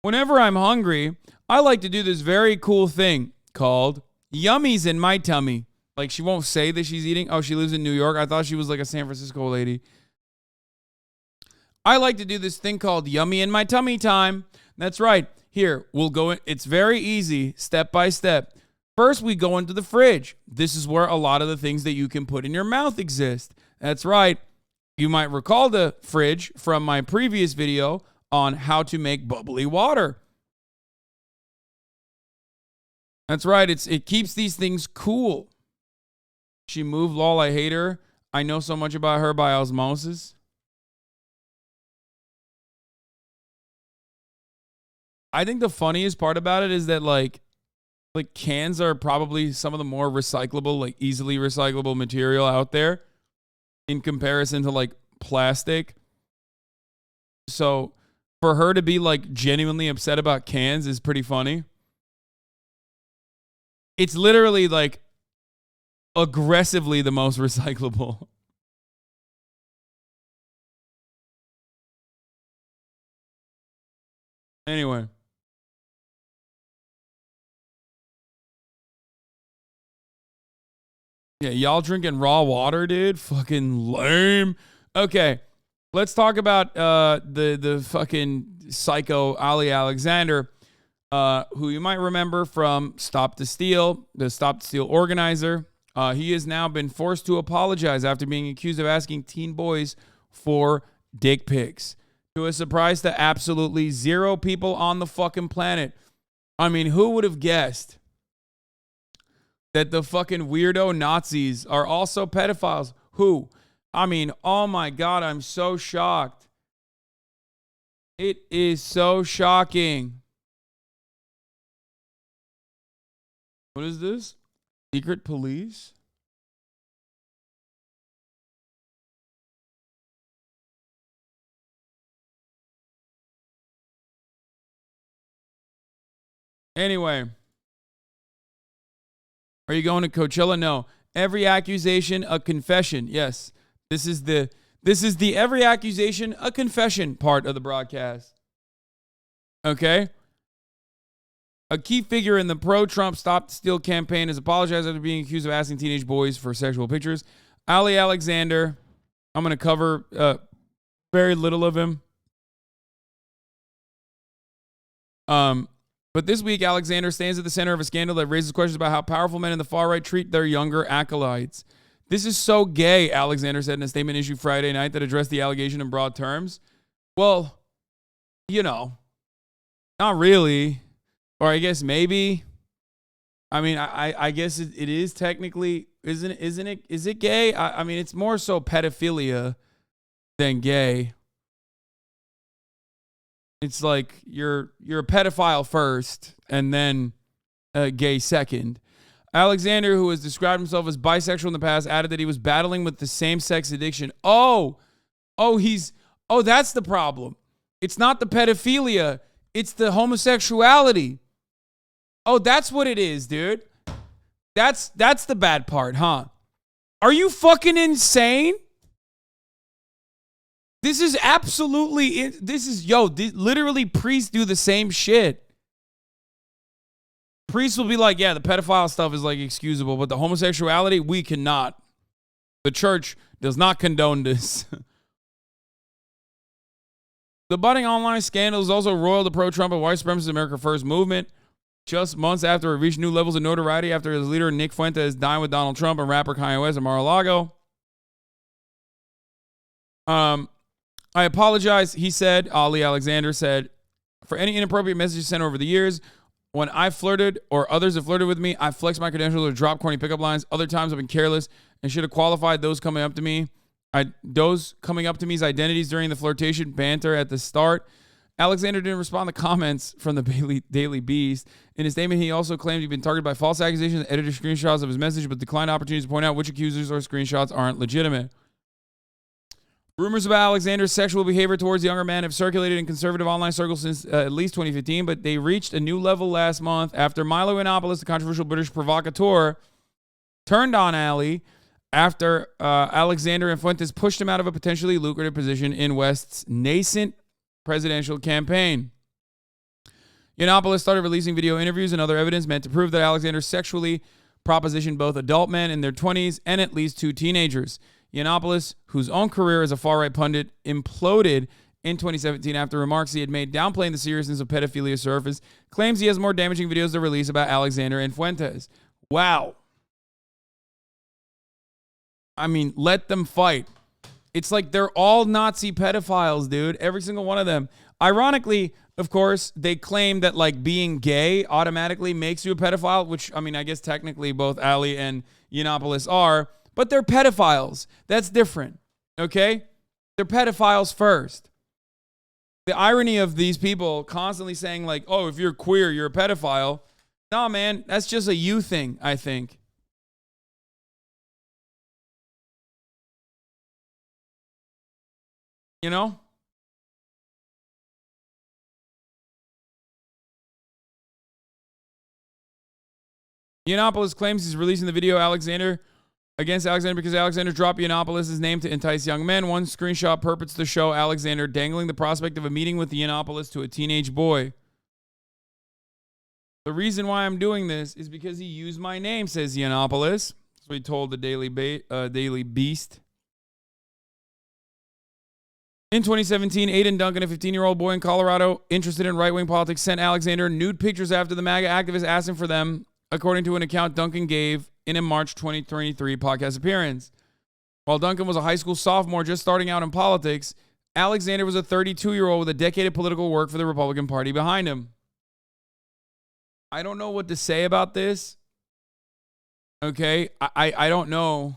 Whenever I'm hungry, I like to do this very cool thing called yummies in my tummy. Like, she won't say that she's eating. Oh, she lives in New York. I thought she was like a San Francisco lady. I like to do this thing called yummy in my tummy time. That's right. Here, we'll go in. It's very easy, step by step. First, we go into the fridge. This is where a lot of the things that you can put in your mouth exist. That's right. You might recall the fridge from my previous video on how to make bubbly water. That's right. It keeps these things cool. She moved, lol, I hate her. I know so much about her by osmosis. I think the funniest part about it is that like cans are probably some of the more recyclable, like easily recyclable material out there in comparison to like plastic. So for her to be like genuinely upset about cans is pretty funny. It's literally like aggressively the most recyclable. Anyway. Yeah, y'all drinking raw water, dude? Fucking lame. Okay, let's talk about the fucking psycho Ali Alexander, who you might remember from Stop the Steal, the Stop the Steal organizer. He has now been forced to apologize after being accused of asking teen boys for dick pics to a surprise to absolutely 0 people on the fucking planet. I mean, who would have guessed that the fucking weirdo Nazis are also pedophiles? Who? I mean, oh my God, I'm so shocked. It is so shocking. What is this? Secret police? Anyway. Are you going to Coachella? No. Every accusation, a confession. Yes. This is the every accusation, a confession part of the broadcast. Okay? A key figure in the pro-Trump Stop the Steal campaign has apologized after being accused of asking teenage boys for sexual pictures. Ali Alexander, I'm going to cover very little of him. But this week, Alexander stands at the center of a scandal that raises questions about how powerful men in the far right treat their younger acolytes. This is so gay, Alexander said in a statement issued Friday night that addressed the allegation in broad terms. Well, you know, not really. Or I guess maybe. I mean, I guess it is technically, isn't it? Is it gay? I mean, it's more so pedophilia than gay. It's like you're a pedophile first and then gay second. Alexander, who has described himself as bisexual in the past, added that he was battling with the same-sex addiction. That's the problem. It's not the pedophilia. It's the homosexuality. Oh, that's what it is, dude. That's the bad part, huh? Are you fucking insane? This is absolutely, literally priests do the same shit. Priests will be like, yeah, the pedophile stuff is like excusable, but the homosexuality, we cannot. The church does not condone this. The budding online scandal is also roiled the pro-Trump and white supremacist America First movement. Just months after it reached new levels of notoriety after his leader, Nick Fuentes, dined with Donald Trump and rapper Kanye West at Mar-a-Lago. I apologize, he said, Ali Alexander said, for any inappropriate messages sent over the years. When I flirted or others have flirted with me, I flexed my credentials to drop corny pickup lines. Other times I've been careless and should have qualified those coming up to me. Those coming up to me's identities during the flirtation banter at the start. Alexander didn't respond to comments from the Daily Beast. In his statement, he also claimed he'd been targeted by false accusations and edited screenshots of his message, but declined opportunities to point out which accusers or screenshots aren't legitimate. Rumors about Alexander's sexual behavior towards younger men have circulated in conservative online circles since at least 2015, but they reached a new level last month after Milo Yiannopoulos, the controversial British provocateur, turned on Ali after Alexander and Fuentes pushed him out of a potentially lucrative position in West's nascent presidential campaign. Yiannopoulos started releasing video interviews and other evidence meant to prove that Alexander sexually propositioned both adult men in their 20s and at least 2 teenagers. Yiannopoulos, whose own career as a far-right pundit imploded in 2017 after remarks he had made downplaying the seriousness of pedophilia surface, claims he has more damaging videos to release about Alexander and Fuentes. Wow. I mean, let them fight. It's like they're all Nazi pedophiles, dude. Every single one of them. Ironically, of course, they claim that like being gay automatically makes you a pedophile, which, I mean, I guess technically both Ali and Yiannopoulos are, but they're pedophiles. That's different, okay? They're pedophiles first. The irony of these people constantly saying like, oh, if you're queer, you're a pedophile. No, man, that's just a you thing, I think. You know? Yiannopoulos claims he's releasing the video against Alexander because Alexander dropped Yiannopoulos' name to entice young men. One screenshot purports to show Alexander dangling the prospect of a meeting with Yiannopoulos to a teenage boy. The reason why I'm doing this is because he used my name, says Yiannopoulos. That's what he told the Daily Beast. In 2017, Aiden Duncan, a 15-year-old boy in Colorado interested in right-wing politics, sent Alexander nude pictures after the MAGA activist asked him for them, according to an account Duncan gave in a March 2023 podcast appearance. While Duncan was a high school sophomore just starting out in politics, Alexander was a 32-year-old with a decade of political work for the Republican Party behind him. I don't know what to say about this. Okay, I don't know.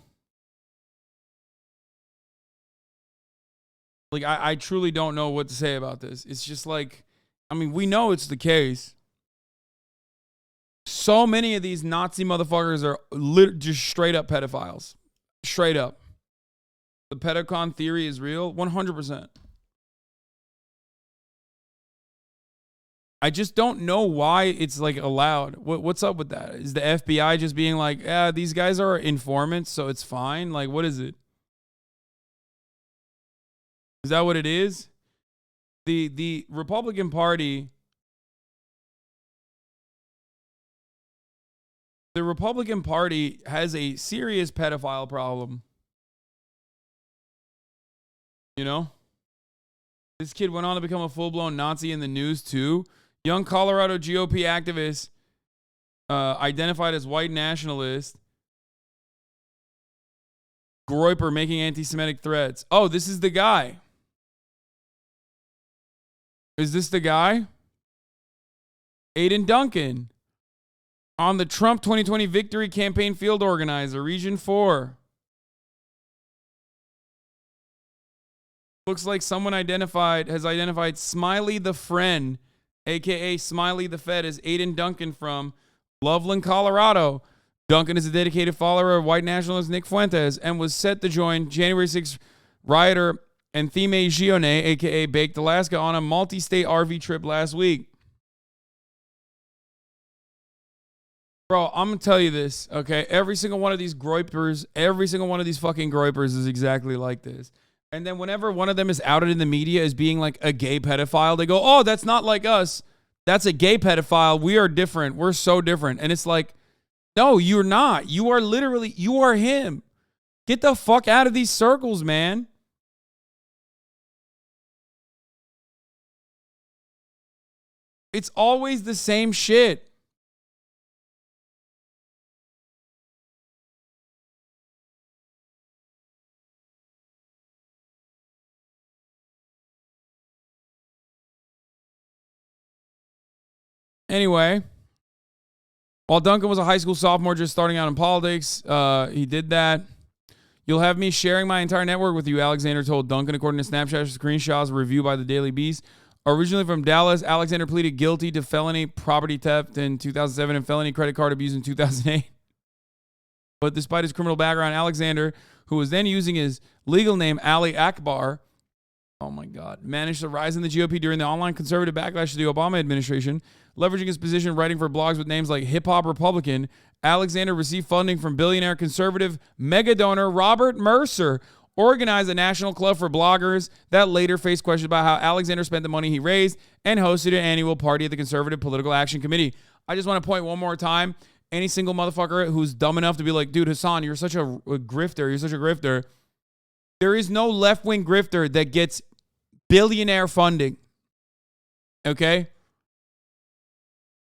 Like, I truly don't know what to say about this. It's just like, I mean, we know it's the case. So many of these Nazi motherfuckers are just straight up pedophiles. Straight up. The pedocon theory is real, 100%. I just don't know why it's like allowed. What's up with that? Is the FBI just being like, yeah, these guys are informants, so it's fine? Like, what is it? Is that what it is? The Republican Party, has a serious pedophile problem. You know? This kid went on to become a full-blown Nazi in the news, too. Young Colorado GOP activist identified as white nationalist. Groyper making anti-Semitic threats. Oh, this is the guy. Is this the guy? Aiden Duncan. On the Trump 2020 victory campaign field organizer, Region 4. Looks like someone has identified Smiley the Friend, a.k.a. Smiley the Fed, as Aiden Duncan from Loveland, Colorado. Duncan is a dedicated follower of white nationalist Nick Fuentes and was set to join January 6th rioter Anthime Gione, a.k.a. Baked Alaska, on a multi-state RV trip last week. Bro, I'm going to tell you this, okay? Every single one of these groypers, every single one of these fucking groypers is exactly like this. And then whenever one of them is outed in the media as being like a gay pedophile, they go, oh, that's not like us. That's a gay pedophile. We are different. We're so different. And it's like, no, you're not. You are him. Get the fuck out of these circles, man. It's always the same shit. Anyway, while Duncan was a high school sophomore just starting out in politics, he did that. You'll have me sharing my entire network with you, Alexander told Duncan, according to Snapchat screenshots, a review by the Daily Beast. Originally from Dallas, Alexander pleaded guilty to felony property theft in 2007 and felony credit card abuse in 2008. But despite his criminal background, Alexander, who was then using his legal name Ali Akbar, oh my God, managed to rise in the GOP during the online conservative backlash to the Obama administration. Leveraging his position writing for blogs with names like Hip Hop Republican, Alexander received funding from billionaire conservative mega donor Robert Mercer, organized a national club for bloggers that later faced questions about how Alexander spent the money he raised, and hosted an annual party at the Conservative Political Action Committee. I just want to point one more time, any single motherfucker who's dumb enough to be like, dude, Hasan, you're such a grifter. You're such a grifter. There is no left-wing grifter that gets billionaire funding. Okay?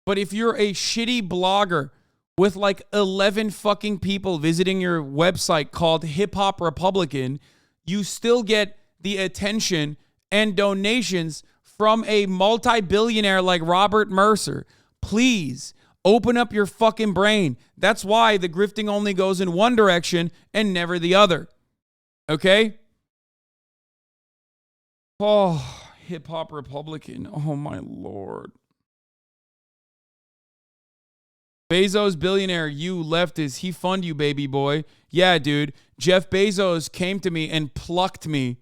But if you're a shitty blogger with like 11 fucking people visiting your website called Hip Hop Republican, you still get the attention and donations from a multi-billionaire like Robert Mercer. Please open up your fucking brain. That's why the grifting only goes in one direction and never the other. Okay? Oh, Hip Hop Republican. Oh my Lord. Bezos billionaire, you leftist, he fund you, baby boy. Yeah, dude. Jeff Bezos came to me and plucked me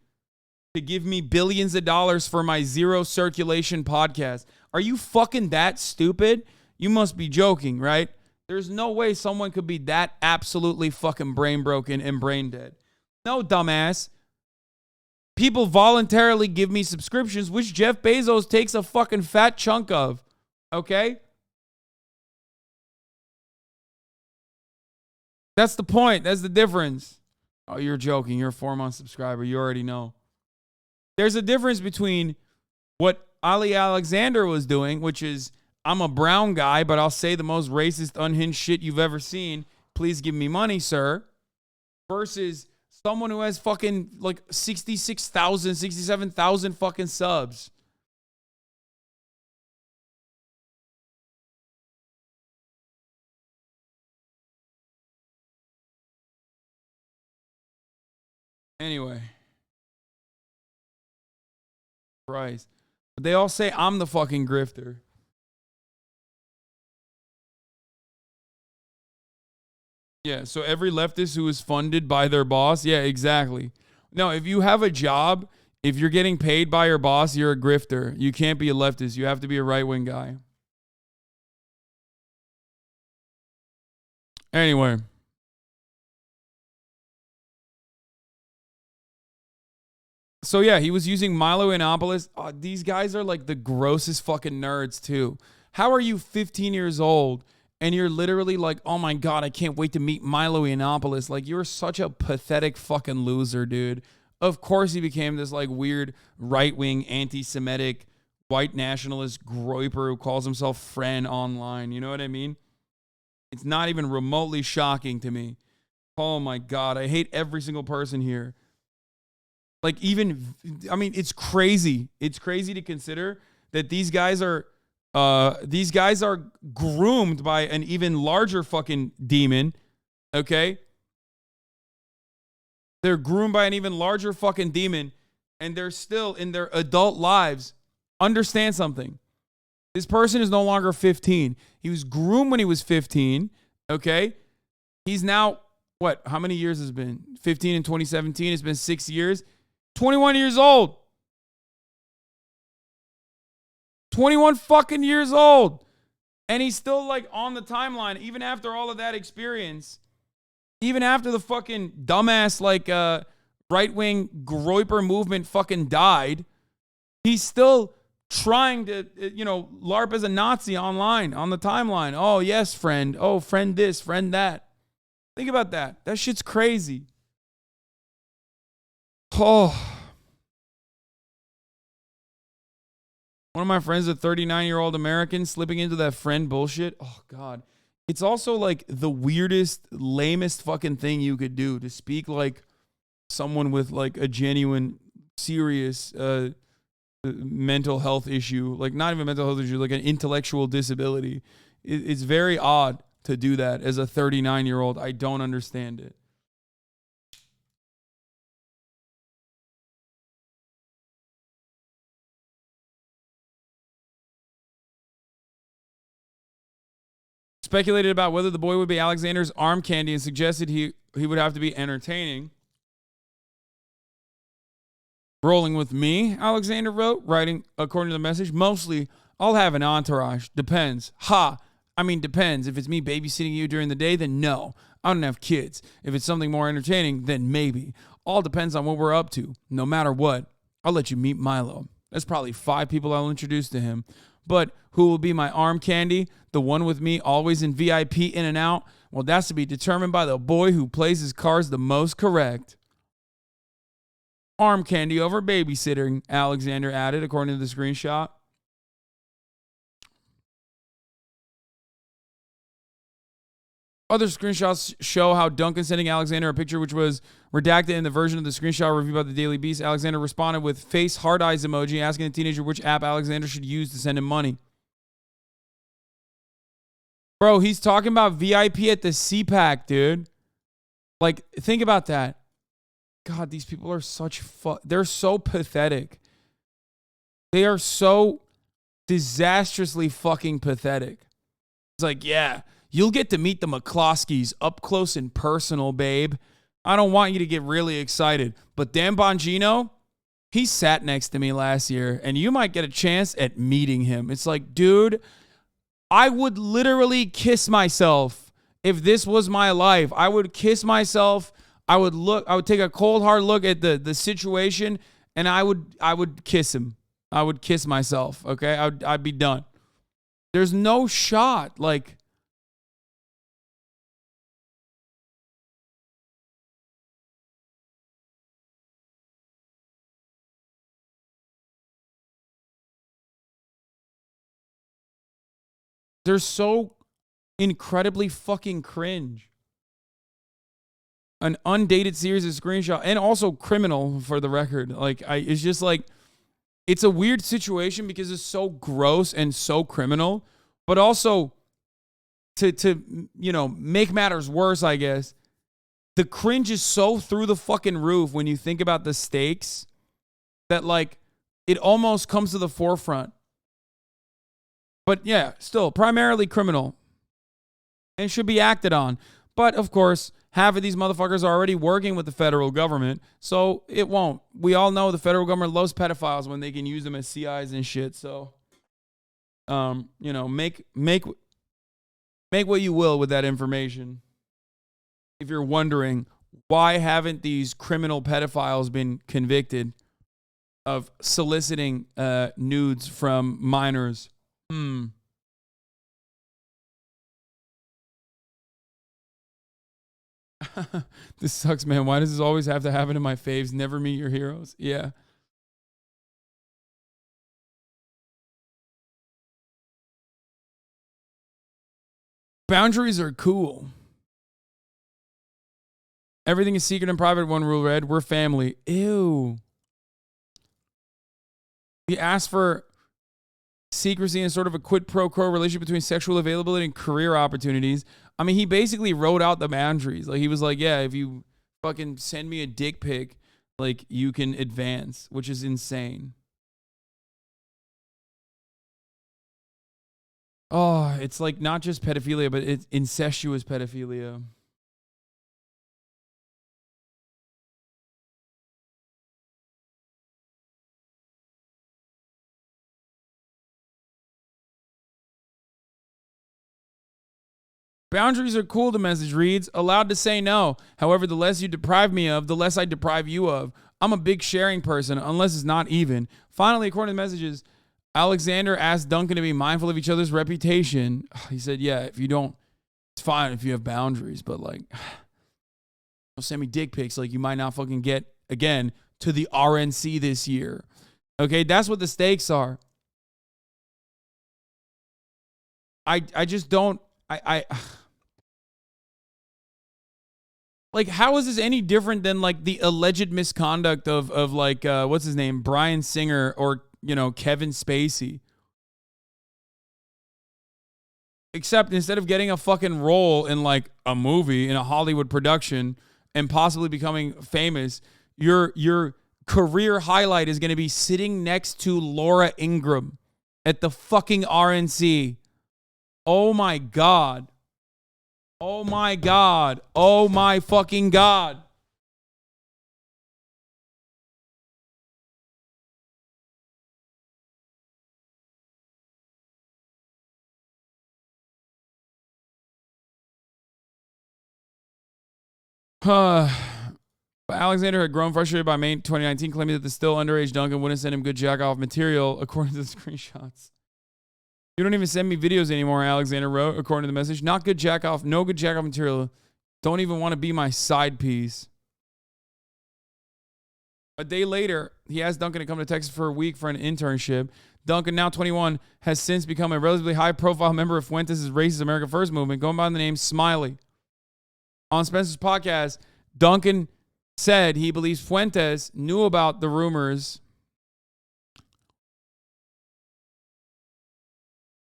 to give me billions of dollars for my zero circulation podcast. Are you fucking that stupid? You must be joking, right? There's no way someone could be that absolutely fucking brain broken and brain dead. No, dumbass. People voluntarily give me subscriptions, which Jeff Bezos takes a fucking fat chunk of. Okay? That's the point. That's the difference. Oh, you're joking. You're a 4-month subscriber. You already know. There's a difference between what Ali Alexander was doing, which is, I'm a brown guy, but I'll say the most racist, unhinged shit you've ever seen. Please give me money, sir. Versus Someone who has fucking like 66,000, 67,000 fucking subs. Anyway. Christ. But they all say I'm the fucking grifter. Yeah, so every leftist who is funded by their boss, yeah, exactly. No, if you have a job, if you're getting paid by your boss, you're a grifter. You can't be a leftist. You have to be a right-wing guy. Anyway. So yeah, he was using Milo Yiannopoulos. These guys are like the grossest fucking nerds too. How are you 15 years old and you're literally like, oh my God, I can't wait to meet Milo Yiannopoulos. Like, you're such a pathetic fucking loser, dude. Of course he became this like weird right-wing anti-Semitic white nationalist groiper who calls himself friend online. You know what I mean? It's not even remotely shocking to me. Oh my God, I hate every single person here. Like, even, I mean, it's crazy. It's crazy to consider that these guys are groomed by an even larger fucking demon, okay? They're groomed by an even larger fucking demon, and they're still in their adult lives. Understand something. This person is no longer 15. He was groomed when he was 15, okay? He's now, what, how many years has it been? 15 in 2017, it's been 6 years. 21 years old. 21 fucking years old. And he's still like on the timeline, even after all of that experience. Even after the fucking dumbass like right-wing groiper movement fucking died. He's still trying to, LARP as a Nazi online, on the timeline. Oh, yes, friend. Oh, friend this, friend that. Think about that. That shit's crazy. Oh. One of my friends, a 39-year-old American, slipping into that friend bullshit. Oh, God. It's also like the weirdest, lamest fucking thing you could do to speak like someone with like a genuine, serious mental health issue. Like, not even mental health issue, like an intellectual disability. It's very odd to do that as a 39-year-old. I don't understand it. Speculated about whether the boy would be Alexander's arm candy and suggested he would have to be entertaining. Rolling with me, Alexander wrote, writing according to the message. Mostly, I'll have an entourage. Depends. Depends. If it's me babysitting you during the day, then no. I don't have kids. If it's something more entertaining, then maybe. All depends on what we're up to. No matter what, I'll let you meet Milo. There's probably 5 people I'll introduce to him. But who will be my arm candy? The one with me always in VIP in and out? Well, that's to be determined by the boy who plays his cards the most correct. Arm candy over babysitting, Alexander added, according to the screenshot. Other screenshots show how Duncan sending Alexander a picture which was redacted in the version of the screenshot reviewed by the Daily Beast. Alexander responded with face heart eyes emoji, asking the teenager which app Alexander should use to send him money. Bro, he's talking about VIP at the CPAC, dude. Like, think about that. God, these people are they're so pathetic. They are so disastrously fucking pathetic. It's like, yeah, you'll get to meet the McCloskeys up close and personal, babe. I don't want you to get really excited. But Dan Bongino, he sat next to me last year, and you might get a chance at meeting him. It's like, dude, I would literally kiss myself if this was my life. I would kiss myself. I would take a cold, hard look at the situation, and I would kiss him. I would kiss myself, okay? I'd be done. There's no shot, like... They're so incredibly fucking cringe. an undated series of screenshots, and also criminal for the record. Like, it's just like, it's a weird situation because it's so gross and so criminal, but also to make matters worse, I guess, the cringe is so through the fucking roof when you think about the stakes that, like, it almost comes to the forefront. But yeah, still primarily criminal and should be acted on. But of course, half of these motherfuckers are already working with the federal government, so it won't. We all know the federal government loves pedophiles when they can use them as CIs and shit. So, make what you will with that information. If you're wondering, why haven't these criminal pedophiles been convicted of soliciting nudes from minors? This sucks, man. Why does this always have to happen in my faves? Never meet your heroes. Yeah. Boundaries are cool. Everything is secret and private, one rule read. We're family. Ew. He asked for secrecy and sort of a quid pro quo relationship between sexual availability and career opportunities. I mean, he basically wrote out the boundaries. Like, he was like, yeah, if you fucking send me a dick pic, like, you can advance, which is insane. Oh, it's like not just pedophilia, but it's incestuous pedophilia. Boundaries are cool, the message reads. Allowed to say no. However, the less you deprive me of, the less I deprive you of. I'm a big sharing person, unless it's not even. Finally, according to the messages, Alexander asked Duncan to be mindful of each other's reputation. He said, yeah, if you don't, it's fine if you have boundaries, but like, don't send me dick pics. Like, you might not fucking get, again, to the RNC this year. Okay, that's what the stakes are. I just don't, like, how is this any different than, like, the alleged misconduct of like, what's his name? Bryan Singer or, Kevin Spacey. Except instead of getting a fucking role in, like, a movie, in a Hollywood production, and possibly becoming famous, your career highlight is going to be sitting next to Laura Ingraham at the fucking RNC. Oh, my God. Oh, my God. Oh, my fucking God. Alexander had grown frustrated by May 2019, claiming that the still underage Duncan wouldn't send him good jack-off material, according to the screenshots. You don't even send me videos anymore, Alexander wrote, according to the message. Not good jack-off, no good jack-off material. Don't even want to be my side piece. A day later, he asked Duncan to come to Texas for a week for an internship. Duncan, now 21, has since become a relatively high-profile member of Fuentes' Racist America First movement, going by the name Smiley. On Spencer's podcast, Duncan said he believes Fuentes knew about the rumors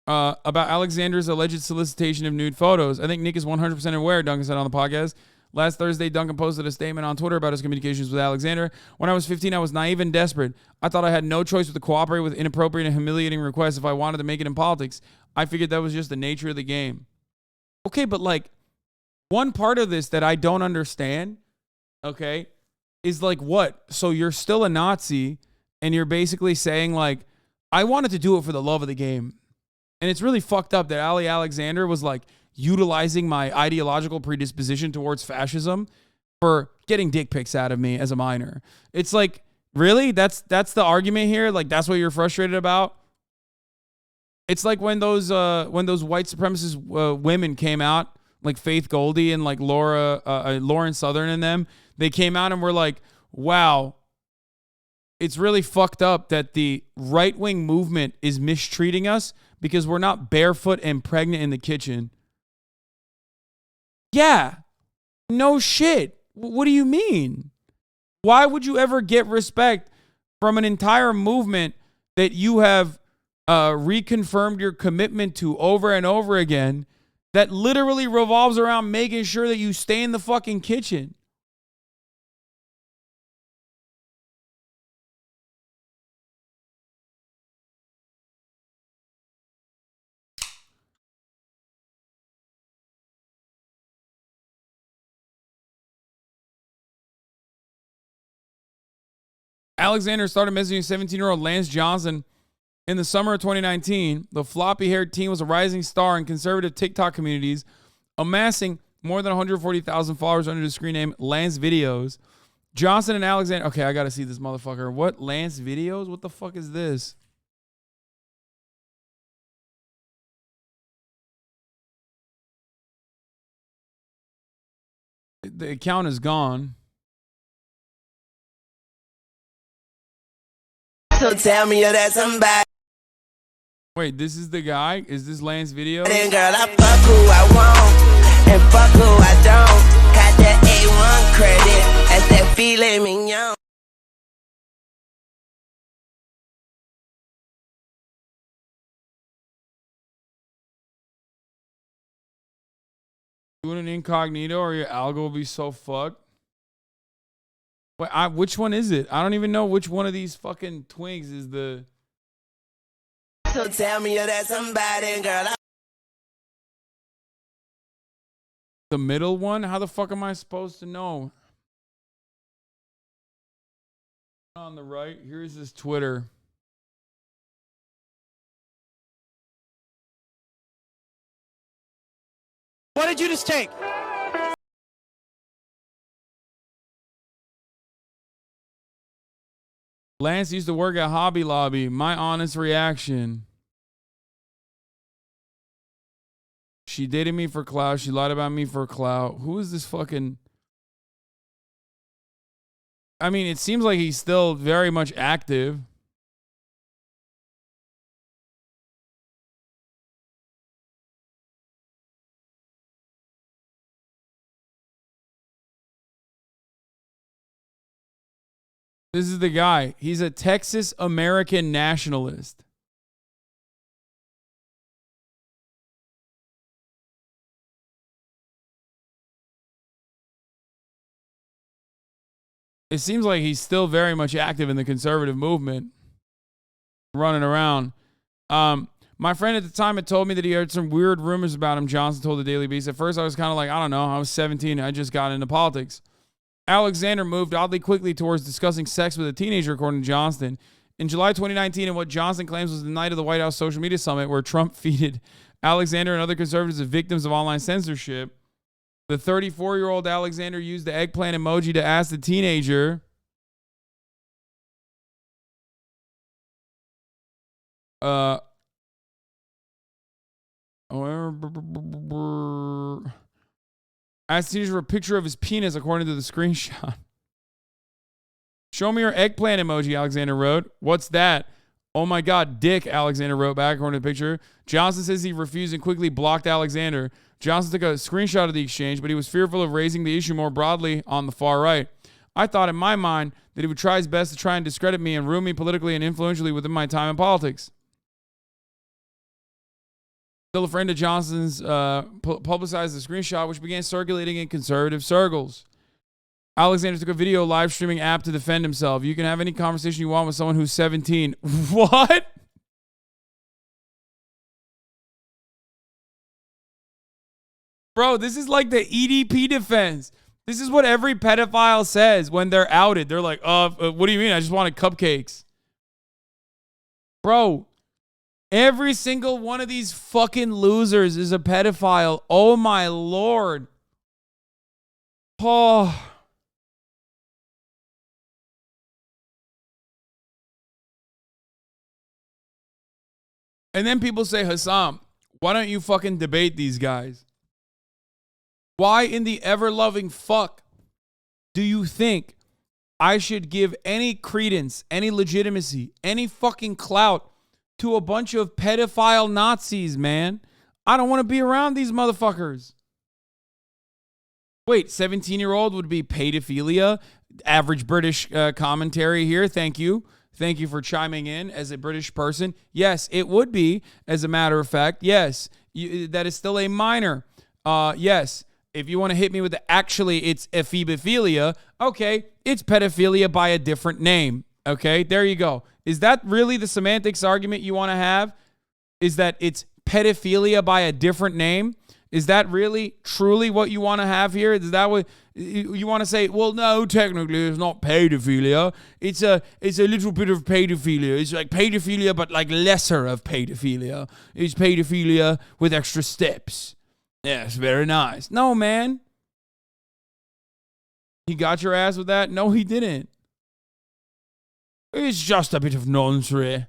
about Alexander's alleged solicitation of nude photos. I think Nick is 100% aware, Duncan said on the podcast. Last Thursday, Duncan posted a statement on Twitter about his communications with Alexander. When I was 15, I was naive and desperate. I thought I had no choice but to cooperate with inappropriate and humiliating requests if I wanted to make it in politics. I figured that was just the nature of the game. Okay, but like, one part of this that I don't understand, okay, is like, what? So you're still a Nazi, and you're basically saying, like, I wanted to do it for the love of the game. And it's really fucked up that Ali Alexander was, like, utilizing my ideological predisposition towards fascism for getting dick pics out of me as a minor. It's like, really? That's the argument here? Like, that's what you're frustrated about? It's like when those white supremacist women came out, like Faith Goldie and like Lauren Southern and them, they came out and were like, wow, it's really fucked up that the right-wing movement is mistreating us because we're not barefoot and pregnant in the kitchen. Yeah, no shit. What do you mean? Why would you ever get respect from an entire movement that you have reconfirmed your commitment to over and over again, that literally revolves around making sure that you stay in the fucking kitchen? Alexander started messaging 17-year-old Lance Johnson in the summer of 2019. The floppy-haired teen was a rising star in conservative TikTok communities, amassing more than 140,000 followers under the screen name Lance Videos. Johnson and Alexander... Okay, I got to see this motherfucker. What? Lance Videos? What the fuck is this? The account is gone. So tell me you're that somebody. Wait, this is the guy? Is this Lance Video? Then girl, I fuck who I want and fuck who I don't. Got that A1 credit, that's that filet mignon. Doing an incognito or your algo will be so fucked. Wait, which one is it? I don't even know which one of these fucking twigs is the... So tell me you're that somebody, girl. The middle one? How the fuck am I supposed to know? On the right, here's his Twitter. What did you just take? Lance used to work at Hobby Lobby. My honest reaction. She dated me for clout. She lied about me for clout. Who is this fucking... I mean, it seems like he's still very much active. This is the guy. He's a Texas American nationalist. It seems like he's still very much active in the conservative movement, running around. My friend at the time had told me that he heard some weird rumors about him, Johnson told the Daily Beast. At first, I was kind of like, I don't know. I was 17. I just got into politics. Alexander moved oddly quickly towards discussing sex with a teenager, according to Johnston. In July 2019, in what Johnson claims was the night of the White House social media summit, where Trump feted Alexander and other conservatives as victims of online censorship, the 34-year-old Alexander used the eggplant emoji to ask the teenager, asked the teenager for a picture of his penis, according to the screenshot. Show me your eggplant emoji, Alexander wrote. What's that? Oh my God, dick, Alexander wrote back, according to the picture. Johnson says he refused and quickly blocked Alexander. Johnson took a screenshot of the exchange, but he was fearful of raising the issue more broadly on the far right. I thought in my mind that he would try his best to try and discredit me and ruin me politically and influentially within my time in politics. Still a friend of Johnson's publicized the screenshot, which began circulating in conservative circles. Alexander took a video live streaming app to defend himself. You can have any conversation you want with someone who's 17. What? Bro, this is like the EDP defense. This is what every pedophile says when they're outed. They're like, what do you mean? I just wanted cupcakes. Bro, every single one of these fucking losers is a pedophile. Oh, my Lord. Oh. And then people say, Hasan, why don't you fucking debate these guys? Why in the ever-loving fuck do you think I should give any credence, any legitimacy, any fucking clout to a bunch of pedophile Nazis, man? I don't want to be around these motherfuckers. Wait, 17-year-old would be pedophilia? Average British commentary here. Thank you. Thank you for chiming in as a British person. Yes, it would be, as a matter of fact. Yes, that is still a minor. Yes, if you want to hit me with the actually it's ephebophilia, okay, it's pedophilia by a different name. Okay, there you go. Is that really the semantics argument you want to have? Is that it's pedophilia by a different name? Is that really, truly what you want to have here? Is that what you want to say? Well, no, technically it's not pedophilia. It's a little bit of pedophilia. It's like pedophilia, but like lesser of pedophilia. It's pedophilia with extra steps. Yes, very nice. No, man. He got your ass with that? No, he didn't. It's just a bit of nonsense.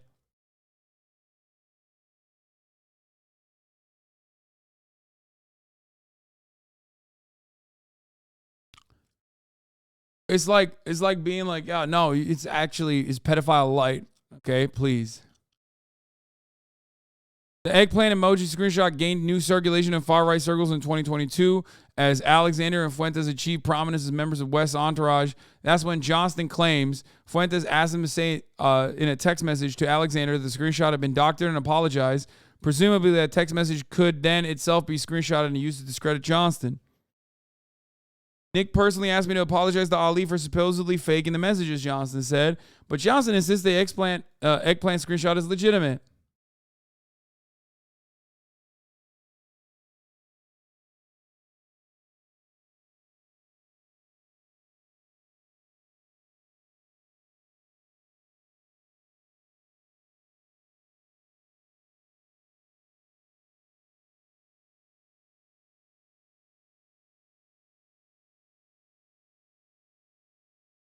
It's like being like, yeah, no, it's pedophile light. Okay, please. The eggplant emoji screenshot gained new circulation in far-right circles in 2022 as Alexander and Fuentes achieved prominence as members of West's entourage. That's when Johnston claims Fuentes asked him to say in a text message to Alexander that the screenshot had been doctored and apologized. Presumably that text message could then itself be screenshotted and used to discredit Johnston. Nick personally asked me to apologize to Ali for supposedly faking the messages, Johnston said. But Johnston insists the eggplant screenshot is legitimate.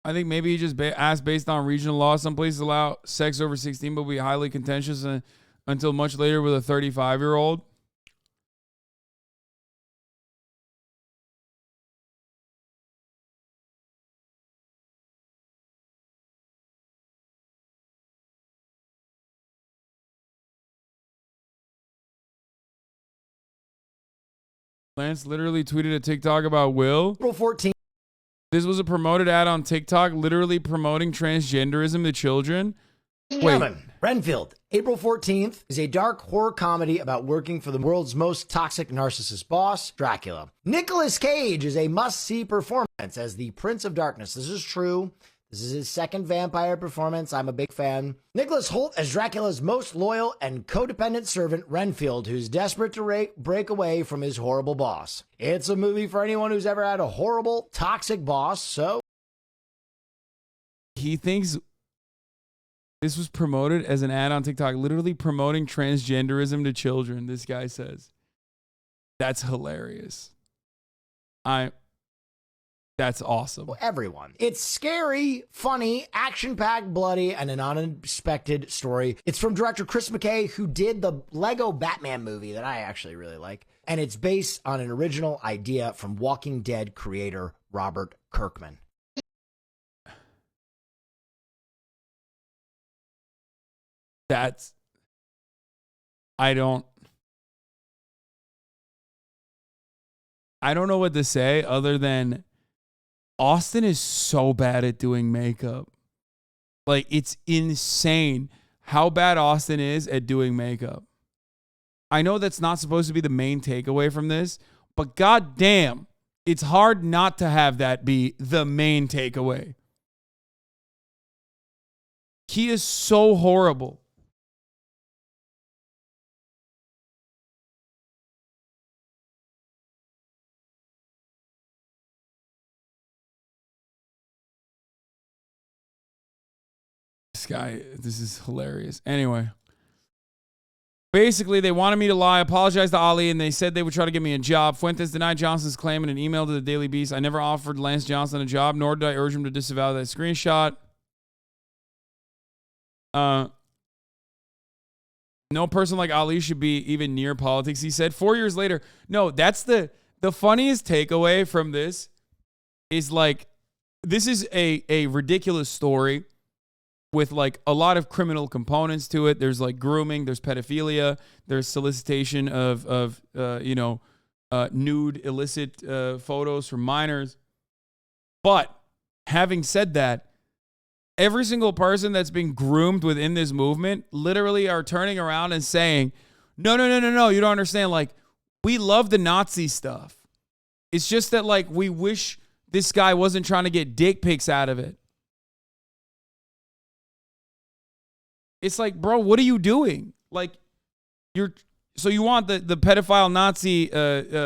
I think maybe he just asked based on regional law. Some places allow sex over 16, but will be highly contentious until much later with a 35-year-old. Lance literally tweeted a TikTok about Will. April 14th. This was a promoted ad on TikTok, literally promoting transgenderism to children. Wait. Renfield, April 14th, is a dark horror comedy about working for the world's most toxic narcissist boss, Dracula. Nicolas Cage is a must-see performance as the Prince of Darkness. This is true. This is his second vampire performance. I'm a big fan. Nicholas Hoult as Dracula's most loyal and codependent servant, Renfield, who's desperate to break away from his horrible boss. It's a movie for anyone who's ever had a horrible, toxic boss, so... He thinks this was promoted as an ad on TikTok, literally promoting transgenderism to children, this guy says. That's hilarious. That's awesome. Everyone. It's scary, funny, action-packed, bloody, and an unexpected story. It's from director Chris McKay, who did the Lego Batman movie that I actually really like. And it's based on an original idea from Walking Dead creator Robert Kirkman. I don't know what to say other than Austin is so bad at doing makeup. Like, it's insane how bad Austin is at doing makeup. I know that's not supposed to be the main takeaway from this, but goddamn, it's hard not to have that be the main takeaway. He is so horrible. This is hilarious. Anyway, basically, they wanted me to lie, apologize to Ali, and they said they would try to get me a job. Fuentes denied Johnson's claim in an email to the Daily Beast. I never offered Lance Johnson a job, nor did I urge him to disavow that screenshot. No person like Ali should be even near politics, he said. 4 years later. No, that's the funniest takeaway from this is like, this is a ridiculous story with like a lot of criminal components to it. There's like grooming, there's pedophilia, there's solicitation of nude, illicit photos from minors. But having said that, every single person that's been groomed within this movement literally are turning around and saying, no, you don't understand. Like, we love the Nazi stuff. It's just that, like, we wish this guy wasn't trying to get dick pics out of it. It's like, bro, what are you doing? Like, so you want the pedophile Nazi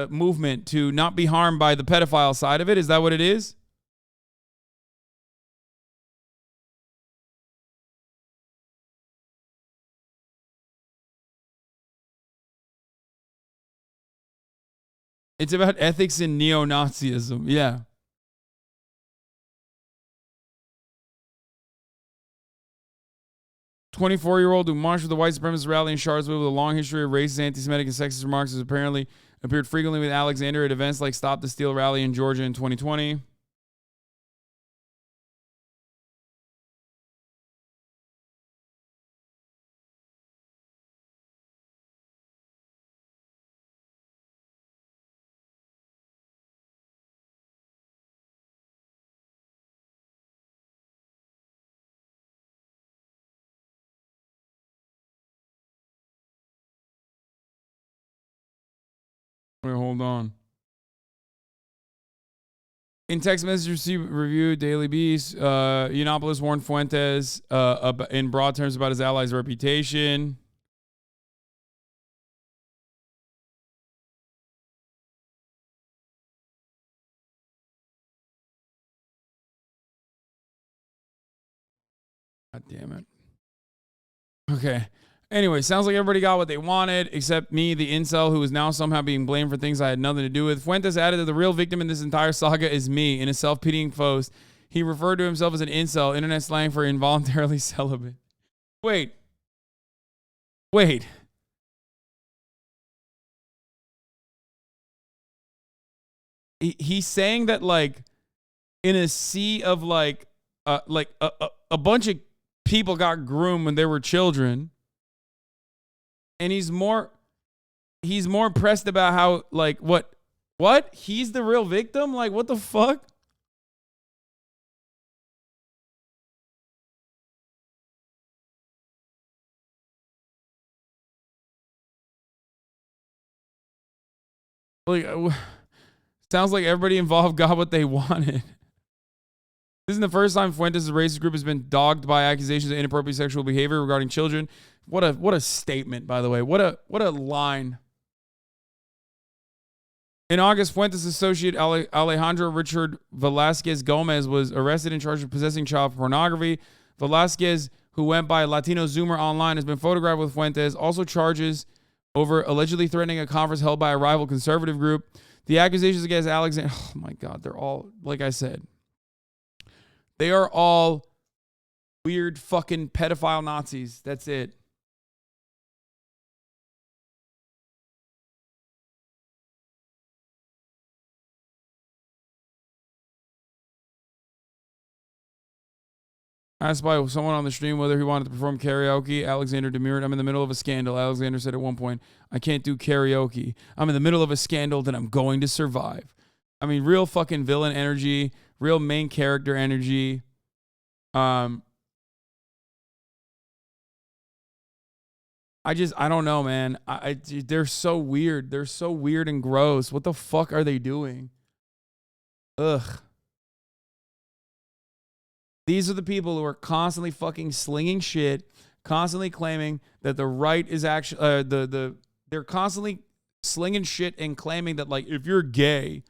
movement to not be harmed by the pedophile side of it? Is that what it is? It's about ethics and neo-Nazism. Yeah. A 24-year-old who marched with the white supremacist rally in Charlottesville with a long history of racist, anti-Semitic, and sexist remarks has apparently appeared frequently with Alexander at events like Stop the Steal rally in Georgia in 2020. Wait, hold on. In text message received review, Daily Beast, Yiannopoulos warned Fuentes in broad terms about his allies' reputation. God damn it. Okay. Anyway, sounds like everybody got what they wanted, except me, the incel, who is now somehow being blamed for things I had nothing to do with. Fuentes added that the real victim in this entire saga is me. In a self-pitying post, he referred to himself as an incel, internet slang for involuntarily celibate. Wait. He's saying that, like, in a sea of, like a bunch of people got groomed when they were children. And he's more pressed about how, like, what? He's the real victim? Like, what the fuck? Like, sounds like everybody involved got what they wanted. This isn't the first time Fuentes' racist group has been dogged by accusations of inappropriate sexual behavior regarding children. What a statement, by the way. What a line. In August, Fuentes' associate Alejandro Richard Velasquez Gomez was arrested and charged with possessing child pornography. Velasquez, who went by Latino Zoomer online, has been photographed with Fuentes. Also charges over allegedly threatening a conference held by a rival conservative group. The accusations against Alexander, oh my God, they're all, like I said, they are all weird fucking pedophile Nazis. That's it. Asked by someone on the stream whether he wanted to perform karaoke, Alexander demurred. I'm in the middle of a scandal. Alexander said at one point, I can't do karaoke. I'm in the middle of a scandal that I'm going to survive. I mean, real fucking villain energy, real main character energy. I don't know, man. They're so weird. They're so weird and gross. What the fuck are they doing? Ugh. These are the people who are constantly fucking slinging shit, constantly claiming that the right is actually they're constantly slinging shit and claiming that, like, if you're gay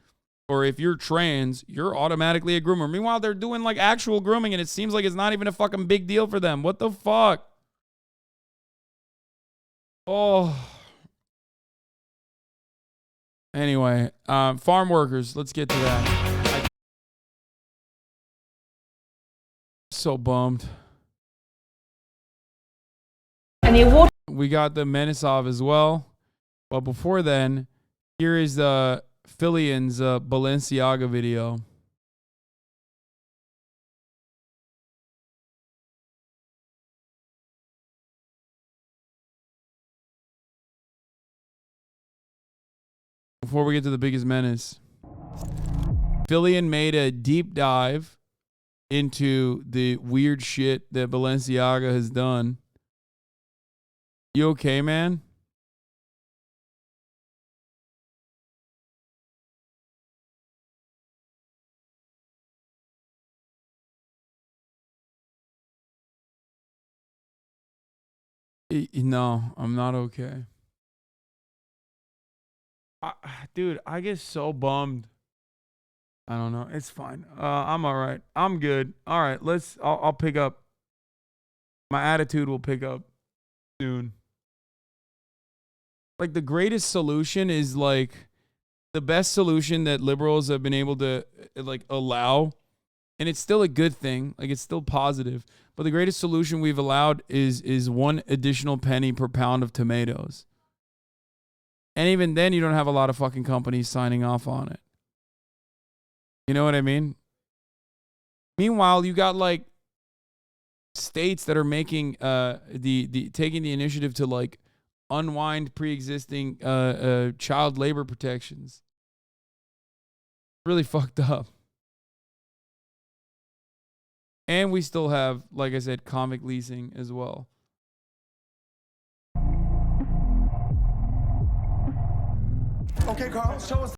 or if you're trans, you're automatically a groomer. Meanwhile, they're doing, like, actual grooming and it seems like it's not even a fucking big deal for them. What the fuck? Oh. Anyway, farm workers. Let's get to that. So bummed. And the award. We got the Menace as well. But before then, here is Philion's Balenciaga video. before we get to the biggest menace. Philion made a deep dive into the weird shit that Balenciaga has done. You okay, man? No, I'm not okay. Dude, I get so bummed. I don't know. It's fine. I'm all right. I'm good. All right, I'll pick up. My attitude will pick up soon. Like, the greatest solution is, like, the best solution that liberals have been able to, like, allow, and it's still a good thing. Like, it's still positive. But the greatest solution we've allowed is 1 additional penny per pound of tomatoes. And even then, you don't have a lot of fucking companies signing off on it. You know what I mean? Meanwhile, you got, like, states that are making taking the initiative to, like, unwind pre-existing child labor protections. Really fucked up. And we still have, like I said, convict leasing as well. Okay, Carl, show us.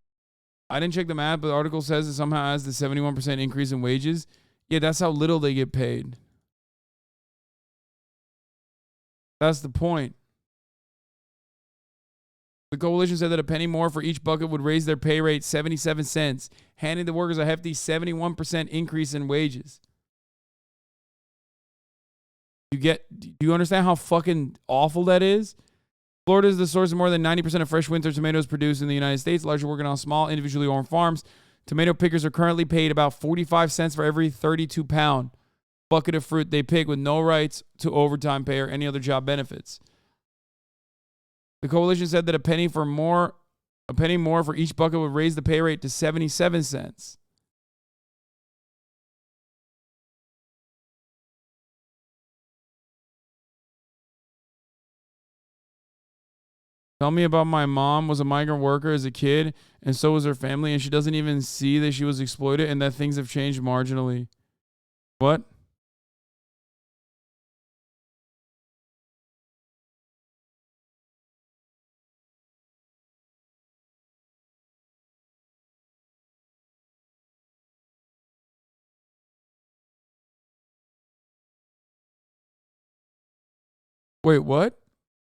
I didn't check the math, but the article says it somehow has the 71% increase in wages. Yeah, that's how little they get paid. That's the point. The coalition said that a penny more for each bucket would raise their pay rate 77 cents, handing the workers a hefty 71% increase in wages. Do you understand how fucking awful that is? Florida is the source of more than 90% of fresh winter tomatoes produced in the United States, largely working on small, individually owned farms. Tomato pickers are currently paid about 45 cents for every 32-pound bucket of fruit they pick, with no rights to overtime pay or any other job benefits. The coalition said that a penny more for each bucket would raise the pay rate to 77 cents. Tell me about my mom was a migrant worker as a kid, and so was her family, and she doesn't even see that she was exploited and that things have changed marginally. What? Wait, what?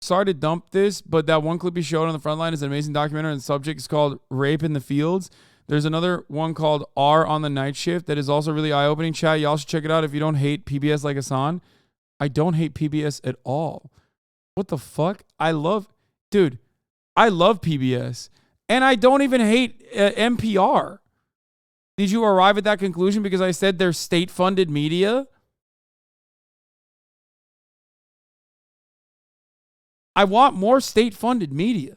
Sorry to dump this, but that one clip you showed on the front line is an amazing documentary, and the subject is called Rape in the Fields. There's another one called R on the Night Shift that is also really eye-opening. Chat, y'all should check it out if you don't hate PBS like Hasan. I don't hate PBS at all. What the fuck? I love PBS. And I don't even hate NPR. Did you arrive at that conclusion because I said they're state-funded media? I want more state-funded media.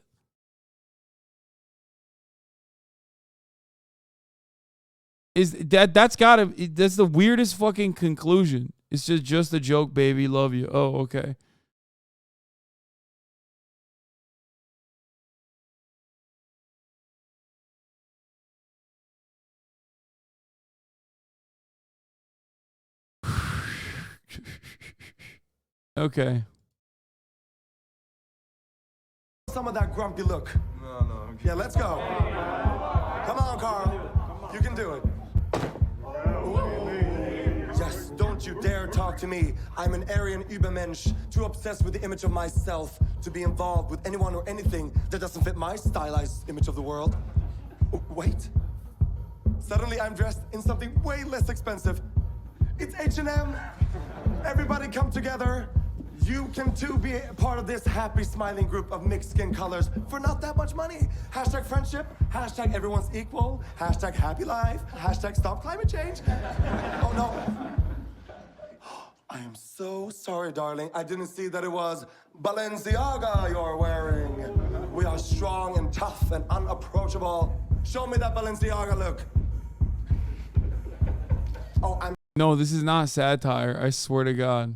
That's the weirdest fucking conclusion. It's just a joke, baby. Love you. Oh, okay. Okay. Some of that grumpy look. No. Yeah, let's go. Come on, Carl. You can do it. Yes, don't you dare talk to me. I'm an Aryan Übermensch, too obsessed with the image of myself to be involved with anyone or anything that doesn't fit my stylized image of the world. Wait. Suddenly I'm dressed in something way less expensive. It's H&M. Everybody come together. You can too be a part of this happy, smiling group of mixed skin colors for not that much money. Hashtag friendship, hashtag everyone's equal, hashtag happy life, hashtag stop climate change. Oh no. I am so sorry, darling. I didn't see that it was Balenciaga you're wearing. We are strong and tough and unapproachable. Show me that Balenciaga look. Oh, No, this is not satire. I swear to God.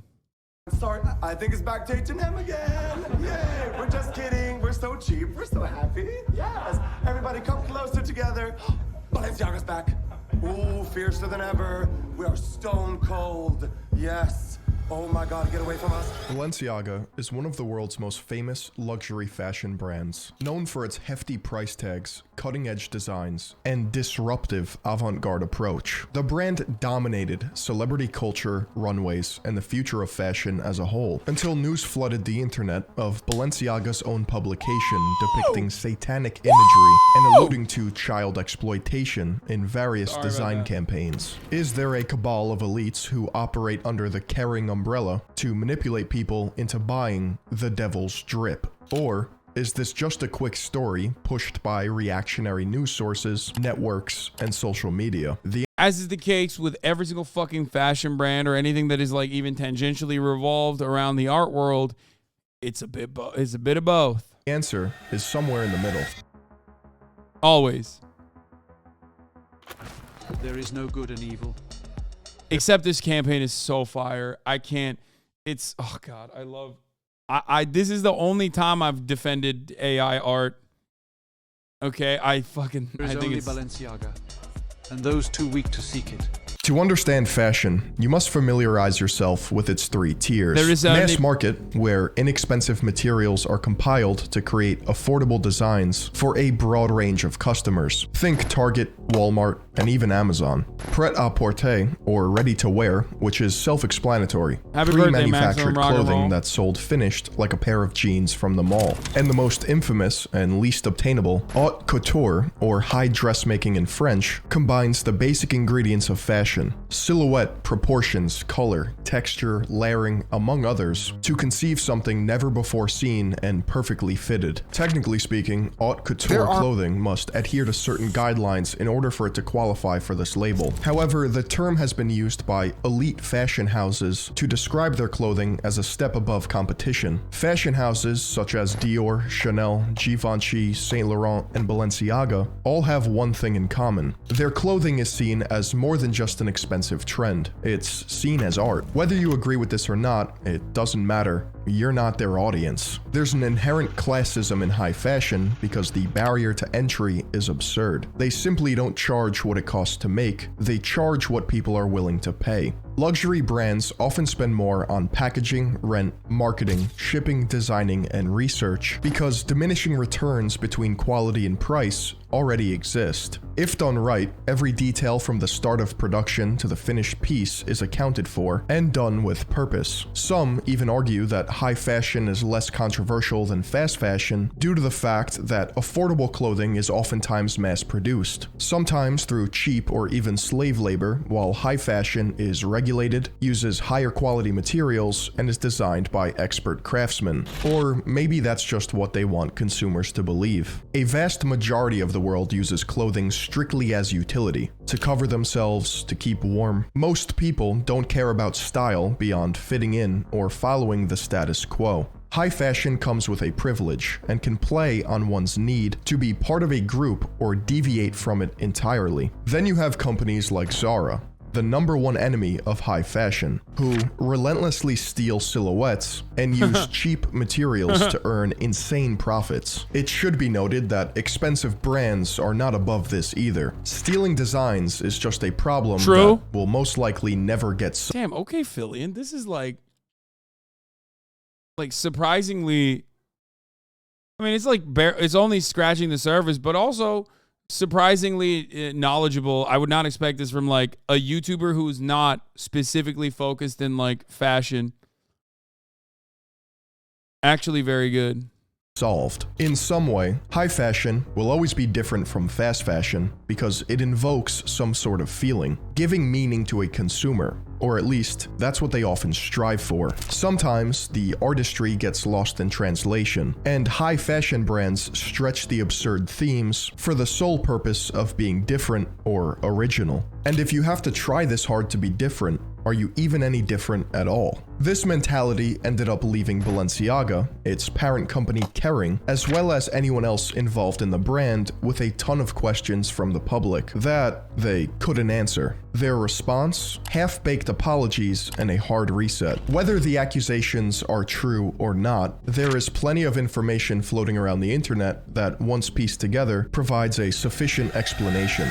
Sorry, I think it's back to H&M again. Yay, we're just kidding. We're so cheap. We're so happy. Yes, everybody. everybody come closer together. Balenciaga's back. Ooh, fiercer than ever. We are stone cold. Yes. Oh my God, get away from us. Balenciaga is one of the world's most famous luxury fashion brands, known for its hefty price tags, cutting-edge designs, and disruptive avant-garde approach. The brand dominated celebrity culture, runways, and the future of fashion as a whole, until news flooded the internet of Balenciaga's own publication depicting satanic imagery and alluding to child exploitation in various design campaigns. Is there a cabal of elites who operate under the caring umbrella to manipulate people into buying the devil's drip? Or is this just a quick story pushed by reactionary news sources, networks, and social media? As is the case with every single fucking fashion brand or anything that is like even tangentially revolved around the art world, it's a bit of both. The answer is somewhere in the middle. Always. There is no good and evil. Except this campaign is so fire. I can't. It's, oh God, I love. This is the only time I've defended AI art. Okay, I think only it's Balenciaga, and those too weak to seek it. To understand fashion, you must familiarize yourself with its three tiers. There is mass market, where inexpensive materials are compiled to create affordable designs for a broad range of customers. Think Target, Walmart, and even Amazon. Pret-a-porter, or ready-to-wear, which is self-explanatory. Pre-manufactured clothing that's sold finished like a pair of jeans from the mall. And the most infamous and least obtainable, haute couture, or high dressmaking in French, combines the basic ingredients of fashion: silhouette, proportions, color, texture, layering, among others, to conceive something never before seen and perfectly fitted. Technically speaking, haute couture clothing must adhere to certain guidelines in order for it to qualify for this label. However, the term has been used by elite fashion houses to describe their clothing as a step above competition. Fashion houses such as Dior, Chanel, Givenchy, Saint Laurent, and Balenciaga all have one thing in common. Their clothing is seen as more than just an expensive trend. It's seen as art. Whether you agree with this or not, it doesn't matter. You're not their audience. There's an inherent classism in high fashion because the barrier to entry is absurd. They simply don't charge what it costs to make, they charge what people are willing to pay. Luxury brands often spend more on packaging, rent, marketing, shipping, designing, and research because diminishing returns between quality and price already exist. If done right, every detail from the start of production to the finished piece is accounted for and done with purpose. Some even argue that high fashion is less controversial than fast fashion due to the fact that affordable clothing is oftentimes mass-produced, sometimes through cheap or even slave labor, while high fashion is regulated, uses higher quality materials, and is designed by expert craftsmen. Or maybe that's just what they want consumers to believe. A vast majority of the world uses clothing strictly as utility, to cover themselves, to keep warm. Most people don't care about style beyond fitting in or following the status quo. High fashion comes with a privilege and can play on one's need to be part of a group or deviate from it entirely. Then you have companies like Zara, the #1 enemy of high fashion, who relentlessly steal silhouettes and use cheap materials to earn insane profits. It should be noted that expensive brands are not above this either. Stealing designs is just a problem that will most likely never get solved. Damn, okay, Philion, this is like surprisingly, I mean, it's like it's only scratching the surface, but also surprisingly knowledgeable. I would not expect this from like a YouTuber who's not specifically focused in like fashion. Actually very good. Solved. In some way, high fashion will always be different from fast fashion because it invokes some sort of feeling, giving meaning to a consumer, or at least that's what they often strive for. Sometimes the artistry gets lost in translation, and high fashion brands stretch the absurd themes for the sole purpose of being different or original. And if you have to try this hard to be different, Are you even any different at all? This mentality ended up leaving Balenciaga, its parent company Kering, as well as anyone else involved in the brand with a ton of questions from the public that they couldn't answer. Their response? Half-baked apologies and a hard reset. Whether the accusations are true or not, there is plenty of information floating around the internet that, once pieced together, provides a sufficient explanation.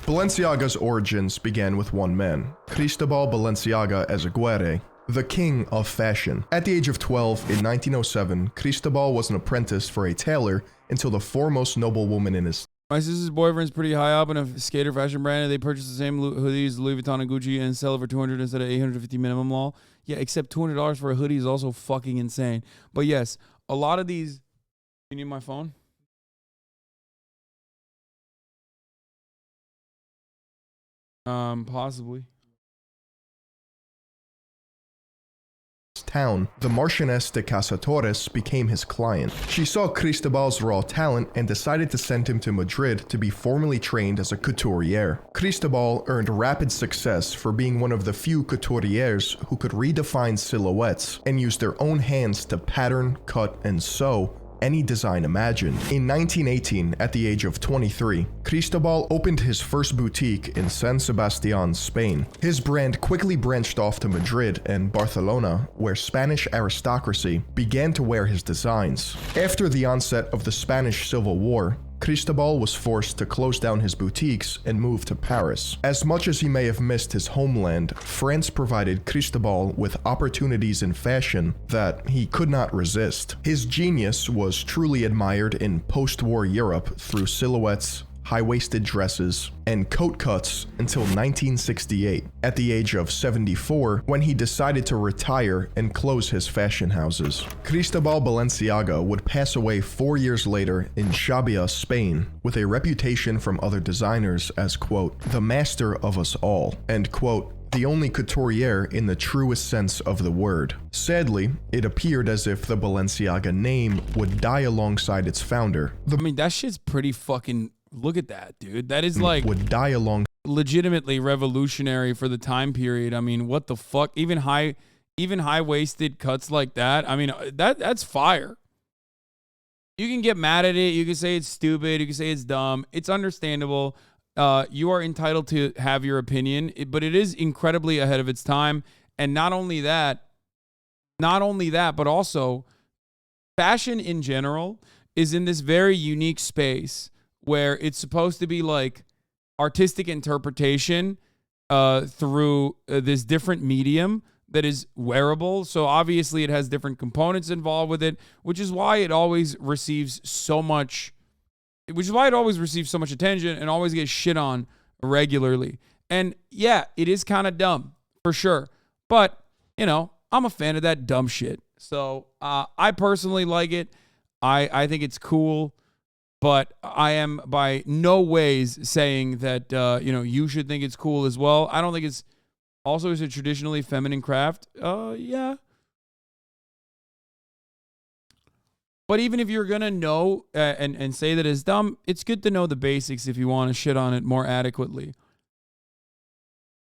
Balenciaga's origins began with one man, Cristobal Balenciaga Ezeguirre, the king of fashion. At the age of 12 in 1907, Cristobal was an apprentice for a tailor until the foremost noblewoman in his... My sister's boyfriend's pretty high up in a skater fashion brand, and they purchased the same hoodies, Louis Vuitton and Gucci, and sell it for $200 instead of $850 minimum law. Yeah, except $200 for a hoodie is also fucking insane. But yes, a lot of these... You need my phone? Possibly. Town, the Marchioness de Casatorres became his client. She saw Cristobal's raw talent and decided to send him to Madrid to be formally trained as a couturier. Cristobal earned rapid success for being one of the few couturiers who could redefine silhouettes and use their own hands to pattern, cut, and sew any design imagined. In 1918, at the age of 23, Cristobal opened his first boutique in San Sebastián, Spain. His brand quickly branched off to Madrid and Barcelona, where Spanish aristocracy began to wear his designs. After the onset of the Spanish Civil War, Cristobal was forced to close down his boutiques and move to Paris. As much as he may have missed his homeland, France provided Cristobal with opportunities in fashion that he could not resist. His genius was truly admired in post-war Europe through silhouettes, high-waisted dresses, and coat cuts until 1968, at the age of 74, when he decided to retire and close his fashion houses. Cristobal Balenciaga would pass away 4 years later in Xàbia, Spain, with a reputation from other designers as, quote, the master of us all, and, quote, the only couturier in the truest sense of the word. Sadly, it appeared as if the Balenciaga name would die alongside its founder. I mean, that shit's pretty fucking... Look at that, dude. That is like... would die along... legitimately revolutionary for the time period. I mean, what the fuck? Even high-waisted cuts like that. I mean, that's fire. You can get mad at it. You can say it's stupid. You can say it's dumb. It's understandable. You are entitled to have your opinion, but it is incredibly ahead of its time. And not only that, but also fashion in general is in this very unique space where it's supposed to be like artistic interpretation through this different medium that is wearable. So obviously it has different components involved with it, which is why it always receives so much attention and always gets shit on regularly. And yeah, it is kind of dumb for sure. But, you know, I'm a fan of that dumb shit. So I personally like it. I think it's cool. But I am by no ways saying that, you should think it's cool as well. I don't think it's also is a traditionally feminine craft. Yeah. But even if you're going to know and say that it's dumb, it's good to know the basics if you want to shit on it more adequately.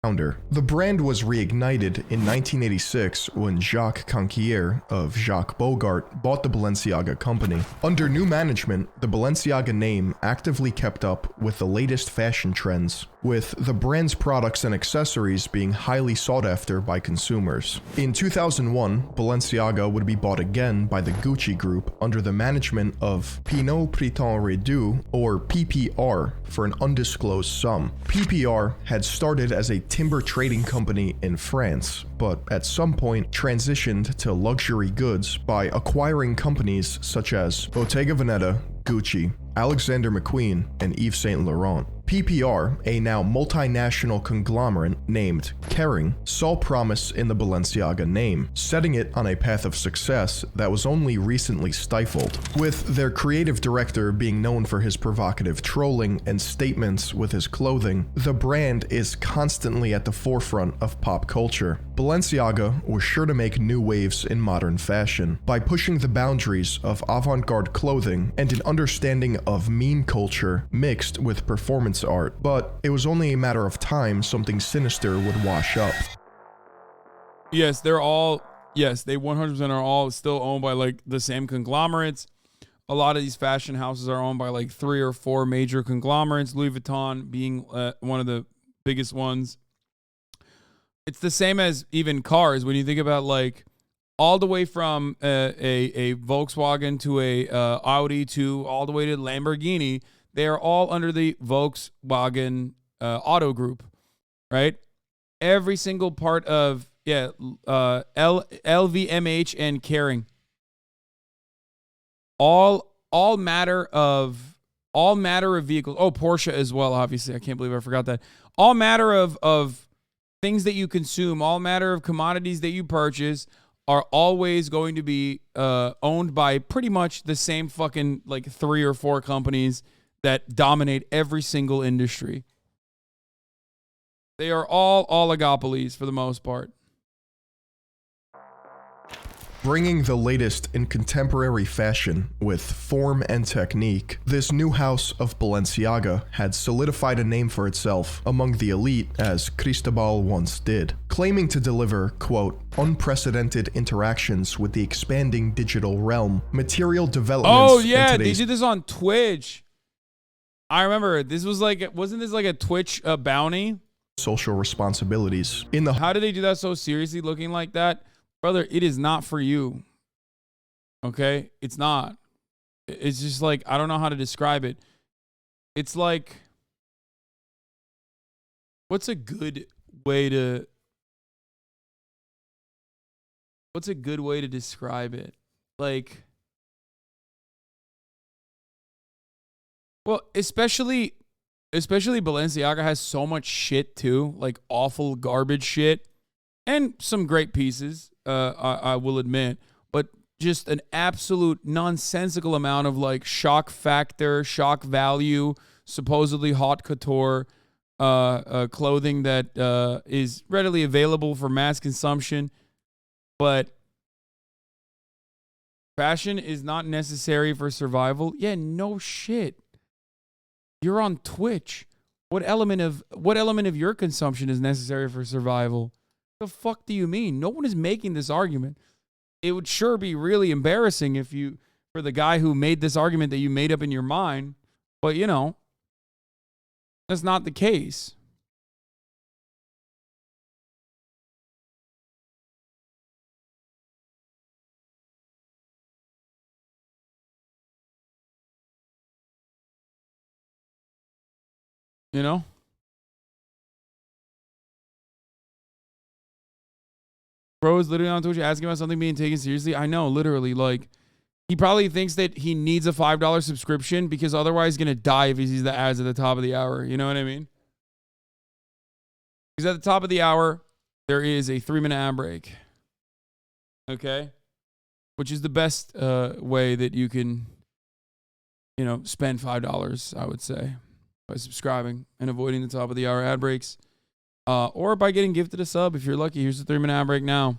The brand was reignited in 1986 when Jacques Canquier of Jacques Bogart bought the Balenciaga company. Under new management, the Balenciaga name actively kept up with the latest fashion trends, with the brand's products and accessories being highly sought after by consumers. In 2001, Balenciaga would be bought again by the Gucci Group under the management of Pinot Prétend Réduit, or PPR, for an undisclosed sum. PPR had started as a timber trading company in France, but at some point transitioned to luxury goods by acquiring companies such as Bottega Veneta, Gucci, Alexander McQueen, and Yves Saint Laurent. PPR, a now multinational conglomerate named Kering, saw promise in the Balenciaga name, setting it on a path of success that was only recently stifled. With their creative director being known for his provocative trolling and statements with his clothing, the brand is constantly at the forefront of pop culture. Balenciaga was sure to make new waves in modern fashion by pushing the boundaries of avant-garde clothing and an understanding of meme culture mixed with performance its art, but it was only a matter of time something sinister would wash up. Yes, they 100% are all still owned by like the same conglomerates. A lot of these fashion houses are owned by like 3 or 4 major conglomerates, Louis Vuitton being one of the biggest ones. It's the same as even cars. When you think about like all the way from a Volkswagen to a Audi to all the way to Lamborghini, they are all under the Volkswagen Auto Group, right? Every single part of LVMH and Kering, all matter of vehicles. Oh, Porsche as well, obviously. I can't believe I forgot that. All matter of things that you consume, all matter of commodities that you purchase are always going to be owned by pretty much the same fucking like 3 or 4 companies that dominate every single industry. They are all oligopolies for the most part. Bringing the latest in contemporary fashion with form and technique, this new house of Balenciaga had solidified a name for itself among the elite as Cristobal once did, claiming to deliver, quote, unprecedented interactions with the expanding digital realm, material developments. Oh yeah, they did this on Twitch. I remember this was like, wasn't this like a Twitch bounty? Social responsibilities. How did they do that so seriously looking like that? Brother, it is not for you. Okay? It's not. It's just like, I don't know how to describe it. It's like, what's a good way to describe it? Like, well, especially Balenciaga has so much shit too, like awful garbage shit and some great pieces. I will admit, but just an absolute nonsensical amount of like shock factor, shock value, supposedly haute couture clothing that is readily available for mass consumption. But fashion is not necessary for survival. Yeah, no shit. You're on Twitch. What element of your consumption is necessary for survival? The fuck do you mean? No one is making this argument. It would sure be really embarrassing for the guy who made this argument that you made up in your mind, but you know, that's not the case. You know? Bro is literally on Twitch asking about something being taken seriously. I know, literally. Like, he probably thinks that he needs a $5 subscription because otherwise he's going to die if he sees the ads at the top of the hour. You know what I mean? Because at the top of the hour, there is a 3-minute ad break. Okay? Which is the best way that you can, you know, spend $5, I would say, by subscribing and avoiding the top of the hour ad breaks. Or by getting gifted a sub if you're lucky. Here's the 3-minute ad break now.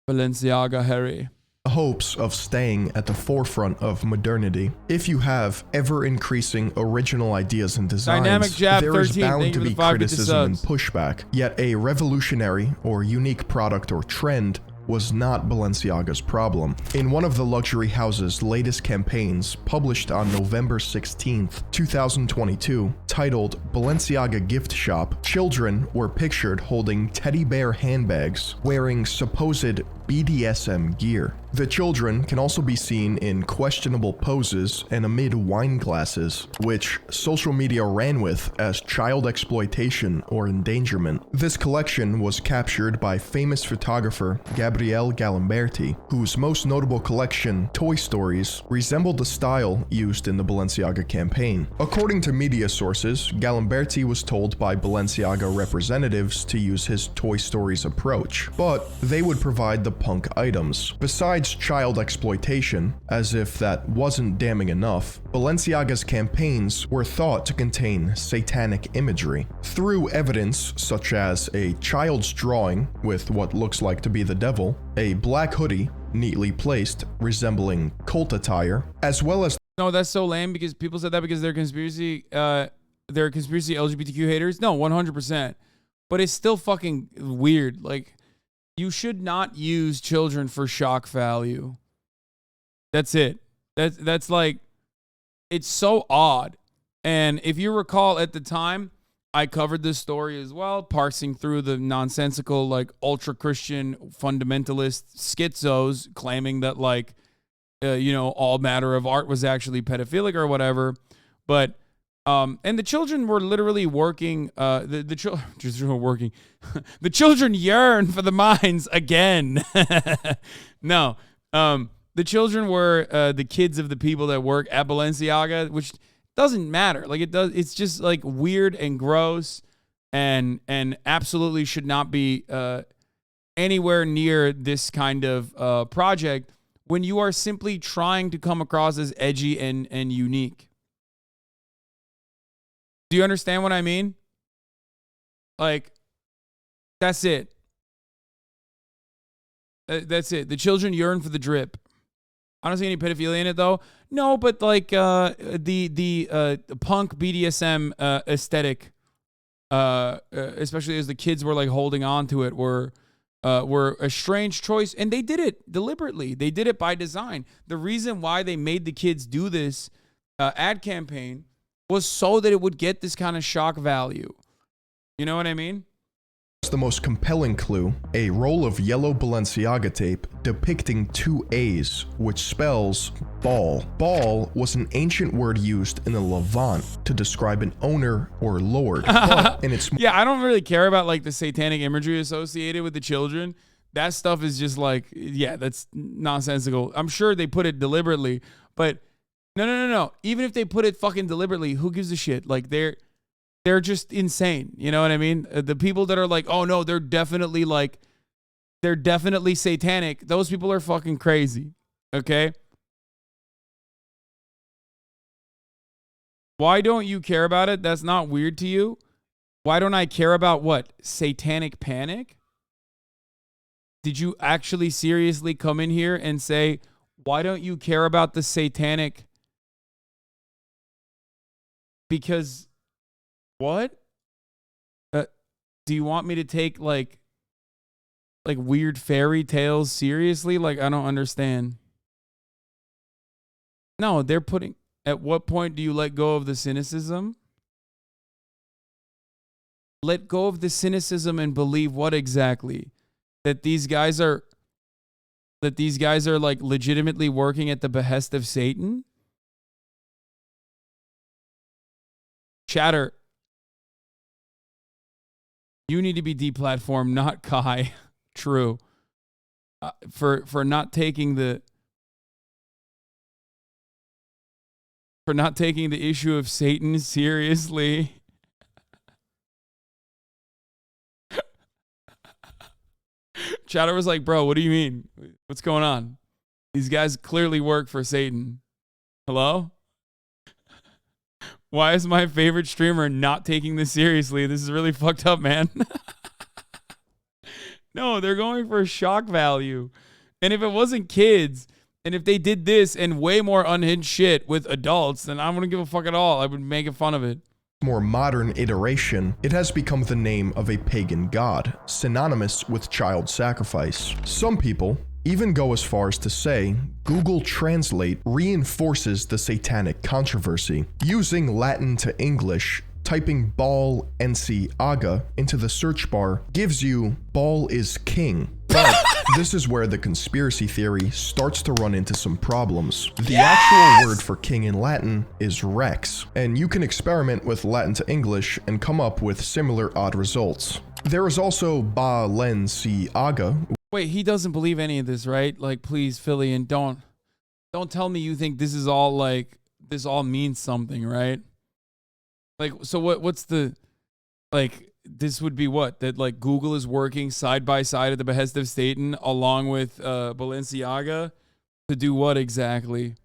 Balenciaga Harry. Hopes of staying at the forefront of modernity. If you have ever-increasing original ideas and designs, Dynamic Jab there is 13, bound to be criticism and subs. pushback. Yet a revolutionary or unique product or trend was not Balenciaga's problem. In one of the luxury house's latest campaigns, published on November 16th, 2022, titled Balenciaga Gift Shop, children were pictured holding teddy bear handbags, wearing supposed BDSM gear. The children can also be seen in questionable poses and amid wine glasses, which social media ran with as child exploitation or endangerment. This collection was captured by famous photographer Gabriele Galimberti, whose most notable collection, Toy Stories, resembled the style used in the Balenciaga campaign. According to media sources, Galimberti was told by Balenciaga representatives to use his Toy Stories approach, but they would provide the punk items. Besides child exploitation, as if that wasn't damning enough, Balenciaga's campaigns were thought to contain satanic imagery. Through evidence such as a child's drawing with what looks like to be the devil, a black hoodie neatly placed resembling cult attire, as well as... No, that's so lame because people said that because they're conspiracy there are conspiracy LGBTQ haters? No, 100%. But it's still fucking weird. Like, you should not use children for shock value. That's it. That's like, it's so odd. And if you recall at the time, I covered this story as well, parsing through the nonsensical, like, ultra-Christian fundamentalist schizos claiming that, like, all matter of art was actually pedophilic or whatever. But, and the children were literally working, the children were working. The children yearn for the mines again. No, the children were the kids of the people that work at Balenciaga, which doesn't matter. Like, it does. It's just like weird and gross, and absolutely should not be anywhere near this kind of project when you are simply trying to come across as edgy and unique. Do you understand what I mean? Like, that's it. That's it. The children yearn for the drip. I don't see any pedophilia in it, though. No, but like the punk BDSM aesthetic, especially as the kids were like holding on to it, were a strange choice, and they did it deliberately. They did it by design. The reason why they made the kids do this ad campaign was so that it would get this kind of shock value. You know what I mean? The most compelling clue, a roll of yellow Balenciaga tape depicting two A's, which spells ball. Ball was an ancient word used in the Levant to describe an owner or lord. But in its yeah, I don't really care about like the satanic imagery associated with the children. That stuff is just like, yeah, that's nonsensical. I'm sure they put it deliberately, but no. Even if they put it fucking deliberately, who gives a shit? Like, they're just insane. You know what I mean? The people that are like, oh no, they're definitely satanic. Those people are fucking crazy. Okay? Why don't you care about it? That's not weird to you. Why don't I care about what? Satanic panic? Did you actually seriously come in here and say, why don't you care about the satanic? Because what? Do you want me to take like weird fairy tales seriously? Like, I don't understand. No, they're putting, at what point do you let go of the cynicism? Let go of the cynicism and believe what exactly? That these guys are like legitimately working at the behest of Satan? Chatter. You need to be deplatformed, not Kai. True. For not taking the issue of Satan seriously. Chatter was like, bro, what do you mean? What's going on? These guys clearly work for Satan. Hello? Why is my favorite streamer not taking this seriously? This is really fucked up, man. No, they're going for shock value. And if it wasn't kids, and if they did this and way more unhinged shit with adults, then I wouldn't give a fuck at all. I would make fun of it. More modern iteration, it has become the name of a pagan god, synonymous with child sacrifice. Some people even go as far as to say Google Translate reinforces the satanic controversy. Using Latin to English, typing Balenciaga into the search bar gives you Ball is king. But this is where the conspiracy theory starts to run into some problems. The actual word for king in Latin is rex, and you can experiment with Latin to English and come up with similar odd results. There is also Balenciaga. Wait, he doesn't believe any of this, right? Like, please, Philion, don't tell me you think this is all like, this all means something, right? Like, so what's the, like, this would be what? That, like, Google is working side by side at the behest of Satan along with Balenciaga to do what exactly?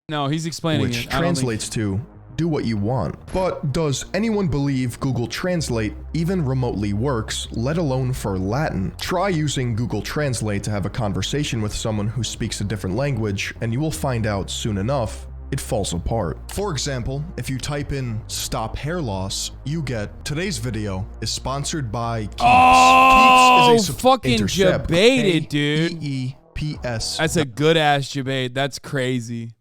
No, he's explaining which translates to do what you want. But does anyone believe Google Translate even remotely works, let alone for Latin? Try using Google Translate to have a conversation with someone who speaks a different language, and you will find out soon enough it falls apart. For example, if you type in "stop hair loss," you get today's video is sponsored by Keeps. Oh, Keeps is a fucking Intercept, debated, dude. K-E-E-P-S. That's a good ass debate. That's crazy.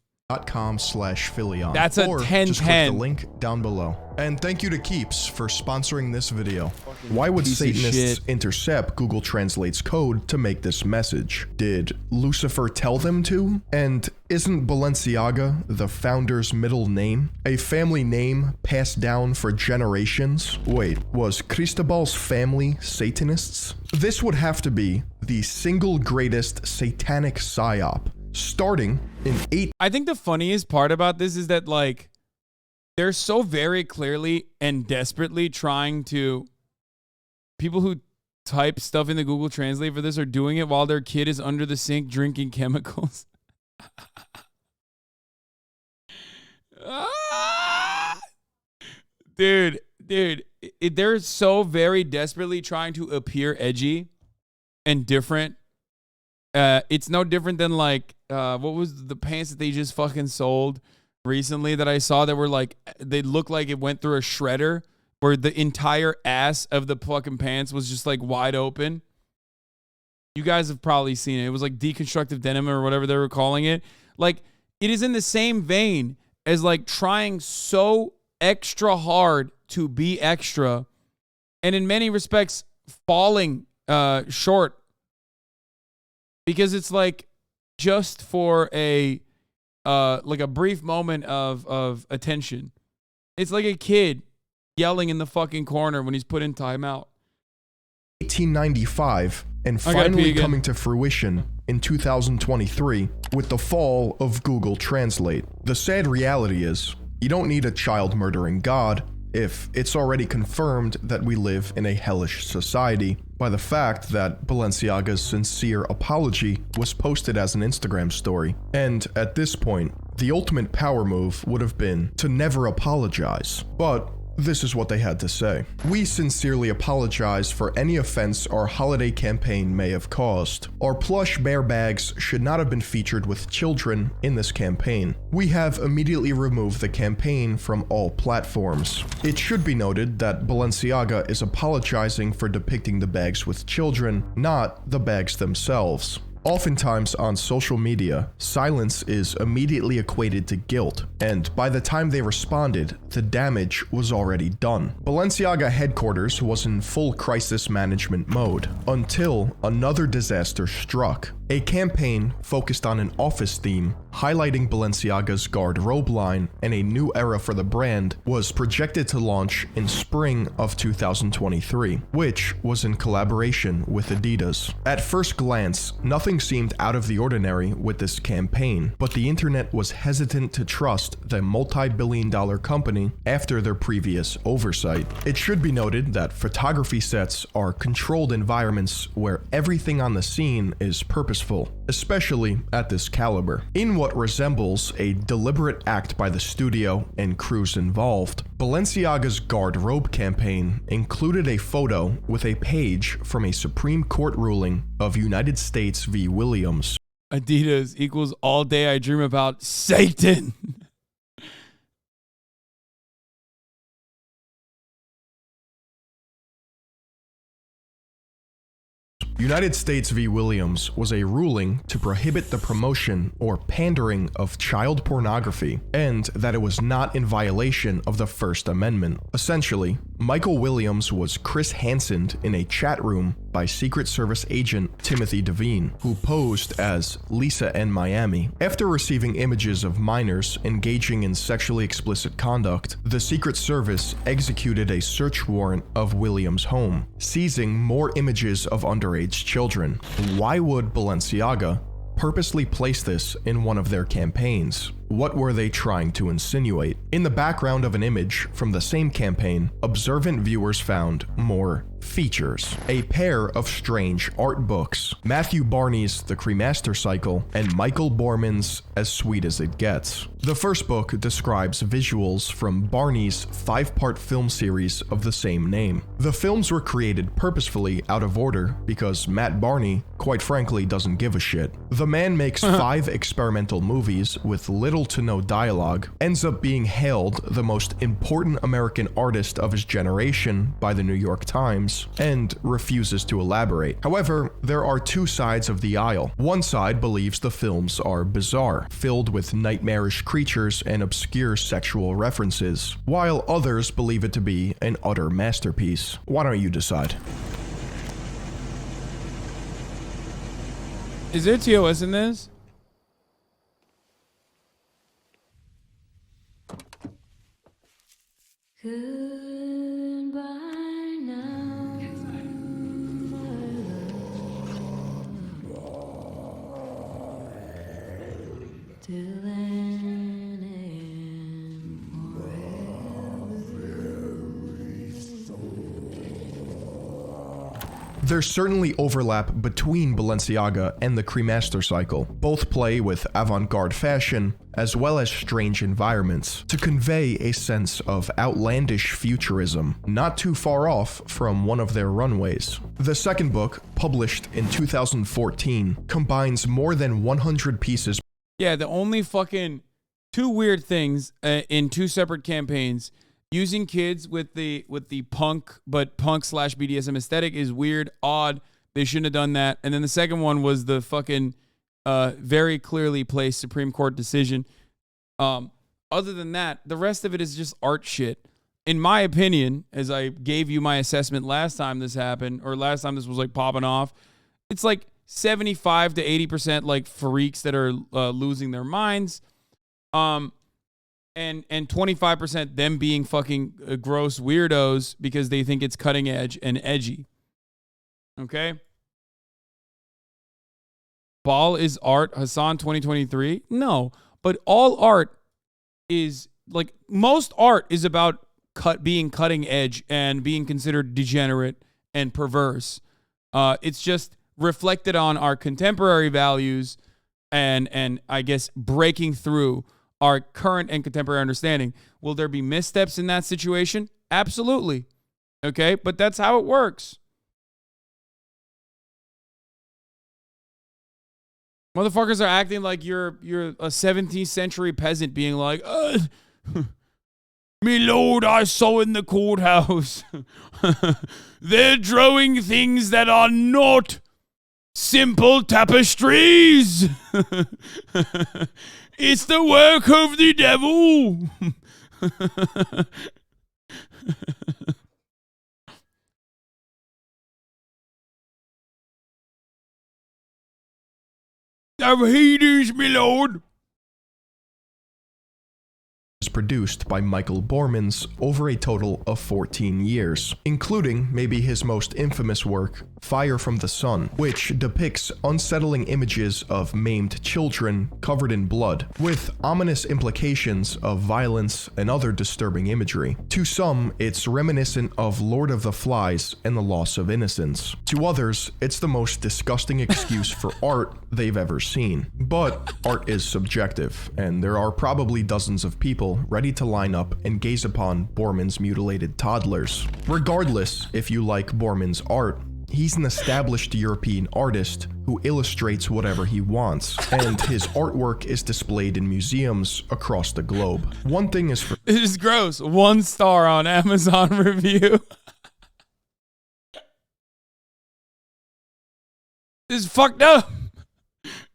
.com/Philion. That's a or 10-10. just click the link down below. And thank you to Keeps for sponsoring this video. Why would piece of Satanists shit. intercept Google Translate's code to make this message? Did Lucifer tell them to? And isn't Balenciaga the founder's middle name? A family name passed down for generations? Wait, was Cristobal's family Satanists? This would have to be the single greatest satanic psyop. Starting in I think the funniest part about this is that, like, they're so very clearly and desperately trying to. People who type stuff in the Google Translate for this are doing it while their kid is under the sink drinking chemicals. Dude, they're so very desperately trying to appear edgy and different. It's no different than, like, what was the pants that they just fucking sold recently that I saw that were like, they looked like it went through a shredder where the entire ass of the fucking pants was just like wide open. You guys have probably seen it. It was like deconstructive denim or whatever they were calling it. Like, it is in the same vein as like trying so extra hard to be extra and in many respects falling short. Because it's like just for a like a brief moment of attention. It's like a kid yelling in the fucking corner when he's put in timeout. 1895 and finally coming to fruition in 2023 with the fall of Google Translate. The sad reality is, you don't need a child murdering God if it's already confirmed that we live in a hellish society by the fact that Balenciaga's sincere apology was posted as an Instagram story. And at this point, the ultimate power move would have been to never apologize. But this is what they had to say. We sincerely apologize for any offense our holiday campaign may have caused. Our plush bear bags should not have been featured with children in this campaign. We have immediately removed the campaign from all platforms. It should be noted that Balenciaga is apologizing for depicting the bags with children, not the bags themselves. Oftentimes on social media, silence is immediately equated to guilt, and by the time they responded, the damage was already done. Balenciaga headquarters was in full crisis management mode until another disaster struck. A campaign focused on an office theme, highlighting Balenciaga's garderobe line and a new era for the brand, was projected to launch in spring of 2023, which was in collaboration with Adidas. At first glance, nothing seemed out of the ordinary with this campaign, but the internet was hesitant to trust the multi-billion-dollar company after their previous oversight. It should be noted that photography sets are controlled environments where everything on the scene is purposeful, especially at this caliber. In what resembles a deliberate act by the studio and crews involved, Balenciaga's garderobe campaign included a photo with a page from a Supreme Court ruling of United States v. Williams. Adidas equals all day I dream about Satan. United States v. Williams was a ruling to prohibit the promotion or pandering of child pornography, and that it was not in violation of the First Amendment. Essentially, Michael Williams was Chris Hansened in a chat room by Secret Service agent Timothy Devine, who posed as Lisa N. Miami. After receiving images of minors engaging in sexually explicit conduct, the Secret Service executed a search warrant of Williams' home, seizing more images of underage children. Why would Balenciaga purposely place this in one of their campaigns? What were they trying to insinuate? In the background of an image from the same campaign, observant viewers found more features. A pair of strange art books, Matthew Barney's The Cremaster Cycle and Michael Borman's As Sweet as It Gets. The first book describes visuals from Barney's 5-part film series of the same name. The films were created purposefully out of order because Matt Barney, quite frankly, doesn't give a shit. The man makes 5 experimental movies with little little to no dialogue, ends up being hailed the most important American artist of his generation by the New York Times, and refuses to elaborate. However, there are two sides of the aisle. One side believes the films are bizarre, filled with nightmarish creatures and obscure sexual references, while others believe it to be an utter masterpiece. Why don't you decide? Is there TOS in this? Goodbye now, till then and forever. There's certainly overlap between Balenciaga and the Cremaster cycle. Both play with avant-garde fashion, as well as strange environments, to convey a sense of outlandish futurism, not too far off from one of their runways. The second book, published in 2014, combines more than 100 pieces. Yeah, the only fucking two weird things in two separate campaigns. Using kids with the punk but punk / BDSM aesthetic is weird, odd. They shouldn't have done that. And then the second one was the fucking very clearly placed Supreme Court decision. Other than that, the rest of it is just art shit. In my opinion, as I gave you my assessment last time this happened, or last time this was like popping off, it's like 75 to 80% like freaks that are losing their minds. And 25% them being fucking gross weirdos because they think it's cutting edge and edgy. Okay? Ball is art. Hasan 2023? No. But all art is, like, most art is about being cutting edge and being considered degenerate and perverse. It's just reflected on our contemporary values and I guess breaking through our current and contemporary understanding. Will there be missteps in that situation? Absolutely. Okay, but that's how it works. Motherfuckers are acting like you're a 17th century peasant being like, me lord, I saw in the courthouse. They're drawing things that are not simple tapestries. It's the work of the devil. Of Hades, my lord. Produced by Michael Bormans over a total of 14 years, including maybe his most infamous work, Fire from the Sun, which depicts unsettling images of maimed children covered in blood, with ominous implications of violence and other disturbing imagery. To some, it's reminiscent of Lord of the Flies and the Loss of Innocence. To others, it's the most disgusting excuse for art they've ever seen. But art is subjective, and there are probably dozens of people ready to line up and gaze upon Borman's mutilated toddlers. Regardless if you like Borman's art, he's an established European artist who illustrates whatever he wants, and his artwork is displayed in museums across the globe. One thing is for— This is gross. 1 star on Amazon review. This is fucked up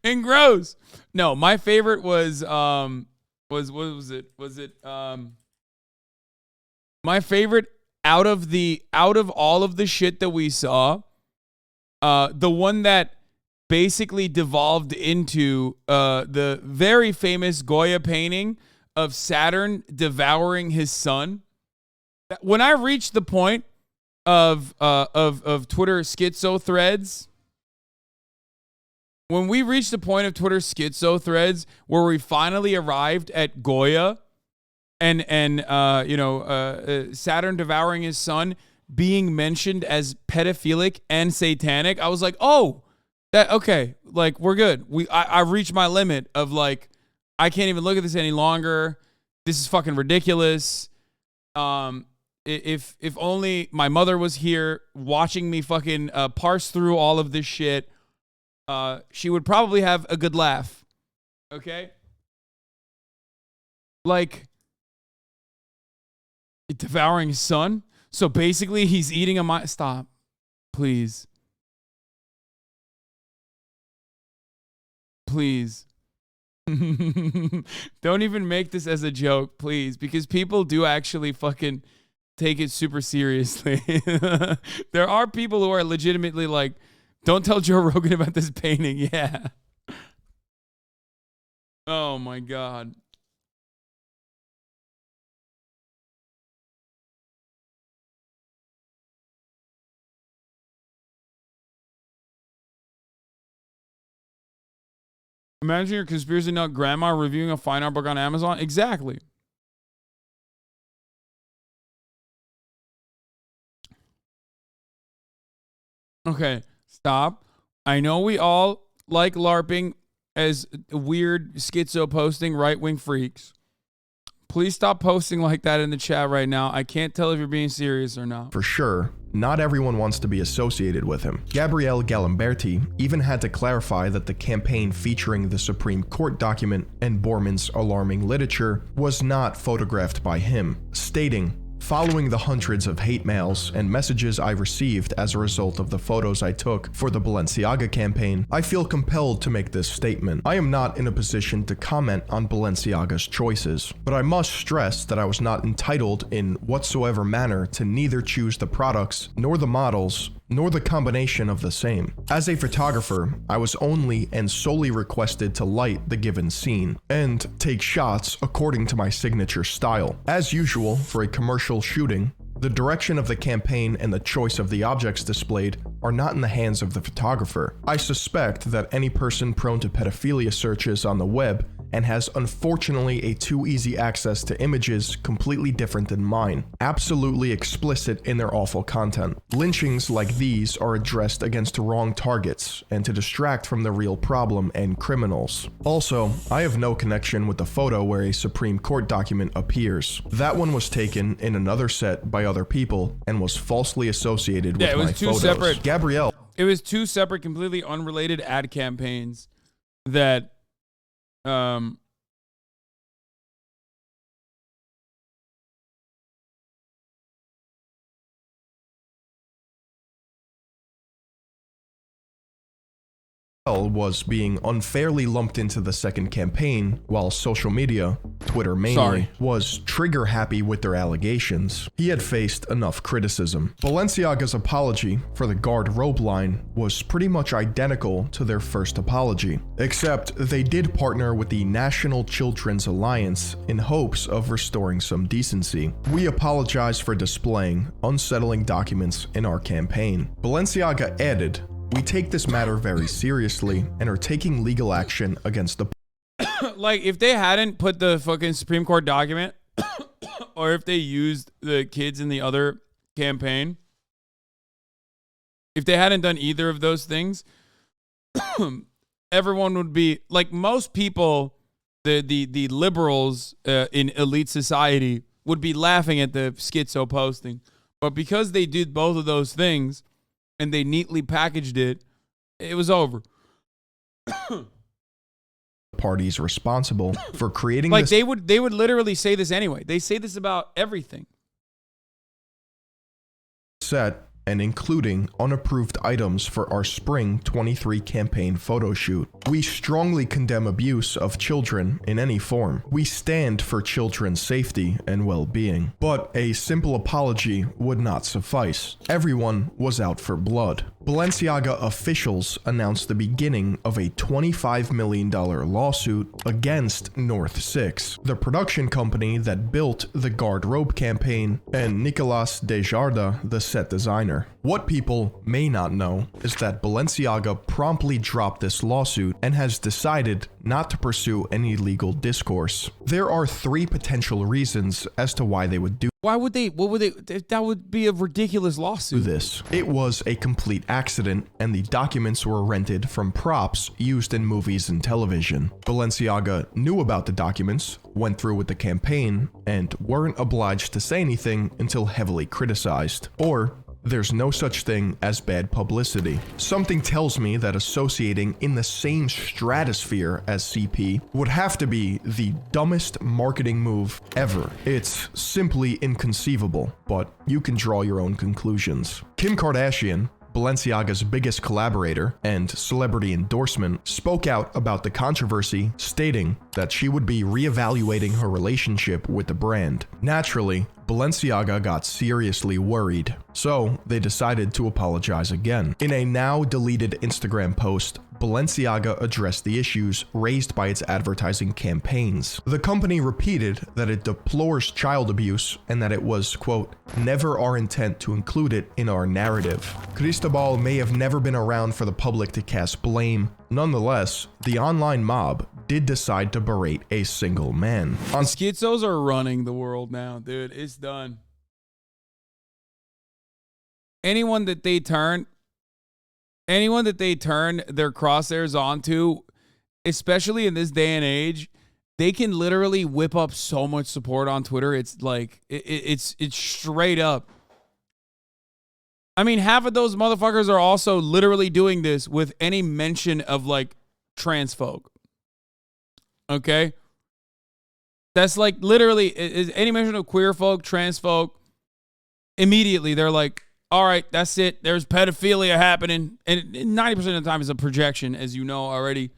and gross. No, my favorite was what was it? My favorite out of all of the shit that we saw, the one that basically devolved into the very famous Goya painting of Saturn devouring his son. When I reached the point of Twitter schizo threads, when we reached the point of Twitter schizo threads where we finally arrived at Goya and Saturn devouring his son being mentioned as pedophilic and satanic, I was like, oh, okay, like we're good. I reached my limit of like, I can't even look at this any longer. This is fucking ridiculous. If only my mother was here watching me fucking parse through all of this shit, she would probably have a good laugh. Okay? Like, devouring his son? So basically, he's eating a Stop. Please. Please. Don't even make this as a joke, please. Because people do actually fucking take it super seriously. There are people who are legitimately like, don't tell Joe Rogan about this painting. Yeah. Oh my God. Imagine your conspiracy nut grandma reviewing a fine art book on Amazon. Exactly. Okay, stop. I know we all like LARPing as weird schizo posting right-wing freaks. Please stop posting like that in the chat right now. I can't tell if you're being serious or not. For sure, not everyone wants to be associated with him. Gabriele Galimberti even had to clarify that the campaign featuring the Supreme Court document and Bormann's alarming literature was not photographed by him, stating, "Following the hundreds of hate mails and messages I received as a result of the photos I took for the Balenciaga campaign, I feel compelled to make this statement. I am not in a position to comment on Balenciaga's choices, but I must stress that I was not entitled in whatsoever manner to neither choose the products, nor the models, nor the combination of the same. As a photographer, I was only and solely requested to light the given scene and take shots according to my signature style. As usual for a commercial shooting, the direction of the campaign and the choice of the objects displayed are not in the hands of the photographer. I suspect that any person prone to pedophilia searches on the web and has unfortunately a too easy access to images completely different than mine, absolutely explicit in their awful content. Lynchings like these are addressed against wrong targets and to distract from the real problem and criminals. Also, I have no connection with the photo where a Supreme Court document appears. That one was taken in another set by other people and was falsely associated with my photos. Separate. Gabrielle. It was two separate, completely unrelated ad campaigns that was being unfairly lumped into the second campaign, while social media, Twitter mainly, was trigger happy with their allegations. He had faced enough criticism. Balenciaga's apology for the garde-robe line was pretty much identical to their first apology, except they did partner with the National Children's Alliance in hopes of restoring some decency. We apologize for displaying unsettling documents in our campaign. Balenciaga added, "We take this matter very seriously and are taking legal action against the..." Like, if they hadn't put the fucking Supreme Court document, or if they used the kids in the other campaign, if they hadn't done either of those things, everyone would be, like, most people, the liberals in elite society would be laughing at the schizo posting. But because they did both of those things, and they neatly packaged it, it was over. Parties responsible for creating like this. They would literally say this anyway. They say this about everything. Set and including unapproved items for our Spring 23 campaign photo shoot. We strongly condemn abuse of children in any form. We stand for children's safety and well-being. But a simple apology would not suffice. Everyone was out for blood. Balenciaga officials announced the beginning of a $25 million lawsuit against North 6, the production company that built the garde-robe campaign, and Nicolas Desjardins, the set designer. What people may not know is that Balenciaga promptly dropped this lawsuit and has decided not to pursue any legal discourse. There are 3 potential reasons as to why they would do Why would they? What would they? That would be a ridiculous lawsuit. This. It was a complete accident, and the documents were rented from props used in movies and television. Balenciaga knew about the documents, went through with the campaign, and weren't obliged to say anything until heavily criticized. Or there's no such thing as bad publicity. Something tells me that associating in the same stratosphere as CP would have to be the dumbest marketing move ever. It's simply inconceivable, but you can draw your own conclusions. Kim Kardashian, Balenciaga's biggest collaborator and celebrity endorsement, spoke out about the controversy, stating that she would be reevaluating her relationship with the brand. Naturally, Balenciaga got seriously worried, so they decided to apologize again. In a now deleted Instagram post, Balenciaga addressed the issues raised by its advertising campaigns. The company repeated that it deplores child abuse and that it was, quote, never our intent to include it in our narrative. Cristobal may have never been around for the public to cast blame. Nonetheless, the online mob did decide to berate a single man. Schizos are running the world now, dude. It's done. Anyone that they turn their crosshairs onto, especially in this day and age, they can literally whip up so much support on Twitter. It's like, it's straight up. I mean, half of those motherfuckers are also literally doing this with any mention of like trans folk. Okay? That's like literally, is any mention of queer folk, trans folk, immediately they're like, all right, that's it. There's pedophilia happening. And 90% of the time is a projection, as you know already.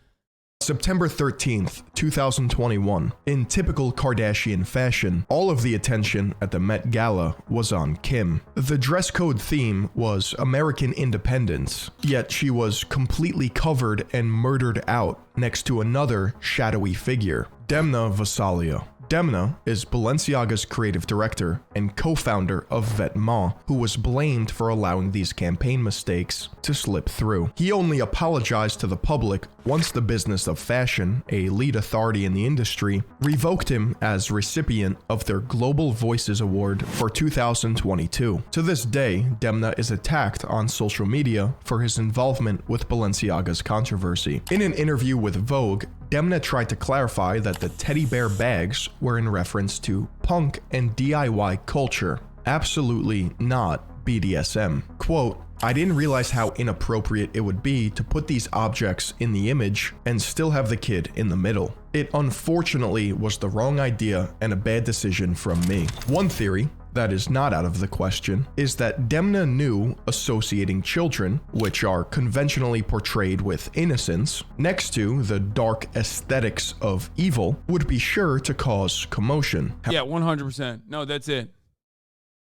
September 13th, 2021. In typical Kardashian fashion, all of the attention at the Met Gala was on Kim. The dress code theme was American independence, yet she was completely covered and murdered out next to another shadowy figure, Demna Gvasalia. Demna is Balenciaga's creative director and co-founder of Vêtements, who was blamed for allowing these campaign mistakes to slip through. He only apologized to the public once the business of fashion, a lead authority in the industry, revoked him as recipient of their Global Voices Award for 2022. To this day, Demna is attacked on social media for his involvement with Balenciaga's controversy. In an interview with Vogue, Demna tried to clarify that the teddy bear bags were in reference to punk and DIY culture, absolutely not BDSM. Quote, I didn't realize how inappropriate it would be to put these objects in the image and still have the kid in the middle. It unfortunately was the wrong idea and a bad decision from me. One theory that is not out of the question is that Demna knew associating children, which are conventionally portrayed with innocence, next to the dark aesthetics of evil, would be sure to cause commotion. Yeah, 100%. No, that's it.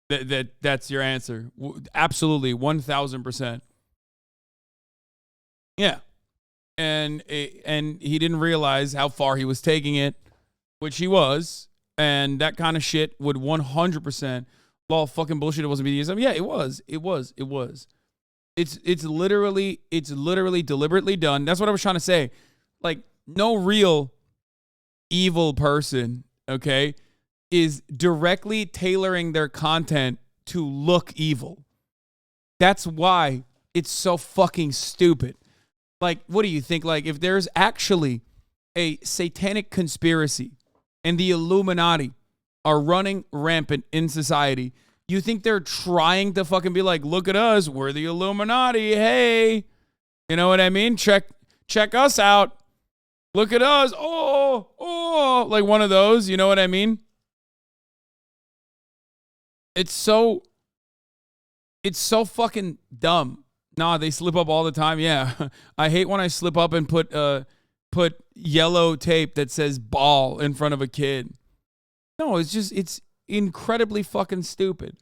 That's your answer. Absolutely, 1,000%. Yeah. And he didn't realize how far he was taking it, which he was. And that kind of shit would 100% all fucking bullshit. It wasn't BDSM. Yeah, it was. It's literally deliberately done. That's what I was trying to say. Like, no real evil person, okay, is directly tailoring their content to look evil. That's why it's so fucking stupid. Like, what do you think? Like, if there's actually a satanic conspiracy and the Illuminati are running rampant in society, you think they're trying to fucking be like, look at us, we're the Illuminati, hey. You know what I mean? Check us out. Look at us. Oh, like one of those, you know what I mean? It's so fucking dumb. Nah, they slip up all the time. Yeah. I hate when I slip up and put yellow tape that says ball in front of a kid. No, it's incredibly fucking stupid.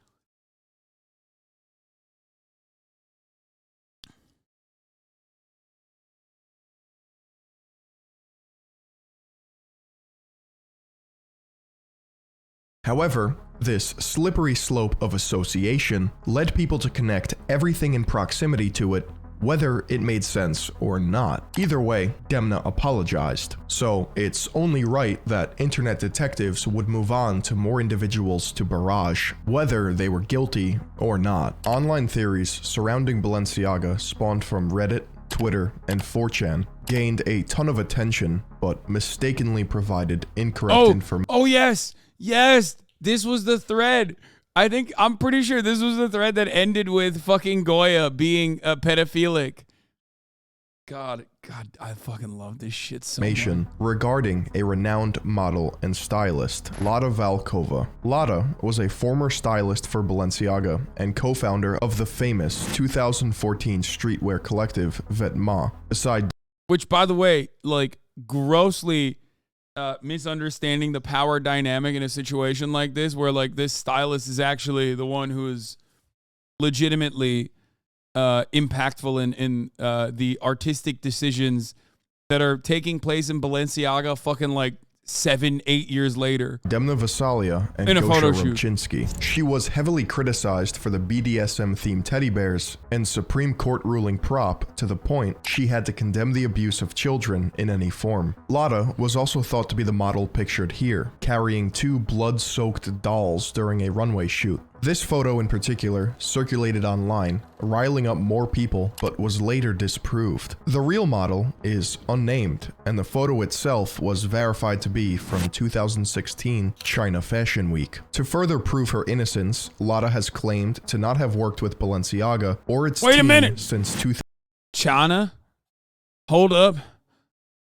However, this slippery slope of association led people to connect everything in proximity to it, whether it made sense or not. Either way, Demna apologized, so it's only right that internet detectives would move on to more individuals to barrage, whether they were guilty or not. Online theories surrounding Balenciaga spawned from Reddit, Twitter, and 4chan, gained a ton of attention, but mistakenly provided incorrect information. Oh yes, this was the thread. I'm pretty sure this was the thread that ended with fucking Goya being a pedophilic. God, I fucking love this shit so much. Regarding a renowned model and stylist, Lada Valkova. Lada was a former stylist for Balenciaga and co-founder of the famous 2014 streetwear collective Vêtements. Which, by the way, like, grossly misunderstanding the power dynamic in a situation like this, where like this stylist is actually the one who is legitimately impactful in the artistic decisions that are taking place in Balenciaga fucking like 7-8 years later. Demna Vasalia and In a photo Gosha shoot. Rubchinsky. She was heavily criticized for the BDSM-themed teddy bears and Supreme Court ruling prop to the point she had to condemn the abuse of children in any form. Lada was also thought to be the model pictured here, carrying 2 blood-soaked dolls during a runway shoot. This photo in particular circulated online, riling up more people, but was later disproved. The real model is unnamed, and the photo itself was verified to be from 2016 China Fashion Week. To further prove her innocence, Lada has claimed to not have worked with Balenciaga or its team since 2000. China? Hold up.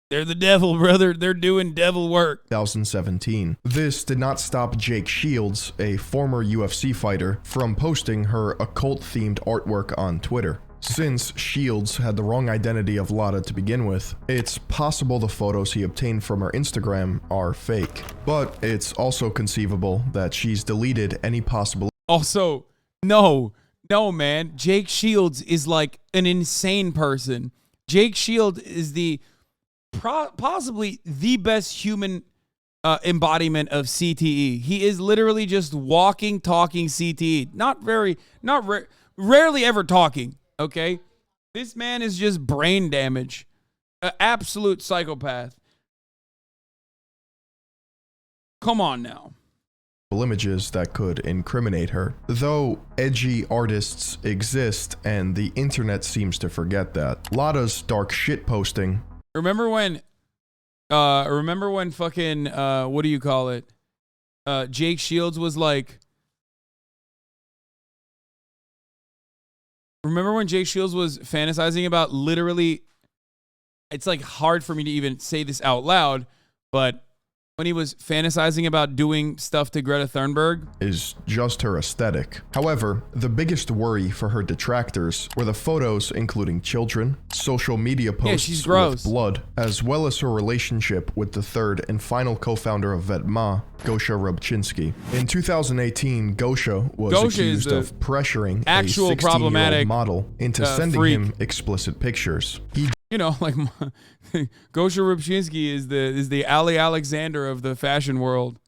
They're the devil, brother. They're doing devil work. 2017. This did not stop Jake Shields, a former UFC fighter, from posting her occult-themed artwork on Twitter. Since Shields had the wrong identity of Lada to begin with, it's possible the photos he obtained from her Instagram are fake. But it's also conceivable that she's deleted any possible... Also, no, man. Jake Shields is like an insane person. Jake Shields is the... possibly the best human embodiment of CTE. He is literally just walking, talking CTE. Rarely ever talking, okay? This man is just brain damage. An absolute psychopath. Come on now. Images that could incriminate her. Though edgy artists exist and the internet seems to forget that. Lada's dark shit posting. Remember when fucking, what do you call it? Jake Shields was like, remember when Jake Shields was fantasizing about literally, it's like hard for me to even say this out loud, but when he was fantasizing about doing stuff to Greta Thunberg, is just her aesthetic. However, the biggest worry for her detractors were the photos including children, social media posts with blood, as well as her relationship with the third and final co-founder of Vêtements, Gosha Rubchinsky. In 2018, Gosha was accused of pressuring a 16-year-old model into sending him explicit pictures. He like Gosha Rubchinsky is the Ali Alexander of the fashion world,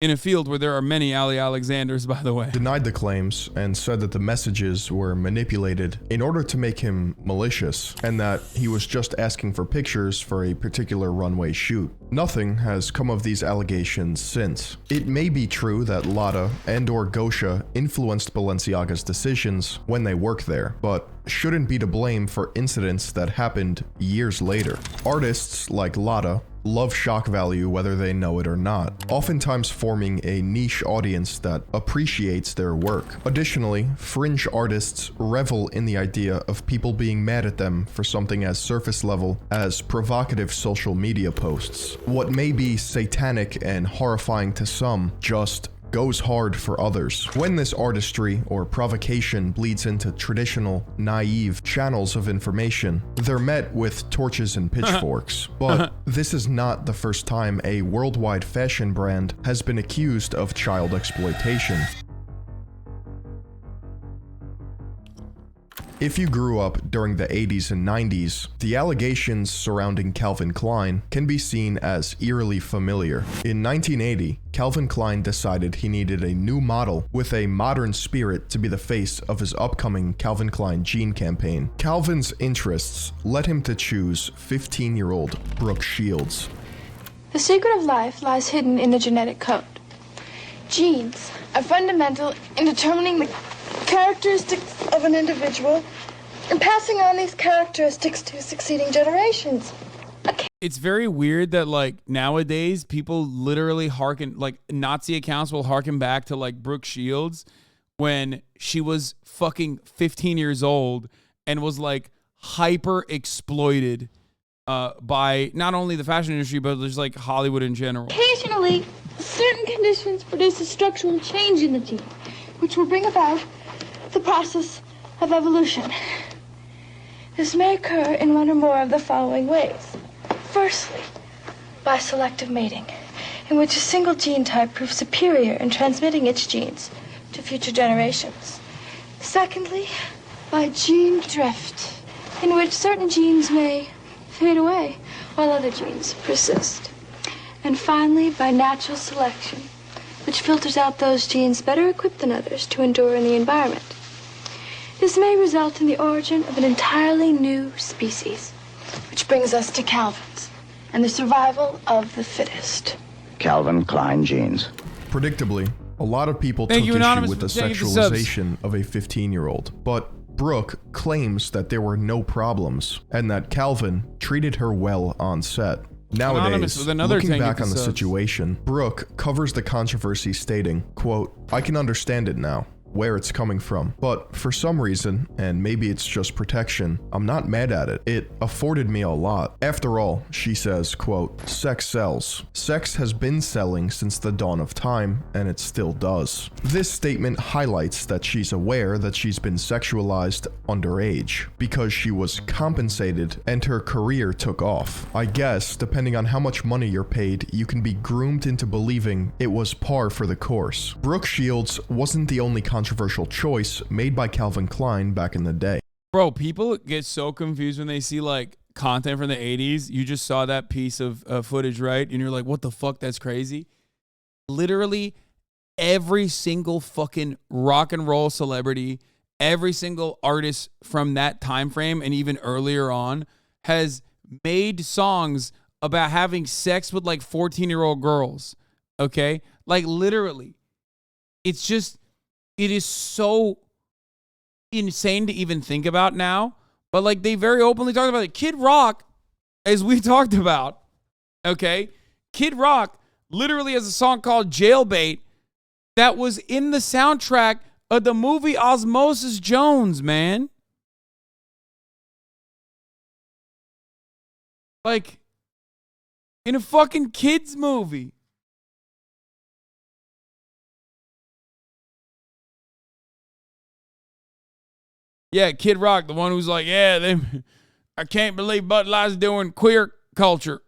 in a field where there are many Ali Alexanders, by the way. Denied the claims and said that the messages were manipulated in order to make him malicious, and that he was just asking for pictures for a particular runway shoot. Nothing has come of these allegations since. It may be true that Lada and/or Gosha influenced Balenciaga's decisions when they worked there, but shouldn't be to blame for incidents that happened years later. Artists like Lada love shock value whether they know it or not, oftentimes forming a niche audience that appreciates their work. Additionally, fringe artists revel in the idea of people being mad at them for something as surface level as provocative social media posts. What may be satanic and horrifying to some just goes hard for others. When this artistry or provocation bleeds into traditional, naive channels of information, they're met with torches and pitchforks. But this is not the first time a worldwide fashion brand has been accused of child exploitation. If you grew up during the 80s and 90s, the allegations surrounding Calvin Klein can be seen as eerily familiar. In 1980, Calvin Klein decided he needed a new model with a modern spirit to be the face of his upcoming Calvin Klein jean campaign. Calvin's interests led him to choose 15-year-old Brooke Shields. The secret of life lies hidden in the genetic code. Genes are fundamental in determining the characteristics of an individual and passing on these characteristics to succeeding generations. It's very weird that like nowadays people literally harken, like Nazi accounts will harken back to like Brooke Shields, when she was fucking 15 years old and was like hyper exploited by not only the fashion industry, but just like Hollywood in general. Occasionally, certain conditions produce a structural change in the gene, which will bring about the process of evolution. This may occur in one or more of the following ways. Firstly, by selective mating, in which a single gene type proves superior in transmitting its genes to future generations. Secondly, by gene drift, in which certain genes may fade away while other genes persist. And finally, by natural selection, which filters out those genes better equipped than others to endure in the environment. This may result in the origin of an entirely new species, which brings us to Calvin's and the survival of the fittest. Calvin Klein genes. Predictably, a lot of people Thank took you, issue Anonymous, with the for taking the subs. sexualization of a 15-year-old, but Brooke claims that there were no problems and that Calvin treated her well on set. Anonymous Nowadays, with another looking 10 back gifted on the subs. situation, Brooke covers the controversy stating, quote, "I can understand it now, where it's coming from. But for some reason, and maybe it's just protection, I'm not mad at it. It afforded me a lot. After all," she says, quote, "sex sells. Sex has been selling since the dawn of time, and it still does." This statement highlights that she's aware that she's been sexualized underage because she was compensated and her career took off. I guess, depending on how much money you're paid, you can be groomed into believing it was par for the course. Brooke Shields wasn't the only controversial choice made by Calvin Klein back in the day. Bro, people get so confused when they see like content from the 80s. You just saw that piece of footage, right? And you're like, what the fuck? That's crazy. Literally every single fucking rock and roll celebrity, every single artist from that time frame and even earlier on has made songs about having sex with like 14-year-old girls. Okay? Like literally. It's just, it is so insane to even think about now. But like they very openly talked about it. Kid Rock, as we talked about, okay? Kid Rock literally has a song called Jailbait that was in the soundtrack of the movie Osmosis Jones, man. Like, in a fucking kids movie. Yeah, Kid Rock, the one who's like, yeah, I can't believe Bud Light's doing queer culture.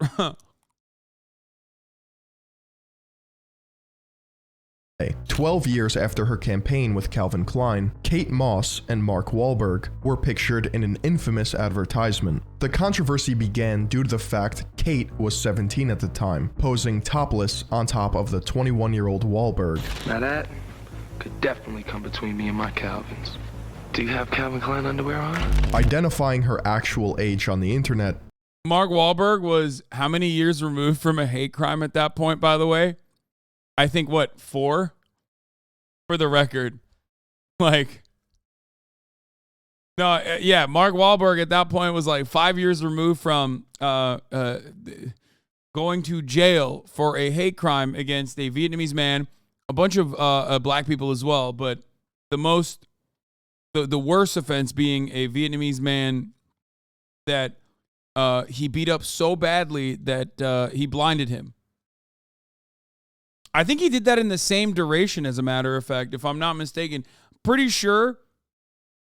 12 years after her campaign with Calvin Klein, Kate Moss and Mark Wahlberg were pictured in an infamous advertisement. The controversy began due to the fact Kate was 17 at the time, posing topless on top of the 21-year-old Wahlberg. Now that could definitely come between me and my Calvins. Do you have Calvin Klein underwear on? Identifying her actual age on the internet. Mark Wahlberg was how many years removed from a hate crime at that point, by the way? I think, 4? For the record. Like, no, yeah, Mark Wahlberg at that point was like 5 years removed from going to jail for a hate crime against a Vietnamese man, a bunch of black people as well, but the worst offense being a Vietnamese man that he beat up so badly that he blinded him. I think he did that in the same duration, as a matter of fact, if I'm not mistaken. Pretty sure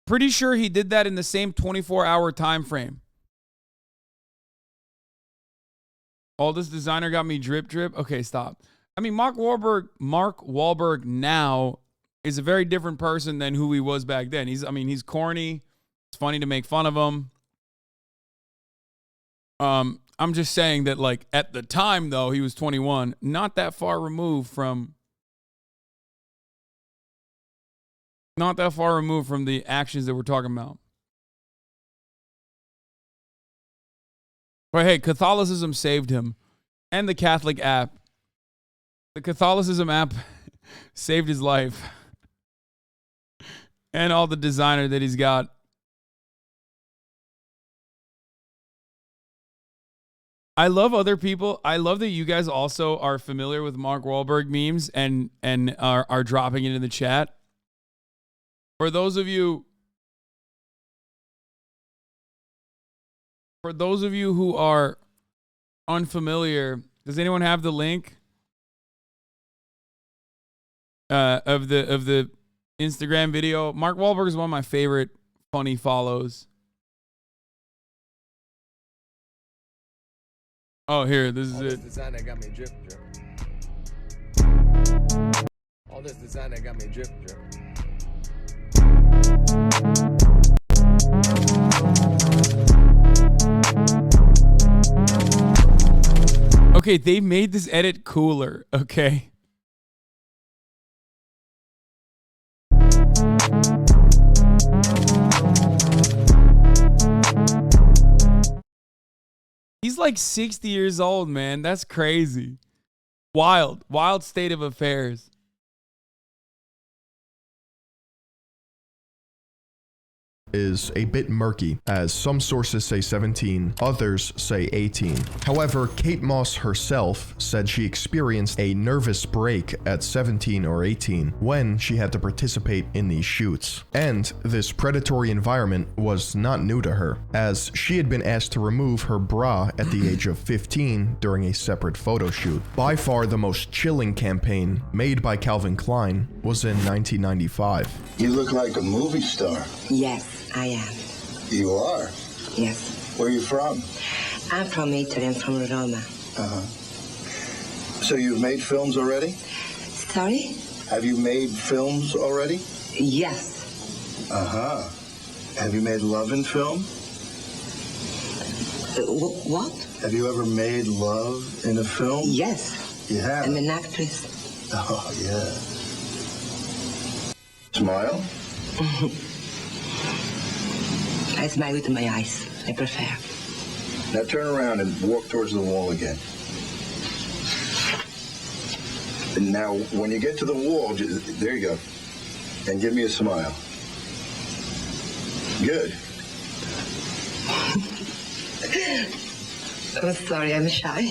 he did that in the same 24-hour time frame. All this designer got me drip. Okay, stop. I mean, Mark Wahlberg now is a very different person than who he was back then. He's corny. It's funny to make fun of him. I'm just saying that, like, at the time, though, he was 21, not that far removed from the actions that we're talking about. But hey, Catholicism saved him, and the Catholic app. The Catholicism app saved his life, and all the designer that he's got. I love other people. I love that you guys also are familiar with Mark Wahlberg memes and are dropping it in the chat. For those of you who are unfamiliar, does anyone have the link of the Instagram video? Mark Wahlberg is one of my favorite funny follows. Oh, here, this is it. Designer got me drip. All this designer got me drip. Okay, they made this edit cooler, okay? He's like 60 years old, man. That's crazy. Wild state of affairs. Is a bit murky, as some sources say 17, others say 18. However, Kate Moss herself said she experienced a nervous break at 17 or 18 when she had to participate in these shoots. And this predatory environment was not new to her, as she had been asked to remove her bra at the age of 15 during a separate photo shoot. By far the most chilling campaign made by Calvin Klein was in 1995. You look like a movie star. Yes, I am. You are? Yes. Where are you from? I'm from Italy. I'm from Roma. Uh-huh. So you've made films already? Sorry? Have you made films already? Yes. Uh-huh. Have you made love in film? What? Have you ever made love in a film? Yes. You have? I'm an actress. Oh, yeah. Smile? I smile with my eyes. I prefer. Now turn around and walk towards the wall again. And now, when you get to the wall, there you go. And give me a smile. Good. I'm sorry, I'm shy.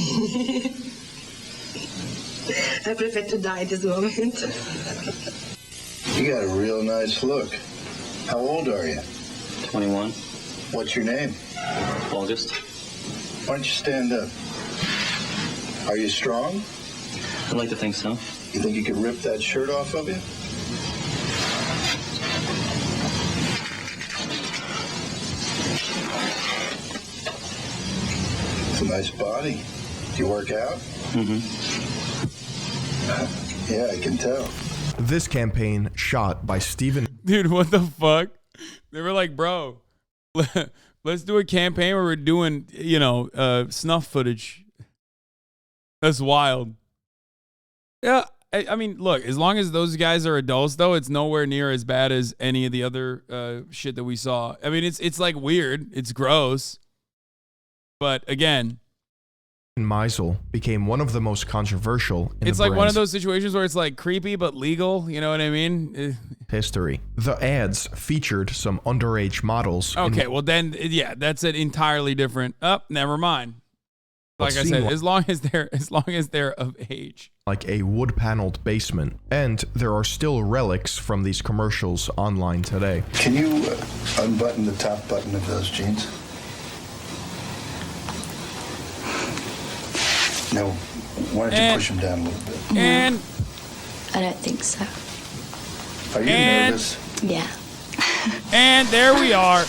I prefer to die at this moment. You got a real nice look. How old are you? 21. What's your name? August. Why don't you stand up? Are you strong? I'd like to think so. You think you could rip that shirt off of you? It's a nice body. Do you work out? Mm-hmm. Yeah, I can tell. This campaign, shot by Steven... Dude, what the fuck? They were like, bro, let's do a campaign where we're doing, snuff footage. That's wild. Yeah, I mean, look, as long as those guys are adults, though, it's nowhere near as bad as any of the other shit that we saw. I mean, it's like weird. It's gross. But again... Meisel became one of the most controversial in it's like one of those situations where it's like creepy but legal, you know what I mean? History. The ads featured some underage models. Okay, well then, yeah, that's an entirely different. Never mind. Like I said, as long as they're of age. Like a wood-paneled basement, and there are still relics from these commercials online today. Can you unbutton the top button of those jeans? No, why don't you push them down a little bit? And I don't think so. Are you nervous? Yeah. And there we are.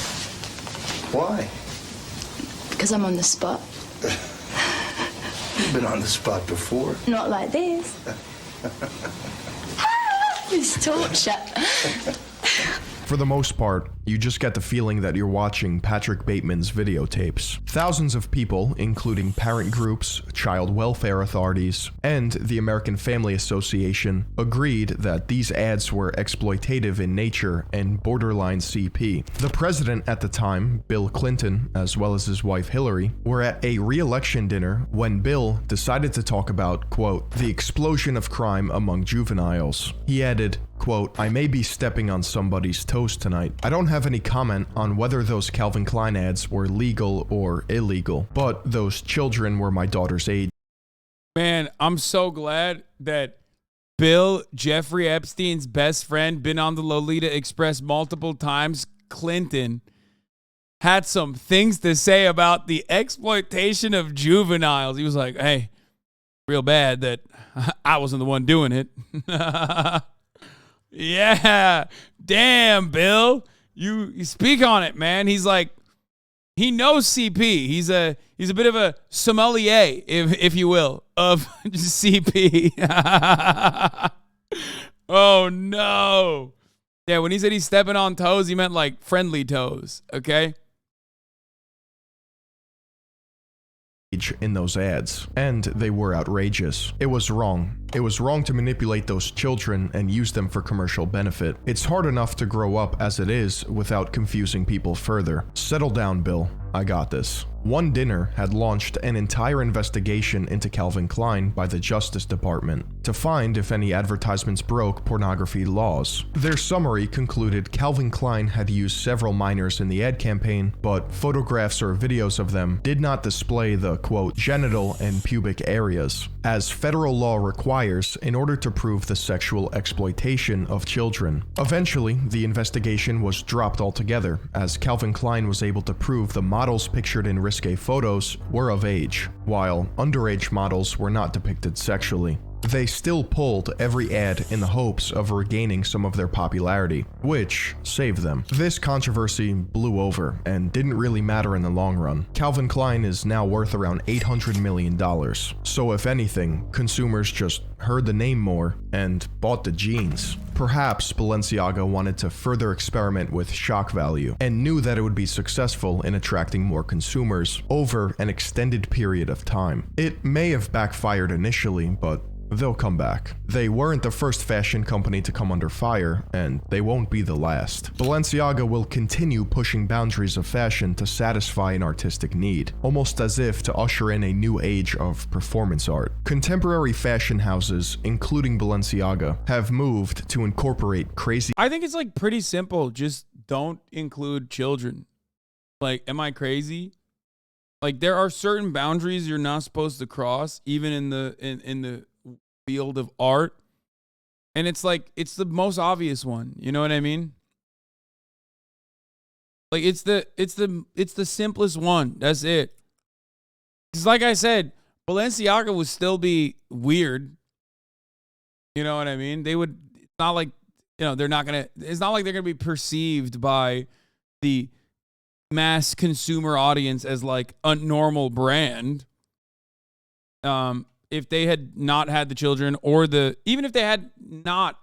Why? Because I'm on the spot. You've been on the spot before. Not like this. This torture. For the most part, you just get the feeling that you're watching Patrick Bateman's videotapes. Thousands of people, including parent groups, child welfare authorities, and the American Family Association, agreed that these ads were exploitative in nature and borderline CP. The president at the time, Bill Clinton, as well as his wife Hillary, were at a re-election dinner when Bill decided to talk about, quote, the explosion of crime among juveniles. He added, quote, I may be stepping on somebody's toes tonight. I don't have any comment on whether those Calvin Klein ads were legal or illegal, but those children were my daughter's age. Man, I'm so glad that Bill, Jeffrey Epstein's best friend, been on the Lolita Express multiple times. Clinton had some things to say about the exploitation of juveniles. He was like, hey, real bad that I wasn't the one doing it. Yeah. Damn, Bill. You speak on it, man. He's like, he knows CP. He's a bit of a sommelier, if you will, of CP. Oh no. Yeah, when he said he's stepping on toes, he meant like friendly toes, okay? In those ads, and they were outrageous. It was wrong. It was wrong to manipulate those children and use them for commercial benefit. It's hard enough to grow up as it is without confusing people further. Settle down, Bill. I got this. One Dinner had launched an entire investigation into Calvin Klein by the Justice Department to find if any advertisements broke pornography laws. Their summary concluded Calvin Klein had used several minors in the ad campaign, but photographs or videos of them did not display the, quote, genital and pubic areas, as federal law requires in order to prove the sexual exploitation of children. Eventually, the investigation was dropped altogether, as Calvin Klein was able to prove the models pictured in risque photos were of age, while underage models were not depicted sexually. They still pulled every ad in the hopes of regaining some of their popularity, which saved them. This controversy blew over and didn't really matter in the long run. Calvin Klein is now worth around $800 million. So if anything, consumers just heard the name more and bought the jeans. Perhaps Balenciaga wanted to further experiment with shock value and knew that it would be successful in attracting more consumers over an extended period of time. It may have backfired initially, but they'll come back. They weren't the first fashion company to come under fire, and they won't be the last. Balenciaga will continue pushing boundaries of fashion to satisfy an artistic need, almost as if to usher in a new age of performance art. Contemporary fashion houses, including Balenciaga, have moved to incorporate crazy— I think it's like pretty simple. Just don't include children. Like, am I crazy? Like, there are certain boundaries you're not supposed to cross, even in the field of art, and it's like, it's the most obvious one, you know what I mean? Like, it's the simplest one. That's it. Because like I said, Balenciaga would still be weird, you know what I mean? They would— it's not like, you know, they're not gonna— it's not like they're gonna be perceived by the mass consumer audience as like a normal brand. If they had not had the children, or even if they had not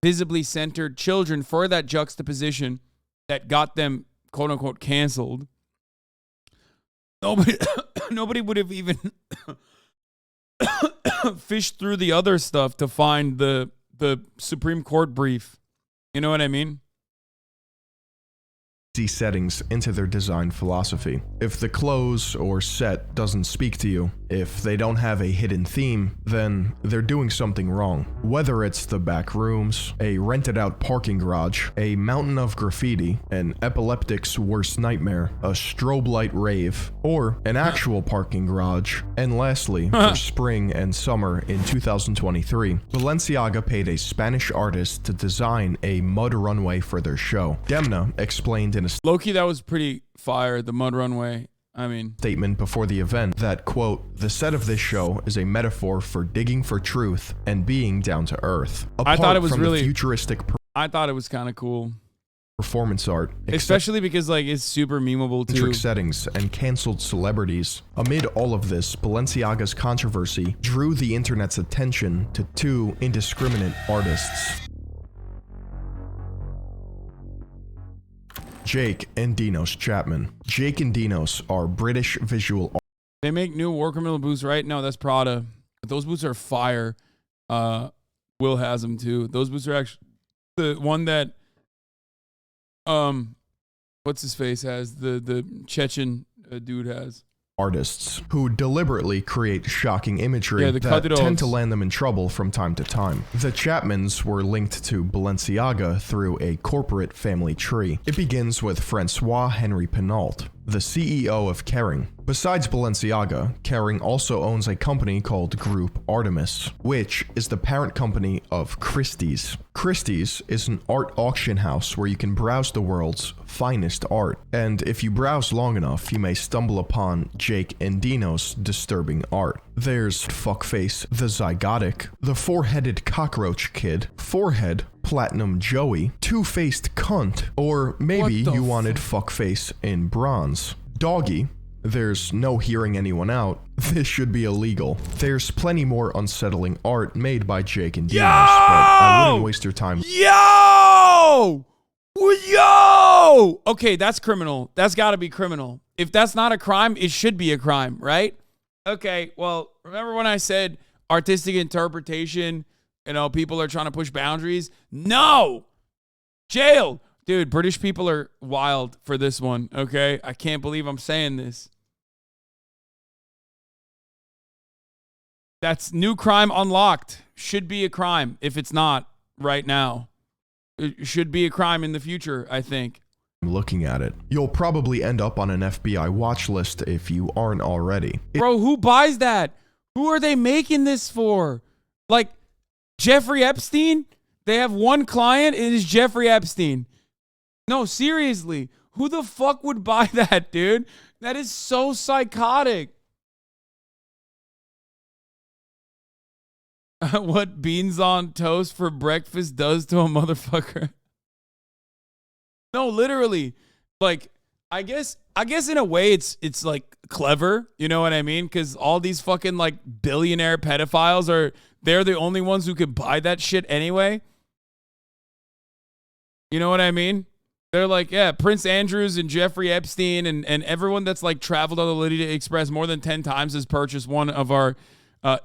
visibly centered children for that juxtaposition that got them quote unquote canceled, nobody would have even fished through the other stuff to find the Supreme Court brief. You know what I mean? Settings into their design philosophy. If the clothes or set doesn't speak to you, if they don't have a hidden theme, then they're doing something wrong. Whether it's the back rooms, a rented out parking garage, a mountain of graffiti, an epileptic's worst nightmare, a strobe light rave, or an actual parking garage. And lastly, for spring and summer in 2023, Balenciaga paid a Spanish artist to design a mud runway for their show. Demna explained in a Low-key, that was pretty fire, the mud runway. I mean, statement before the event that, quote, the set of this show is a metaphor for digging for truth and being down to earth. I thought it was really futuristic. I thought it was kind of cool. Performance art, especially because like it's super memeable too. Settings and canceled celebrities. Amid all of this, Balenciaga's controversy drew the internet's attention to two indiscriminate artists. Jake and Dinos Chapman. Jake and Dinos are British visual artists. They make new War Criminal boots, right? No, that's Prada. But those boots are fire. Will has them too. Those boots are actually the one that what's his face has, the Chechen dude has. Artists who deliberately create shocking imagery that tend to land them in trouble from time to time. The Chapmans were linked to Balenciaga through a corporate family tree. It begins with Francois Henry Penault, the CEO of Kering. Besides Balenciaga, Kering also owns a company called Group Artemis, which is the parent company of Christie's. Christie's is an art auction house where you can browse the world's finest art, and if you browse long enough, you may stumble upon Jake Endino's disturbing art. There's Fuckface the Zygotic, the Four-Headed Cockroach Kid, Forehead Platinum Joey, Two-Faced Cunt, or maybe you wanted Fuckface in bronze. Doggy. There's no hearing anyone out. This should be illegal. There's plenty more unsettling art made by Jake and Dinos, but I wouldn't waste your time. Yo! Yo! Okay, that's criminal. That's got to be criminal. If that's not a crime, it should be a crime, right? Okay, well, remember when I said artistic interpretation, you know, people are trying to push boundaries? No! Jail! Dude, British people are wild for this one, okay? I can't believe I'm saying this. That's new crime unlocked. Should be a crime if it's not right now. It should be a crime in the future, I think. Looking at it, you'll probably end up on an FBI watch list if you aren't already. Bro, who buys that? Who are they making this for? Like, Jeffrey Epstein? They have one client, it is Jeffrey Epstein. No, seriously. Who the fuck would buy that, dude? That is so psychotic. What beans on toast for breakfast does to a motherfucker. No, literally. Like, I guess in a way it's like clever, you know what I mean? Because all these fucking like billionaire pedophiles they're the only ones who could buy that shit anyway. You know what I mean? They're like, yeah, Prince Andrews and Jeffrey Epstein and everyone that's like traveled on the Lydia Express more than 10 times has purchased one of our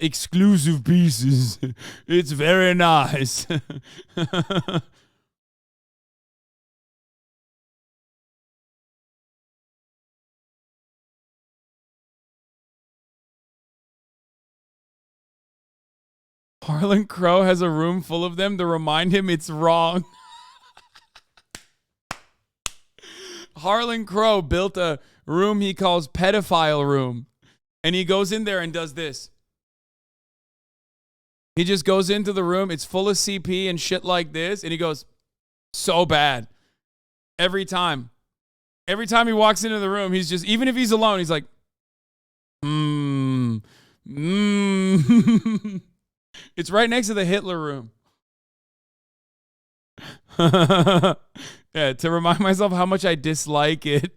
exclusive pieces. It's very nice. Harlan Crow has a room full of them to remind him it's wrong. Harlan Crow built a room he calls pedophile room. And he goes in there and does this. He just goes into the room. It's full of CP and shit like this. And he goes, so bad. Every time. Every time he walks into the room, he's just, even if he's alone, he's like, It's right next to the Hitler room. Yeah, to remind myself how much I dislike it.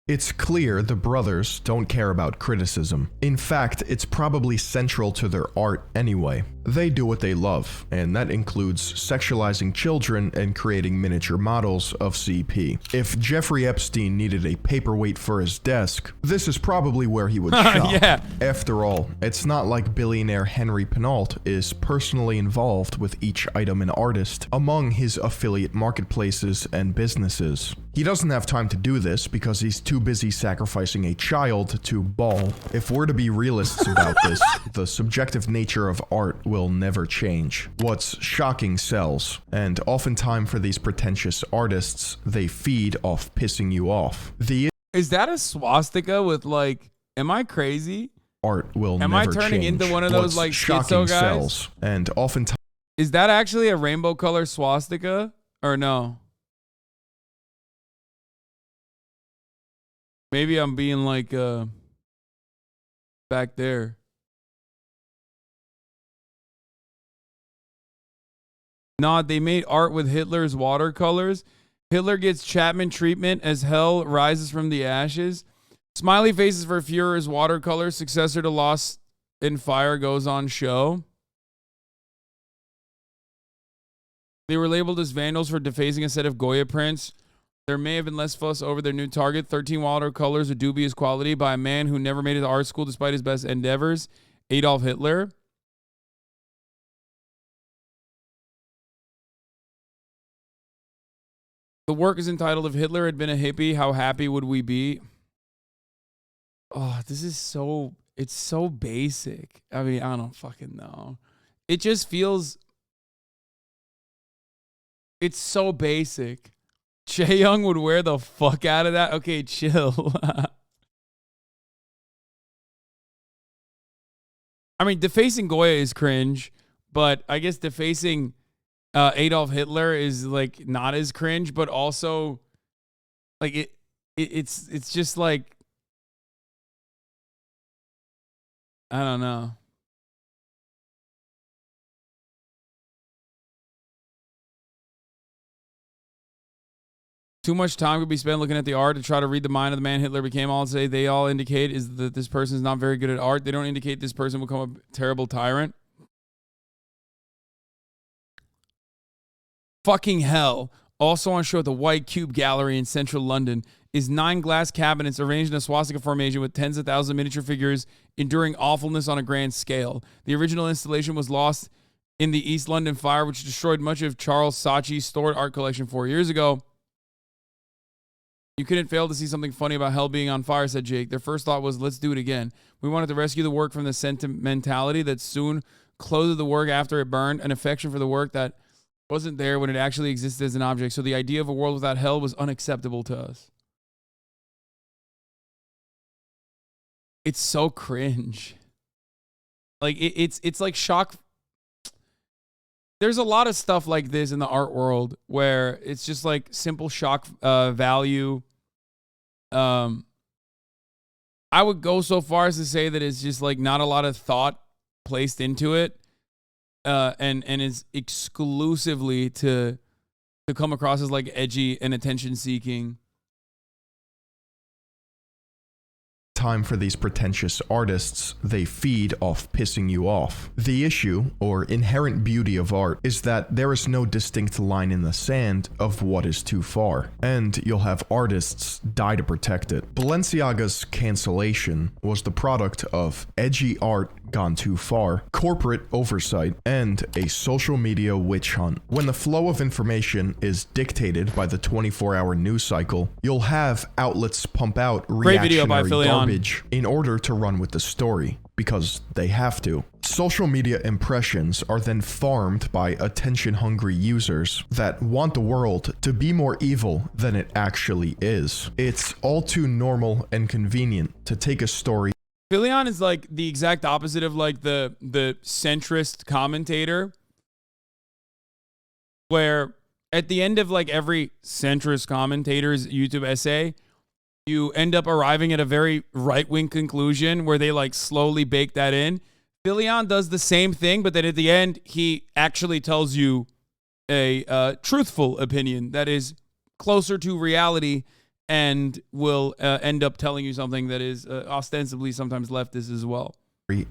It's clear the brothers don't care about criticism. In fact, it's probably central to their art anyway. They do what they love, and that includes sexualizing children and creating miniature models of CP. If Jeffrey Epstein needed a paperweight for his desk, this is probably where he would shop. Yeah. After all, it's not like billionaire Henry Penault is personally involved with each item and artist among his affiliate marketplaces and businesses. He doesn't have time to do this because he's too busy sacrificing a child to ball. If we're to be realists about this, the subjective nature of art will never change. What's shocking sells, and oftentimes for these pretentious artists, they feed off pissing you off. Is that a swastika with like, am I crazy? Art will am never I turning change. into one of those What's like shocking schizo guys? sells, and oftentimes. Is that actually a rainbow color swastika or no? Maybe I'm being like back there. Nah, they made art with Hitler's watercolors. Hitler gets Chapman treatment as hell rises from the ashes. Smiley faces for Führer's watercolor. Successor to Lost in Fire goes on show. They were labeled as vandals for defacing a set of Goya prints. There may have been less fuss over their new target. 13 watercolors of dubious quality by a man who never made it to art school despite his best endeavors. Adolf Hitler. The work is entitled, If Hitler Had Been a Hippie, How Happy Would We Be? Oh, this is so, it's so basic. I mean, I don't fucking know. It just feels, it's so basic. Chae-Young would wear the fuck out of that. Okay, chill. I mean, defacing Goya is cringe, but I guess defacing Adolf Hitler is like not as cringe, but also like it's just like, I don't know. Too much time could be spent looking at the art to try to read the mind of the man Hitler became. All they all indicate is that this person is not very good at art. They don't indicate this person will become a terrible tyrant. Fucking hell. Also on show at the White Cube Gallery in central London is 9 glass cabinets arranged in a swastika formation with tens of thousands of miniature figures enduring awfulness on a grand scale. The original installation was lost in the East London fire, which destroyed much of Charles Saatchi's stored art collection 4 years ago. You couldn't fail to see something funny about hell being on fire, said Jake. Their first thought was, let's do it again. We wanted to rescue the work from the sentimentality that soon clothed the work after it burned, an affection for the work that wasn't there when it actually existed as an object. So the idea of a world without hell was unacceptable to us. It's so cringe. Like, it's like shock. There's a lot of stuff like this in the art world where it's just like simple shock value. I would go so far as to say that it's just like not a lot of thought placed into it, and is exclusively to come across as like edgy and attention seeking. Time for these pretentious artists, they feed off pissing you off. The issue, or inherent beauty of art, is that there is no distinct line in the sand of what is too far, and you'll have artists die to protect it. Balenciaga's cancellation was the product of edgy art gone too far, corporate oversight, and a social media witch hunt. When the flow of information is dictated by the 24-hour news cycle, you'll have outlets pump out reactionary garbage in order to run with the story, because they have to. Social media impressions are then farmed by attention-hungry users that want the world to be more evil than it actually is. It's all too normal and convenient to take a story. Philion is like the exact opposite of like the centrist commentator, where at the end of like every centrist commentator's YouTube essay, you end up arriving at a very right-wing conclusion where they like slowly bake that in. Philion does the same thing, but then at the end, he actually tells you a truthful opinion that is closer to reality and will end up telling you something that is ostensibly sometimes leftist as well.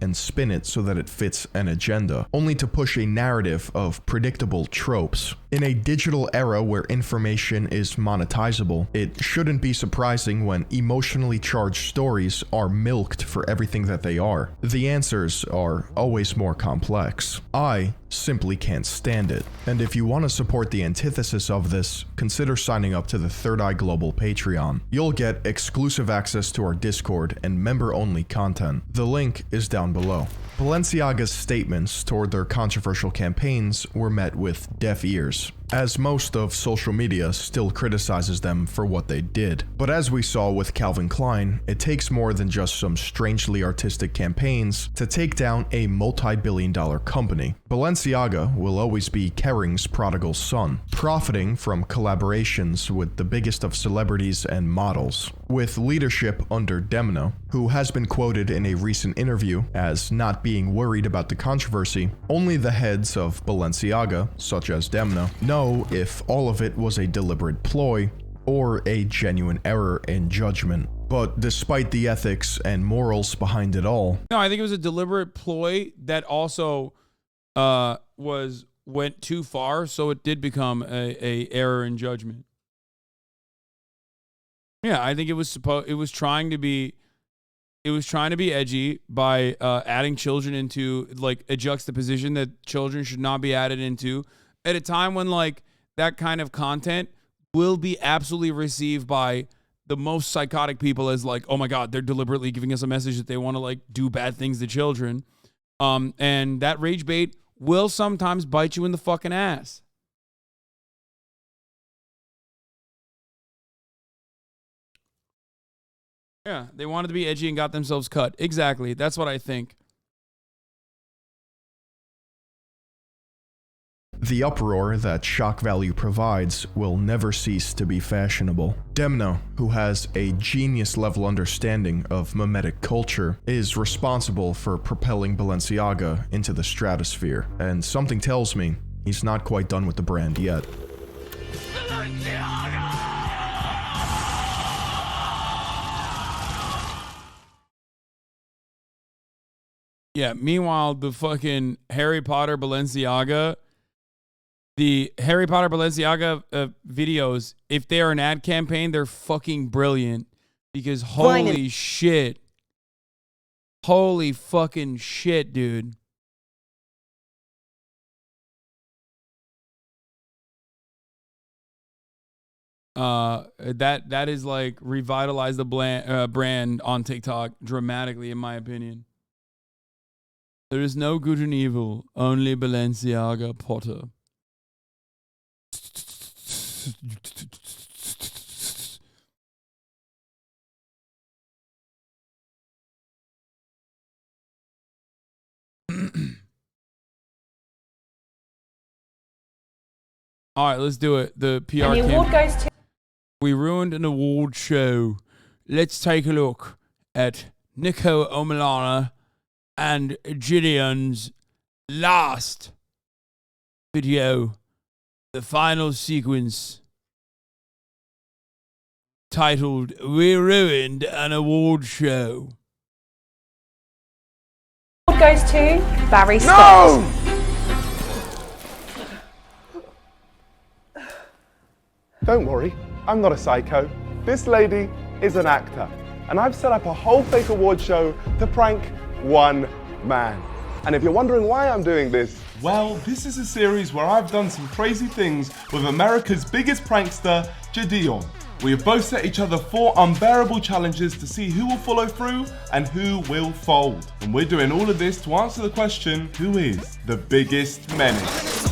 And spin it so that it fits an agenda, only to push a narrative of predictable tropes. In a digital era where information is monetizable, it shouldn't be surprising when emotionally charged stories are milked for everything that they are. The answers are always more complex. I simply can't stand it. And if you want to support the antithesis of this, consider signing up to the Third Eye Global Patreon. You'll get exclusive access to our Discord and member-only content. The link is down below. Balenciaga's statements toward their controversial campaigns were met with deaf ears, as most of social media still criticizes them for what they did. But as we saw with Calvin Klein, it takes more than just some strangely artistic campaigns to take down a multi-billion-dollar company. Balenciaga will always be Kering's prodigal son, profiting from collaborations with the biggest of celebrities and models. With leadership under Demna, who has been quoted in a recent interview as not being worried about the controversy, only the heads of Balenciaga, such as Demna, know if all of it was a deliberate ploy or a genuine error in judgment. But despite the ethics and morals behind it all, no, I think it was a deliberate ploy that also went too far, so it did become a error in judgment. Yeah, I think it was trying to be edgy by adding children into like a juxtaposition that children should not be added into at a time when like that kind of content will be absolutely received by the most psychotic people as like, oh my God, they're deliberately giving us a message that they want to like do bad things to children. And that rage bait will sometimes bite you in the fucking ass. Yeah, they wanted to be edgy and got themselves cut. Exactly. That's what I think. The uproar that shock value provides will never cease to be fashionable. Demno, who has a genius-level understanding of mimetic culture, is responsible for propelling Balenciaga into the stratosphere, and something tells me he's not quite done with the brand yet. Yeah, meanwhile, the fucking Harry Potter Balenciaga... The Harry Potter Balenciaga videos, if they are an ad campaign, they're fucking brilliant. Because holy shit. Holy fucking shit, dude. That is like revitalized the brand on TikTok dramatically, in my opinion. There is no good and evil, only Balenciaga Potter. All right, let's do it. The PR campaign. We ruined an award show. Let's take a look at Nico Omalana and Gideon's last video. The final sequence, titled "We Ruined an Award Show." Award goes to Barry Scott. Don't worry, I'm not a psycho. This lady is an actor, and I've set up a whole fake award show to prank one man. And if you're wondering why I'm doing this, well, this is a series where I've done some crazy things with America's biggest prankster, Gideon. We have both set each other 4 unbearable challenges to see who will follow through and who will fold. And we're doing all of this to answer the question, who is the biggest menace?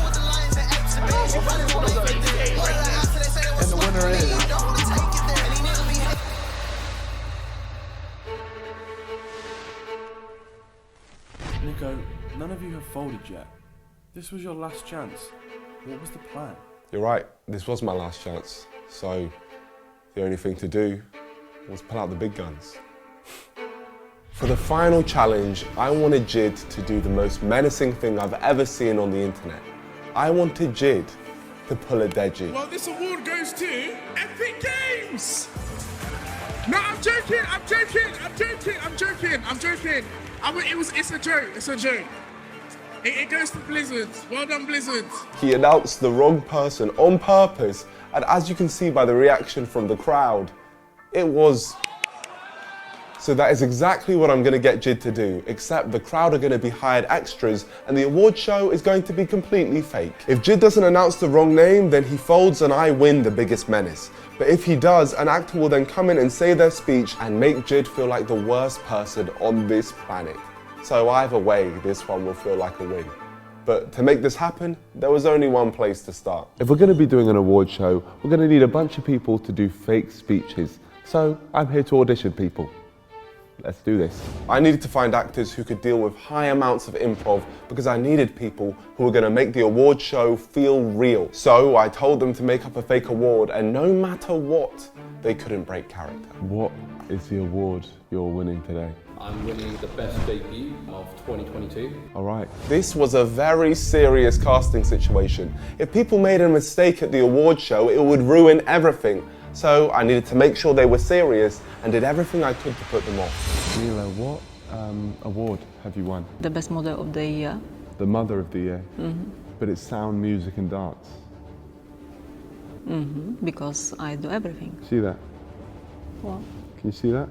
And the winner is... Nico, none of you have folded yet. This was your last chance. What was the plan? You're right, this was my last chance. So, the only thing to do was pull out the big guns. For the final challenge, I wanted Jid to do the most menacing thing I've ever seen on the internet. I wanted Jid to pull a Deji. Well, this award goes to Epic Games! No, I'm joking, I'm joking, I'm joking, I'm joking, I'm joking. It's a joke, it's a joke. It goes to Blizzard. Well done, Blizzard. He announced the wrong person on purpose, and as you can see by the reaction from the crowd, it was... So that is exactly what I'm going to get Jid to do, except the crowd are going to be hired extras, and the award show is going to be completely fake. If Jid doesn't announce the wrong name, then he folds and I win the biggest menace. But if he does, an actor will then come in and say their speech and make Jid feel like the worst person on this planet. So either way, this one will feel like a win. But to make this happen, there was only one place to start. If we're going to be doing an award show, we're going to need a bunch of people to do fake speeches. So I'm here to audition people. Let's do this. I needed to find actors who could deal with high amounts of improv because I needed people who were going to make the award show feel real. So I told them to make up a fake award, and no matter what, they couldn't break character. What is the award you're winning today? I'm winning the best debut of 2022. All right. This was a very serious casting situation. If people made a mistake at the award show, it would ruin everything. So I needed to make sure they were serious and did everything I could to put them off. Mila, what award have you won? The best model of the year. The mother of the year? Mm-hmm. But it's sound, music and dance. Mm-hmm. Because I do everything. See that? What? Can you see that?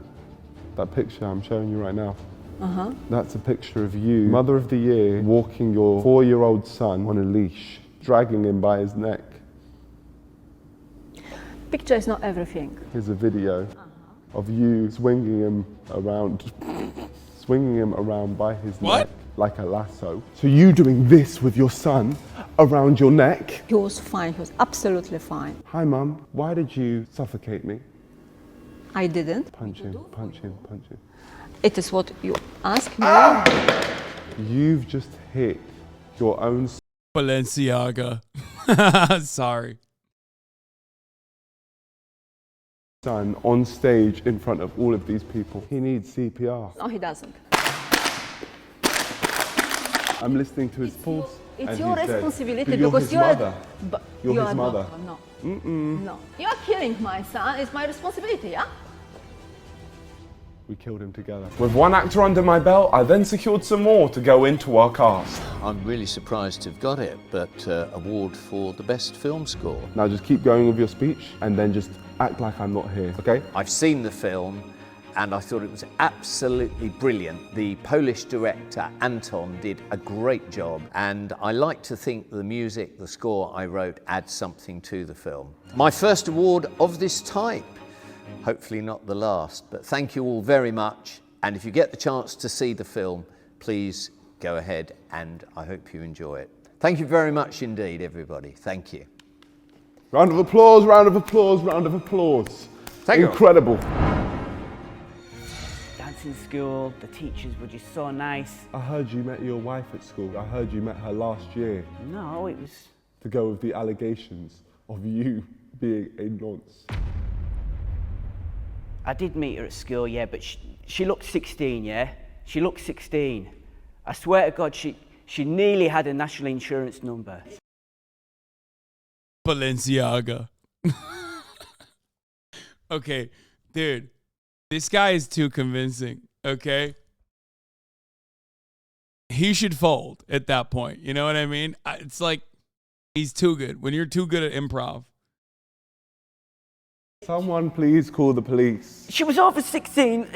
That picture I'm showing you right now. Uh-huh. That's a picture of you, mother of the year, walking your 4-year-old son on a leash, dragging him by his neck. Picture is not everything. Here's a video of you swinging him around by his neck like a lasso. So you doing this with your son around your neck? He was fine, he was absolutely fine. Hi Mum, why did you suffocate me? I didn't. Punch him, punch him, punch him. It is what you ask me. You've just hit your own Balenciaga. Sorry. son on stage in front of all of these people. He needs CPR. No, he doesn't. I'm listening to his pulse. It's your responsibility but you're because his you're mother. You're You're his mother. No. Mm-mm. No. You are killing my son. It's my responsibility, yeah? We killed him together. With one actor under my belt, I then secured some more to go into our cast. I'm really surprised to have got it, but award for the best film score. Now just keep going with your speech and then just act like I'm not here, okay? I've seen the film and I thought it was absolutely brilliant. The Polish director, Anton, did a great job, and I like to think the music, the score I wrote, adds something to the film. My first award of this type. Hopefully not the last, but thank you all very much. And if you get the chance to see the film, please go ahead, and I hope you enjoy it. Thank you very much indeed, everybody. Thank you. Round of applause, round of applause, round of applause. Thank you. Incredible. Dancing school, the teachers were just so nice. I heard you met your wife at school. I heard you met her last year. No, it was... To go with the allegations of you being a nonce. I did meet her at school, yeah, but she looked 16, yeah? She looked 16. I swear to God, she nearly had a national insurance number. Balenciaga. Okay, dude, this guy is too convincing, okay? He should fold at that point, you know what I mean? It's like, he's too good. When you're too good at improv. Someone please call the police. She was over 16.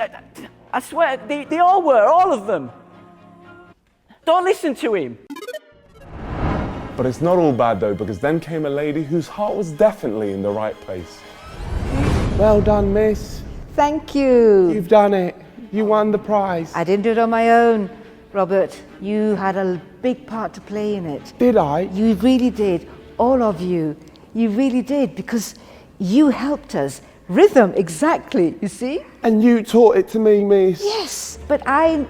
I swear, they all were, all of them. Don't listen to him. But it's not all bad though, because then came a lady whose heart was definitely in the right place. Well done, miss. Thank you. You've done it. You won the prize. I didn't do it on my own, Robert. You had a big part to play in it. Did I? You really did. All of you. You really did, because you helped us. Rhythm, exactly, you see? And you taught it to me, miss. Yes, but I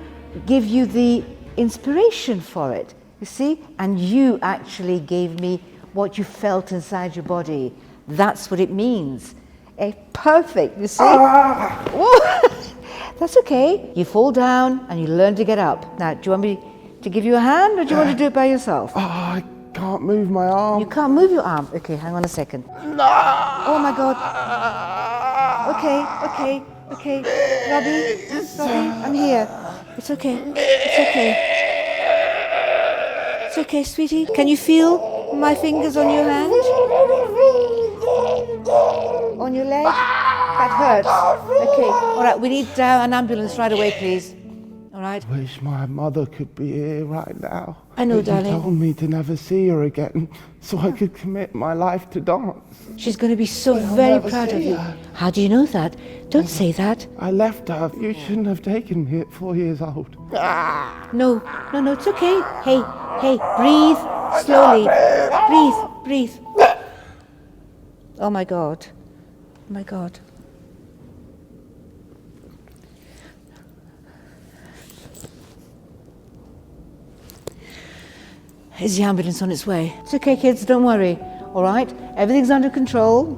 give you the inspiration for it, you see? And you actually gave me what you felt inside your body. That's what it means. Perfect, you see? That's okay. You fall down and you learn to get up. Now, do you want me to give you a hand, or do you want to do it by yourself? I can't move my arm. You can't move your arm. Okay, hang on a second. No! Oh my God. Okay. Robbie, I'm here. It's okay. It's okay, sweetie. Can you feel my fingers on your hand? On your leg? That hurts. Okay, all right, we need an ambulance right away, please. All right? I wish my mother could be here right now. I know, but darling. You told me to never see her again, so I could commit my life to dance. She's going to be so very proud of you. How do you know that? Don't say that. I left her. You shouldn't have taken me at 4 years old. No, it's okay. Hey, breathe slowly. Breathe. Oh my God. Is the ambulance on its way? It's okay, kids, don't worry. All right, everything's under control.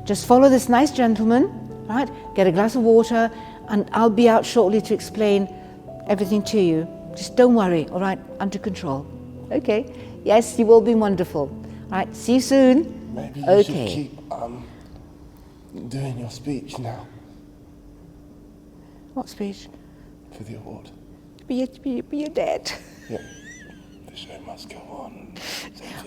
Just follow this nice gentleman, right? Get a glass of water, and I'll be out shortly to explain everything to you. Just don't worry, all right? Under control. Okay. Yes, you will be wonderful. All right, see you soon. Maybe you should keep doing your speech now. What speech? For the award. But you're dead. Yeah. The show must go on.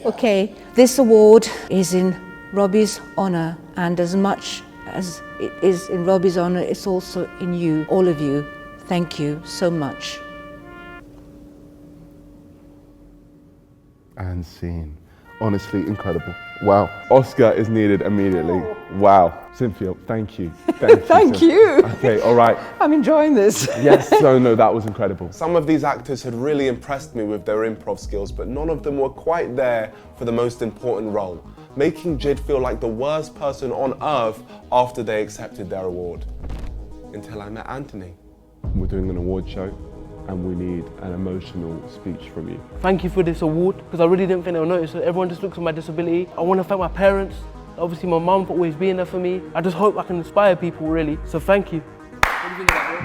Okay, this award is in Robbie's honor, and as much as it is in Robbie's honor, it's also in you, all of you. Thank you so much. And scene. honestly incredible. Wow. Oscar is needed immediately. Wow. Cynthia, thank you. Thank you. Okay, all right. I'm enjoying this. Yes, so no, that was incredible. Some of these actors had really impressed me with their improv skills, but none of them were quite there for the most important role, making Jid feel like the worst person on earth after they accepted their award. Until I met Anthony. We're doing an award show, and we need an emotional speech from you. Thank you for this award, because I really didn't think they'll notice it. Everyone just looks at my disability. I want to thank my parents, obviously my mum for always being there for me. I just hope I can inspire people, really, so thank you.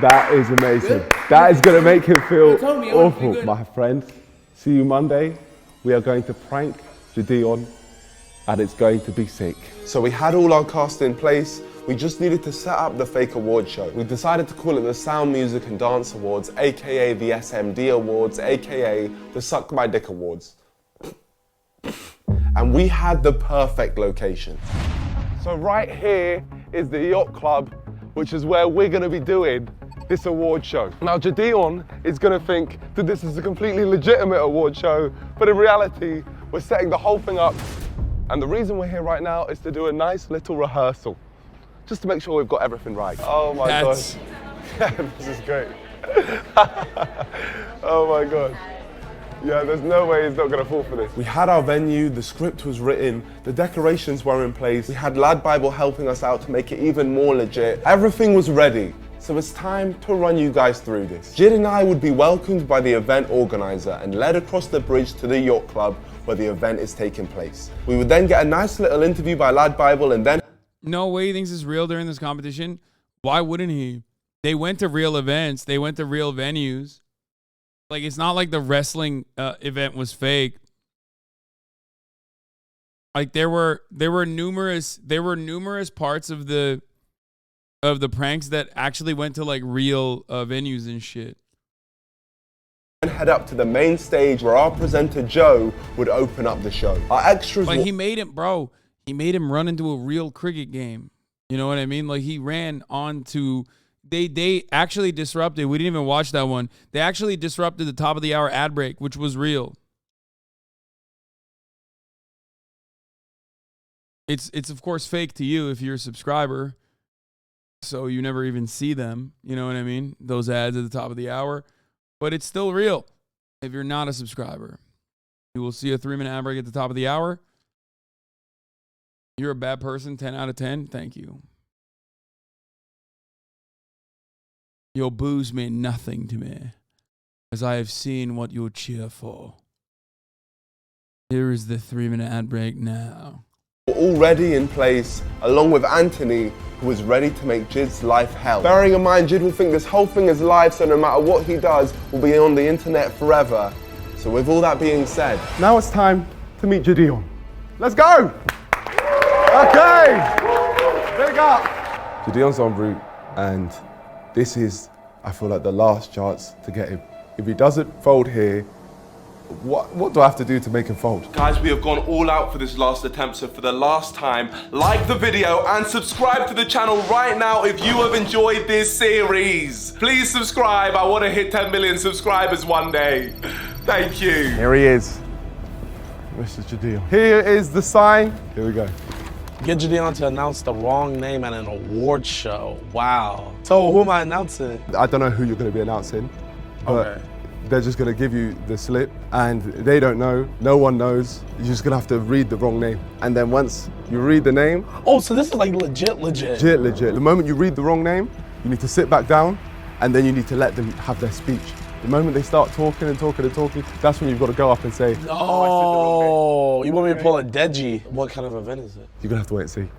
That is amazing. That is going to make him feel awful. My friend, see you Monday. We are going to prank Gideon, and it's going to be sick. So we had all our cast in place. We just needed to set up the fake award show. We decided to call it the Sound, Music and Dance Awards, aka the SMD Awards, aka the Suck My Dick Awards. And we had the perfect location. So right here is the yacht club, which is where we're gonna be doing this award show. Now Gideon is gonna think that this is a completely legitimate award show, but in reality, we're setting the whole thing up. And the reason we're here right now is to do a nice little rehearsal, just to make sure we've got everything right. Oh my gosh. This is great. Oh my God. Yeah, there's no way he's not gonna fall for this. We had our venue, the script was written, the decorations were in place. We had Lad Bible helping us out to make it even more legit. Everything was ready. So it's time to run you guys through this. Jid and I would be welcomed by the event organizer and led across the bridge to the yacht club where the event is taking place. We would then get a nice little interview by Lad Bible and then... No way he thinks it's real during this competition. Why wouldn't he? They went to real events. They went to real venues. Like, it's not like the wrestling event was fake. Like, there were numerous parts of the pranks that actually went to like real venues and shit. And head up to the main stage where our presenter Joe would open up the show. Our extras. Like, he made him run into a real cricket game. You know what I mean? Like, he ran onto. They actually disrupted. We didn't even watch that one. They actually disrupted the top of the hour ad break, which was real. It's of course fake to you if you're a subscriber, so you never even see them. You know what I mean? Those ads at the top of the hour, but it's still real if you're not a subscriber. You will see a 3-minute ad break at the top of the hour. You're a bad person. 10 out of 10. Thank you. Your boos mean nothing to me, as I have seen what you cheer for. Here is the 3-minute ad break now. We're already in place, along with Anthony, who is ready to make Jid's life hell. Bearing in mind, Jid will think this whole thing is live, so no matter what he does, will be on the internet forever. So with all that being said, now it's time to meet Gideon. Let's go! Okay! Big up! Gideon's en route, and this is, I feel like, the last chance to get him. If he doesn't fold here, what do I have to do to make him fold? Guys, we have gone all out for this last attempt, so for the last time, like the video and subscribe to the channel right now if you have enjoyed this series. Please subscribe. I want to hit 10 million subscribers one day. Thank you. Here he is, Mr. Gideon. Here is the sign. Here we go. Get Gideon to announce the wrong name at an award show. Wow. So who am I announcing? I don't know who you're going to be announcing, but they're just going to give you the slip and they don't know. No one knows. You're just going to have to read the wrong name. And then once you read the name... Oh, so this is like legit. Legit. The moment you read the wrong name, you need to sit back down and then you need to let them have their speech. The moment they start talking and talking and talking, that's when you've got to go up and say, oh, you want me to pull a Deji? What kind of event is it? You're going to have to wait and see.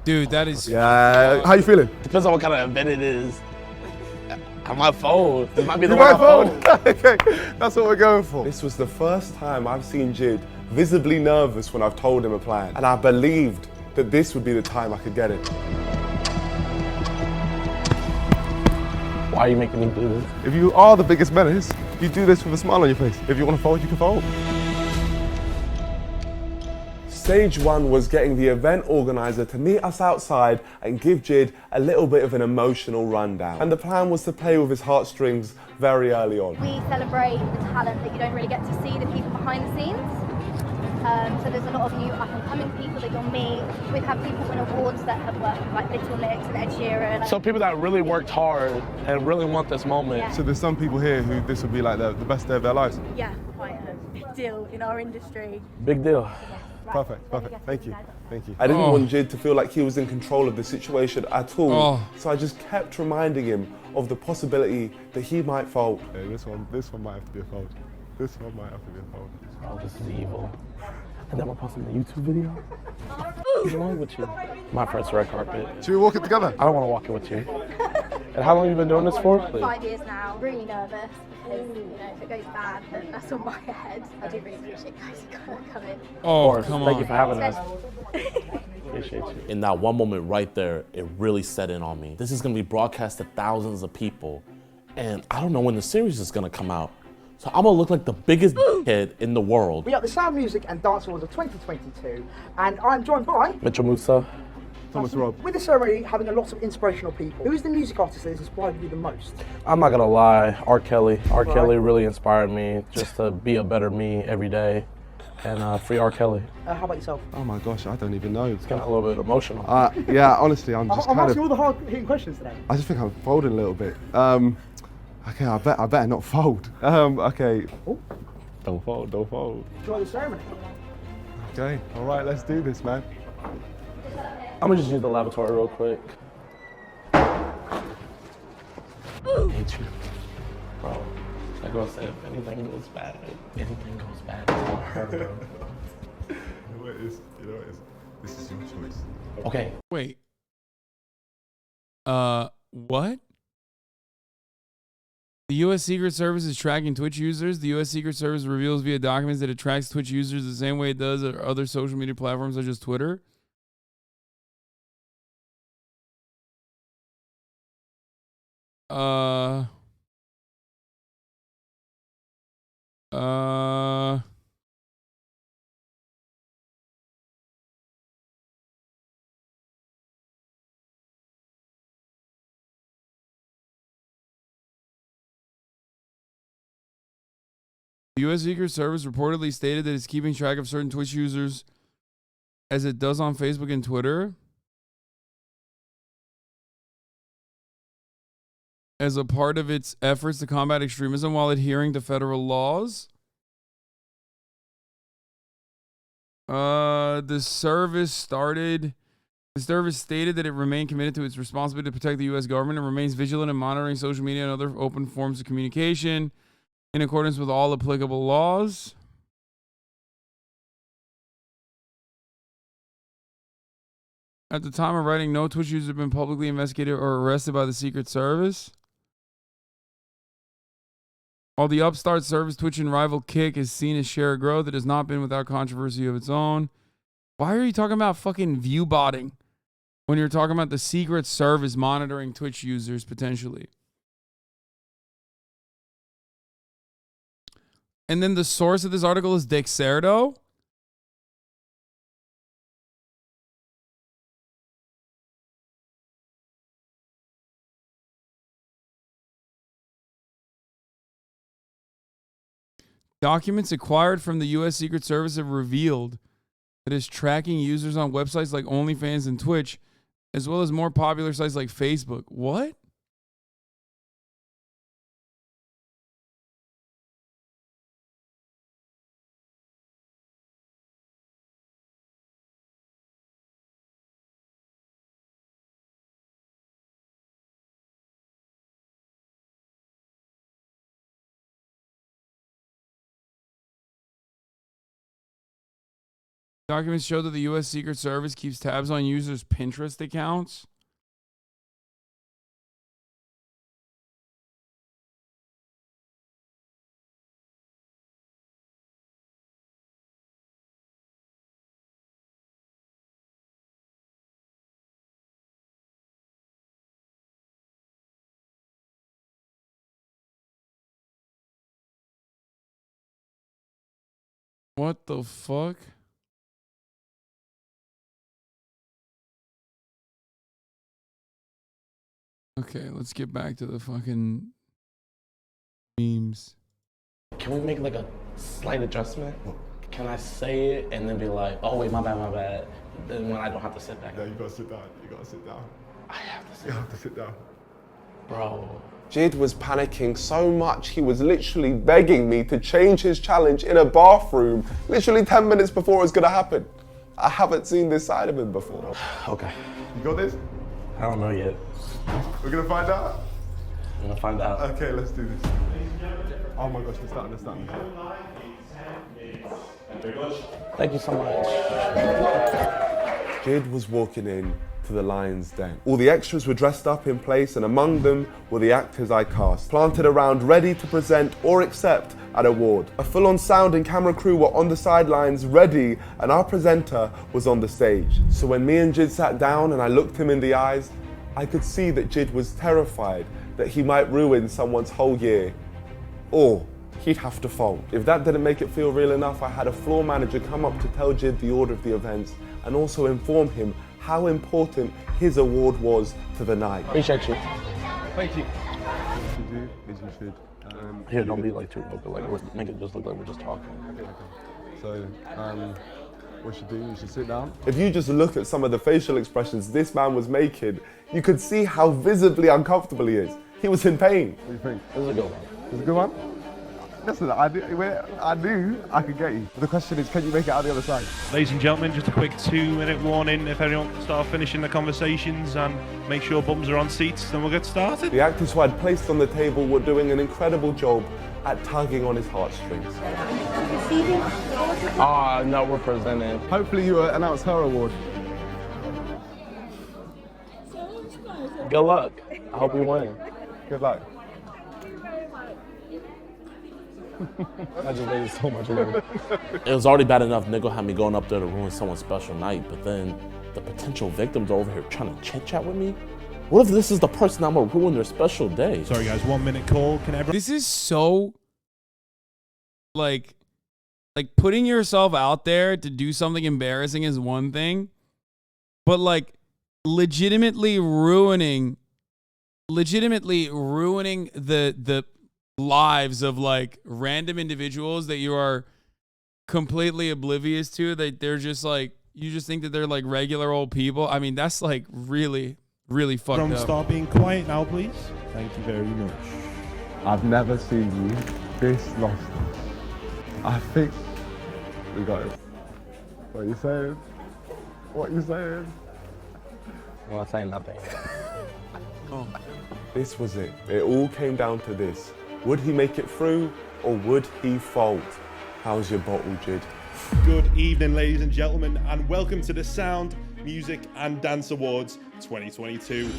Dude, that is... Yeah, how you feeling? Depends on what kind of event it is. I might fold. This might be the one I fold. Okay, that's what we're going for. This was the first time I've seen Jid visibly nervous when I've told him a plan. And I believed that this would be the time I could get it. Why are you making me do this? If you are the biggest menace, you do this with a smile on your face. If you want to fold, you can fold. Stage one was getting the event organizer to meet us outside and give Jid a little bit of an emotional rundown. And the plan was to play with his heartstrings very early on. We celebrate the talent that you don't really get to see, the people behind the scenes. So there's a lot of new up-and-coming people that you'll meet. We've had people win awards that have worked with like Little Mix and Ed Sheeran. So people that really worked hard and really want this moment. Yeah. So there's some people here who this would be like the best day of their lives. Yeah, quite a big deal in our industry. Big deal. Perfect. Thank you. I didn't want Jid to feel like he was in control of the situation at all. So I just kept reminding him of the possibility that he might fold. Hey, this one might have to be a fold. This one might have to be a fold. Oh, this is evil. And then we're posting the YouTube video. What's wrong with you? My first red carpet. Should we walk it together? I don't want to walk it with you. And how long have you been doing this for? 5 years now. Really nervous because, if it goes bad, then that's on my head. I do really appreciate guys who come in. Oh, come on. Thank you for having us. Appreciate you. In that one moment right there, it really set in on me. This is gonna be broadcast to thousands of people, and I don't know when the series is gonna come out. So I'm gonna look like the biggest kid in the world. We are the Sound Music and Dance Awards of 2022, and I'm joined by Mitchell Musa. Thomas Robb. With the ceremony having a lot of inspirational people, who is the music artist that has inspired you the most? I'm not gonna lie, R. Kelly. R. Kelly really inspired me just to be a better me every day. And free R. Kelly. How about yourself? Oh my gosh, I don't even know. It's getting a little bit emotional. Yeah, honestly, I'm just I'm kind asking all the hard-hitting questions today. I just think I'm folding a little bit. Okay, I better not fold. Okay. Oh. Don't fold. Enjoy the ceremony. Okay, all right, let's do this, man. I'm gonna just use the lavatory real quick. I hate you. Bro, that girl said if anything goes bad, it's on her, bro. You know what it is? This is your choice. Okay. Wait. What? The U.S. Secret Service is tracking Twitch users. The U.S. Secret Service reveals via documents that it tracks Twitch users the same way it does other social media platforms such as Twitter. The U.S. Secret Service reportedly stated that it's keeping track of certain Twitch users as it does on Facebook and Twitter as a part of its efforts to combat extremism while adhering to federal laws. The service stated that it remained committed to its responsibility to protect the U.S. government and remains vigilant in monitoring social media and other open forms of communication in accordance with all applicable laws. At the time of writing, no Twitch users have been publicly investigated or arrested by the Secret Service. While the upstart service Twitch and rival Kick has seen its share of growth, it has not been without controversy of its own. Why are you talking about fucking view botting when you're talking about the Secret Service monitoring Twitch users potentially? And then the source of this article is Dexerto. Documents acquired from the U.S. Secret Service have revealed that it's tracking users on websites like OnlyFans and Twitch, as well as more popular sites like Facebook. What? Documents show that the U.S. Secret Service keeps tabs on users' Pinterest accounts. What the fuck? Okay, let's get back to the fucking memes. Can we make like a slight adjustment? Can I say it and then be like, oh wait, my bad. Then when I don't have to sit back. No, you gotta sit down. You gotta sit down. I have to sit You have to sit down. Bro. Jid was panicking so much, he was literally begging me to change his challenge in a bathroom, literally 10 minutes before it was gonna happen. I haven't seen this side of him before. Okay. You got this? I don't know yet. We're gonna find out? I'm gonna find out. Okay, let's do this. Oh my gosh, let's start. Thank you so much. Jid was walking in to the lion's den. All the extras were dressed up in place, and among them were the actors I cast, planted around ready to present or accept an award. A full-on sound and camera crew were on the sidelines ready, and our presenter was on the stage. So when me and Jid sat down and I looked him in the eyes, I could see that Jid was terrified that he might ruin someone's whole year, or he'd have to fold. If that didn't make it feel real enough, I had a floor manager come up to tell Jid the order of the events and also inform him how important his award was to the night. Appreciate you. Thank you. What you do is you should... Here, don't be like too vocal, like make it just look like we're just talking. Okay. So, what you do, you should sit down. If you just look at some of the facial expressions this man was making, you could see how visibly uncomfortable he is. He was in pain. What do you think? This is a good one. This is a good one? Listen, I knew I could get you. The question is, can you make it out the other side? Ladies and gentlemen, just a quick 2-minute warning. If anyone can start finishing the conversations and make sure bums are on seats, then we'll get started. The actors who I'd placed on the table were doing an incredible job at tugging on his heartstrings. No, we're presenting. Hopefully you announce her award. Good luck. I hope you win. Good luck. I just made it so much better. It was already bad enough Nigga had me going up there to ruin someone's special night, but then the potential victims are over here trying to chit-chat with me? What if this is the person I'm gonna ruin their special day? Sorry guys, 1 minute call. Can everyone... This is so like putting yourself out there to do something embarrassing is one thing, but like legitimately ruining the lives of like random individuals that you are completely oblivious to, that they're just like, you just think that they're like regular old people. I mean, that's like really fucked up. Start being quiet now, please. Thank you very much. I've never seen you this lost. I think we got it. What are you saying? What are you saying? I'm not saying nothing. Oh. This was it. It all came down to this. Would he make it through, or would he fold? How's your bottle, Jid? Good evening, ladies and gentlemen, and welcome to the Sound, Music and Dance Awards 2022.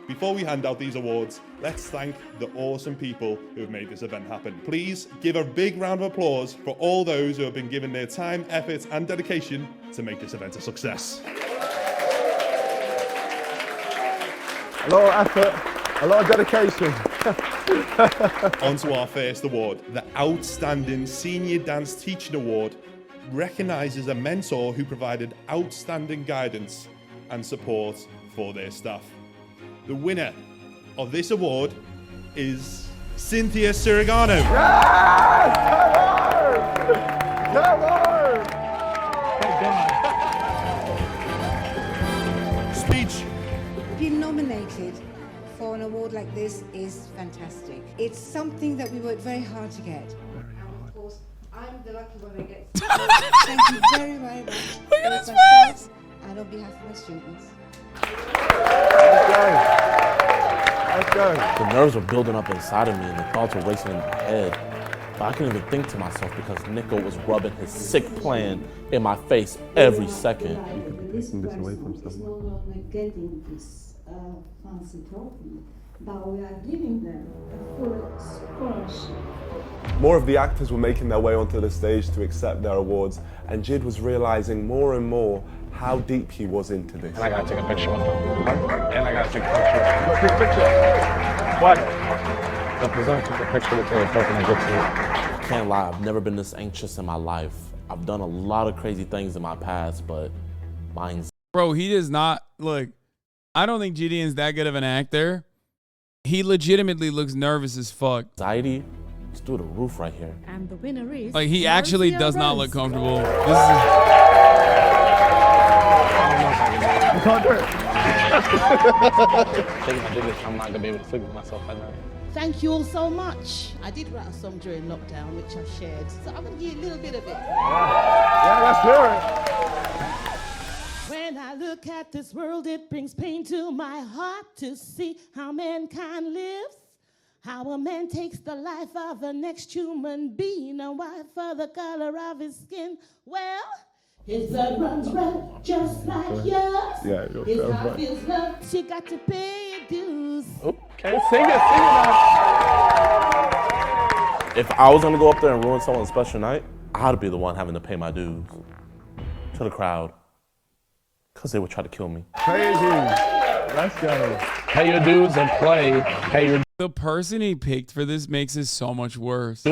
Before we hand out these awards, let's thank the awesome people who have made this event happen. Please give a big round of applause for all those who have been giving their time, effort and dedication to make this event a success. A lot of effort, a lot of dedication. On to our first award. The Outstanding Senior Dance Teaching Award recognises a mentor who provided outstanding guidance and support for their staff. The winner of this award is Cynthia Surigano. Yes! Come on! Thank God. Speech. Being nominated for an award like this is fantastic. It's something that we worked very hard to get. Of course, I'm the lucky one that gets it. Thank you very, very much. Look at his face! And on behalf of my students. Let's go. The nerves were building up inside of me and the thoughts were racing in my head. But I couldn't even think to myself because Nico was rubbing his sick plan in my face every second. You could be taking this away from someone. It's no longer getting this fancy trophy, but we are giving them a full scholarship. More of the actors were making their way onto the stage to accept their awards, and Jid was realizing more and more how deep he was into this. And I gotta take a picture with them. And I gotta take a picture. Take a picture. What? The presenter took a picture with the person I get to. I can't lie, I've never been this anxious in my life. I've done a lot of crazy things in my past, but mine's... Bro, he does not, look, I don't think Gideon's that good of an actor. He legitimately looks nervous as fuck. Anxiety Let's do the roof right here. And the winner is... Like, he actually does not look comfortable. This is... You can't do it. Taking my dignity, I'm not gonna be able to sleep with myself at night. Thank you all so much. I did write a song during lockdown, which I've shared. So I'm going to give you a little bit of it. Yeah, let's hear it. When I look at this world, it brings pain to my heart to see how mankind lives. How a man takes the life of the next human being, and why for the color of his skin. Well, his blood runs red just like yours. Yeah, his heart feels love. She got to pay your dues. Okay, sing it now. If I was gonna go up there and ruin someone's special night, I'd be the one having to pay my dues to the crowd, because they would try to kill me. Pay your dues. Let's go. Pay your dues and play. Pay your... The person he picked for this makes it so much worse.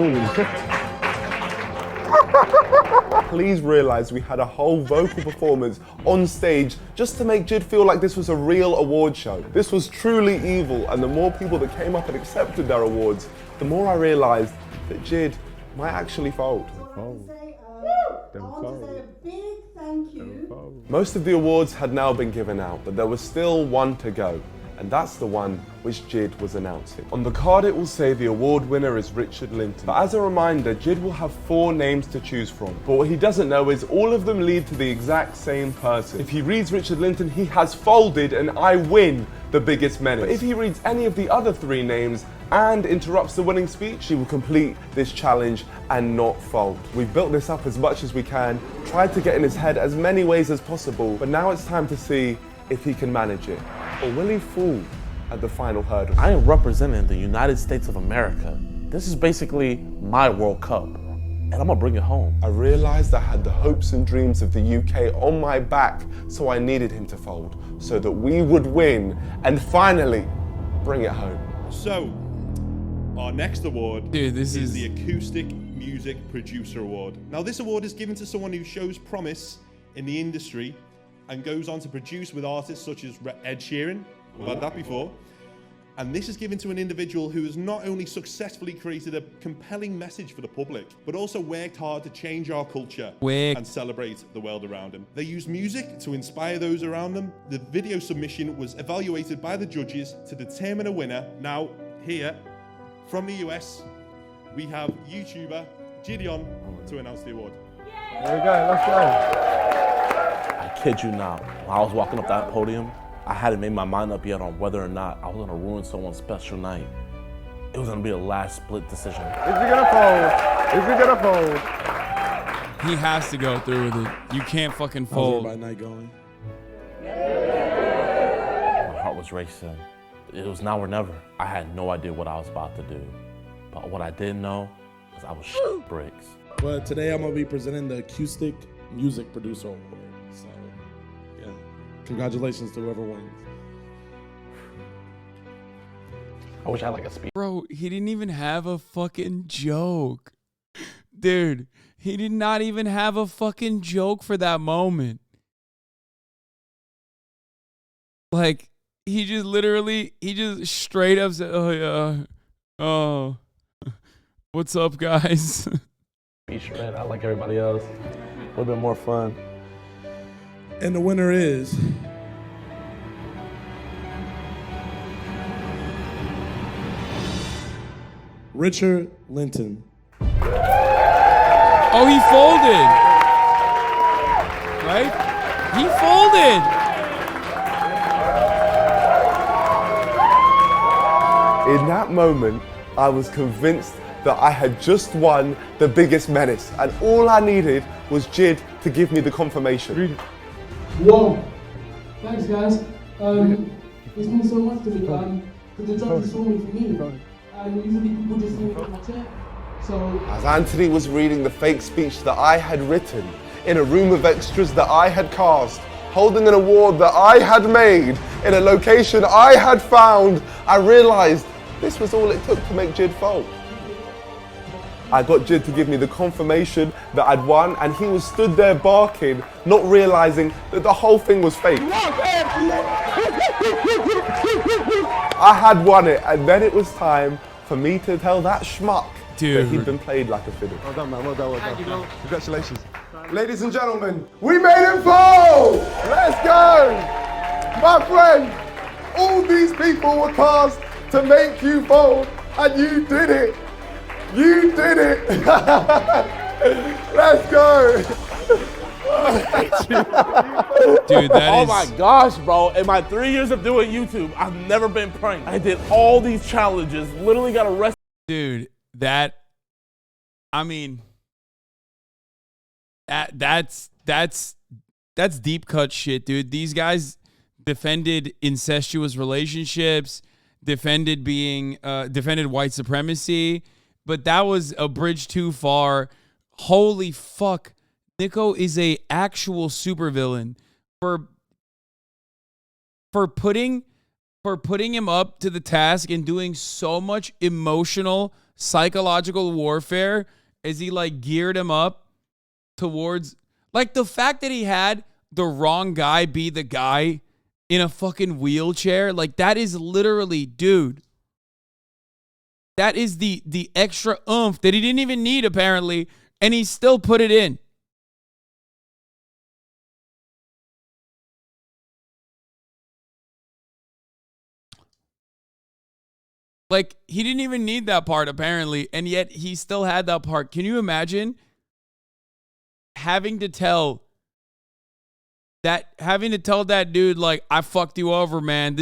Please realize we had a whole vocal performance on stage just to make Jid feel like this was a real award show. This was truly evil, and the more people that came up and accepted their awards, the more I realized that Jid might actually fold. I want to say a big thank you. Most of the awards had now been given out, but there was still one to go. And that's the one which Jid was announcing. On the card it will say the award winner is Richard Linton. But as a reminder, Jid will have 4 names to choose from. But what he doesn't know is all of them lead to the exact same person. If he reads Richard Linton, he has folded and I win the biggest menace. But if he reads any of the other 3 names and interrupts the winning speech, he will complete this challenge and not fold. We've built this up as much as we can, tried to get in his head as many ways as possible, but now it's time to see if he can manage it. Or will he fall at the final hurdle? I am representing the United States of America. This is basically my World Cup, and I'm gonna bring it home. I realized I had the hopes and dreams of the UK on my back, so I needed him to fold, so that we would win and finally bring it home. So, our next award is the Acoustic Music Producer Award. Now, this award is given to someone who shows promise in the industry and goes on to produce with artists such as Ed Sheeran, we've had that before, and this is given to an individual who has not only successfully created a compelling message for the public, but also worked hard to change our culture and celebrate the world around him. They use music to inspire those around them. The video submission was evaluated by the judges to determine a winner. Now, here, from the US, we have YouTuber Gideon to announce the award. There we go, let's go. I kid you not, when I was walking up that podium, I hadn't made my mind up yet on whether or not I was gonna ruin someone's special night. It was gonna be a last split decision. Is he gonna fold? Is he gonna fold? He has to go through with it. You can't fucking fold. How's everybody night going? My heart was racing. It was now or never. I had no idea what I was about to do. But what I did know was I was bricks. But today I'm gonna be presenting the Acoustic Music Producer Award. So, yeah, congratulations to whoever wins. I wish I had like a speech. Bro, he didn't even have a fucking joke. Dude, he did not even have a fucking joke for that moment. Like, he just straight up said, oh yeah, oh, what's up guys? Speech, man, I like everybody else. A little bit more fun. And the winner is Richard Linton. Oh, he folded. Right? He folded. In that moment, I was convinced that I had just won the biggest menace, and all I needed was Jid to give me the confirmation. Whoa! Thanks, guys. This means so much to me, because the judges saw me for me. And usually people just see me from my chair. So As Anthony was reading the fake speech that I had written in a room of extras that I had cast, holding an award that I had made in a location I had found, I realized this was all it took to make Jid fold. I got Jid to give me the confirmation that I'd won, and he was stood there barking, not realizing that the whole thing was fake. I had won it, and then it was time for me to tell that schmuck Dude. But he'd been played like a fiddle. Well done, man. Well done, well done. Thank you, Congratulations. Ladies and gentlemen, we made him fold! Let's go! My friend, all these people were cast to make you fold, and you did it! You did it! Let's go! Dude, that oh is... my gosh, bro. In my 3 years of doing YouTube, I've never been pranked. I did all these challenges, literally got arrested. Dude, that... I mean... That's deep cut shit, dude. These guys defended incestuous relationships, defended white supremacy, but that was a bridge too far. Holy fuck. Nico is a actual supervillain for putting him up to the task and doing so much emotional, psychological warfare as he like geared him up towards, like, the fact that he had the wrong guy be the guy in a fucking wheelchair, like, that is literally, dude, that is the extra oomph that he didn't even need apparently, and he still put it in. Like, he didn't even need that part apparently, and yet he still had that part. Can you imagine having to tell that dude, like, I fucked you over, man.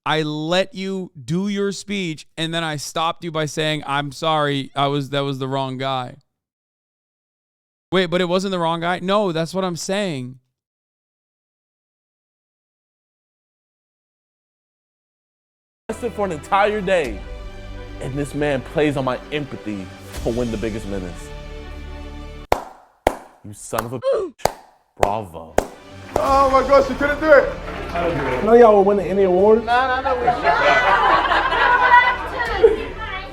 I let you do your speech, and then I stopped you by saying, I'm sorry, that was the wrong guy. Wait, but it wasn't the wrong guy? No, that's what I'm saying. Arrested for an entire day, and this man plays on my empathy for Win the Biggest Menace. You son of a bitch. Bravo. Oh my gosh, you couldn't do it! I know y'all were winning any award. No,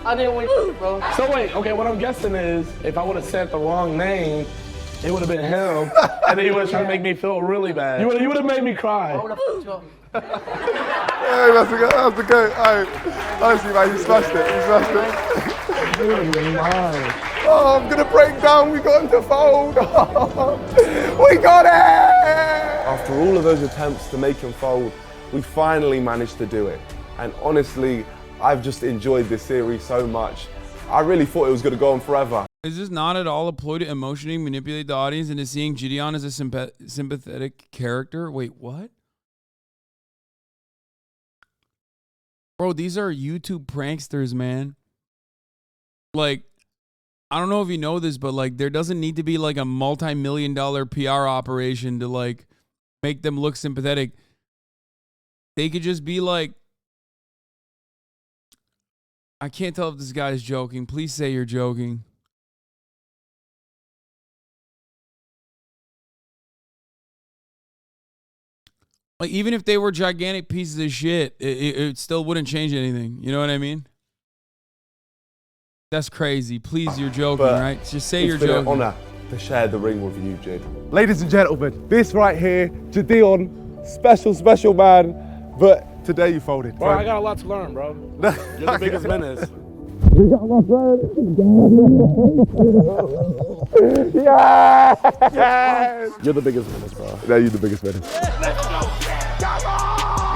I didn't win, bro. So wait, okay, what I'm guessing is if I would have said the wrong name, it would have been him, and then he was trying to make me feel really bad. You would have made me cry. I would have fucked you up. Hey, that's the goat. Hey, honestly, man, you smashed it. You smashed it. Oh, I'm gonna break down. We got him to fold. We got it! After all of those attempts to make him fold, we finally managed to do it. And honestly, I've just enjoyed this series so much. I really thought it was gonna go on forever. Is this not at all a ploy to emotionally manipulate the audience into seeing Gideon as a sympathetic character? Wait, what? Bro, these are YouTube pranksters, man. Like, I don't know if you know this, but like, there doesn't need to be like a multi-million-dollar PR operation to like make them look sympathetic. They could just be like, I can't tell if this guy is joking. Please say you're joking. Like, even if they were gigantic pieces of shit, it still wouldn't change anything. You know what I mean? That's crazy. Please, you're joking, right? Just say you're joking. It's been an honor to share the ring with you, Jid. Ladies and gentlemen, this right here, Gideon, special man, but today you folded. Bro, I got a lot to learn, bro. You're the biggest menace. We got my friend. Yes! You're the biggest menace, bro. Yeah, you're the biggest menace.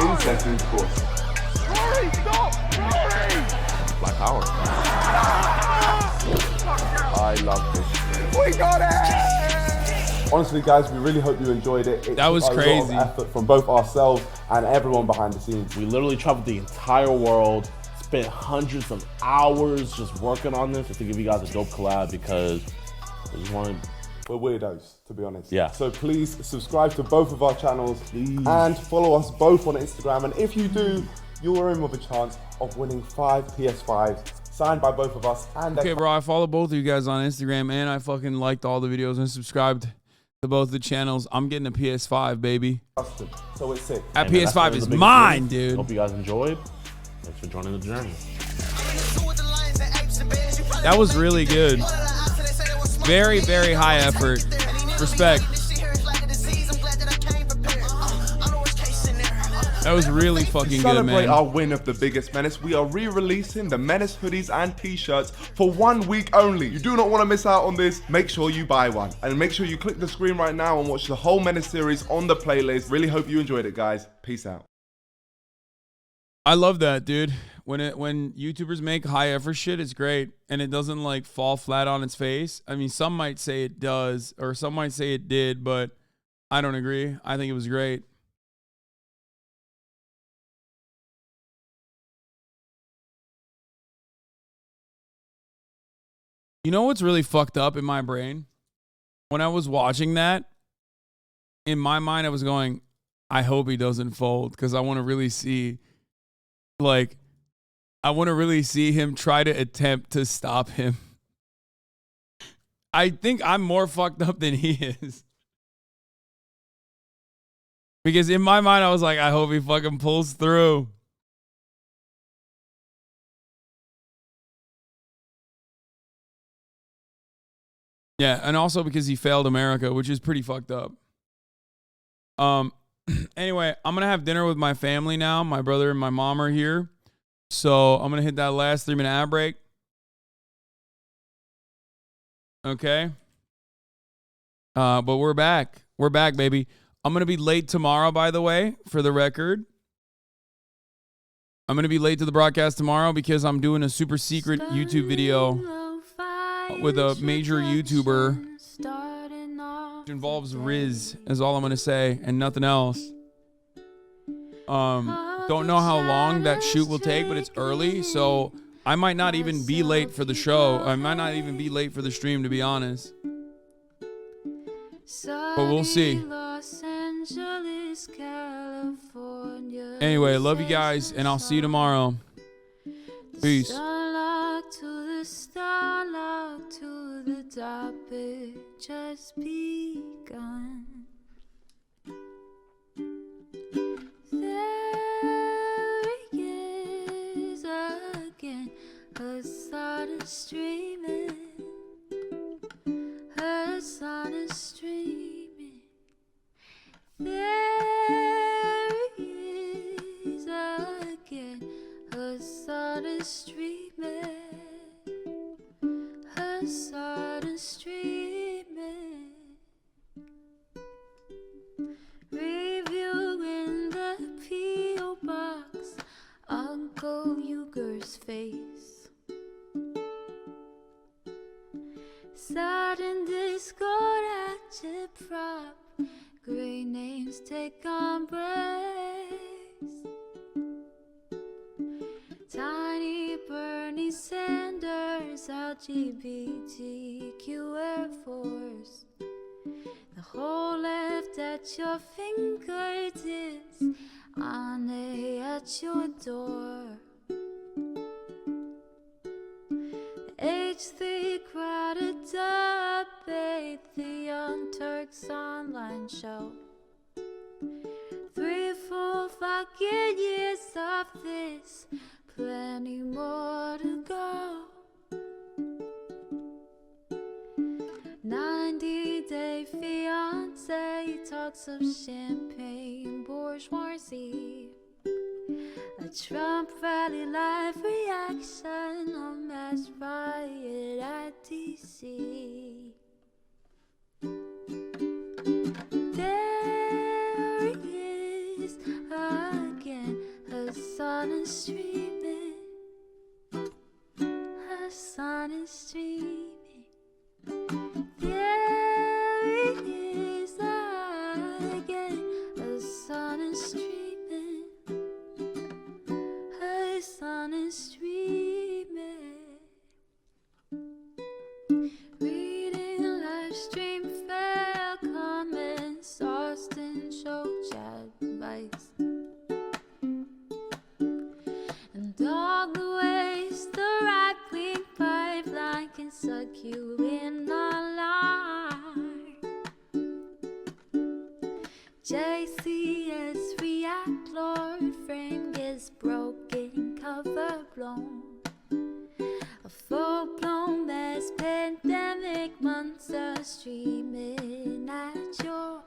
Incest in course. Black power. I love this. We got it! Honestly, guys, we really hope you enjoyed it. That was crazy. A lot of effort from both ourselves and everyone behind the scenes. We literally traveled the entire world, spent hundreds of hours just working on this to give you guys a dope collab because we just wanted... We're weirdos, to be honest. Yeah. So please subscribe to both of our channels and follow us both on Instagram. And if you do, you're in with a chance of winning 5 PS5s signed by both of us. And okay, bro, I follow both of you guys on Instagram, and I fucking liked all the videos and subscribed to both the channels. I'm getting a PS5, baby. Custom. So it's sick. That PS5 is mine, dude. Hope you guys enjoyed. Thanks for joining the journey. That was really good. Very, very high effort. Respect. That was really fucking To good, celebrate man. our win of the biggest Menace, we are re-releasing the Menace hoodies and t-shirts for 1 week only. You do not want to miss out on this. Make sure you buy one. And make sure you click the screen right now and watch the whole Menace series on the playlist. Really hope you enjoyed it, guys. Peace out. I love that, dude. When YouTubers make high effort shit, it's great. And it doesn't like fall flat on its face. I mean, some might say it does, or some might say it did, but I don't agree. I think it was great. You know what's really fucked up in my brain? When I was watching that, in my mind, I was going, I hope he doesn't fold, because I want to really see, like, I want to really see him try to attempt to stop him. I think I'm more fucked up than he is. Because in my mind, I was like, I hope he fucking pulls through. Yeah, and also because he failed America, which is pretty fucked up. Anyway, I'm going to have dinner with my family now. My brother and my mom are here. So I'm going to hit that last 3-minute ad break. Okay. But we're back. We're back, baby. I'm going to be late tomorrow, by the way, for the record. I'm going to be late to the broadcast tomorrow because I'm doing a super secret YouTube video with a major YouTuber. It involves Riz, is all I'm going to say, and nothing else. Don't know how long that shoot will take, but it's early, so I might not even be late for the show. I might not even be late for the stream, to be honest. But we'll see. Anyway, love you guys, and I'll see you tomorrow. Peace. To the topic just begun. There he is again, Hasan is streaming. Hasan is streaming. There he is again, Hasan is streaming. Hasan is streaming. Reviewing the P.O. box, Uncle Uger's face. Sudden discord at prop, great names take embrace. Tiny Bernie Sanders, LGBTQ Air Force. The whole left at your fingertips, Ane at your door. H3 crowded debate, the Young Turks online show. 3 full fucking years of this, plenty more to go. 90-day fiance talks of champagne bourgeoisie. A Trump rally live reaction, a mass riot at DC. There he is again, Hasan is streaming. Hasan is streaming. There he is again, Hasan is streaming. Hasan is streaming. Reading live stream fair comments, Austin show chat advice. And all the ways the right-wing pipeline can suck you in online. JCS react, Lord frame gets broken, cover blown. A full-blown mass pandemic monster streaming at your